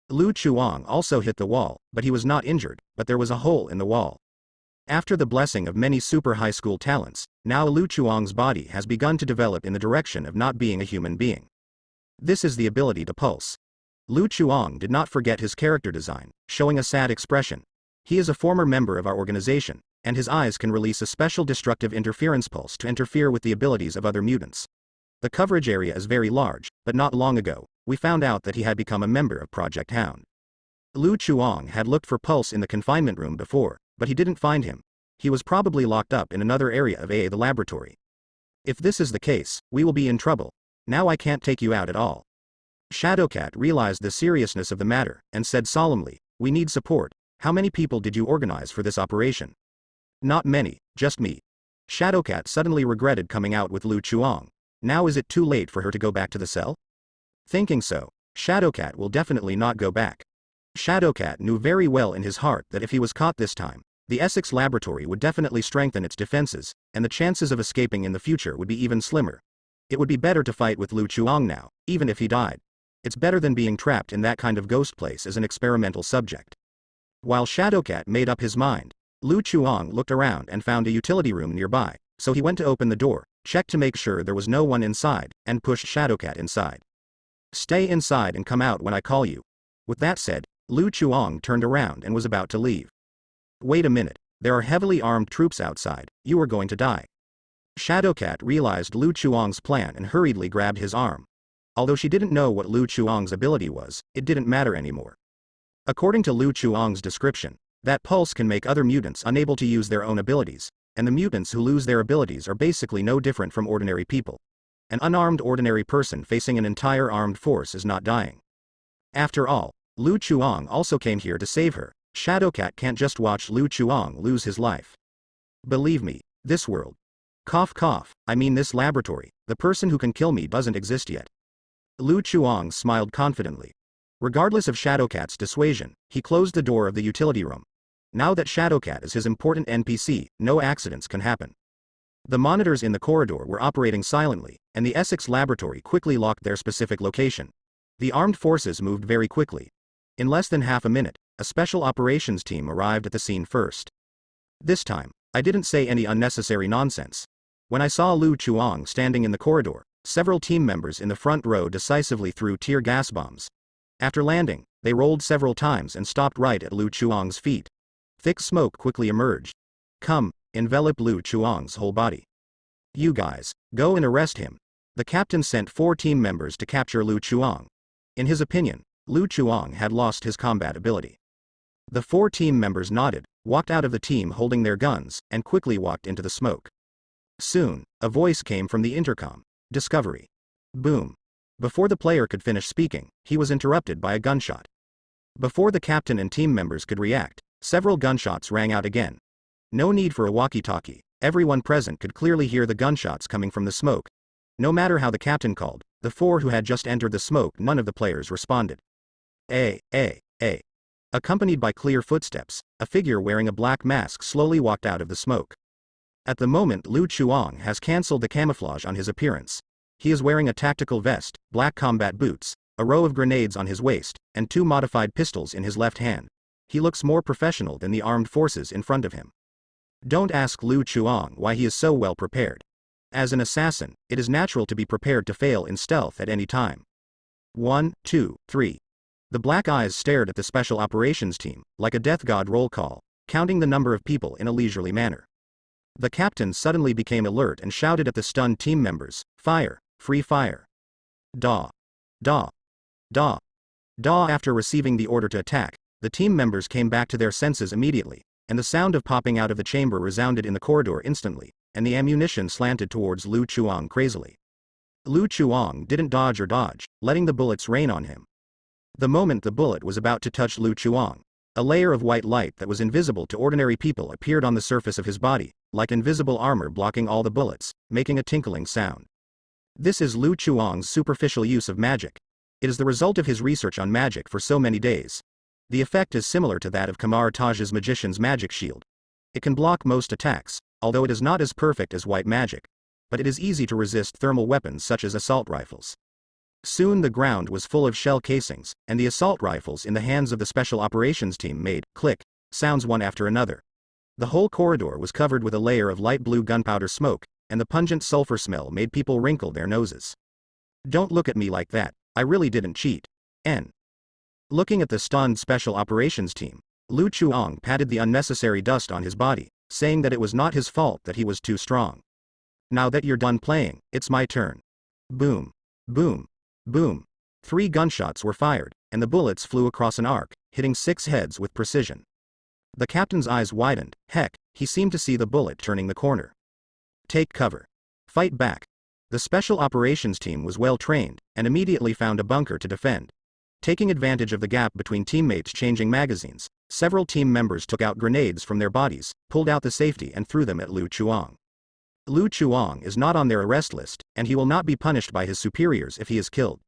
S1: Lu Chuang also hit the wall, but he was not injured, but there was a hole in the wall. After the blessing of many super high school talents, now Lu Chuang's body has begun to develop in the direction of not being a human being. This is the ability to pulse. Lu Chuang did not forget his character design, showing a sad expression. He is a former member of our organization, and his eyes can release a special destructive interference pulse to interfere with the abilities of other mutants. The coverage area is very large, but not long ago, we found out that he had become a member of Project Hound. Lu Chuang had looked for Pulse in the confinement room before, but he didn't find him. He was probably locked up in another area of the laboratory. If this is the case, we will be in trouble. Now I can't take you out at all. Shadowcat realized the seriousness of the matter, and said solemnly, "We need support. How many people did you organize for this operation?" "Not many, just me." Shadowcat suddenly regretted coming out with Lu Chuang. Now is it too late for her to go back to the cell? Thinking so, Shadowcat will definitely not go back. Shadowcat knew very well in his heart that if he was caught this time, the Essex laboratory would definitely strengthen its defenses, and the chances of escaping in the future would be even slimmer. It would be better to fight with Lu Chuang now, even if he died. It's better than being trapped in that kind of ghost place as an experimental subject. While Shadowcat made up his mind, Lu Chuang looked around and found a utility room nearby, so he went to open the door, checked to make sure there was no one inside, and pushed Shadowcat inside. "Stay inside and come out when I call you." With that said, Lu Chuang turned around and was about to leave. "Wait a minute, there are heavily armed troops outside, you are going to die." Shadowcat realized Lu Chuang's plan and hurriedly grabbed his arm. Although she didn't know what Lu Chuang's ability was, it didn't matter anymore. According to Lu Chuang's description, that pulse can make other mutants unable to use their own abilities, and the mutants who lose their abilities are basically no different from ordinary people. An unarmed ordinary person facing an entire armed force is not dying. After all, Lu Chuang also came here to save her. Shadowcat can't just watch Lu Chuang lose his life. Believe me, this world. Cough cough, I mean this laboratory, the person who can kill me doesn't exist yet. Lu Chuang smiled confidently. Regardless of Shadowcat's dissuasion, he closed the door of the utility room. Now that Shadowcat is his important NPC, no accidents can happen. The monitors in the corridor were operating silently, and the Essex laboratory quickly locked their specific location. The armed forces moved very quickly. In less than half a minute, a special operations team arrived at the scene first. This time, I didn't say any unnecessary nonsense. When I saw Lu Chuang standing in the corridor, several team members in the front row decisively threw tear gas bombs. After landing, they rolled several times and stopped right at Lu Chuang's feet. Thick smoke quickly emerged. Come, envelop Lu Chuang's whole body. You guys, go and arrest him. The captain sent 4 team members to capture Lu Chuang. In his opinion, Lu Chuang had lost his combat ability. The 4 team members nodded, walked out of the team holding their guns, and quickly walked into the smoke. Soon, a voice came from the intercom. Discovery. Boom. Before the player could finish speaking, he was interrupted by a gunshot. Before the captain and team members could react, several gunshots rang out again. No need for a walkie-talkie, everyone present could clearly hear the gunshots coming from the smoke. No matter how the captain called, the 4 who had just entered the smoke, none of the players responded. A. Accompanied by clear footsteps, a figure wearing a black mask slowly walked out of the smoke. At the moment, Lu Chuang has cancelled the camouflage on his appearance. He is wearing a tactical vest, black combat boots, a row of grenades on his waist, and 2 modified pistols in his left hand. He looks more professional than the armed forces in front of him. Don't ask Lu Chuang why he is so well prepared. As an assassin, it is natural to be prepared to fail in stealth at any time. 1, 2, 3. The black eyes stared at the special operations team, like a death god roll call, counting the number of people in a leisurely manner. The captain suddenly became alert and shouted at the stunned team members, "Fire! Free fire!" Daw. Daw. Daw. Daw. After receiving the order to attack, the team members came back to their senses immediately, and the sound of popping out of the chamber resounded in the corridor instantly, and the ammunition slanted towards Lu Chuang crazily. Lu Chuang didn't dodge or dodge, letting the bullets rain on him. The moment the bullet was about to touch Lu Chuang, A layer of white light that was invisible to ordinary people appeared on the surface of his body, like invisible armor blocking all the bullets, making a tinkling sound. This is Lu Chuang's superficial use of magic. It is the result of his research on magic for so many days. The effect is similar to that of Kamar Taj's magician's magic shield. It can block most attacks, although it is not as perfect as white magic. But it is easy to resist thermal weapons such as assault rifles. Soon the ground was full of shell casings, and the assault rifles in the hands of the special operations team made click sounds one after another. The whole corridor was covered with a layer of light blue gunpowder smoke, and the pungent sulfur smell made people wrinkle their noses. Don't look at me like that, I really didn't cheat. Looking at the stunned special operations team, Lu Chuang patted the unnecessary dust on his body, saying that it was not his fault that he was too strong. Now that you're done playing, it's my turn. Boom. Boom. Boom. 3 gunshots were fired, and the bullets flew across an arc, hitting 6 heads with precision. The captain's eyes widened. Heck, he seemed to see the bullet turning the corner. Take cover. Fight back. The special operations team was well trained, and immediately found a bunker to defend. Taking advantage of the gap between teammates changing magazines, several team members took out grenades from their bodies, pulled out the safety and threw them at Lu Chuang. Lu Chuang is not on their arrest list, and he will not be punished by his superiors if he is killed.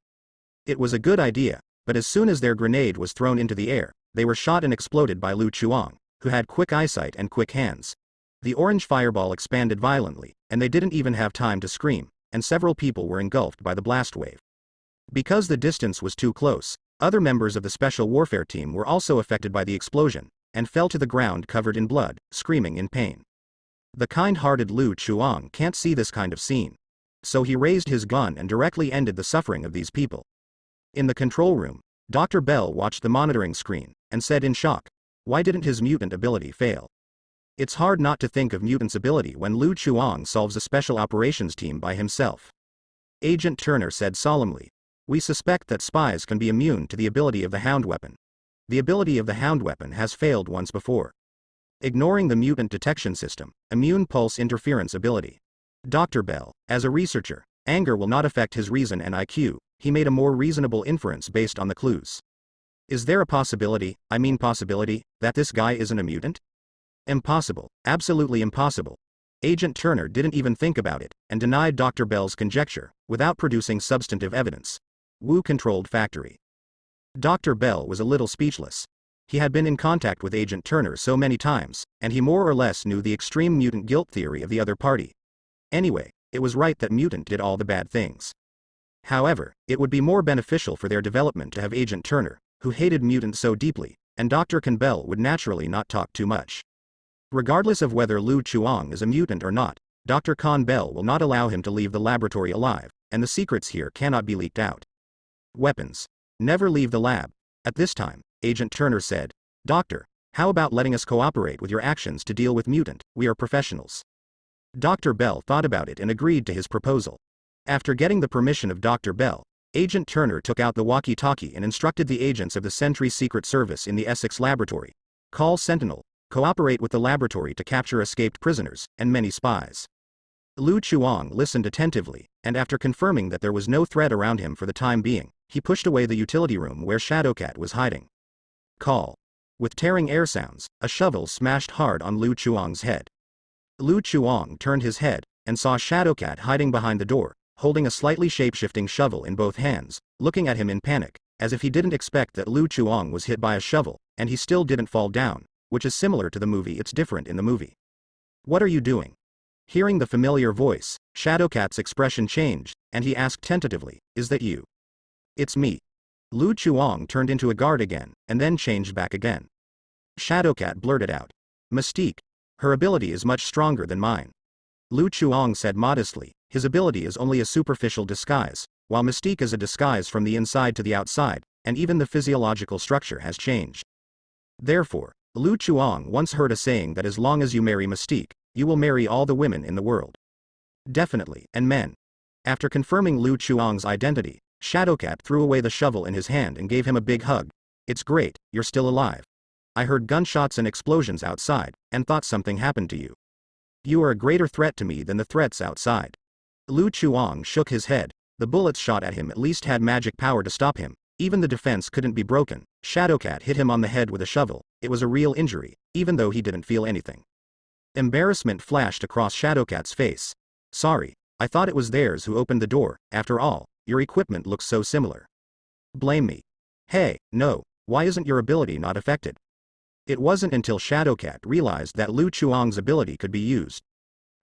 S1: It was a good idea, but as soon as their grenade was thrown into the air, they were shot and exploded by Lu Chuang, who had quick eyesight and quick hands. The orange fireball expanded violently, and they didn't even have time to scream, and several people were engulfed by the blast wave. Because the distance was too close, other members of the special warfare team were also affected by the explosion, and fell to the ground covered in blood, screaming in pain. The kind-hearted Lu Chuang can't see this kind of scene. So he raised his gun and directly ended the suffering of these people. In the control room, Dr. Bell watched the monitoring screen, and said in shock, why didn't his mutant ability fail? It's hard not to think of mutant's ability when Lu Chuang solves a special operations team by himself. Agent Turner said solemnly, we suspect that spies can be immune to the ability of the hound weapon. The ability of the hound weapon has failed once before. Ignoring the mutant detection system, immune pulse interference ability. Dr. Bell, as a researcher, anger will not affect his reason and IQ, he made a more reasonable inference based on the clues. Is there a possibility, that this guy isn't a mutant? Impossible, absolutely impossible. Agent Turner didn't even think about it, and denied Dr. Bell's conjecture, without producing substantive evidence. Wu-controlled factory. Dr. Bell was a little speechless. He had been in contact with Agent Turner so many times, and he more or less knew the extreme mutant guilt theory of the other party. Anyway, it was right that mutant did all the bad things. However, it would be more beneficial for their development to have Agent Turner, who hated mutant so deeply, and Dr. Bell would naturally not talk too much. Regardless of whether Lu Chuang is a mutant or not, Dr. Bell will not allow him to leave the laboratory alive, and the secrets here cannot be leaked out. Weapons. Never leave the lab. At this time, Agent Turner said, Doctor, how about letting us cooperate with your actions to deal with mutant, we are professionals. Dr. Bell thought about it and agreed to his proposal. After getting the permission of Dr. Bell, Agent Turner took out the walkie-talkie and instructed the agents of the Sentry Secret Service in the Essex laboratory. Call Sentinel, cooperate with the laboratory to capture escaped prisoners, and many spies. Lu Chuang listened attentively, and after confirming that there was no threat around him for the time being, he pushed away the utility room where Shadowcat was hiding. Call. With tearing air sounds, a shovel smashed hard on Lu Chuang's head. Lu Chuang turned his head, and saw Shadowcat hiding behind the door, holding a slightly shape-shifting shovel in both hands, looking at him in panic, as if he didn't expect that Lu Chuang was hit by a shovel, and he still didn't fall down, which is similar to the movie. It's different in the movie. What are you doing? Hearing the familiar voice, Shadowcat's expression changed, and he asked tentatively, is that you? It's me. Lu Chuang turned into a guard again, and then changed back again. Shadowcat blurted out. Mystique. Her ability is much stronger than mine. Lu Chuang said modestly, his ability is only a superficial disguise, while Mystique is a disguise from the inside to the outside, and even the physiological structure has changed. Therefore, Lu Chuang once heard a saying that as long as you marry Mystique, you will marry all the women in the world. Definitely, and men. After confirming Lu Chuang's identity, Shadowcat threw away the shovel in his hand and gave him a big hug. It's great, you're still alive. I heard gunshots and explosions outside, and thought something happened to you. You are a greater threat to me than the threats outside. Lu Chuang shook his head. The bullets shot at him at least had magic power to stop him, Even the defense couldn't be broken. Shadowcat hit him on the head with a shovel. It was a real injury, even though he didn't feel anything. Embarrassment flashed across Shadowcat's face. Sorry, I thought it was theirs who opened the door. After all, your equipment looks so similar. Blame me. Hey, no, why isn't your ability not affected? It wasn't until Shadowcat realized that Lu Chuang's ability could be used.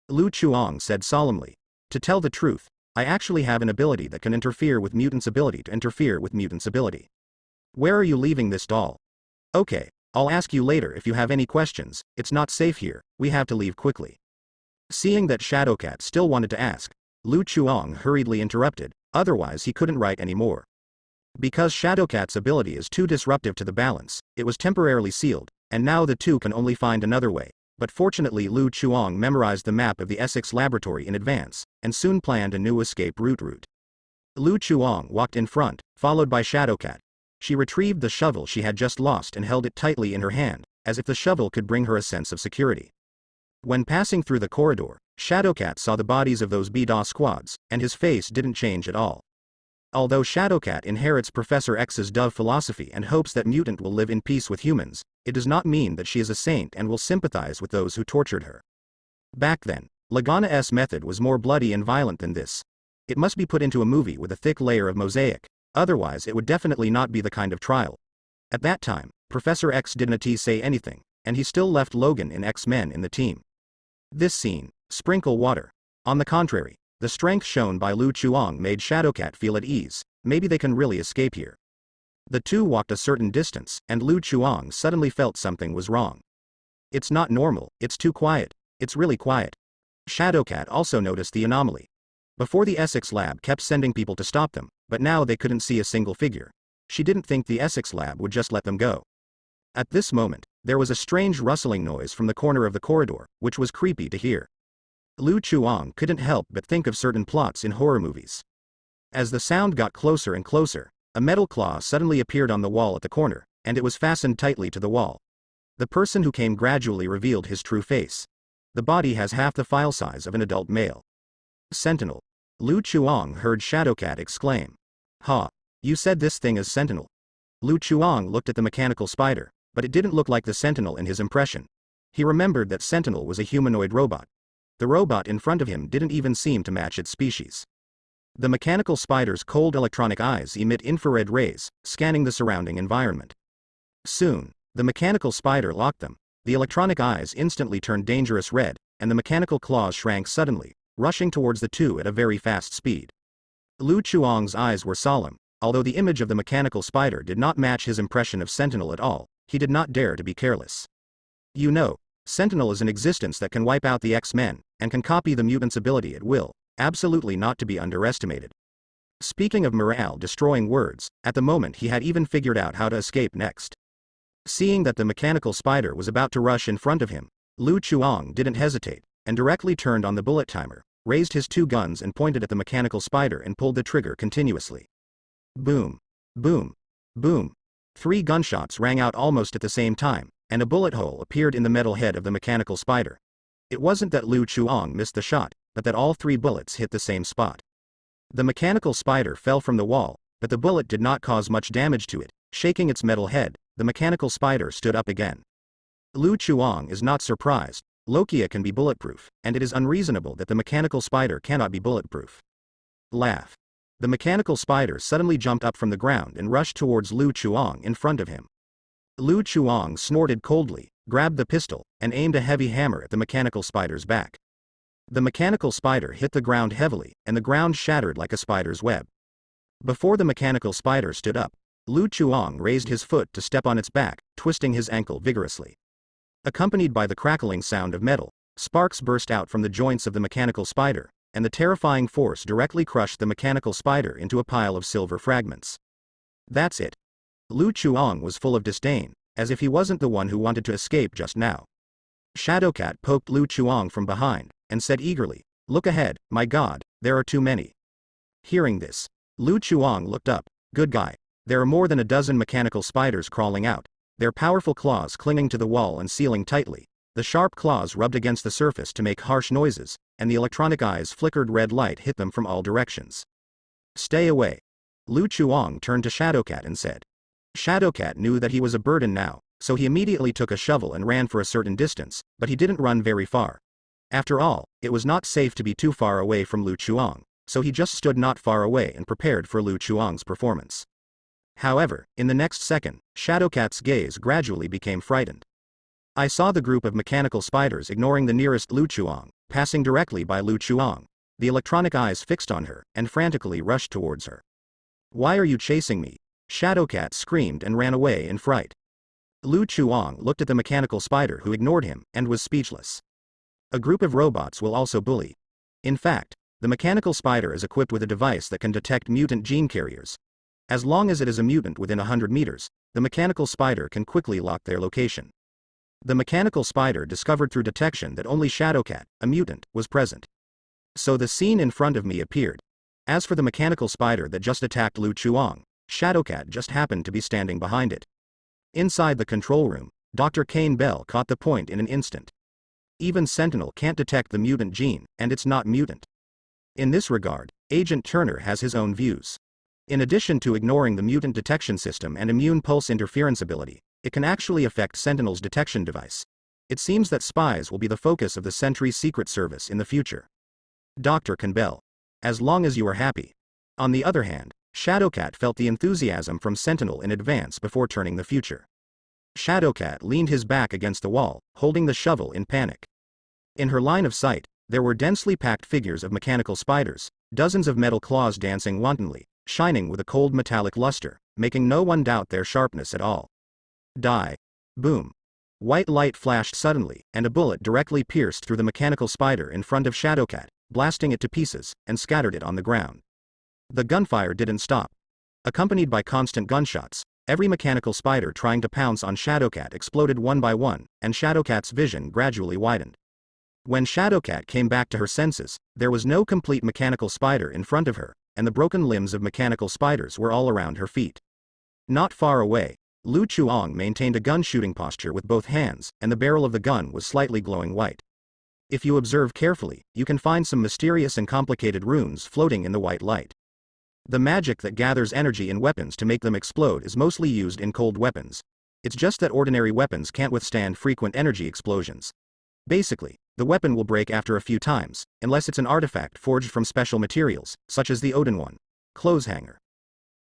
S1: Lu Chuang said solemnly, to tell the truth, I actually have an ability that can interfere with mutants' ability to interfere with mutants' ability. Where are you leaving this doll? Okay, I'll ask you later if you have any questions. It's not safe here, we have to leave quickly. Seeing that Shadowcat still wanted to ask, Lu Chuang hurriedly interrupted, otherwise he couldn't write anymore. Because Shadowcat's ability is too disruptive to the balance, it was temporarily sealed, and now the two can only find another way. But fortunately Lu Chuang memorized the map of the Essex laboratory in advance, and soon planned a new escape route. Lu Chuang walked in front, followed by Shadowcat. She retrieved the shovel she had just lost and held it tightly in her hand, as if the shovel could bring her a sense of security. When passing through the corridor, Shadowcat saw the bodies of those BDA squads, and his face didn't change at all. Although Shadowcat inherits Professor X's Dove philosophy and hopes that mutant will live in peace with humans, it does not mean that she is a saint and will sympathize with those who tortured her. Back then, Lagana's method was more bloody and violent than this. It must be put into a movie with a thick layer of mosaic, otherwise it would definitely not be the kind of trial. At that time, Professor X didn't say anything, and he still left Logan and X-Men in the team. This scene, sprinkle water. On the contrary, the strength shown by Lu Chuang made Shadowcat feel at ease. Maybe they can really escape here. The two walked a certain distance, and Lu Chuang suddenly felt something was wrong. It's not normal, it's too quiet. It's really quiet. Shadowcat also noticed the anomaly. Before the Essex lab kept sending people to stop them, but now they couldn't see a single figure. She didn't think the Essex lab would just let them go. At this moment, there was a strange rustling noise from the corner of the corridor, which was creepy to hear. Lu Chuang couldn't help but think of certain plots in horror movies. As the sound got closer and closer, a metal claw suddenly appeared on the wall at the corner, and it was fastened tightly to the wall. The person who came gradually revealed his true face. The body has half the file size of an adult male. Sentinel. Lu Chuang heard Shadowcat exclaim. Ha! You said this thing is Sentinel. Lu Chuang looked at the mechanical spider, but it didn't look like the Sentinel in his impression. He remembered that Sentinel was a humanoid robot. The robot in front of him didn't even seem to match its species. The mechanical spider's cold electronic eyes emit infrared rays, scanning the surrounding environment. Soon, the mechanical spider locked them. The electronic eyes instantly turned dangerous red, and the mechanical claws shrank suddenly, rushing towards the two at a very fast speed. Lu Chuang's eyes were solemn. Although the image of the mechanical spider did not match his impression of Sentinel at all, he did not dare to be careless. You know, Sentinel is an existence that can wipe out the X-Men, and can copy the mutant's ability at will, absolutely not to be underestimated. Speaking of morale-destroying words, at the moment he had even figured out how to escape next. Seeing that the mechanical spider was about to rush in front of him, Lu Chuang didn't hesitate, and directly turned on the bullet timer, raised his two guns and pointed at the mechanical spider and pulled the trigger continuously. Boom. Boom. Boom. 3 gunshots rang out almost at the same time, and a bullet hole appeared in the metal head of the mechanical spider. It wasn't that Lu Chuang missed the shot, but that all 3 bullets hit the same spot. The mechanical spider fell from the wall, but the bullet did not cause much damage to it. Shaking its metal head, the mechanical spider stood up again. Lu Chuang is not surprised. Lokia can be bulletproof, and it is unreasonable that the mechanical spider cannot be bulletproof. Laugh. The mechanical spider suddenly jumped up from the ground and rushed towards Lu Chuang in front of him. Lu Chuang snorted coldly, grabbed the pistol, and aimed a heavy hammer at the mechanical spider's back. The mechanical spider hit the ground heavily, and the ground shattered like a spider's web. Before the mechanical spider stood up, Lu Chuang raised his foot to step on its back, twisting his ankle vigorously. Accompanied by the crackling sound of metal, sparks burst out from the joints of the mechanical spider, and the terrifying force directly crushed the mechanical spider into a pile of silver fragments. That's it. Lu Chuang was full of disdain, as if he wasn't the one who wanted to escape just now. Shadowcat poked Lu Chuang from behind, and said eagerly, "Look ahead, my god, there are too many." Hearing this, Lu Chuang looked up. Good guy. There are more than a dozen mechanical spiders crawling out, their powerful claws clinging to the wall and sealing tightly. The sharp claws rubbed against the surface to make harsh noises, and the electronic eyes flickered red light hit them from all directions. Stay away. Lu Chuang turned to Shadowcat and said. Shadowcat knew that he was a burden now, so he immediately took a shovel and ran for a certain distance, but he didn't run very far. After all, it was not safe to be too far away from Lu Chuang, so he just stood not far away and prepared for Lu Chuang's performance. However, in the next second, Shadowcat's gaze gradually became frightened. I saw the group of mechanical spiders ignoring the nearest Lu Chuang, passing directly by Lu Chuang, the electronic eyes fixed on her, and frantically rushed towards her. Why are you chasing me? Shadowcat screamed and ran away in fright. Lu Chuang looked at the mechanical spider who ignored him, and was speechless. A group of robots will also bully. In fact, the mechanical spider is equipped with a device that can detect mutant gene carriers. As long as it is a mutant within 100 meters, the mechanical spider can quickly lock their location. The mechanical spider discovered through detection that only Shadowcat, a mutant, was present. So the scene in front of me appeared. As for the mechanical spider that just attacked Lu Chuang, Shadowcat just happened to be standing behind it. Inside the control room, Dr. Kane Bell caught the point in an instant. Even Sentinel can't detect the mutant gene, and it's not mutant. In this regard, Agent Turner has his own views. In addition to ignoring the mutant detection system and immune pulse interference ability, it can actually affect Sentinel's detection device. It seems that spies will be the focus of the Sentry's Secret Service in the future. Dr. Bell. As long as you are happy. On the other hand, Shadowcat felt the enthusiasm from Sentinel in advance before turning the future. Shadowcat leaned his back against the wall, holding the shovel in panic. In her line of sight, there were densely packed figures of mechanical spiders, dozens of metal claws dancing wantonly, shining with a cold metallic luster, making no one doubt their sharpness at all. Die. Boom. White light flashed suddenly, and a bullet directly pierced through the mechanical spider in front of Shadowcat, blasting it to pieces, and scattered it on the ground. The gunfire didn't stop. Accompanied by constant gunshots, every mechanical spider trying to pounce on Shadowcat exploded one by one, and Shadowcat's vision gradually widened. When Shadowcat came back to her senses, there was no complete mechanical spider in front of her, and the broken limbs of mechanical spiders were all around her feet. Not far away, Lu Chuang maintained a gun-shooting posture with both hands, and the barrel of the gun was slightly glowing white. If you observe carefully, you can find some mysterious and complicated runes floating in the white light. The magic that gathers energy in weapons to make them explode is mostly used in cold weapons. It's just that ordinary weapons can't withstand frequent energy explosions. Basically, the weapon will break after a few times, unless it's an artifact forged from special materials, such as the Odin one. Clothes hanger.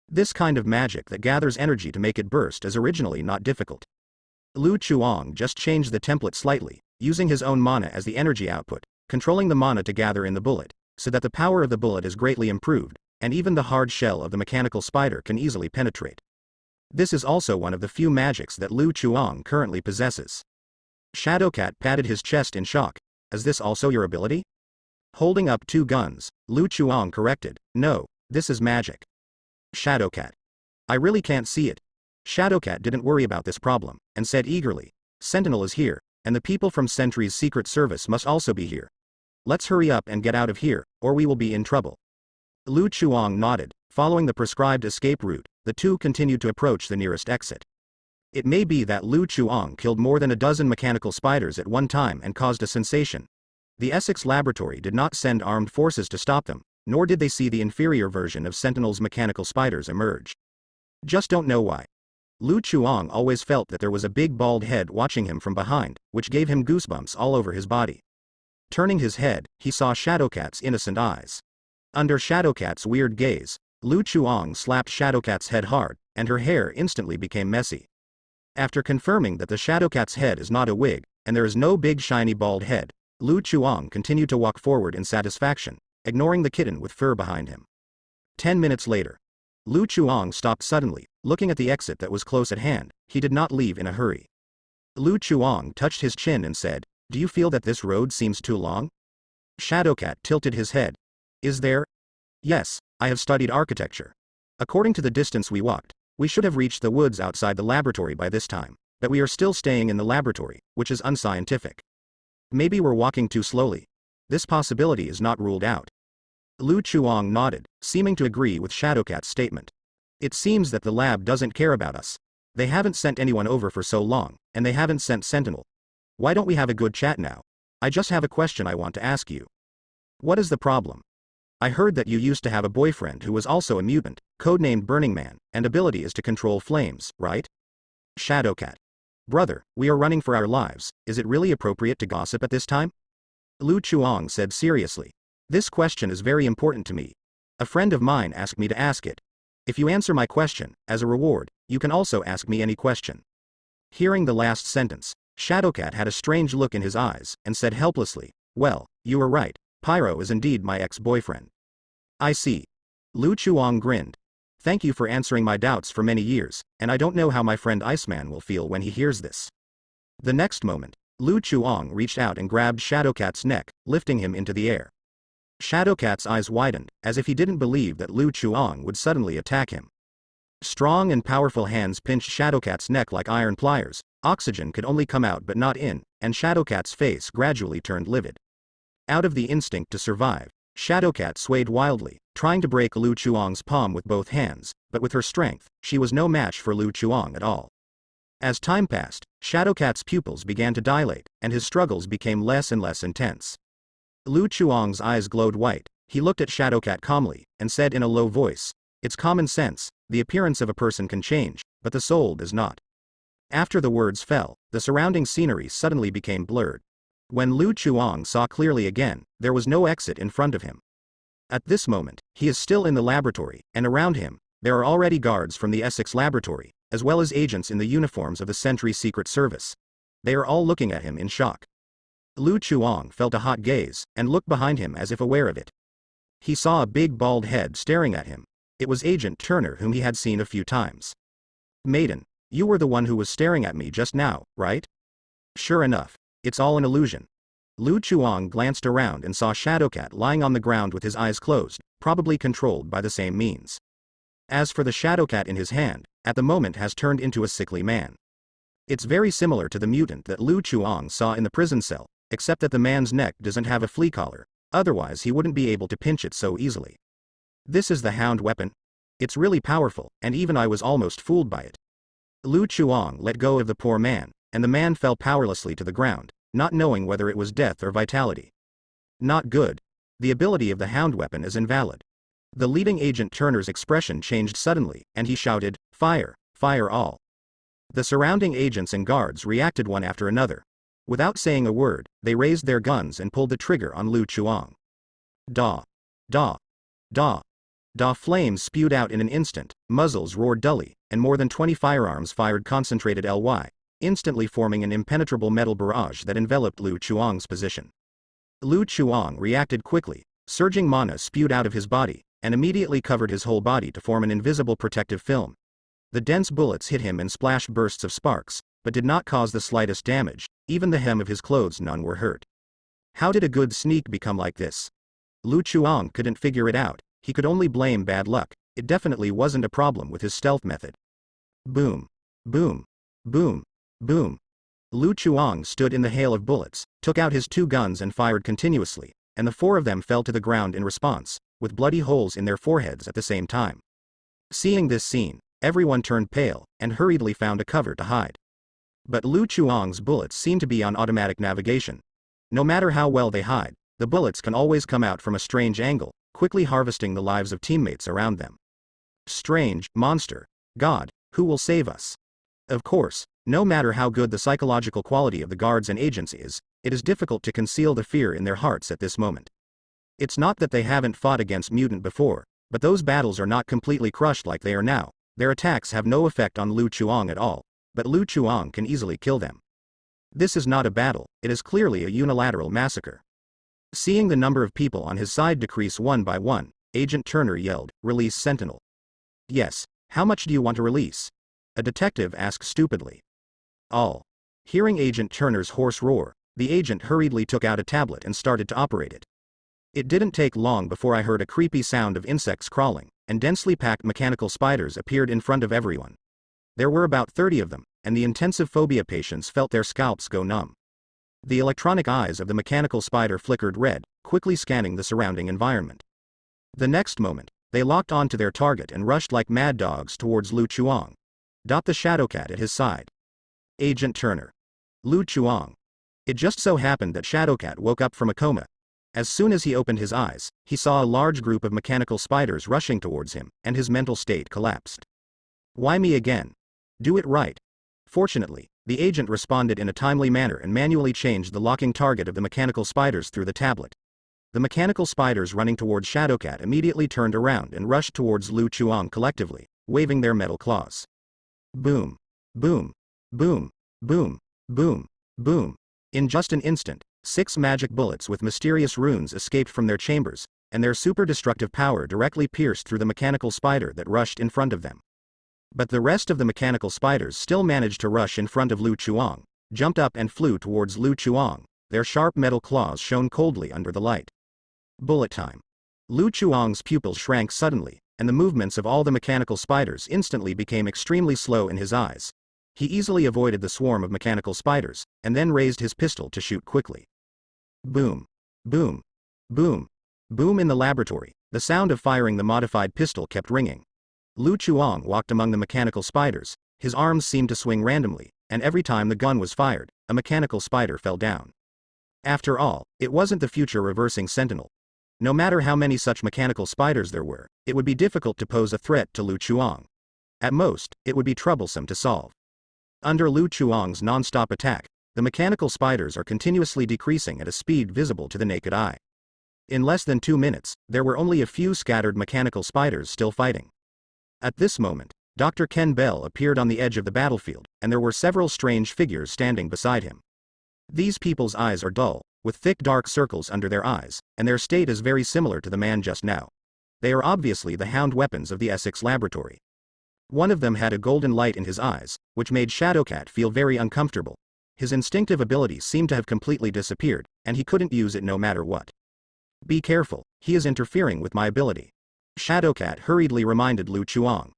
S1: This kind of magic that gathers energy to make it burst is originally not difficult. Lu Chuang just changed the template slightly, using his own mana as the energy output, controlling the mana to gather in the bullet, so that the power of the bullet is greatly improved, and even the hard shell of the mechanical spider can easily penetrate. This is also one of the few magics that Lu Chuang currently possesses. Shadowcat patted his chest in shock. Is this also your ability? Holding up two guns, Lu Chuang corrected, no, this is magic. Shadowcat. I really can't see it. Shadowcat didn't worry about this problem, and said eagerly, Sentinel is here, and the people from Sentry's Secret Service must also be here. Let's hurry up and get out of here, or we will be in trouble. Lu Chuang nodded. Following the prescribed escape route, the two continued to approach the nearest exit. It may be that Lu Chuang killed more than a dozen mechanical spiders at one time and caused a sensation. The Essex laboratory did not send armed forces to stop them, nor did they see the inferior version of Sentinel's mechanical spiders emerge. Just don't know why. Lu Chuang always felt that there was a big bald head watching him from behind, which gave him goosebumps all over his body. Turning his head, he saw Shadowcat's innocent eyes. Under Shadowcat's weird gaze, Lu Chuang slapped Shadowcat's head hard, and her hair instantly became messy. After confirming that the Shadowcat's head is not a wig, and there is no big shiny bald head, Lu Chuang continued to walk forward in satisfaction, ignoring the kitten with fur behind him. 10 minutes later, Lu Chuang stopped suddenly, looking at the exit that was close at hand. He did not leave in a hurry. Lu Chuang touched his chin and said, Do you feel that this road seems too long? Shadowcat tilted his head. Is there? Yes, I have studied architecture. According to the distance we walked, we should have reached the woods outside the laboratory by this time, but we are still staying in the laboratory, which is unscientific. Maybe we're walking too slowly. This possibility is not ruled out. Lu Chuang nodded, seeming to agree with Shadowcat's statement. It seems that the lab doesn't care about us. They haven't sent anyone over for so long, and they haven't sent Sentinel. Why don't we have a good chat now? I just have a question I want to ask you. What is the problem? I heard that you used to have a boyfriend who was also a mutant, codenamed Burning Man, and ability is to control flames, right? Shadowcat. Brother, we are running for our lives, is it really appropriate to gossip at this time? Lu Chuang said seriously. This question is very important to me. A friend of mine asked me to ask it. If you answer my question, as a reward, you can also ask me any question. Hearing the last sentence, Shadowcat had a strange look in his eyes, and said helplessly, well, you were right, Pyro is indeed my ex-boyfriend. I see. Lu Chuang grinned. Thank you for answering my doubts for many years, and I don't know how my friend Iceman will feel when he hears this. The next moment, Lu Chuang reached out and grabbed Shadowcat's neck, lifting him into the air. Shadowcat's eyes widened, as if he didn't believe that Lu Chuang would suddenly attack him. Strong and powerful hands pinched Shadowcat's neck like iron pliers, oxygen could only come out but not in, and Shadowcat's face gradually turned livid. Out of the instinct to survive, Shadowcat swayed wildly, trying to break Lu Chuang's palm with both hands, but with her strength, she was no match for Lu Chuang at all. As time passed, Shadowcat's pupils began to dilate, and his struggles became less and less intense. Lu Chuang's eyes glowed white, he looked at Shadowcat calmly, and said in a low voice, it's common sense, the appearance of a person can change, but the soul does not. After the words fell, the surrounding scenery suddenly became blurred. When Lu Chuang saw clearly again, there was no exit in front of him. At this moment, he is still in the laboratory, and around him, there are already guards from the Essex laboratory, as well as agents in the uniforms of the Sentry Secret Service. They are all looking at him in shock. Lu Chuang felt a hot gaze, and looked behind him as if aware of it. He saw a big bald head staring at him. It was Agent Turner, whom he had seen a few times. Maiden, you were the one who was staring at me just now, right? Sure enough, it's all an illusion. Lu Chuang glanced around and saw Shadowcat lying on the ground with his eyes closed, probably controlled by the same means. As for the Shadowcat in his hand, at the moment has turned into a sickly man. It's very similar to the mutant that Lu Chuang saw in the prison cell, except that the man's neck doesn't have a flea collar, otherwise he wouldn't be able to pinch it so easily. This is the hound weapon. It's really powerful, and even I was almost fooled by it. Lu Chuang let go of the poor man, and the man fell powerlessly to the ground, not knowing whether it was death or vitality. Not good. The ability of the hound weapon is invalid. The leading agent Turner's expression changed suddenly, and he shouted, fire, fire all. The surrounding agents and guards reacted one after another. Without saying a word, they raised their guns and pulled the trigger on Lu Chuang. Da. Da. Da. Da. Flames spewed out in an instant, muzzles roared dully, and more than 20 firearms fired concentrated LY, instantly forming an impenetrable metal barrage that enveloped Lu Chuang's position. Lu Chuang reacted quickly, surging mana spewed out of his body, and immediately covered his whole body to form an invisible protective film. The dense bullets hit him and splashed bursts of sparks, but did not cause the slightest damage, even the hem of his clothes none were hurt. How did a good sneak become like this? Lu Chuang couldn't figure it out, he could only blame bad luck, it definitely wasn't a problem with his stealth method. Boom. Boom. Boom. Boom. Lu Chuang stood in the hail of bullets, took out his 2 guns and fired continuously, and the 4 of them fell to the ground in response, with bloody holes in their foreheads at the same time. Seeing this scene, everyone turned pale, and hurriedly found a cover to hide. But Lu Chuang's bullets seem to be on automatic navigation. No matter how well they hide, the bullets can always come out from a strange angle, quickly harvesting the lives of teammates around them. Strange, monster. God, who will save us? Of course, no matter how good the psychological quality of the guards and agents is, it is difficult to conceal the fear in their hearts at this moment. It's not that they haven't fought against mutant before, but those battles are not completely crushed like they are now. Their attacks have no effect on Lu Chuang at all, but Lu Chuang can easily kill them. This is not a battle, it is clearly a unilateral massacre. Seeing the number of people on his side decrease one by one, Agent Turner yelled, "Release Sentinel." Yes, how much do you want to release? A detective asked stupidly. All. Hearing Agent Turner's hoarse roar, the agent hurriedly took out a tablet and started to operate it. It didn't take long before I heard a creepy sound of insects crawling, and densely packed mechanical spiders appeared in front of everyone. There were about 30 of them, and the intensive phobia patients felt their scalps go numb. The electronic eyes of the mechanical spider flickered red, quickly scanning the surrounding environment. The next moment, they locked onto their target and rushed like mad dogs towards Lu Chuang. The Shadowcat at his side. Agent Turner. Lu Chuang. It just so happened that Shadowcat woke up from a coma. As soon as he opened his eyes, he saw a large group of mechanical spiders rushing towards him, and his mental state collapsed. Why me again? Do it right. Fortunately, the agent responded in a timely manner and manually changed the locking target of the mechanical spiders through the tablet. The mechanical spiders running towards Shadowcat immediately turned around and rushed towards Lu Chuang collectively, waving their metal claws. Boom. Boom. Boom. Boom. Boom. Boom. In just an instant, 6 magic bullets with mysterious runes escaped from their chambers, and their super destructive power directly pierced through the mechanical spider that rushed in front of them. But the rest of the mechanical spiders still managed to rush in front of Lu Chuang, jumped up and flew towards Lu Chuang. Their sharp metal claws shone coldly under the light. Bullet time. Lu Chuang's pupils shrank suddenly, and the movements of all the mechanical spiders instantly became extremely slow in his eyes. He easily avoided the swarm of mechanical spiders, and then raised his pistol to shoot quickly. Boom. Boom. Boom. Boom. In the laboratory, the sound of firing the modified pistol kept ringing. Lu Chuang walked among the mechanical spiders, his arms seemed to swing randomly, and every time the gun was fired, a mechanical spider fell down. After all, it wasn't the future reversing sentinel. No matter how many such mechanical spiders there were, it would be difficult to pose a threat to Lu Chuang. At most, it would be troublesome to solve. Under Lu Chuang's non-stop attack, the mechanical spiders are continuously decreasing at a speed visible to the naked eye. In less than 2 minutes, there were only a few scattered mechanical spiders still fighting. At this moment, Dr. Ken Bell appeared on the edge of the battlefield, and there were several strange figures standing beside him. These people's eyes are dull, with thick dark circles under their eyes, and their state is very similar to the man just now. They are obviously the hound weapons of the Essex laboratory. One of them had a golden light in his eyes, which made Shadowcat feel very uncomfortable. His instinctive ability seemed to have completely disappeared, and he couldn't use it no matter what. Be careful, he is interfering with my ability. Shadowcat hurriedly reminded Lu Chuang.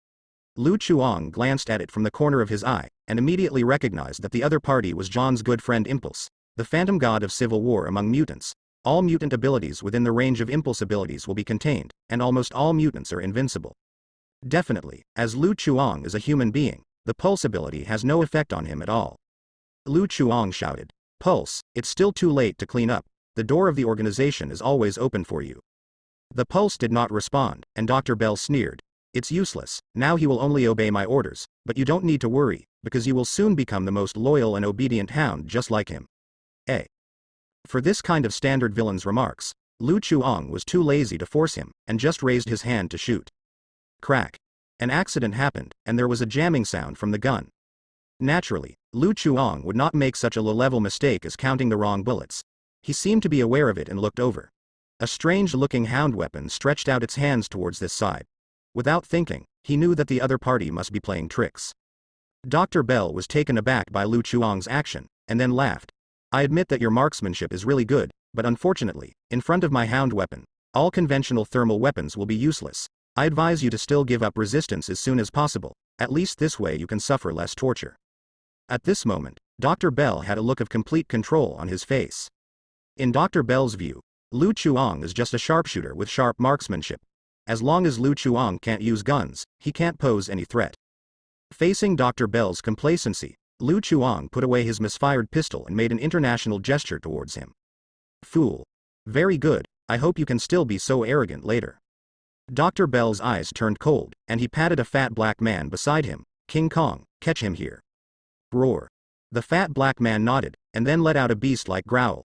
S1: Lu Chuang glanced at it from the corner of his eye, and immediately recognized that the other party was John's good friend Impulse, the phantom god of civil war among mutants. All mutant abilities within the range of Impulse abilities will be contained, and almost all mutants are invincible. Definitely, as Lu Chuang is a human being, the Pulse ability has no effect on him at all. Lu Chuang shouted, "Pulse, it's still too late to clean up. The door of the organization is always open for you." The Pulse did not respond, and Dr. Bell sneered, "It's useless, now he will only obey my orders, but you don't need to worry, because you will soon become the most loyal and obedient hound just like him." For this kind of standard villain's remarks, Lu Chuang was too lazy to force him, and just raised his hand to shoot. Crack. An accident happened, and there was a jamming sound from the gun. Naturally, Lu Chuang would not make such a low-level mistake as counting the wrong bullets. He seemed to be aware of it and looked over. A strange-looking hound weapon stretched out its hands towards this side. Without thinking, he knew that the other party must be playing tricks. Dr. Bell was taken aback by Lu Chuang's action, and then laughed. "I admit that your marksmanship is really good, but unfortunately, in front of my hound weapon, all conventional thermal weapons will be useless. I advise you to still give up resistance as soon as possible, at least this way you can suffer less torture." At this moment, Dr. Bell had a look of complete control on his face. In Dr. Bell's view, Lu Chuang is just a sharpshooter with sharp marksmanship. As long as Lu Chuang can't use guns, he can't pose any threat. Facing Dr. Bell's complacency, Lu Chuang put away his misfired pistol and made an international gesture towards him. "Fool. Very good, I hope you can still be so arrogant later." Dr. Bell's eyes turned cold, and he patted a fat black man beside him. "King Kong, catch him here." Roar. The fat black man nodded, and then let out a beast-like growl.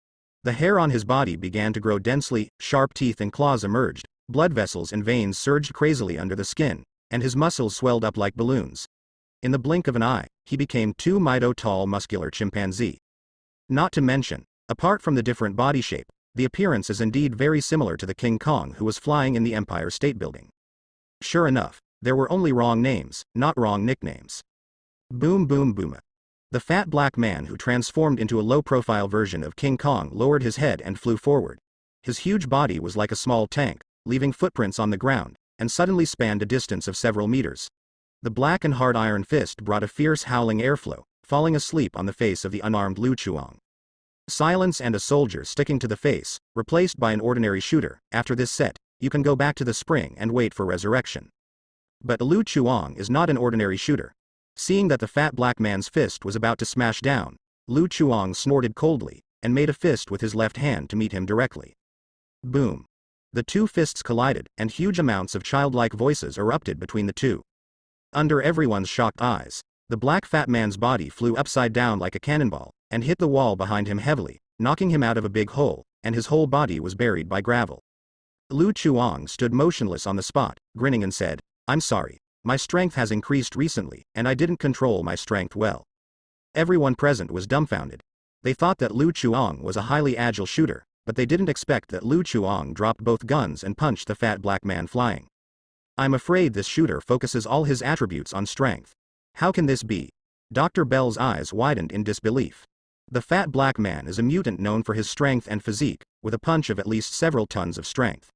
S1: The hair on his body began to grow densely, sharp teeth and claws emerged, blood vessels and veins surged crazily under the skin, and his muscles swelled up like balloons. In the blink of an eye, he became 2 tall muscular chimpanzee. Not to mention, apart from the different body shape, the appearance is indeed very similar to the King Kong who was flying in the Empire State Building. Sure enough, there were only wrong names, not wrong nicknames. Boom boom boom. The fat black man who transformed into a low-profile version of King Kong lowered his head and flew forward. His huge body was like a small tank, leaving footprints on the ground, and suddenly spanned a distance of several meters. The black and hard iron fist brought a fierce howling airflow, falling asleep on the face of the unarmed Lu Chuang. Silence and a soldier sticking to the face, replaced by an ordinary shooter. After this set, you can go back to the spring and wait for resurrection. But Lu Chuang is not an ordinary shooter. Seeing that the fat black man's fist was about to smash down, Lu Chuang snorted coldly, and made a fist with his left hand to meet him directly. Boom. The two fists collided, and huge amounts of childlike voices erupted between the two. Under everyone's shocked eyes, the black fat man's body flew upside down like a cannonball, and hit the wall behind him heavily, knocking him out of a big hole, and his whole body was buried by gravel. Lu Chuang stood motionless on the spot, grinning and said, "I'm sorry. My strength has increased recently, and I didn't control my strength well." Everyone present was dumbfounded. They thought that Lu Chuang was a highly agile shooter, but they didn't expect that Lu Chuang dropped both guns and punched the fat black man flying. "I'm afraid this shooter focuses all his attributes on strength. How can this be?" Dr. Bell's eyes widened in disbelief. The fat black man is a mutant known for his strength and physique, with a punch of at least several tons of strength.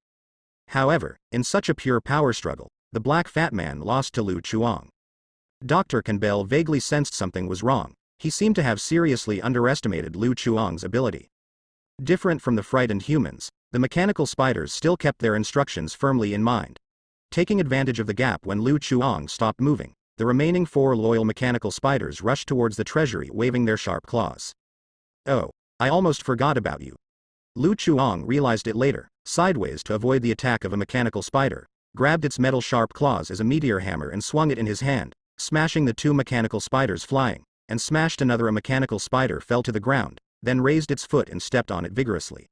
S1: However, in such a pure power struggle, the black fat man lost to Lu Chuang. Dr. Bell vaguely sensed something was wrong. He seemed to have seriously underestimated Lu Chuang's ability. Different from the frightened humans, the mechanical spiders still kept their instructions firmly in mind. Taking advantage of the gap when Lu Chuang stopped moving, the remaining 4 loyal mechanical spiders rushed towards the treasury waving their sharp claws. "Oh, I almost forgot about you." Lu Chuang realized it later, sideways to avoid the attack of a mechanical spider, grabbed its metal sharp claws as a meteor hammer and swung it in his hand, smashing the 2 mechanical spiders flying, and smashed another. A mechanical spider fell to the ground, then raised its foot and stepped on it vigorously.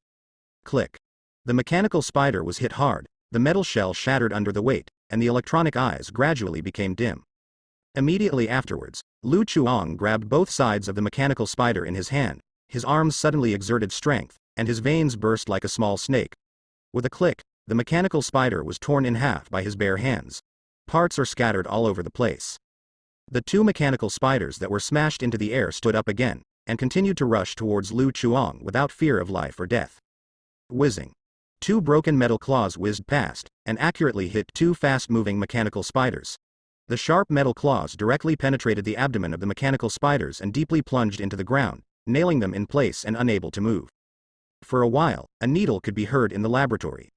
S1: Click. The mechanical spider was hit hard, the metal shell shattered under the weight, and the electronic eyes gradually became dim. Immediately afterwards, Lu Chuang grabbed both sides of the mechanical spider in his hand, his arms suddenly exerted strength, and his veins burst like a small snake. With a click, the mechanical spider was torn in half by his bare hands. Parts are scattered all over the place. The 2 mechanical spiders that were smashed into the air stood up again, and continued to rush towards Lu Chuang without fear of life or death. Whizzing. 2 broken metal claws whizzed past, and accurately hit 2 fast-moving mechanical spiders. The sharp metal claws directly penetrated the abdomen of the mechanical spiders and deeply plunged into the ground, nailing them in place and unable to move. For a while, a needle could be heard in the laboratory.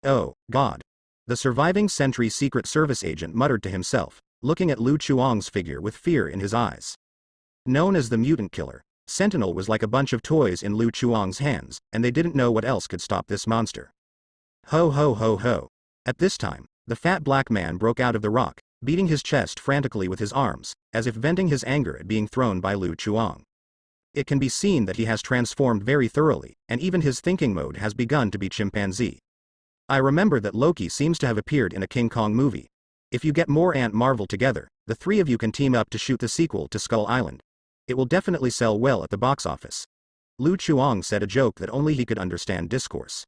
S1: "Oh, God." The surviving Sentry Secret Service agent muttered to himself, looking at Lu Chuang's figure with fear in his eyes. Known as the Mutant Killer, Sentinel was like a bunch of toys in Lu Chuang's hands, and they didn't know what else could stop this monster. Ho ho ho ho. At this time, the fat black man broke out of the rock, beating his chest frantically with his arms, as if venting his anger at being thrown by Lu Chuang. It can be seen that he has transformed very thoroughly, and even his thinking mode has begun to be chimpanzee. I remember that Loki seems to have appeared in a King Kong movie. If you get more Ant Marvel together, the 3 of you can team up to shoot the sequel to Skull Island. It will definitely sell well at the box office. Lu Chuang said a joke that only he could understand discourse.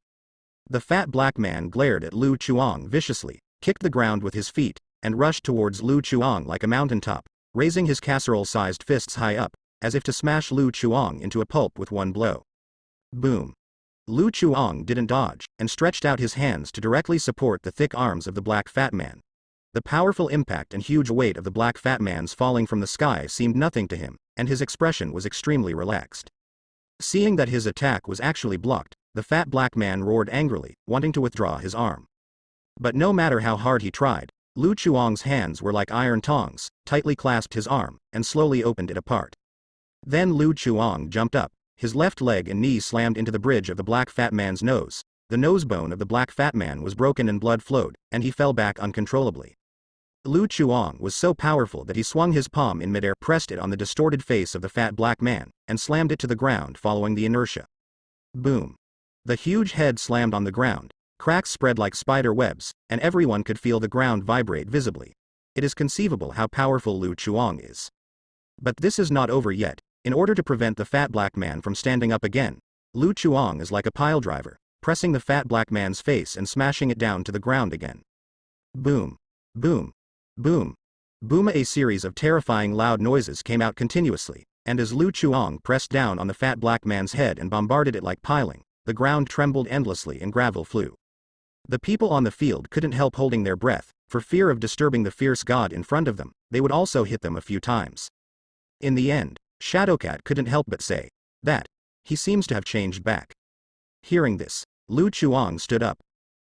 S1: The fat black man glared at Lu Chuang viciously, kicked the ground with his feet, and rushed towards Lu Chuang like a mountaintop, raising his casserole-sized fists high up, as if to smash Lu Chuang into a pulp with one blow. Boom. Lu Chuang didn't dodge, and stretched out his hands to directly support the thick arms of the black fat man. The powerful impact and huge weight of the black fat man's falling from the sky seemed nothing to him, and his expression was extremely relaxed. Seeing that his attack was actually blocked, the fat black man roared angrily, wanting to withdraw his arm. But no matter how hard he tried, Lu Chuang's hands were like iron tongs, tightly clasped his arm, and slowly opened it apart. Then Lu Chuang jumped up, his left leg and knee slammed into the bridge of the black fat man's nose. The nose bone of the black fat man was broken and blood flowed, and he fell back uncontrollably. Lu Chuang was so powerful that he swung his palm in midair, pressed it on the distorted face of the fat black man, and slammed it to the ground following the inertia. Boom. The huge head slammed on the ground, cracks spread like spider webs, and everyone could feel the ground vibrate visibly. It is conceivable how powerful Lu Chuang is. But this is not over yet. In order to prevent the fat black man from standing up again, Lu Chuang is like a piledriver, pressing the fat black man's face and smashing it down to the ground again. Boom. Boom. Boom. Boom. A series of terrifying loud noises came out continuously, and as Lu Chuang pressed down on the fat black man's head and bombarded it like piling, the ground trembled endlessly and gravel flew. The people on the field couldn't help holding their breath, for fear of disturbing the fierce god in front of them. They would also hit them a few times. In the end, Shadowcat couldn't help but say, "That. He seems to have changed back." Hearing this, Lu Chuang stood up.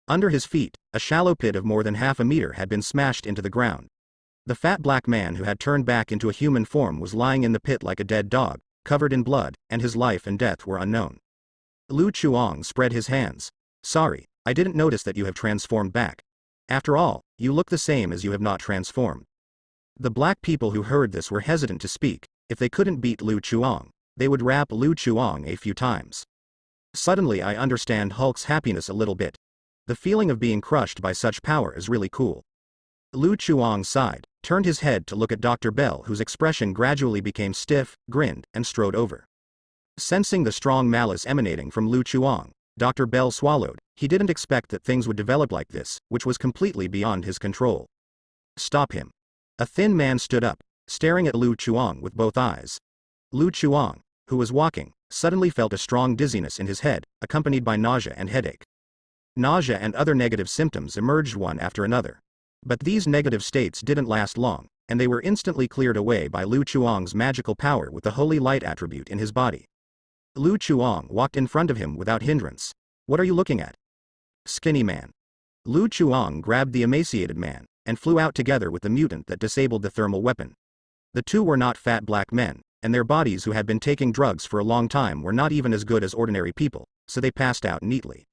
S1: Under his feet, a shallow pit of more than half a meter had been smashed into the ground. The fat black man who had turned back into a human form was lying in the pit like a dead dog, covered in blood, and his life and death were unknown. Lu Chuang spread his hands. Sorry, I didn't notice that you have transformed back. After all, you look the same as you have not transformed. The black people who heard this were hesitant to speak. If they couldn't beat Lu Chuang, they would rap Lu Chuang a few times. Suddenly I understand Hulk's happiness a little bit. The feeling of being crushed by such power is really cool. Lu Chuang sighed, turned his head to look at Dr. Bell, whose expression gradually became stiff, grinned, and strode over. Sensing the strong malice emanating from Lu Chuang, Dr. Bell swallowed. He didn't expect that things would develop like this, which was completely beyond his control. Stop him. A thin man stood up, staring at Lu Chuang with both eyes. Lu Chuang, who was walking, suddenly felt a strong dizziness in his head, accompanied by nausea and headache. Nausea and other negative symptoms emerged one after another. But these negative states didn't last long, and they were instantly cleared away by Lu Chuang's magical power with the holy light attribute in his body. Lu Chuang walked in front of him without hindrance. What are you looking at? Skinny man. Lu Chuang grabbed the emaciated man, and flew out together with the mutant that disabled the thermal weapon. The two were not fat black men, and their bodies who had been taking drugs for a long time were not even as good as ordinary people, so they passed out neatly.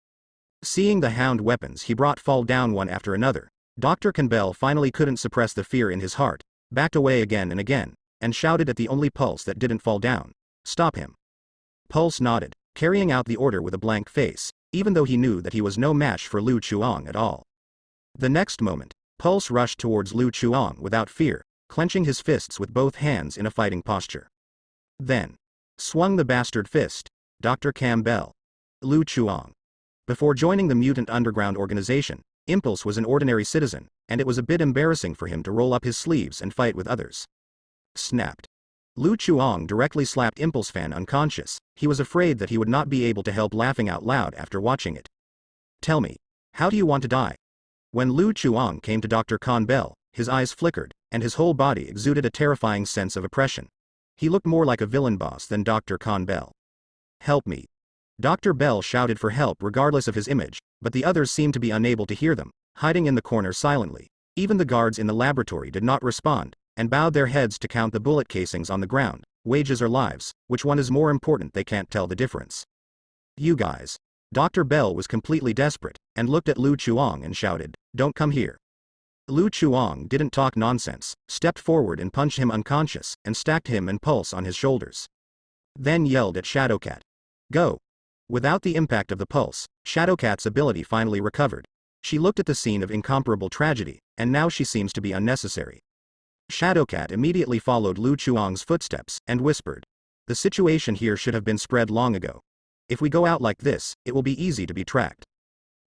S1: Seeing the hound weapons he brought fall down one after another, Dr. Campbell finally couldn't suppress the fear in his heart, backed away again and again, and shouted at the only Pulse that didn't fall down. Stop him. Pulse nodded, carrying out the order with a blank face, even though he knew that he was no match for Lu Chuang at all. The next moment, Pulse rushed towards Lu Chuang without fear, clenching his fists with both hands in a fighting posture. Then, swung the bastard fist, Dr. Campbell. Lu Chuang. Before joining the Mutant Underground organization, Impulse was an ordinary citizen, and it was a bit embarrassing for him to roll up his sleeves and fight with others. Snapped. Lu Chuang directly slapped Impulse Fan unconscious. He was afraid that he would not be able to help laughing out loud after watching it. Tell me, how do you want to die? When Lu Chuang came to Dr. Campbell, his eyes flickered, and his whole body exuded a terrifying sense of oppression. He looked more like a villain boss than Dr. Campbell. Help me. Dr. Bell shouted for help regardless of his image, but the others seemed to be unable to hear them, hiding in the corner silently. Even the guards in the laboratory did not respond, and bowed their heads to count the bullet casings on the ground. Wages or lives, which one is more important? They can't tell the difference. You guys. Dr. Bell was completely desperate, and looked at Lu Chuang and shouted, don't come here. Lu Chuang didn't talk nonsense, stepped forward and punched him unconscious, and stacked him and Pulse on his shoulders. Then yelled at Shadowcat. Go. Without the impact of the Pulse, Shadowcat's ability finally recovered. She looked at the scene of incomparable tragedy, and now she seems to be unnecessary. Shadowcat immediately followed Lu Chuang's footsteps, and whispered. The situation here should have been spread long ago. If we go out like this, it will be easy to be tracked.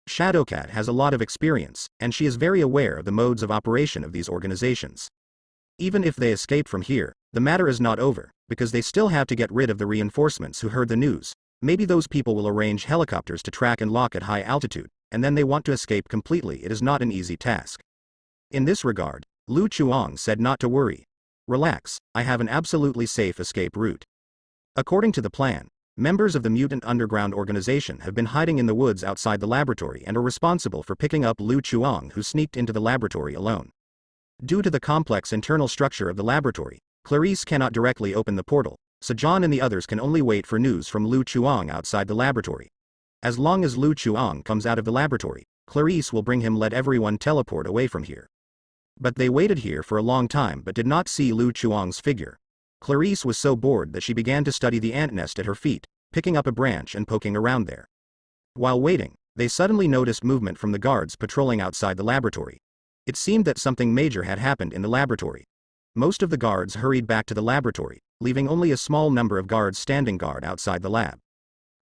S1: Shadowcat has a lot of experience, and she is very aware of the modes of operation of these organizations. Even if they escape from here, the matter is not over, because they still have to get rid of the reinforcements who heard the news. Maybe those people will arrange helicopters to track and lock at high altitude, and then they want to escape completely. It is not an easy task. In this regard, Lu Chuang said not to worry. Relax, I have an absolutely safe escape route. According to the plan, members of the Mutant Underground organization have been hiding in the woods outside the laboratory and are responsible for picking up Lu Chuang, who sneaked into the laboratory alone. Due to the complex internal structure of the laboratory, Clarice cannot directly open the portal, so John and the others can only wait for news from Lu Chuang outside the laboratory. As long as Lu Chuang comes out of the laboratory, Clarice will bring him. Let everyone teleport away from here. But they waited here for a long time but did not see Lu Chuang's figure. Clarice was so bored that she began to study the ant nest at her feet, picking up a branch and poking around there. While waiting, they suddenly noticed movement from the guards patrolling outside the laboratory. It seemed that something major had happened in the laboratory. Most of the guards hurried back to the laboratory, leaving only a small number of guards standing guard outside the lab.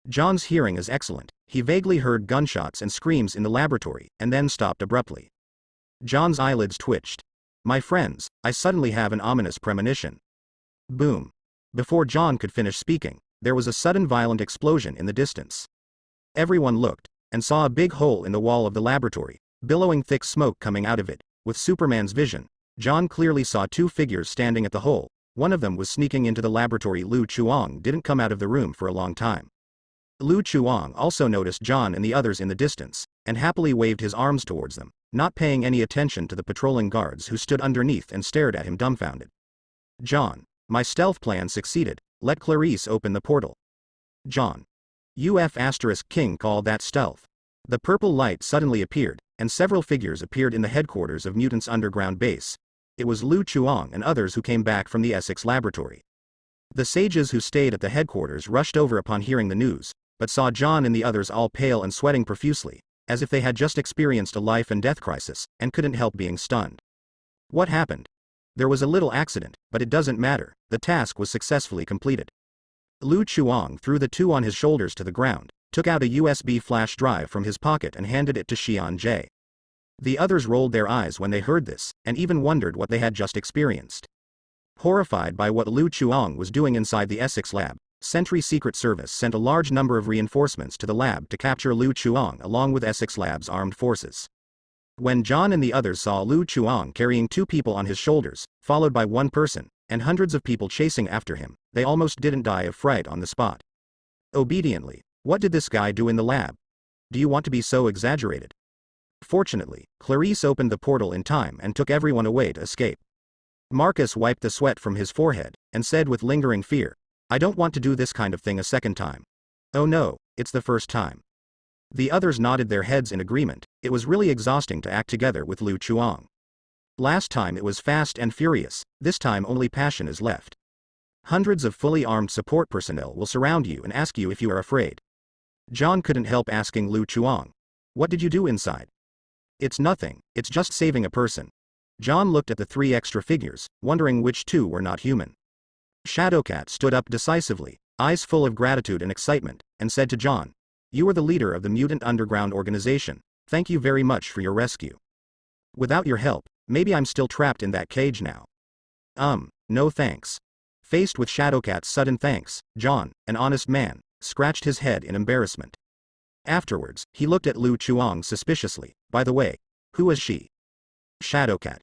S1: John's hearing is excellent. He vaguely heard gunshots and screams in the laboratory, and then stopped abruptly. John's eyelids twitched. My friends, I suddenly have an ominous premonition. Boom. Before John could finish speaking, there was a sudden violent explosion in the distance. Everyone looked, and saw a big hole in the wall of the laboratory, billowing thick smoke coming out of it. With Superman's vision, John clearly saw two figures standing at the hole. One of them was sneaking into the laboratory. Lu Chuang didn't come out of the room for a long time. Lu Chuang also noticed John and the others in the distance, and happily waved his arms towards them, not paying any attention to the patrolling guards who stood underneath and stared at him dumbfounded. John, my stealth plan succeeded. Let Clarice open the portal. John. UF*King called that stealth. The purple light suddenly appeared, and several figures appeared in the headquarters of Mutants' underground base. It was Lu Chuang and others who came back from the Essex laboratory. The sages who stayed at the headquarters rushed over upon hearing the news, but saw John and the others all pale and sweating profusely, as if they had just experienced a life and death crisis, and couldn't help being stunned. What happened? There was a little accident, but it doesn't matter, the task was successfully completed. Lu Chuang threw the two on his shoulders to the ground, took out a USB flash drive from his pocket and handed it to Xian Jie. The others rolled their eyes when they heard this, and even wondered what they had just experienced. Horrified by what Lu Chuang was doing inside the Essex lab, Sentry Secret Service sent a large number of reinforcements to the lab to capture Lu Chuang along with Essex Lab's armed forces. When John and the others saw Lu Chuang carrying two people on his shoulders, followed by one person, and hundreds of people chasing after him, they almost didn't die of fright on the spot. Obediently, what did this guy do in the lab? Do you want to be so exaggerated? Fortunately, Clarice opened the portal in time and took everyone away to escape. Marcus wiped the sweat from his forehead, and said with lingering fear, I don't want to do this kind of thing a second time. Oh no, it's the first time. The others nodded their heads in agreement. It was really exhausting to act together with Lu Chuang. Last time it was fast and furious, this time only passion is left. Hundreds of fully armed support personnel will surround you and ask you if you are afraid. John couldn't help asking Lu Chuang, what did you do inside? It's nothing, it's just saving a person. John looked at the three extra figures, wondering which two were not human. Shadowcat stood up decisively, eyes full of gratitude and excitement, and said to John, you are the leader of the Mutant Underground organization, thank you very much for your rescue. Without your help, maybe I'm still trapped in that cage now. No thanks. Faced with Shadowcat's sudden thanks, John, an honest man, scratched his head in embarrassment. Afterwards, he looked at Lu Chuang suspiciously, by the way, who is she? Shadowcat.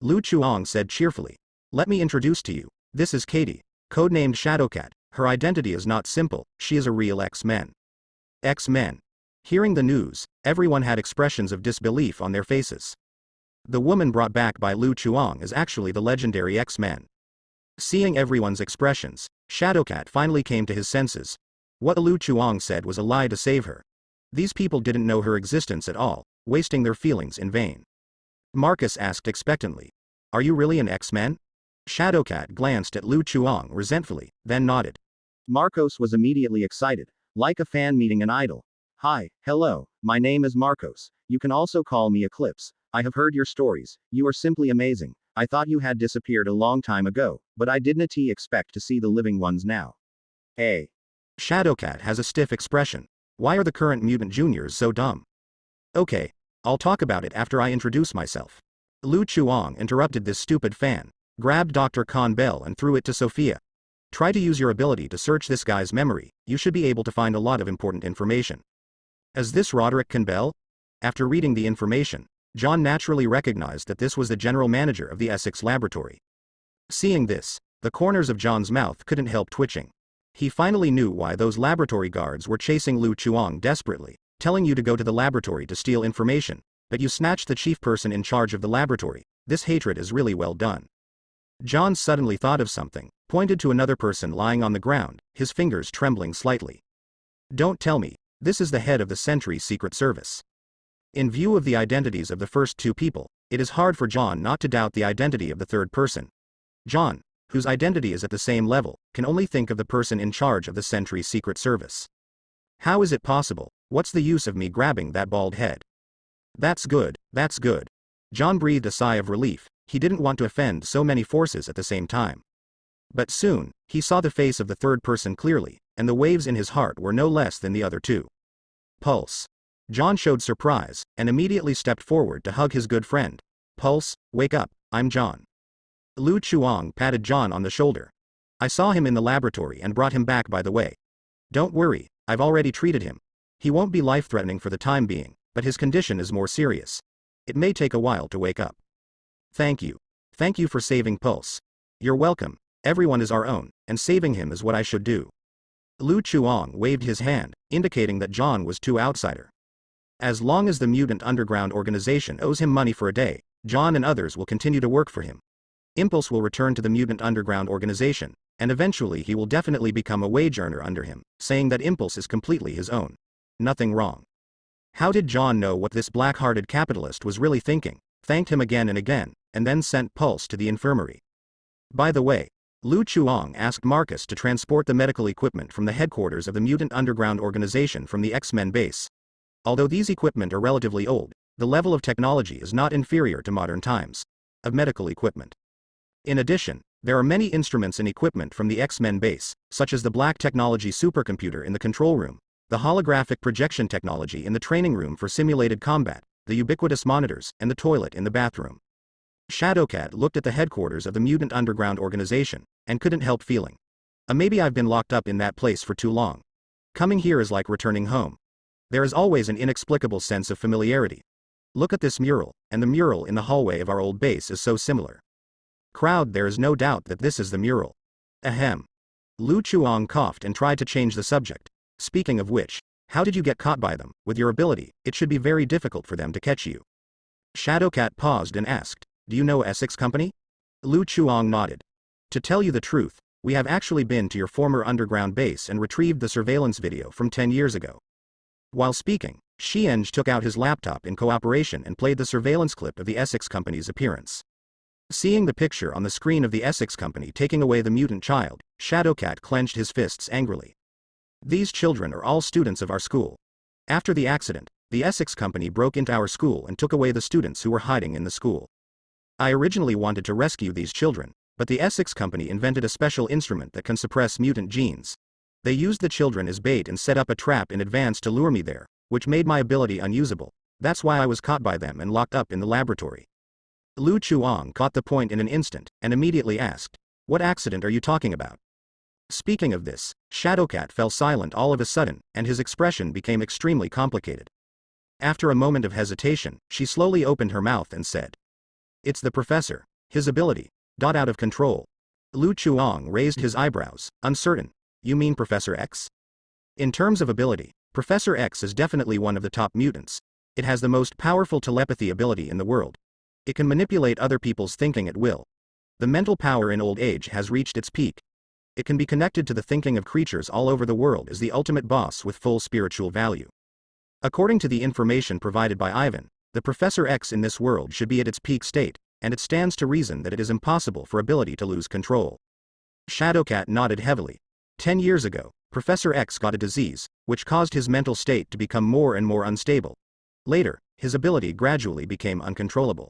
S1: Lu Chuang said cheerfully, let me introduce to you, this is Katie, codenamed Shadowcat, her identity is not simple, she is a real X-Men. X-Men. Hearing the news, everyone had expressions of disbelief on their faces. The woman brought back by Lu Chuang is actually the legendary X-Men. Seeing everyone's expressions, Shadowcat finally came to his senses. What Lu Chuang said was a lie to save her. These people didn't know her existence at all, wasting their feelings in vain. Marcus asked expectantly, are you really an X-Men? Shadowcat glanced at Lu Chuang resentfully, then nodded.
S2: Marcos was immediately excited, like a fan meeting an idol. Hi, hello, my name is Marcos, you can also call me Eclipse, I have heard your stories, you are simply amazing, I thought you had disappeared a long time ago, but I didn't expect to see the living ones now. Hey.
S1: Shadowcat has a stiff expression, why are the current mutant juniors so dumb? Okay, I'll talk about it after I introduce myself. Lu Chuang interrupted this stupid fan, grabbed Dr. Khan Bell and threw it to Sophia. Try to use your ability to search this guy's memory, you should be able to find a lot of important information. Is this Roderick Campbell? After reading the information, John naturally recognized that this was the general manager of the Essex laboratory. Seeing this, the corners of John's mouth couldn't help twitching. He finally knew why those laboratory guards were chasing Lu Chuang desperately, telling you to go to the laboratory to steal information, but you snatched the chief person in charge of the laboratory. This hatred is really well done. John suddenly thought of something, pointed to another person lying on the ground, his fingers trembling slightly. Don't tell me, this is the head of the Sentry Secret Service. In view of the identities of the first two people, it is hard for John not to doubt the identity of the third person. John, whose identity is at the same level, can only think of the person in charge of the Sentry Secret Service. How is it possible? What's the use of me grabbing that bald head? That's good, that's good. John breathed a sigh of relief, he didn't want to offend so many forces at the same time. But soon, he saw the face of the third person clearly, and the waves in his heart were no less than the other two. Pulse. John showed surprise, and immediately stepped forward to hug his good friend. Pulse, wake up, I'm John. Lu Chuang patted John on the shoulder. I saw him in the laboratory and brought him back by the way. Don't worry, I've already treated him. He won't be life-threatening for the time being, but his condition is more serious. It may take a while to wake up. Thank you. Thank you for saving Pulse. You're welcome, everyone is our own, and saving him is what I should do. Lu Chuang waved his hand, indicating that John was too outsider. As long as the Mutant Underground organization owes him money for a day, John and others will continue to work for him. Impulse will return to the Mutant Underground organization, and eventually he will definitely become a wage earner under him, saying that Impulse is completely his own. Nothing wrong. How did John know what this black-hearted capitalist was really thinking? Thanked him again and again, and then sent Pulse to the infirmary. By the way, Lu Chuang asked Marcus to transport the medical equipment from the headquarters of the Mutant Underground Organization from the X-Men base. Although these equipment are relatively old, the level of technology is not inferior to modern times of medical equipment. In addition, there are many instruments and equipment from the X-Men base, such as the black technology supercomputer in the control room, the holographic projection technology in the training room for simulated combat, the ubiquitous monitors, and the toilet in the bathroom. Shadowcat looked at the headquarters of the Mutant Underground Organization, and couldn't help feeling. Maybe I've been locked up in that place for too long. Coming here is like returning home. There is always an inexplicable sense of familiarity. Look at this mural, and the mural in the hallway of our old base is so similar. Crowd, there is no doubt that this is the mural. Ahem. Lu Chuang coughed and tried to change the subject. Speaking of which, how did you get caught by them? With your ability, it should be very difficult for them to catch you. Shadowcat paused and asked, do you know Essex Company? Lu Chuang nodded. To tell you the truth, we have actually been to your former underground base and retrieved the surveillance video from 10 years ago. While speaking, Xieng took out his laptop in cooperation and played the surveillance clip of the Essex Company's appearance. Seeing the picture on the screen of the Essex Company taking away the mutant child, Shadowcat clenched his fists angrily. These children are all students of our school. After the accident, the Essex Company broke into our school and took away the students who were hiding in the school. I originally wanted to rescue these children, but the Essex Company invented a special instrument that can suppress mutant genes. They used the children as bait and set up a trap in advance to lure me there, which made my ability unusable. That's why I was caught by them and locked up in the laboratory. Lu Chuang caught the point in an instant, and immediately asked, what accident are you talking about? Speaking of this, Shadowcat fell silent all of a sudden, and his expression became extremely complicated. After a moment of hesitation, she slowly opened her mouth and said, it's the professor. His ability. Out of control. Lu Chuang raised his eyebrows, uncertain. You mean Professor X? In terms of ability, Professor X is definitely one of the top mutants. It has the most powerful telepathy ability in the world. It can manipulate other people's thinking at will. The mental power in old age has reached its peak. It can be connected to the thinking of creatures all over the world as the ultimate boss with full spiritual value. According to the information provided by Ivan, the Professor X in this world should be at its peak state, and it stands to reason that it is impossible for ability to lose control. Shadowcat nodded heavily. 10 years ago, Professor X got a disease, which caused his mental state to become more and more unstable. Later, his ability gradually became uncontrollable.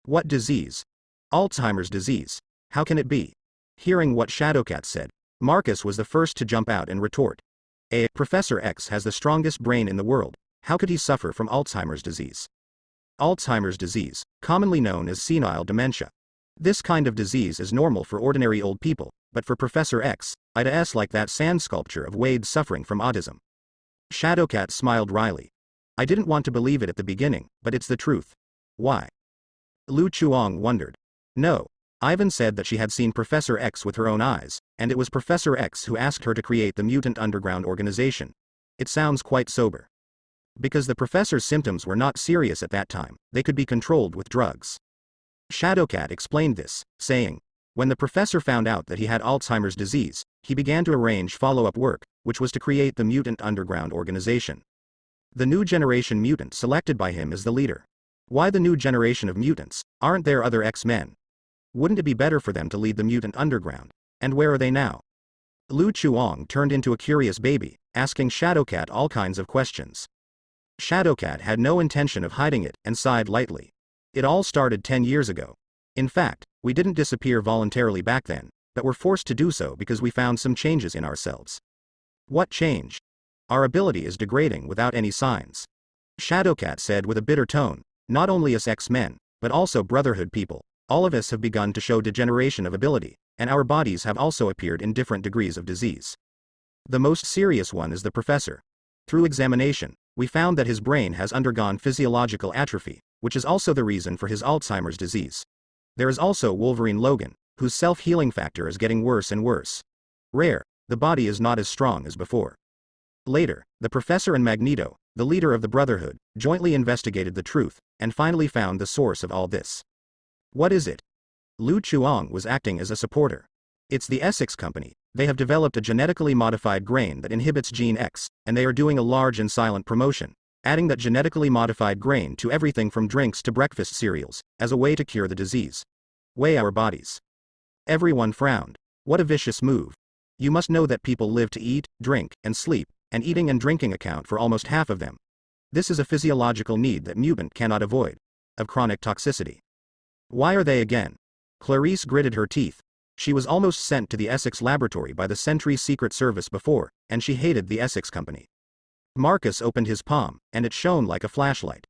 S1: What disease? Alzheimer's disease. How can it be? Hearing what Shadowcat said, Marcus was the first to jump out and retort. Professor X has the strongest brain in the world. How could he suffer from Alzheimer's disease? Alzheimer's disease, commonly known as senile dementia. This kind of disease is normal for ordinary old people, but for Professor X, it's like that sand sculpture of Wade suffering from autism. Shadowcat smiled wryly. I didn't want to believe it at the beginning, but it's the truth. Why? Lu Chuang wondered. No. Ivan said that she had seen Professor X with her own eyes, and it was Professor X who asked her to create the Mutant Underground Organization. It sounds quite sober. Because the professor's symptoms were not serious at that time, they could be controlled with drugs. Shadowcat explained this, saying, when the professor found out that he had Alzheimer's disease, he began to arrange follow-up work, which was to create the Mutant Underground Organization. The new generation mutant selected by him is the leader. Why the new generation of mutants? Aren't there other X-Men? Wouldn't it be better for them to lead the Mutant Underground? And where are they now? Lu Chuang turned into a curious baby, asking Shadowcat all kinds of questions. Shadowcat had no intention of hiding it, and sighed lightly. It all started 10 years ago. In fact, we didn't disappear voluntarily back then, but were forced to do so because we found some changes in ourselves. What change? Our ability is degrading without any signs. Shadowcat said with a bitter tone, not only us X-Men, but also Brotherhood people, all of us have begun to show degeneration of ability, and our bodies have also appeared in different degrees of disease. The most serious one is the professor. Through examination, we found that his brain has undergone physiological atrophy, which is also the reason for his Alzheimer's disease. There is also Wolverine Logan, whose self-healing factor is getting worse and worse. Rare, the body is not as strong as before. Later, the professor and Magneto, the leader of the Brotherhood, jointly investigated the truth, and finally found the source of all this. What is it? Lu Chuang was acting as a supporter. It's the Essex Company. They have developed a genetically modified grain that inhibits gene X, and they are doing a large and silent promotion. adding that genetically modified grain to everything from drinks to breakfast cereals, as a way to cure the disease. Weigh our bodies. Everyone frowned. What a vicious move. You must know that people live to eat, drink, and sleep, and eating and drinking account for almost half of them. This is a physiological need that mutant cannot avoid. Of chronic toxicity. Why are they again? Clarice gritted her teeth. She was almost sent to the Essex laboratory by the Sentry Secret Service before, and she hated the Essex company. Marcus opened his palm, and it shone like a flashlight.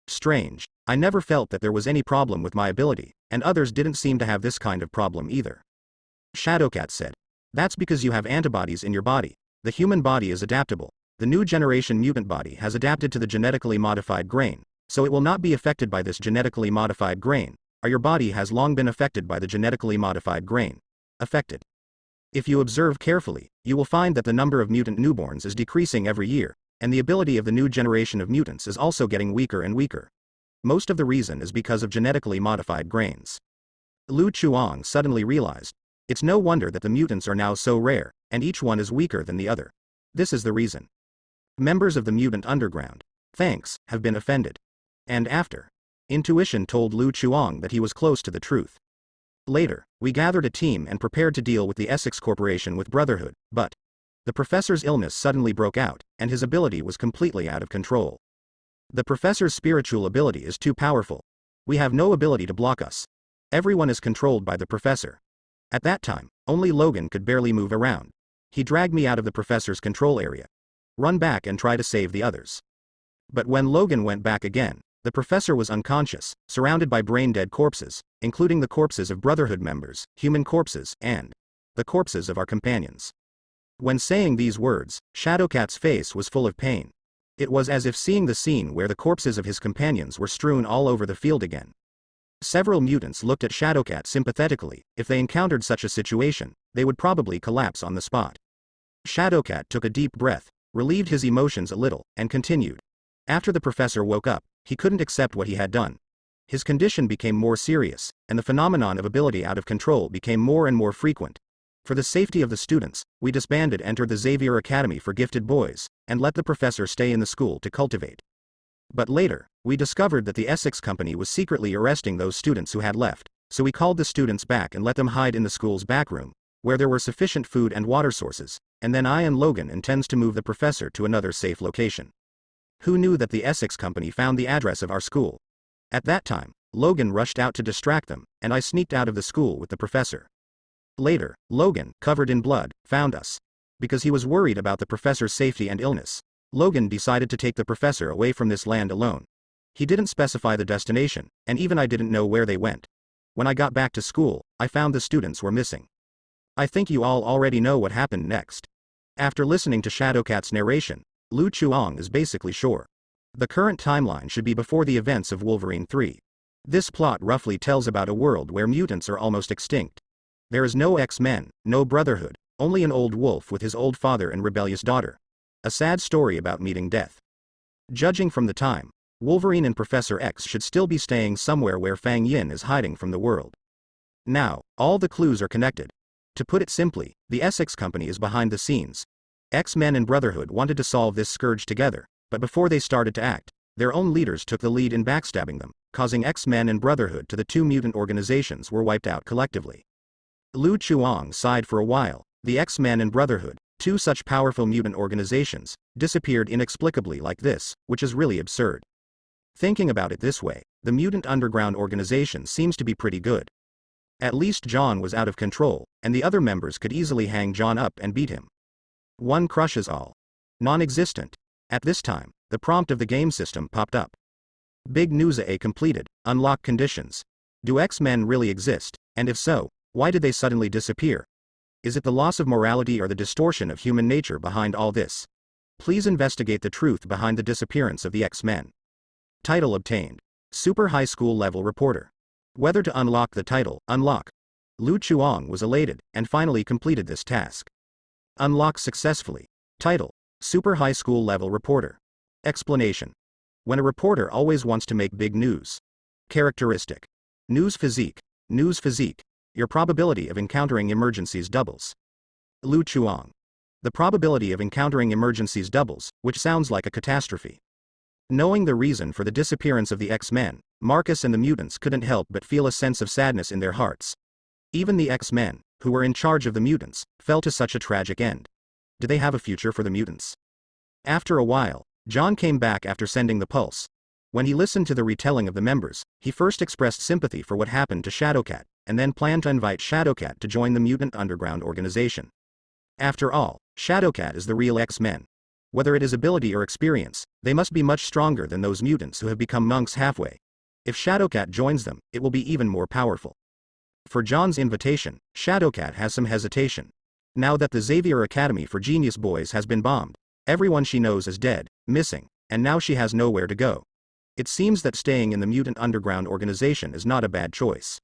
S1: Strange. I never felt that there was any problem with my ability, and others didn't seem to have this kind of problem either. Shadowcat said. That's because you have antibodies in your body. The human body is adaptable. The new generation mutant body has adapted to the genetically modified grain, so it will not be affected by this genetically modified grain, or your body has long been affected by the genetically modified grain. Affected. If you observe carefully, you will find that the number of mutant newborns is decreasing every year, and the ability of the new generation of mutants is also getting weaker and weaker. Most of the reason is because of genetically modified grains. Lu Chuang suddenly realized. It's no wonder that the mutants are now so rare, and each one is weaker than the other. This is the reason. Members of the mutant underground, thanks, have been offended. And after. Intuition told Lu Chuang that he was close to the truth. Later, we gathered a team and prepared to deal with the Essex Corporation with Brotherhood, but the professor's illness suddenly broke out, and his ability was completely out of control. The professor's spiritual ability is too powerful. We have no ability to block us. Everyone is controlled by the professor. At that time, only Logan could barely move around. He dragged me out of the professor's control area. Run back and try to save the others. But when Logan went back again, the professor was unconscious, surrounded by brain-dead corpses, including the corpses of Brotherhood members, human corpses, and the corpses of our companions. When saying these words, Shadowcat's face was full of pain. It was as if seeing the scene where the corpses of his companions were strewn all over the field again. Several mutants looked at Shadowcat sympathetically. If they encountered such a situation, they would probably collapse on the spot. Shadowcat took a deep breath, relieved his emotions a little, and continued. After the professor woke up, he couldn't accept what he had done. His condition became more serious, and the phenomenon of ability out of control became more and more frequent. For the safety of the students, we disbanded, entered the Xavier Academy for Gifted Boys, and let the professor stay in the school to cultivate. But later, we discovered that the Essex company was secretly arresting those students who had left, so we called the students back and let them hide in the school's back room, where there were sufficient food and water sources, and then I and Logan intends to move the professor to another safe location. Who knew that the Essex company found the address of our school? At that time, Logan rushed out to distract them, and I sneaked out of the school with the professor. Later, Logan, covered in blood, found us. Because he was worried about the professor's safety and illness, Logan decided to take the professor away from this land alone. He didn't specify the destination, and even I didn't know where they went. When I got back to school, I found the students were missing. I think you all already know what happened next. After listening to Shadowcat's narration, Lu Chuang is basically sure. The current timeline should be before the events of Wolverine 3. This plot roughly tells about a world where mutants are almost extinct. There is no X-Men, no Brotherhood, only an old wolf with his old father and rebellious daughter. A sad story about meeting death. Judging from the time, Wolverine and Professor X should still be staying somewhere where Fang Yin is hiding from the world. Now, all the clues are connected. To put it simply, the Essex company is behind the scenes. X-Men and Brotherhood wanted to solve this scourge together, but before they started to act, their own leaders took the lead in backstabbing them, causing X-Men and Brotherhood to the two mutant organizations were wiped out collectively. Lu Chuang sighed for a while. The X-Men and Brotherhood, two such powerful mutant organizations, disappeared inexplicably like this, which is really absurd. Thinking about it this way, the mutant underground organization seems to be pretty good. At least John was out of control, and the other members could easily hang John up and beat him. One crushes all. Non-existent. At this time, the prompt of the game system popped up. Big News A completed, unlock conditions. Do X-Men really exist, and if so, why did they suddenly disappear? Is it the loss of morality or the distortion of human nature behind all this? Please investigate the truth behind the disappearance of the X-Men. Title obtained. Super high school level reporter. Whether to unlock the title, unlock. Lu Chuang was elated, and finally completed this task. Unlock successfully. Title. Super high school level reporter. Explanation. When a reporter always wants to make big news. Characteristic. News physique. News physique. Your probability of encountering emergencies doubles. Lu Chuang. The probability of encountering emergencies doubles, which sounds like a catastrophe. Knowing the reason for the disappearance of the X-Men, Marcus and the mutants couldn't help but feel a sense of sadness in their hearts. Even the X-Men, who were in charge of the mutants, fell to such a tragic end. Did they have a future for the mutants? After a while, John came back after sending the pulse. When he listened to the retelling of the members, he first expressed sympathy for what happened to Shadowcat, and then planned to invite Shadowcat to join the Mutant Underground organization. After all, Shadowcat is the real X-Men. Whether it is ability or experience, they must be much stronger than those mutants who have become monks halfway. If Shadowcat joins them, it will be even more powerful. For John's invitation, Shadowcat has some hesitation. Now that the Xavier Academy for Genius Boys has been bombed, everyone she knows is dead, missing, and now she has nowhere to go. It seems that staying in the Mutant Underground organization is not a bad choice.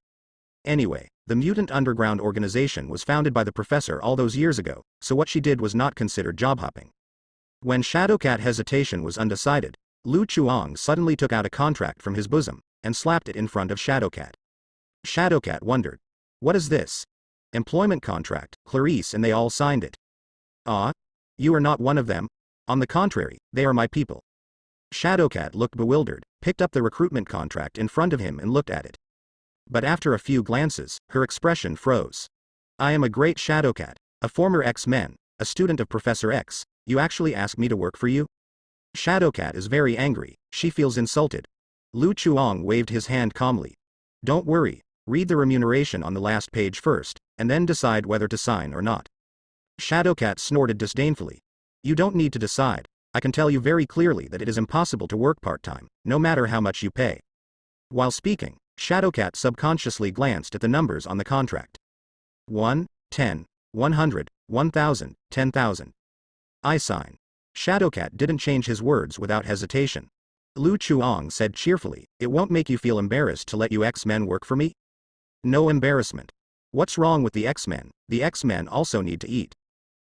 S1: Anyway, the Mutant Underground organization was founded by the professor all those years ago, so what she did was not considered job hopping. When Shadowcat hesitation was undecided, Lu Chuang suddenly took out a contract from his bosom, and slapped it in front of Shadowcat. Shadowcat wondered. What is this? Employment contract. Clarice and they all signed it. Ah? You are not one of them? On the contrary, they are my people. Shadowcat looked bewildered, picked up the recruitment contract in front of him and looked at it. But after a few glances, her expression froze. I am a great Shadowcat, a former X-Men, a student of Professor X. You actually asked me to work for you? Shadowcat is very angry, she feels insulted. Lu Chuang waved his hand calmly. Don't worry, read the remuneration on the last page first, and then decide whether to sign or not. Shadowcat snorted disdainfully. You don't need to decide, I can tell you very clearly that it is impossible to work part-time, no matter how much you pay. While speaking, Shadowcat subconsciously glanced at the numbers on the contract. 1, 10, 100, 1000, 10,000. I sign. Shadowcat didn't change his words without hesitation. Lu Chuang said cheerfully, it won't make you feel embarrassed to let you X-Men work for me? No embarrassment. What's wrong with the X-Men? The X-Men also need to eat.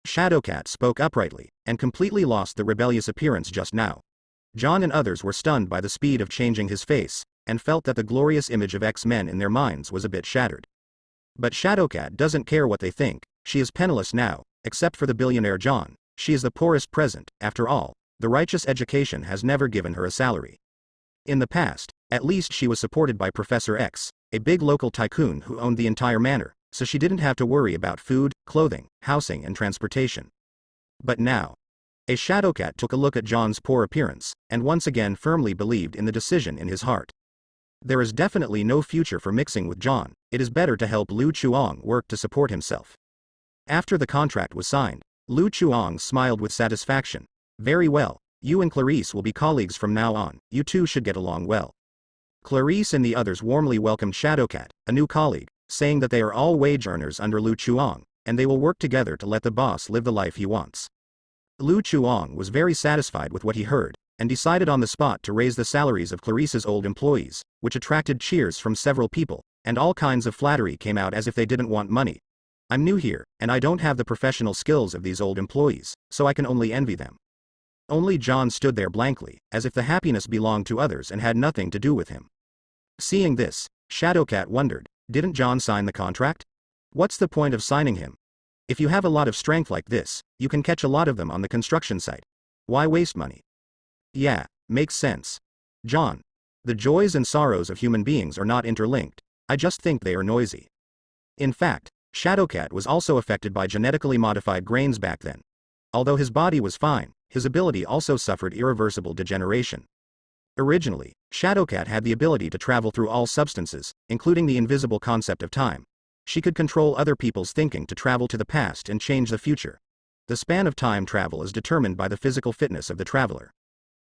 S1: Shadowcat spoke uprightly, and completely lost the rebellious appearance just now. John and others were stunned by the speed of changing his face, and felt that the glorious image of X-Men in their minds was a bit shattered. But Shadowcat doesn't care what they think, she is penniless now, except for the billionaire John. She is the poorest present, after all, the righteous education has never given her a salary. In the past, at least she was supported by Professor X, a big local tycoon who owned the entire manor, so she didn't have to worry about food, clothing, housing and transportation. But now, a Shadowcat took a look at John's poor appearance, and once again firmly believed in the decision in his heart. There is definitely no future for mixing with John, it is better to help Lu Chuang work to support himself. After the contract was signed, Lu Chuang smiled with satisfaction. Very well, you and Clarice will be colleagues from now on, you two should get along well. Clarice and the others warmly welcomed Shadowcat, a new colleague, saying that they are all wage earners under Lu Chuang, and they will work together to let the boss live the life he wants. Lu Chuang was very satisfied with what he heard, and decided on the spot to raise the salaries of Clarice's old employees, which attracted cheers from several people, and all kinds of flattery came out as if they didn't want money. I'm new here, and I don't have the professional skills of these old employees, so I can only envy them. Only John stood there blankly, as if the happiness belonged to others and had nothing to do with him. Seeing this, Shadowcat wondered, didn't John sign the contract? What's the point of signing him? If you have a lot of strength like this, you can catch a lot of them on the construction site. Why waste money? Yeah, makes sense. John. The joys and sorrows of human beings are not interlinked, I just think they are noisy. In fact, Shadowcat was also affected by genetically modified grains back then. Although his body was fine, his ability also suffered irreversible degeneration. Originally, Shadowcat had the ability to travel through all substances, including the invisible concept of time. She could control other people's thinking to travel to the past and change the future. The span of time travel is determined by the physical fitness of the traveler.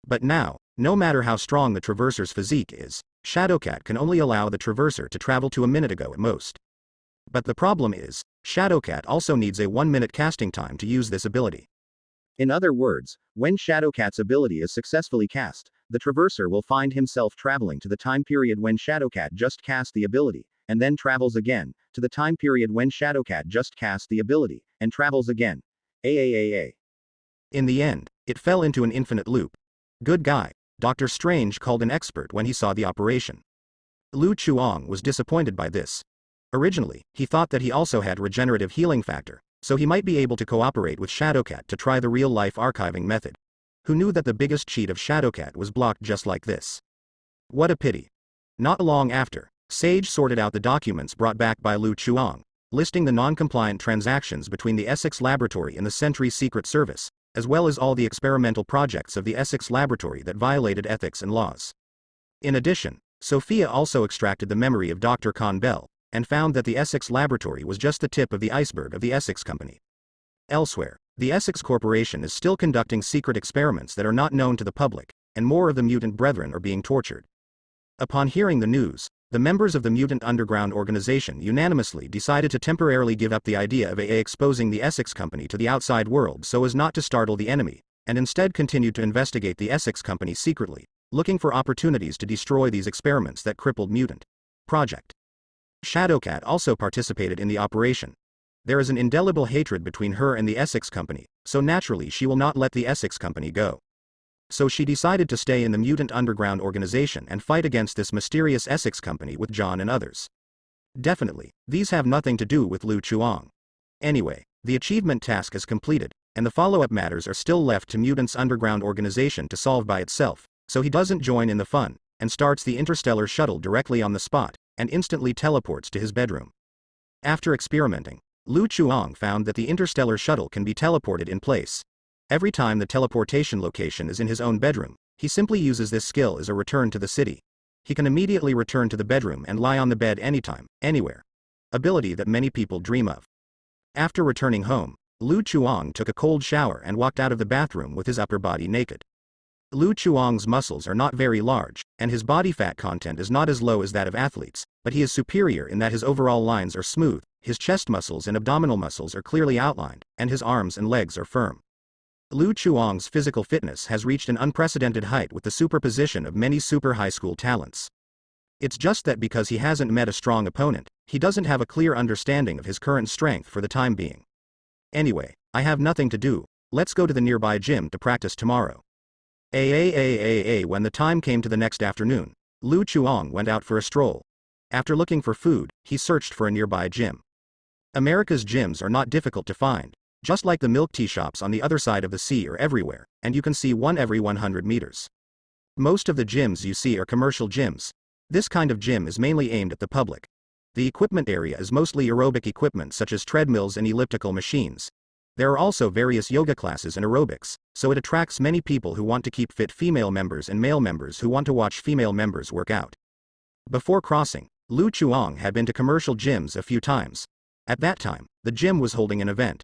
S1: But now, no matter how strong the traverser's physique is, Shadowcat can only allow the traverser to travel to a minute ago at most. But the problem is, Shadowcat also needs a 1-minute casting time to use this ability.
S2: In other words, when Shadowcat's ability is successfully cast, the traverser will find himself traveling to the time period when Shadowcat just cast the ability, and then travels again, to the time period when Shadowcat just cast the ability, and travels again.
S1: In the end, it fell into an infinite loop. Good guy, Dr. Strange called an expert when he saw the operation. Lu Chuang was disappointed by this. Originally, he thought that he also had regenerative healing factor, so he might be able to cooperate with Shadowcat to try the real-life archiving method. Who knew that the biggest cheat of Shadowcat was blocked just like this? What a pity. Not long after, Sage sorted out the documents brought back by Lu Chuang, listing the non-compliant transactions between the Essex Laboratory and the Sentry Secret Service, as well as all the experimental projects of the Essex Laboratory that violated ethics and laws. In addition, Sophia also extracted the memory of Dr. Con Bell, and found that the Essex Laboratory was just the tip of the iceberg of the Essex Company. Elsewhere, the Essex Corporation is still conducting secret experiments that are not known to the public, and more of the mutant brethren are being tortured. Upon hearing the news, the members of the Mutant Underground organization unanimously decided to temporarily give up the idea of exposing the Essex Company to the outside world so as not to startle the enemy, and instead continued to investigate the Essex Company secretly, looking for opportunities to destroy these experiments that crippled Mutant Project. Shadowcat also participated in the operation. There is an indelible hatred between her and the Essex Company, so naturally she will not let the Essex Company go. So she decided to stay in the Mutant Underground organization and fight against this mysterious Essex Company with John and others. Definitely, these have nothing to do with Lu Chuang. Anyway, the achievement task is completed, and the follow-up matters are still left to Mutant's underground organization to solve by itself, so he doesn't join in the fun, and starts the interstellar shuttle directly on the spot, and instantly teleports to his bedroom. After experimenting, Lu Chuang found that the interstellar shuttle can be teleported in place. Every time the teleportation location is in his own bedroom, he simply uses this skill as a return to the city. He can immediately return to the bedroom and lie on the bed anytime, anywhere. Ability that many people dream of. After returning home, Lu Chuang took a cold shower and walked out of the bathroom with his upper body naked. Lu Chuang's muscles are not very large, and his body fat content is not as low as that of athletes, but he is superior in that his overall lines are smooth, his chest muscles and abdominal muscles are clearly outlined, and his arms and legs are firm. Lu Chuang's physical fitness has reached an unprecedented height with the superposition of many super high school talents. It's just that because he hasn't met a strong opponent, he doesn't have a clear understanding of his current strength for the time being. Anyway, I have nothing to do, let's go to the nearby gym to practice tomorrow. When the time came to the next afternoon, Lu Chuang went out for a stroll. After looking for food, he searched for a nearby gym. America's gyms are not difficult to find. Just like the milk tea shops on the other side of the sea are everywhere, and you can see one every 100 meters. Most of the gyms you see are commercial gyms. This kind of gym is mainly aimed at the public. The equipment area is mostly aerobic equipment such as treadmills and elliptical machines. There are also various yoga classes and aerobics, so it attracts many people who want to keep fit female members and male members who want to watch female members work out. Before crossing, Lu Chuang had been to commercial gyms a few times. At that time, the gym was holding an event.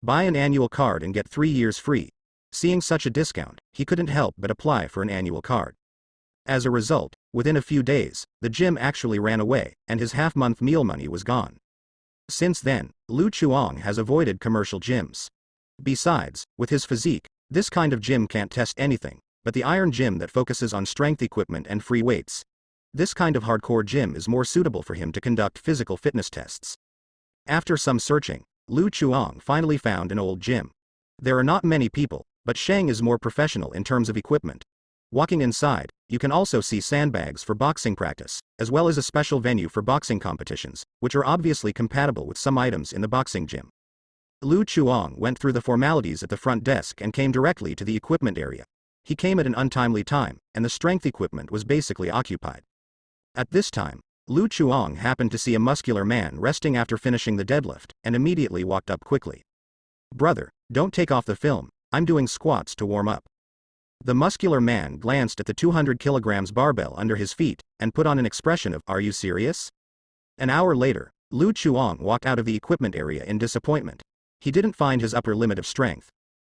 S1: Buy an annual card and get 3 years free. Seeing such a discount, he couldn't help but apply for an annual card. As a result, within a few days, the gym actually ran away, and his half-month meal money was gone. Since then, Lu Chuang has avoided commercial gyms. Besides, with his physique, this kind of gym can't test anything, but the iron gym that focuses on strength equipment and free weights. This kind of hardcore gym is more suitable for him to conduct physical fitness tests. After some searching, Lu Chuang finally found an old gym. There are not many people, but Sheng is more professional in terms of equipment. Walking inside, you can also see sandbags for boxing practice, as well as a special venue for boxing competitions, which are obviously compatible with some items in the boxing gym. Lu Chuang went through the formalities at the front desk and came directly to the equipment area. He came at an untimely time, and the strength equipment was basically occupied. At this time, Lu Chuang happened to see a muscular man resting after finishing the deadlift, and immediately walked up quickly. "Brother, don't take off the film, I'm doing squats to warm up." The muscular man glanced at the 200 kilograms barbell under his feet, and put on an expression of, "Are you serious?" An hour later, Lu Chuang walked out of the equipment area in disappointment. He didn't find his upper limit of strength.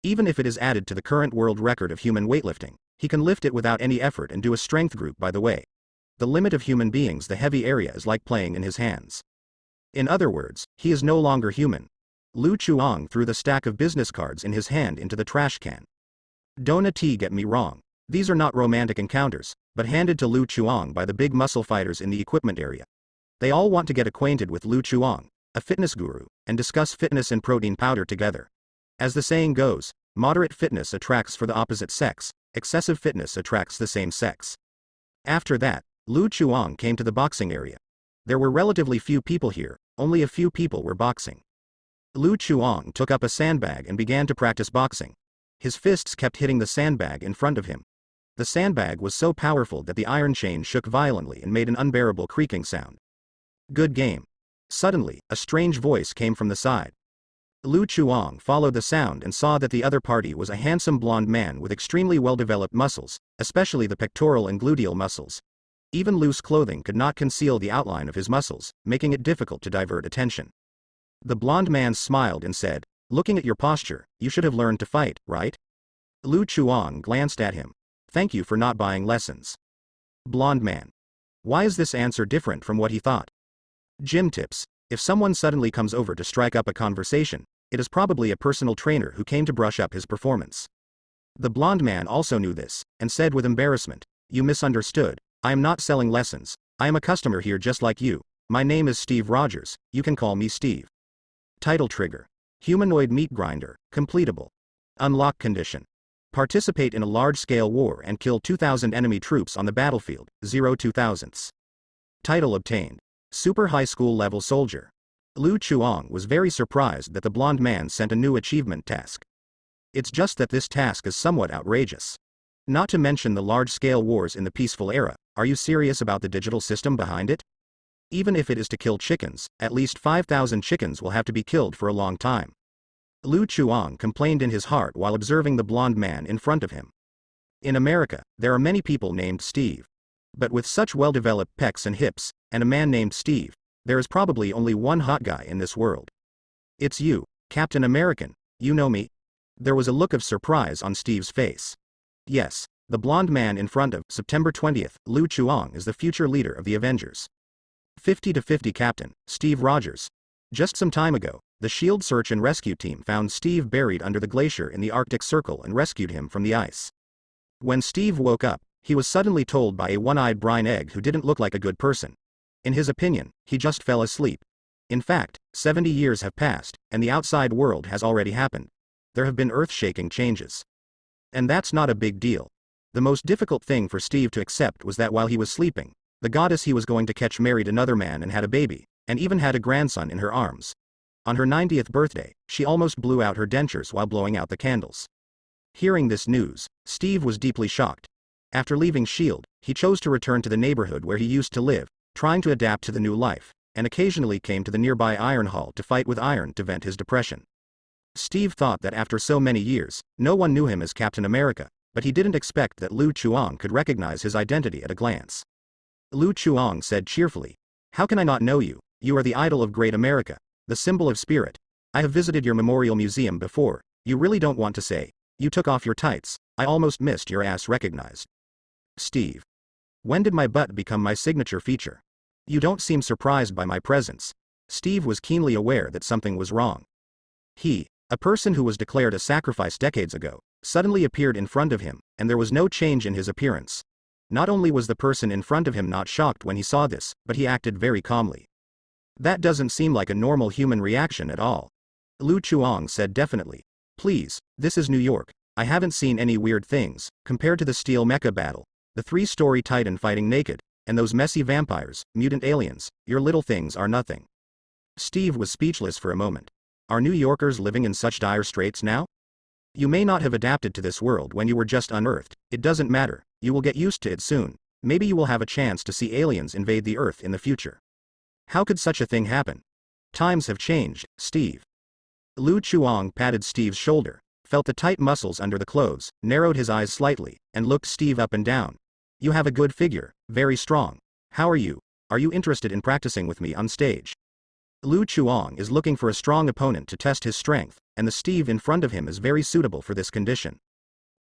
S1: Even if it is added to the current world record of human weightlifting, he can lift it without any effort and do a strength group by the way. The limit of human beings, the heavy area is like playing in his hands. In other words, he is no longer human. Lu Chuang threw the stack of business cards in his hand into the trash can. Don't get me wrong, these are not romantic encounters, but handed to Lu Chuang by the big muscle fighters in the equipment area. They all want to get acquainted with Lu Chuang, a fitness guru, and discuss fitness and protein powder together. As the saying goes, moderate fitness attracts for the opposite sex, excessive fitness attracts the same sex. After that, Lu Chuang came to the boxing area. There were relatively few people here, only a few people were boxing. Lu Chuang took up a sandbag and began to practice boxing. His fists kept hitting the sandbag in front of him. The sandbag was so powerful that the iron chain shook violently and made an unbearable creaking sound. Good game. Suddenly, a strange voice came from the side. Lu Chuang followed the sound and saw that the other party was a handsome blonde man with extremely well-developed muscles, especially the pectoral and gluteal muscles. Even loose clothing could not conceal the outline of his muscles, making it difficult to divert attention. The blonde man smiled and said, "Looking at your posture, you should have learned to fight, right?" Lu Chuang glanced at him. "Thank you for not buying lessons." Blonde man. Why is this answer different from what he thought? Gym tips. If someone suddenly comes over to strike up a conversation, it is probably a personal trainer who came to brush up his performance. The blonde man also knew this, and said with embarrassment, "You misunderstood. I am not selling lessons. I am a customer here just like you. My name is Steve Rogers, you can call me Steve." Title trigger. Humanoid meat grinder, completable. Unlock condition. Participate in a large-scale war and kill 2,000 enemy troops on the battlefield, 0-2000s. Title obtained. Super high school level soldier. Lu Chuang was very surprised that the blonde man sent a new achievement task. It's just that this task is somewhat outrageous. Not to mention the large-scale wars in the peaceful era, are you serious about the digital system behind it? Even if it is to kill chickens, at least 5,000 chickens will have to be killed for a long time. Lu Chuang complained in his heart while observing the blonde man in front of him. In America, there are many people named Steve. But with such well-developed pecs and hips, and a man named Steve, there is probably only one hot guy in this world. It's you, Captain American, you know me? There was a look of surprise on Steve's face. Yes, the blonde man in front of September 20th, Lu Chuang is the future leader of the Avengers. 50-50 Captain, Steve Rogers. Just some time ago, the SHIELD search and rescue team found Steve buried under the glacier in the Arctic Circle and rescued him from the ice. When Steve woke up, he was suddenly told by a one-eyed brine egg who didn't look like a good person. In his opinion, he just fell asleep. In fact, 70 years have passed, and the outside world has already happened. There have been earth-shaking changes. And that's not a big deal. The most difficult thing for Steve to accept was that while he was sleeping, the goddess he was going to catch married another man and had a baby, and even had a grandson in her arms. On her 90th birthday, she almost blew out her dentures while blowing out the candles. Hearing this news, Steve was deeply shocked. After leaving SHIELD, he chose to return to the neighborhood where he used to live, trying to adapt to the new life, and occasionally came to the nearby iron hall to fight with iron to vent his depression. Steve thought that after so many years, no one knew him as Captain America, but he didn't expect that Lu Chuang could recognize his identity at a glance. Lu Chuang said cheerfully, "How can I not know you? You are the idol of great America, the symbol of spirit. I have visited your memorial museum before. You really don't want to say, you took off your tights, I almost missed your ass recognized." Steve. When did my butt become my signature feature? You don't seem surprised by my presence. Steve was keenly aware that something was wrong. He, a person who was declared a sacrifice decades ago, suddenly appeared in front of him, and there was no change in his appearance. Not only was the person in front of him not shocked when he saw this, but he acted very calmly. That doesn't seem like a normal human reaction at all. Lu Chuang said definitely. Please, this is New York. I haven't seen any weird things, compared to the steel mecha battle, the 3-story titan fighting naked, and those messy vampires, mutant aliens, your little things are nothing. Steve was speechless for a moment. Are New Yorkers living in such dire straits now? You may not have adapted to this world when you were just unearthed, it doesn't matter, you will get used to it soon, maybe you will have a chance to see aliens invade the Earth in the future. How could such a thing happen? Times have changed, Steve. Lu Chuang patted Steve's shoulder, felt the tight muscles under the clothes, narrowed his eyes slightly, and looked Steve up and down. You have a good figure, very strong. How are you? Are you interested in practicing with me on stage? Lu Chuang is looking for a strong opponent to test his strength, and the Steve in front of him is very suitable for this condition.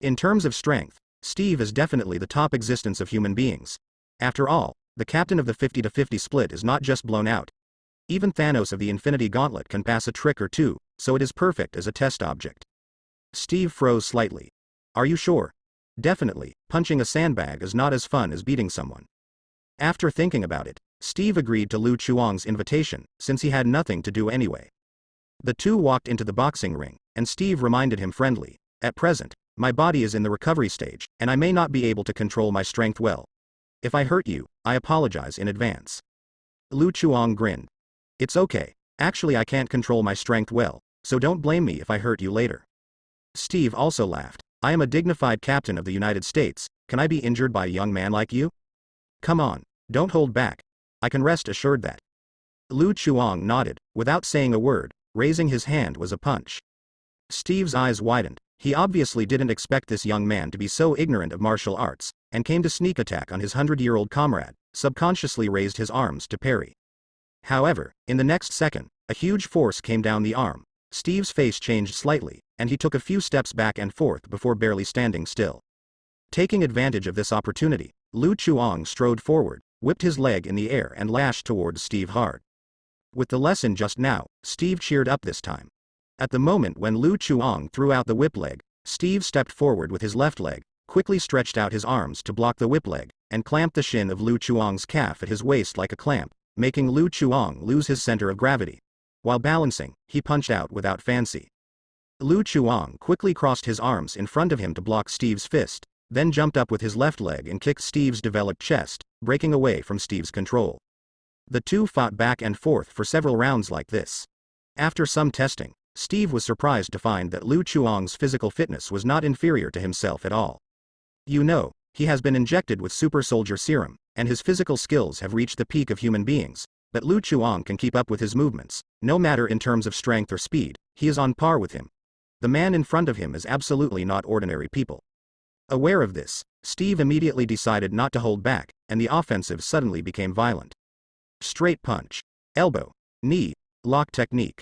S1: In terms of strength, Steve is definitely the top existence of human beings. After all, the captain of the 50-50 split is not just blown out. Even Thanos of the Infinity Gauntlet can pass a trick or two, so it is perfect as a test object. Steve froze slightly. Are you sure? Definitely, punching a sandbag is not as fun as beating someone. After thinking about it, Steve agreed to Lu Chuang's invitation, since he had nothing to do anyway. The two walked into the boxing ring, and Steve reminded him friendly, "At present, my body is in the recovery stage, and I may not be able to control my strength well. If I hurt you, I apologize in advance." Lu Chuang grinned. "It's okay, actually I can't control my strength well, so don't blame me if I hurt you later." Steve also laughed. I am a dignified captain of the United States, can I be injured by a young man like you? Come on, don't hold back. I can rest assured that. Lu Chuang nodded, without saying a word. Raising his hand was a punch. Steve's eyes widened. He obviously didn't expect this young man to be so ignorant of martial arts, and came to sneak attack on his 100-year-old comrade, subconsciously raised his arms to parry. However, in the next second, a huge force came down the arm. Steve's face changed slightly, and he took a few steps back and forth before barely standing still. Taking advantage of this opportunity, Lu Chuang strode forward, whipped his leg in the air and lashed towards Steve hard. With the lesson just now, Steve cheered up this time. At the moment when Lu Chuang threw out the whip leg, Steve stepped forward with his left leg, quickly stretched out his arms to block the whip leg, and clamped the shin of Lu Chuang's calf at his waist like a clamp, making Lu Chuang lose his center of gravity. While balancing, he punched out without fancy. Lu Chuang quickly crossed his arms in front of him to block Steve's fist, then jumped up with his left leg and kicked Steve's developed chest, breaking away from Steve's control. The two fought back and forth for several rounds like this. After some testing, Steve was surprised to find that Lu Chuang's physical fitness was not inferior to himself at all. You know, he has been injected with super soldier serum, and his physical skills have reached the peak of human beings, but Lu Chuang can keep up with his movements, no matter in terms of strength or speed, he is on par with him. The man in front of him is absolutely not ordinary people. Aware of this, Steve immediately decided not to hold back, and the offensive suddenly became violent. Straight punch, elbow, knee, lock technique.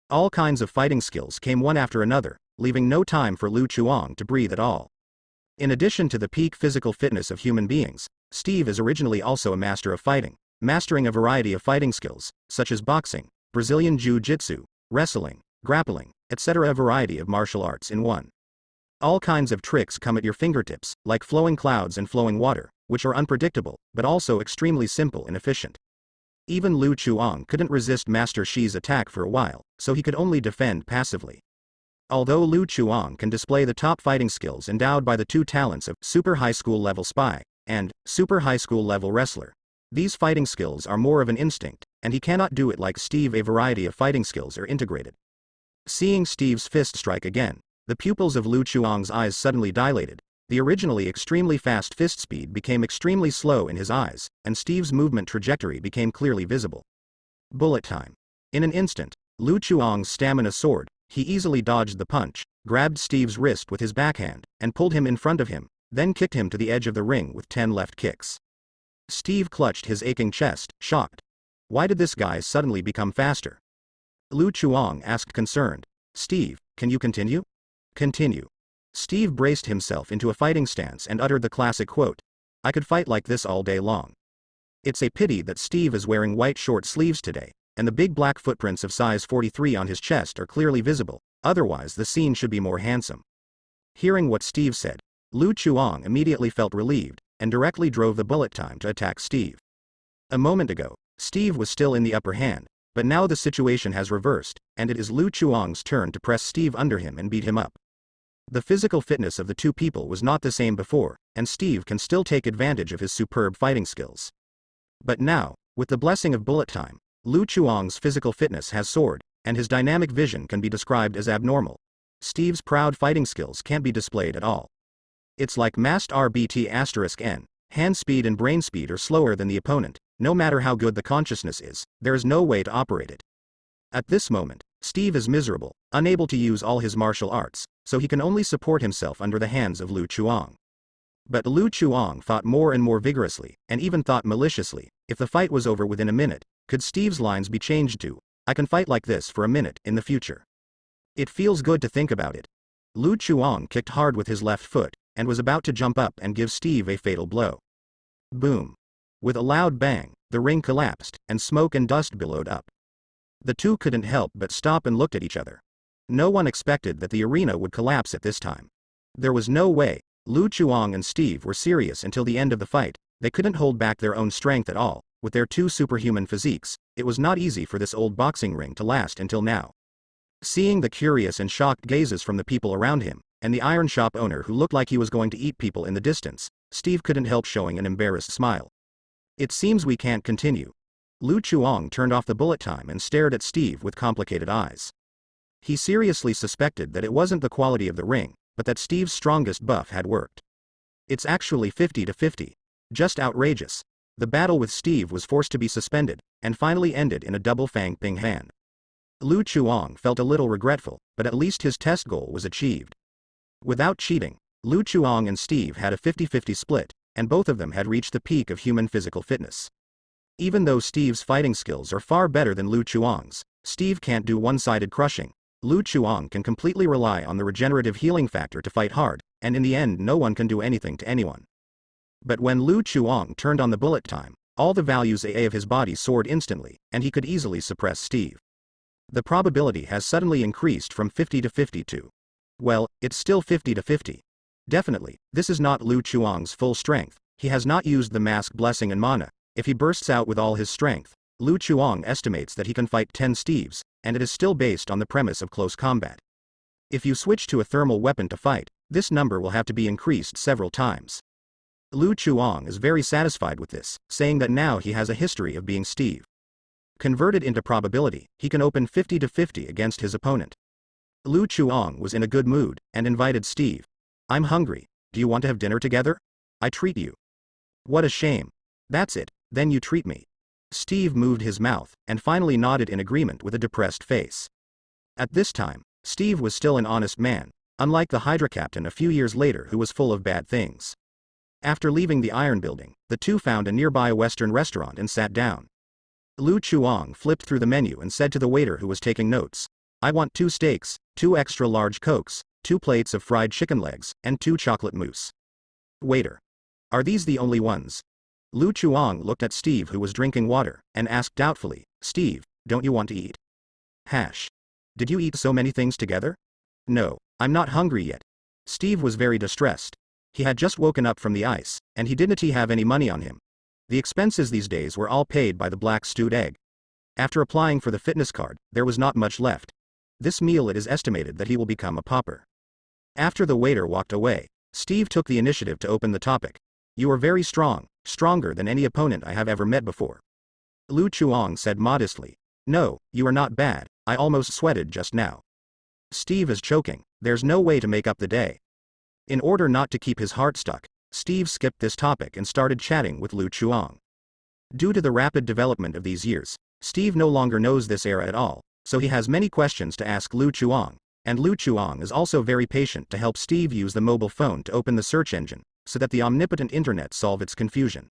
S1: All kinds of fighting skills came one after another, leaving no time for Lu Chuang to breathe at all. In addition to the peak physical fitness of human beings, Steve is originally also a master of fighting, mastering a variety of fighting skills, such as boxing, Brazilian Jiu-Jitsu, wrestling, grappling, etc. A variety of martial arts in one. All kinds of tricks come at your fingertips, like flowing clouds and flowing water, which are unpredictable, but also extremely simple and efficient. Even Lu Chuang couldn't resist Master Shi's attack for a while, so he could only defend passively. Although Lu Chuang can display the top fighting skills endowed by the two talents of Super High School Level Spy and Super High School Level Wrestler, these fighting skills are more of an instinct, and he cannot do it like Steve. A variety of fighting skills are integrated. Seeing Steve's fist strike again, the pupils of Lu Chuang's eyes suddenly dilated. The originally extremely fast fist speed became extremely slow in his eyes, and Steve's movement trajectory became clearly visible. Bullet time. In an instant, Lu Chuang's stamina soared. He easily dodged the punch, grabbed Steve's wrist with his backhand, and pulled him in front of him, then kicked him to the edge of the ring with 10 left kicks. Steve clutched his aching chest, shocked. Why did this guy suddenly become faster? Lu Chuang asked concerned. Steve, can you continue? Continue. Steve braced himself into a fighting stance and uttered the classic quote, I could fight like this all day long. It's a pity that Steve is wearing white short sleeves today, and the big black footprints of size 43 on his chest are clearly visible, otherwise the scene should be more handsome. Hearing what Steve said, Lu Chuang immediately felt relieved, and directly drove the bullet time to attack Steve. A moment ago, Steve was still in the upper hand, but now the situation has reversed, and it is Lu Chuang's turn to press Steve under him and beat him up. The physical fitness of the two people was not the same before, and Steve can still take advantage of his superb fighting skills. But now, with the blessing of bullet time, Lu Chuang's physical fitness has soared, and his dynamic vision can be described as abnormal. Steve's proud fighting skills can't be displayed at all. It's like masked RBT*N. Hand speed and brain speed are slower than the opponent. No matter how good the consciousness is, there is no way to operate it. At this moment, Steve is miserable, unable to use all his martial arts, so he can only support himself under the hands of Lu Chuang. But Lu Chuang thought more and more vigorously, and even thought maliciously, if the fight was over within a minute, could Steve's lines be changed to, I can fight like this for a minute in the future. It feels good to think about it. Lu Chuang kicked hard with his left foot, and was about to jump up and give Steve a fatal blow. Boom. With a loud bang, the ring collapsed, and smoke and dust billowed up. The two couldn't help but stop and looked at each other. No one expected that the arena would collapse at this time. There was no way. Lu Chuang and Steve were serious until the end of the fight. They couldn't hold back their own strength at all. With their two superhuman physiques, it was not easy for this old boxing ring to last until now. Seeing the curious and shocked gazes from the people around him, and the iron shop owner who looked like he was going to eat people in the distance, Steve couldn't help showing an embarrassed smile. It seems we can't continue. Lu Chuang turned off the bullet time and stared at Steve with complicated eyes. He seriously suspected that it wasn't the quality of the ring, but that Steve's strongest buff had worked. It's actually 50-50. Just outrageous. The battle with Steve was forced to be suspended, and finally ended in a double fang ping hand. Lu Chuang felt a little regretful, but at least his test goal was achieved. Without cheating, Lu Chuang and Steve had a 50-50 split, and both of them had reached the peak of human physical fitness. Even though Steve's fighting skills are far better than Lu Chuang's, Steve can't do one-sided crushing. Lu Chuang can completely rely on the regenerative healing factor to fight hard, and in the end no one can do anything to anyone. But when Lu Chuang turned on the bullet time, all the values AA of his body soared instantly, and he could easily suppress Steve. The probability has suddenly increased from 50-50 to, well, it's still 50-50. Definitely, this is not Lu Chuang's full strength. He has not used the mask blessing and mana. If he bursts out with all his strength, Lu Chuang estimates that he can fight 10 Steves, and it is still based on the premise of close combat. If you switch to a thermal weapon to fight, this number will have to be increased several times. Lu Chuang is very satisfied with this, saying that now he has a history of being Steve. Converted into probability, he can open 50-50 against his opponent. Lu Chuang was in a good mood, and invited Steve. I'm hungry. Do you want to have dinner together? I treat you. What a shame. That's it, then you treat me. Steve moved his mouth, and finally nodded in agreement with a depressed face. At this time, Steve was still an honest man, unlike the Hydra captain a few years later who was full of bad things. After leaving the iron building, the two found a nearby Western restaurant and sat down. Lu Chuang flipped through the menu and said to the waiter who was taking notes, I want 2 steaks, 2 extra large Cokes, 2 plates of fried chicken legs, and 2 chocolate mousse. Waiter. Are these the only ones? Lu Chuang looked at Steve who was drinking water, and asked doubtfully, Steve, don't you want to eat? Did you eat so many things together? No, I'm not hungry yet. Steve was very distressed. He had just woken up from the ice, and he didn't have any money on him. The expenses these days were all paid by the black stewed egg. After applying for the fitness card, there was not much left. This meal it is estimated that he will become a pauper. After the waiter walked away, Steve took the initiative to open the topic. You are very strong, stronger than any opponent I have ever met before. Lu Chuang said modestly. No, you are not bad, I almost sweated just now. Steve is choking, there's no way to make up the day. In order not to keep his heart stuck, Steve skipped this topic and started chatting with Lu Chuang. Due to the rapid development of these years, Steve no longer knows this era at all, so he has many questions to ask Lu Chuang, and Lu Chuang is also very patient to help Steve use the mobile phone to open the search engine, so that the omnipotent internet solve its confusion.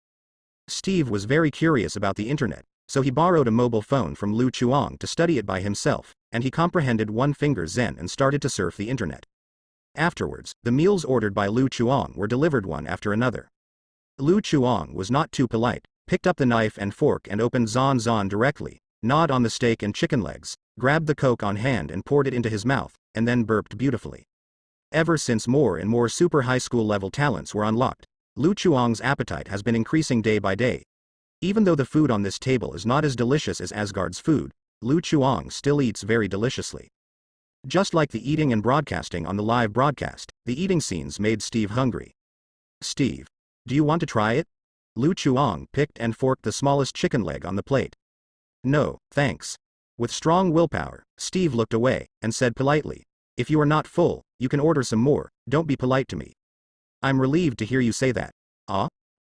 S1: Steve was very curious about the internet, so he borrowed a mobile phone from Lu Chuang to study it by himself, and he comprehended one-finger Zen and started to surf the internet. Afterwards, the meals ordered by Lu Chuang were delivered one after another. Lu Chuang was not too polite, picked up the knife and fork and opened Zon Zon directly, gnawed on the steak and chicken legs, grabbed the Coke on hand and poured it into his mouth, and then burped beautifully. Ever since more and more super high school level talents were unlocked, Lu Chuang's appetite has been increasing day by day. Even though the food on this table is not as delicious as Asgard's food, Lu Chuang still eats very deliciously. Just like the eating and broadcasting on the live broadcast, the eating scenes made Steve hungry. Steve, do you want to try it? Lu Chuang picked and forked the smallest chicken leg on the plate. No, thanks. With strong willpower, Steve looked away, and said politely, if you are not full, you can order some more, don't be polite to me. I'm relieved to hear you say that. Ah?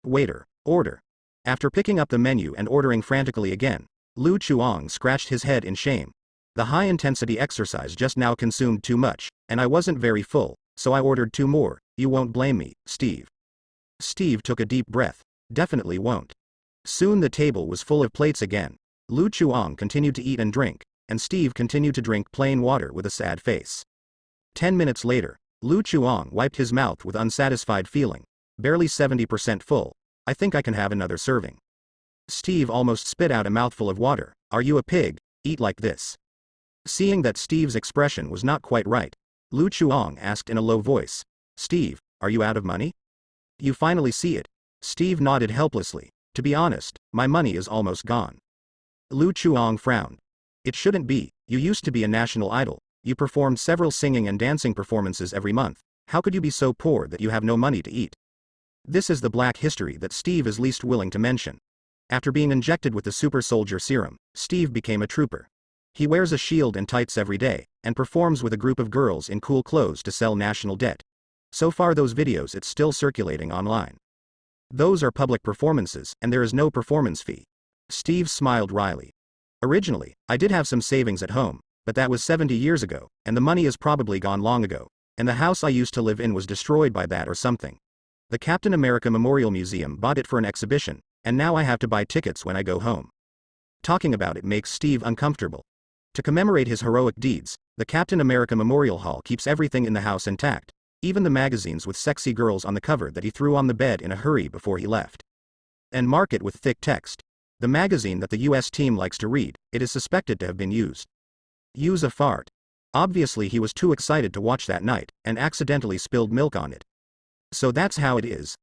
S1: Waiter, order. After picking up the menu and ordering frantically again, Lu Chuang scratched his head in shame. The high-intensity exercise just now consumed too much, and I wasn't very full, so I ordered 2 more, you won't blame me, Steve. Steve took a deep breath. Definitely won't. Soon the table was full of plates again. Lu Chuang continued to eat and drink, and Steve continued to drink plain water with a sad face. 10 minutes later, Lu Chuang wiped his mouth with unsatisfied feeling. Barely 70% full. I think I can have another serving. Steve almost spit out a mouthful of water. Are you a pig? Eat like this. Seeing that Steve's expression was not quite right, Lu Chuang asked in a low voice, Steve, are you out of money? You finally see it. Steve nodded helplessly. To be honest, my money is almost gone. Lu Chuang frowned. It shouldn't be, you used to be a national idol, you performed several singing and dancing performances every month, how could you be so poor that you have no money to eat? This is the black history that Steve is least willing to mention. After being injected with the super soldier serum, Steve became a trooper. He wears a shield and tights every day, and performs with a group of girls in cool clothes to sell national debt. So far those videos it's still circulating online. Those are public performances, and there is no performance fee. Steve smiled wryly. Originally, I did have some savings at home, but that was 70 years ago, and the money is probably gone long ago, and the house I used to live in was destroyed by that or something. The Captain America Memorial Museum bought it for an exhibition, and now I have to buy tickets when I go home. Talking about it makes Steve uncomfortable. To commemorate his heroic deeds, the Captain America Memorial Hall keeps everything in the house intact, even the magazines with sexy girls on the cover that he threw on the bed in a hurry before he left. And mark it with thick text. The magazine that the US team likes to read, it is suspected to have been used. Use a fart. Obviously he was too excited to watch that night, and accidentally spilled milk on it. So that's how it is.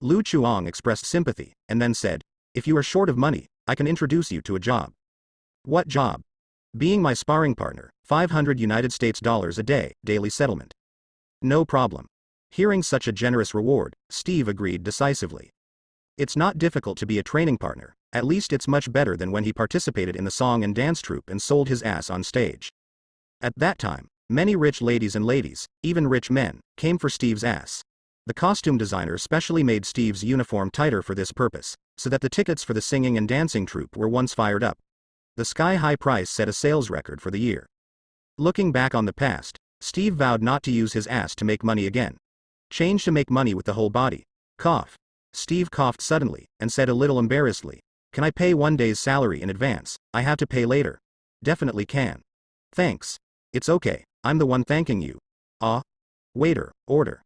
S1: Lu Chuang expressed sympathy, and then said, if you are short of money, I can introduce you to a job. What job? Being my sparring partner, $500 a day, daily settlement. No problem. Hearing such a generous reward, Steve agreed decisively. It's not difficult to be a training partner, at least it's much better than when he participated in the song and dance troupe and sold his ass on stage. At that time, many rich ladies and ladies, even rich men, came for Steve's ass. The costume designer specially made Steve's uniform tighter for this purpose, so that the tickets for the singing and dancing troupe were once fired up. The sky-high price set a sales record for the year. Looking back on the past, Steve vowed not to use his ass to make money again. Change to make money with the whole body. Cough. Steve coughed suddenly, and said a little embarrassedly, can I pay one day's salary in advance? I have to pay later. Definitely can. Thanks. It's okay, I'm the one thanking you. Waiter, order.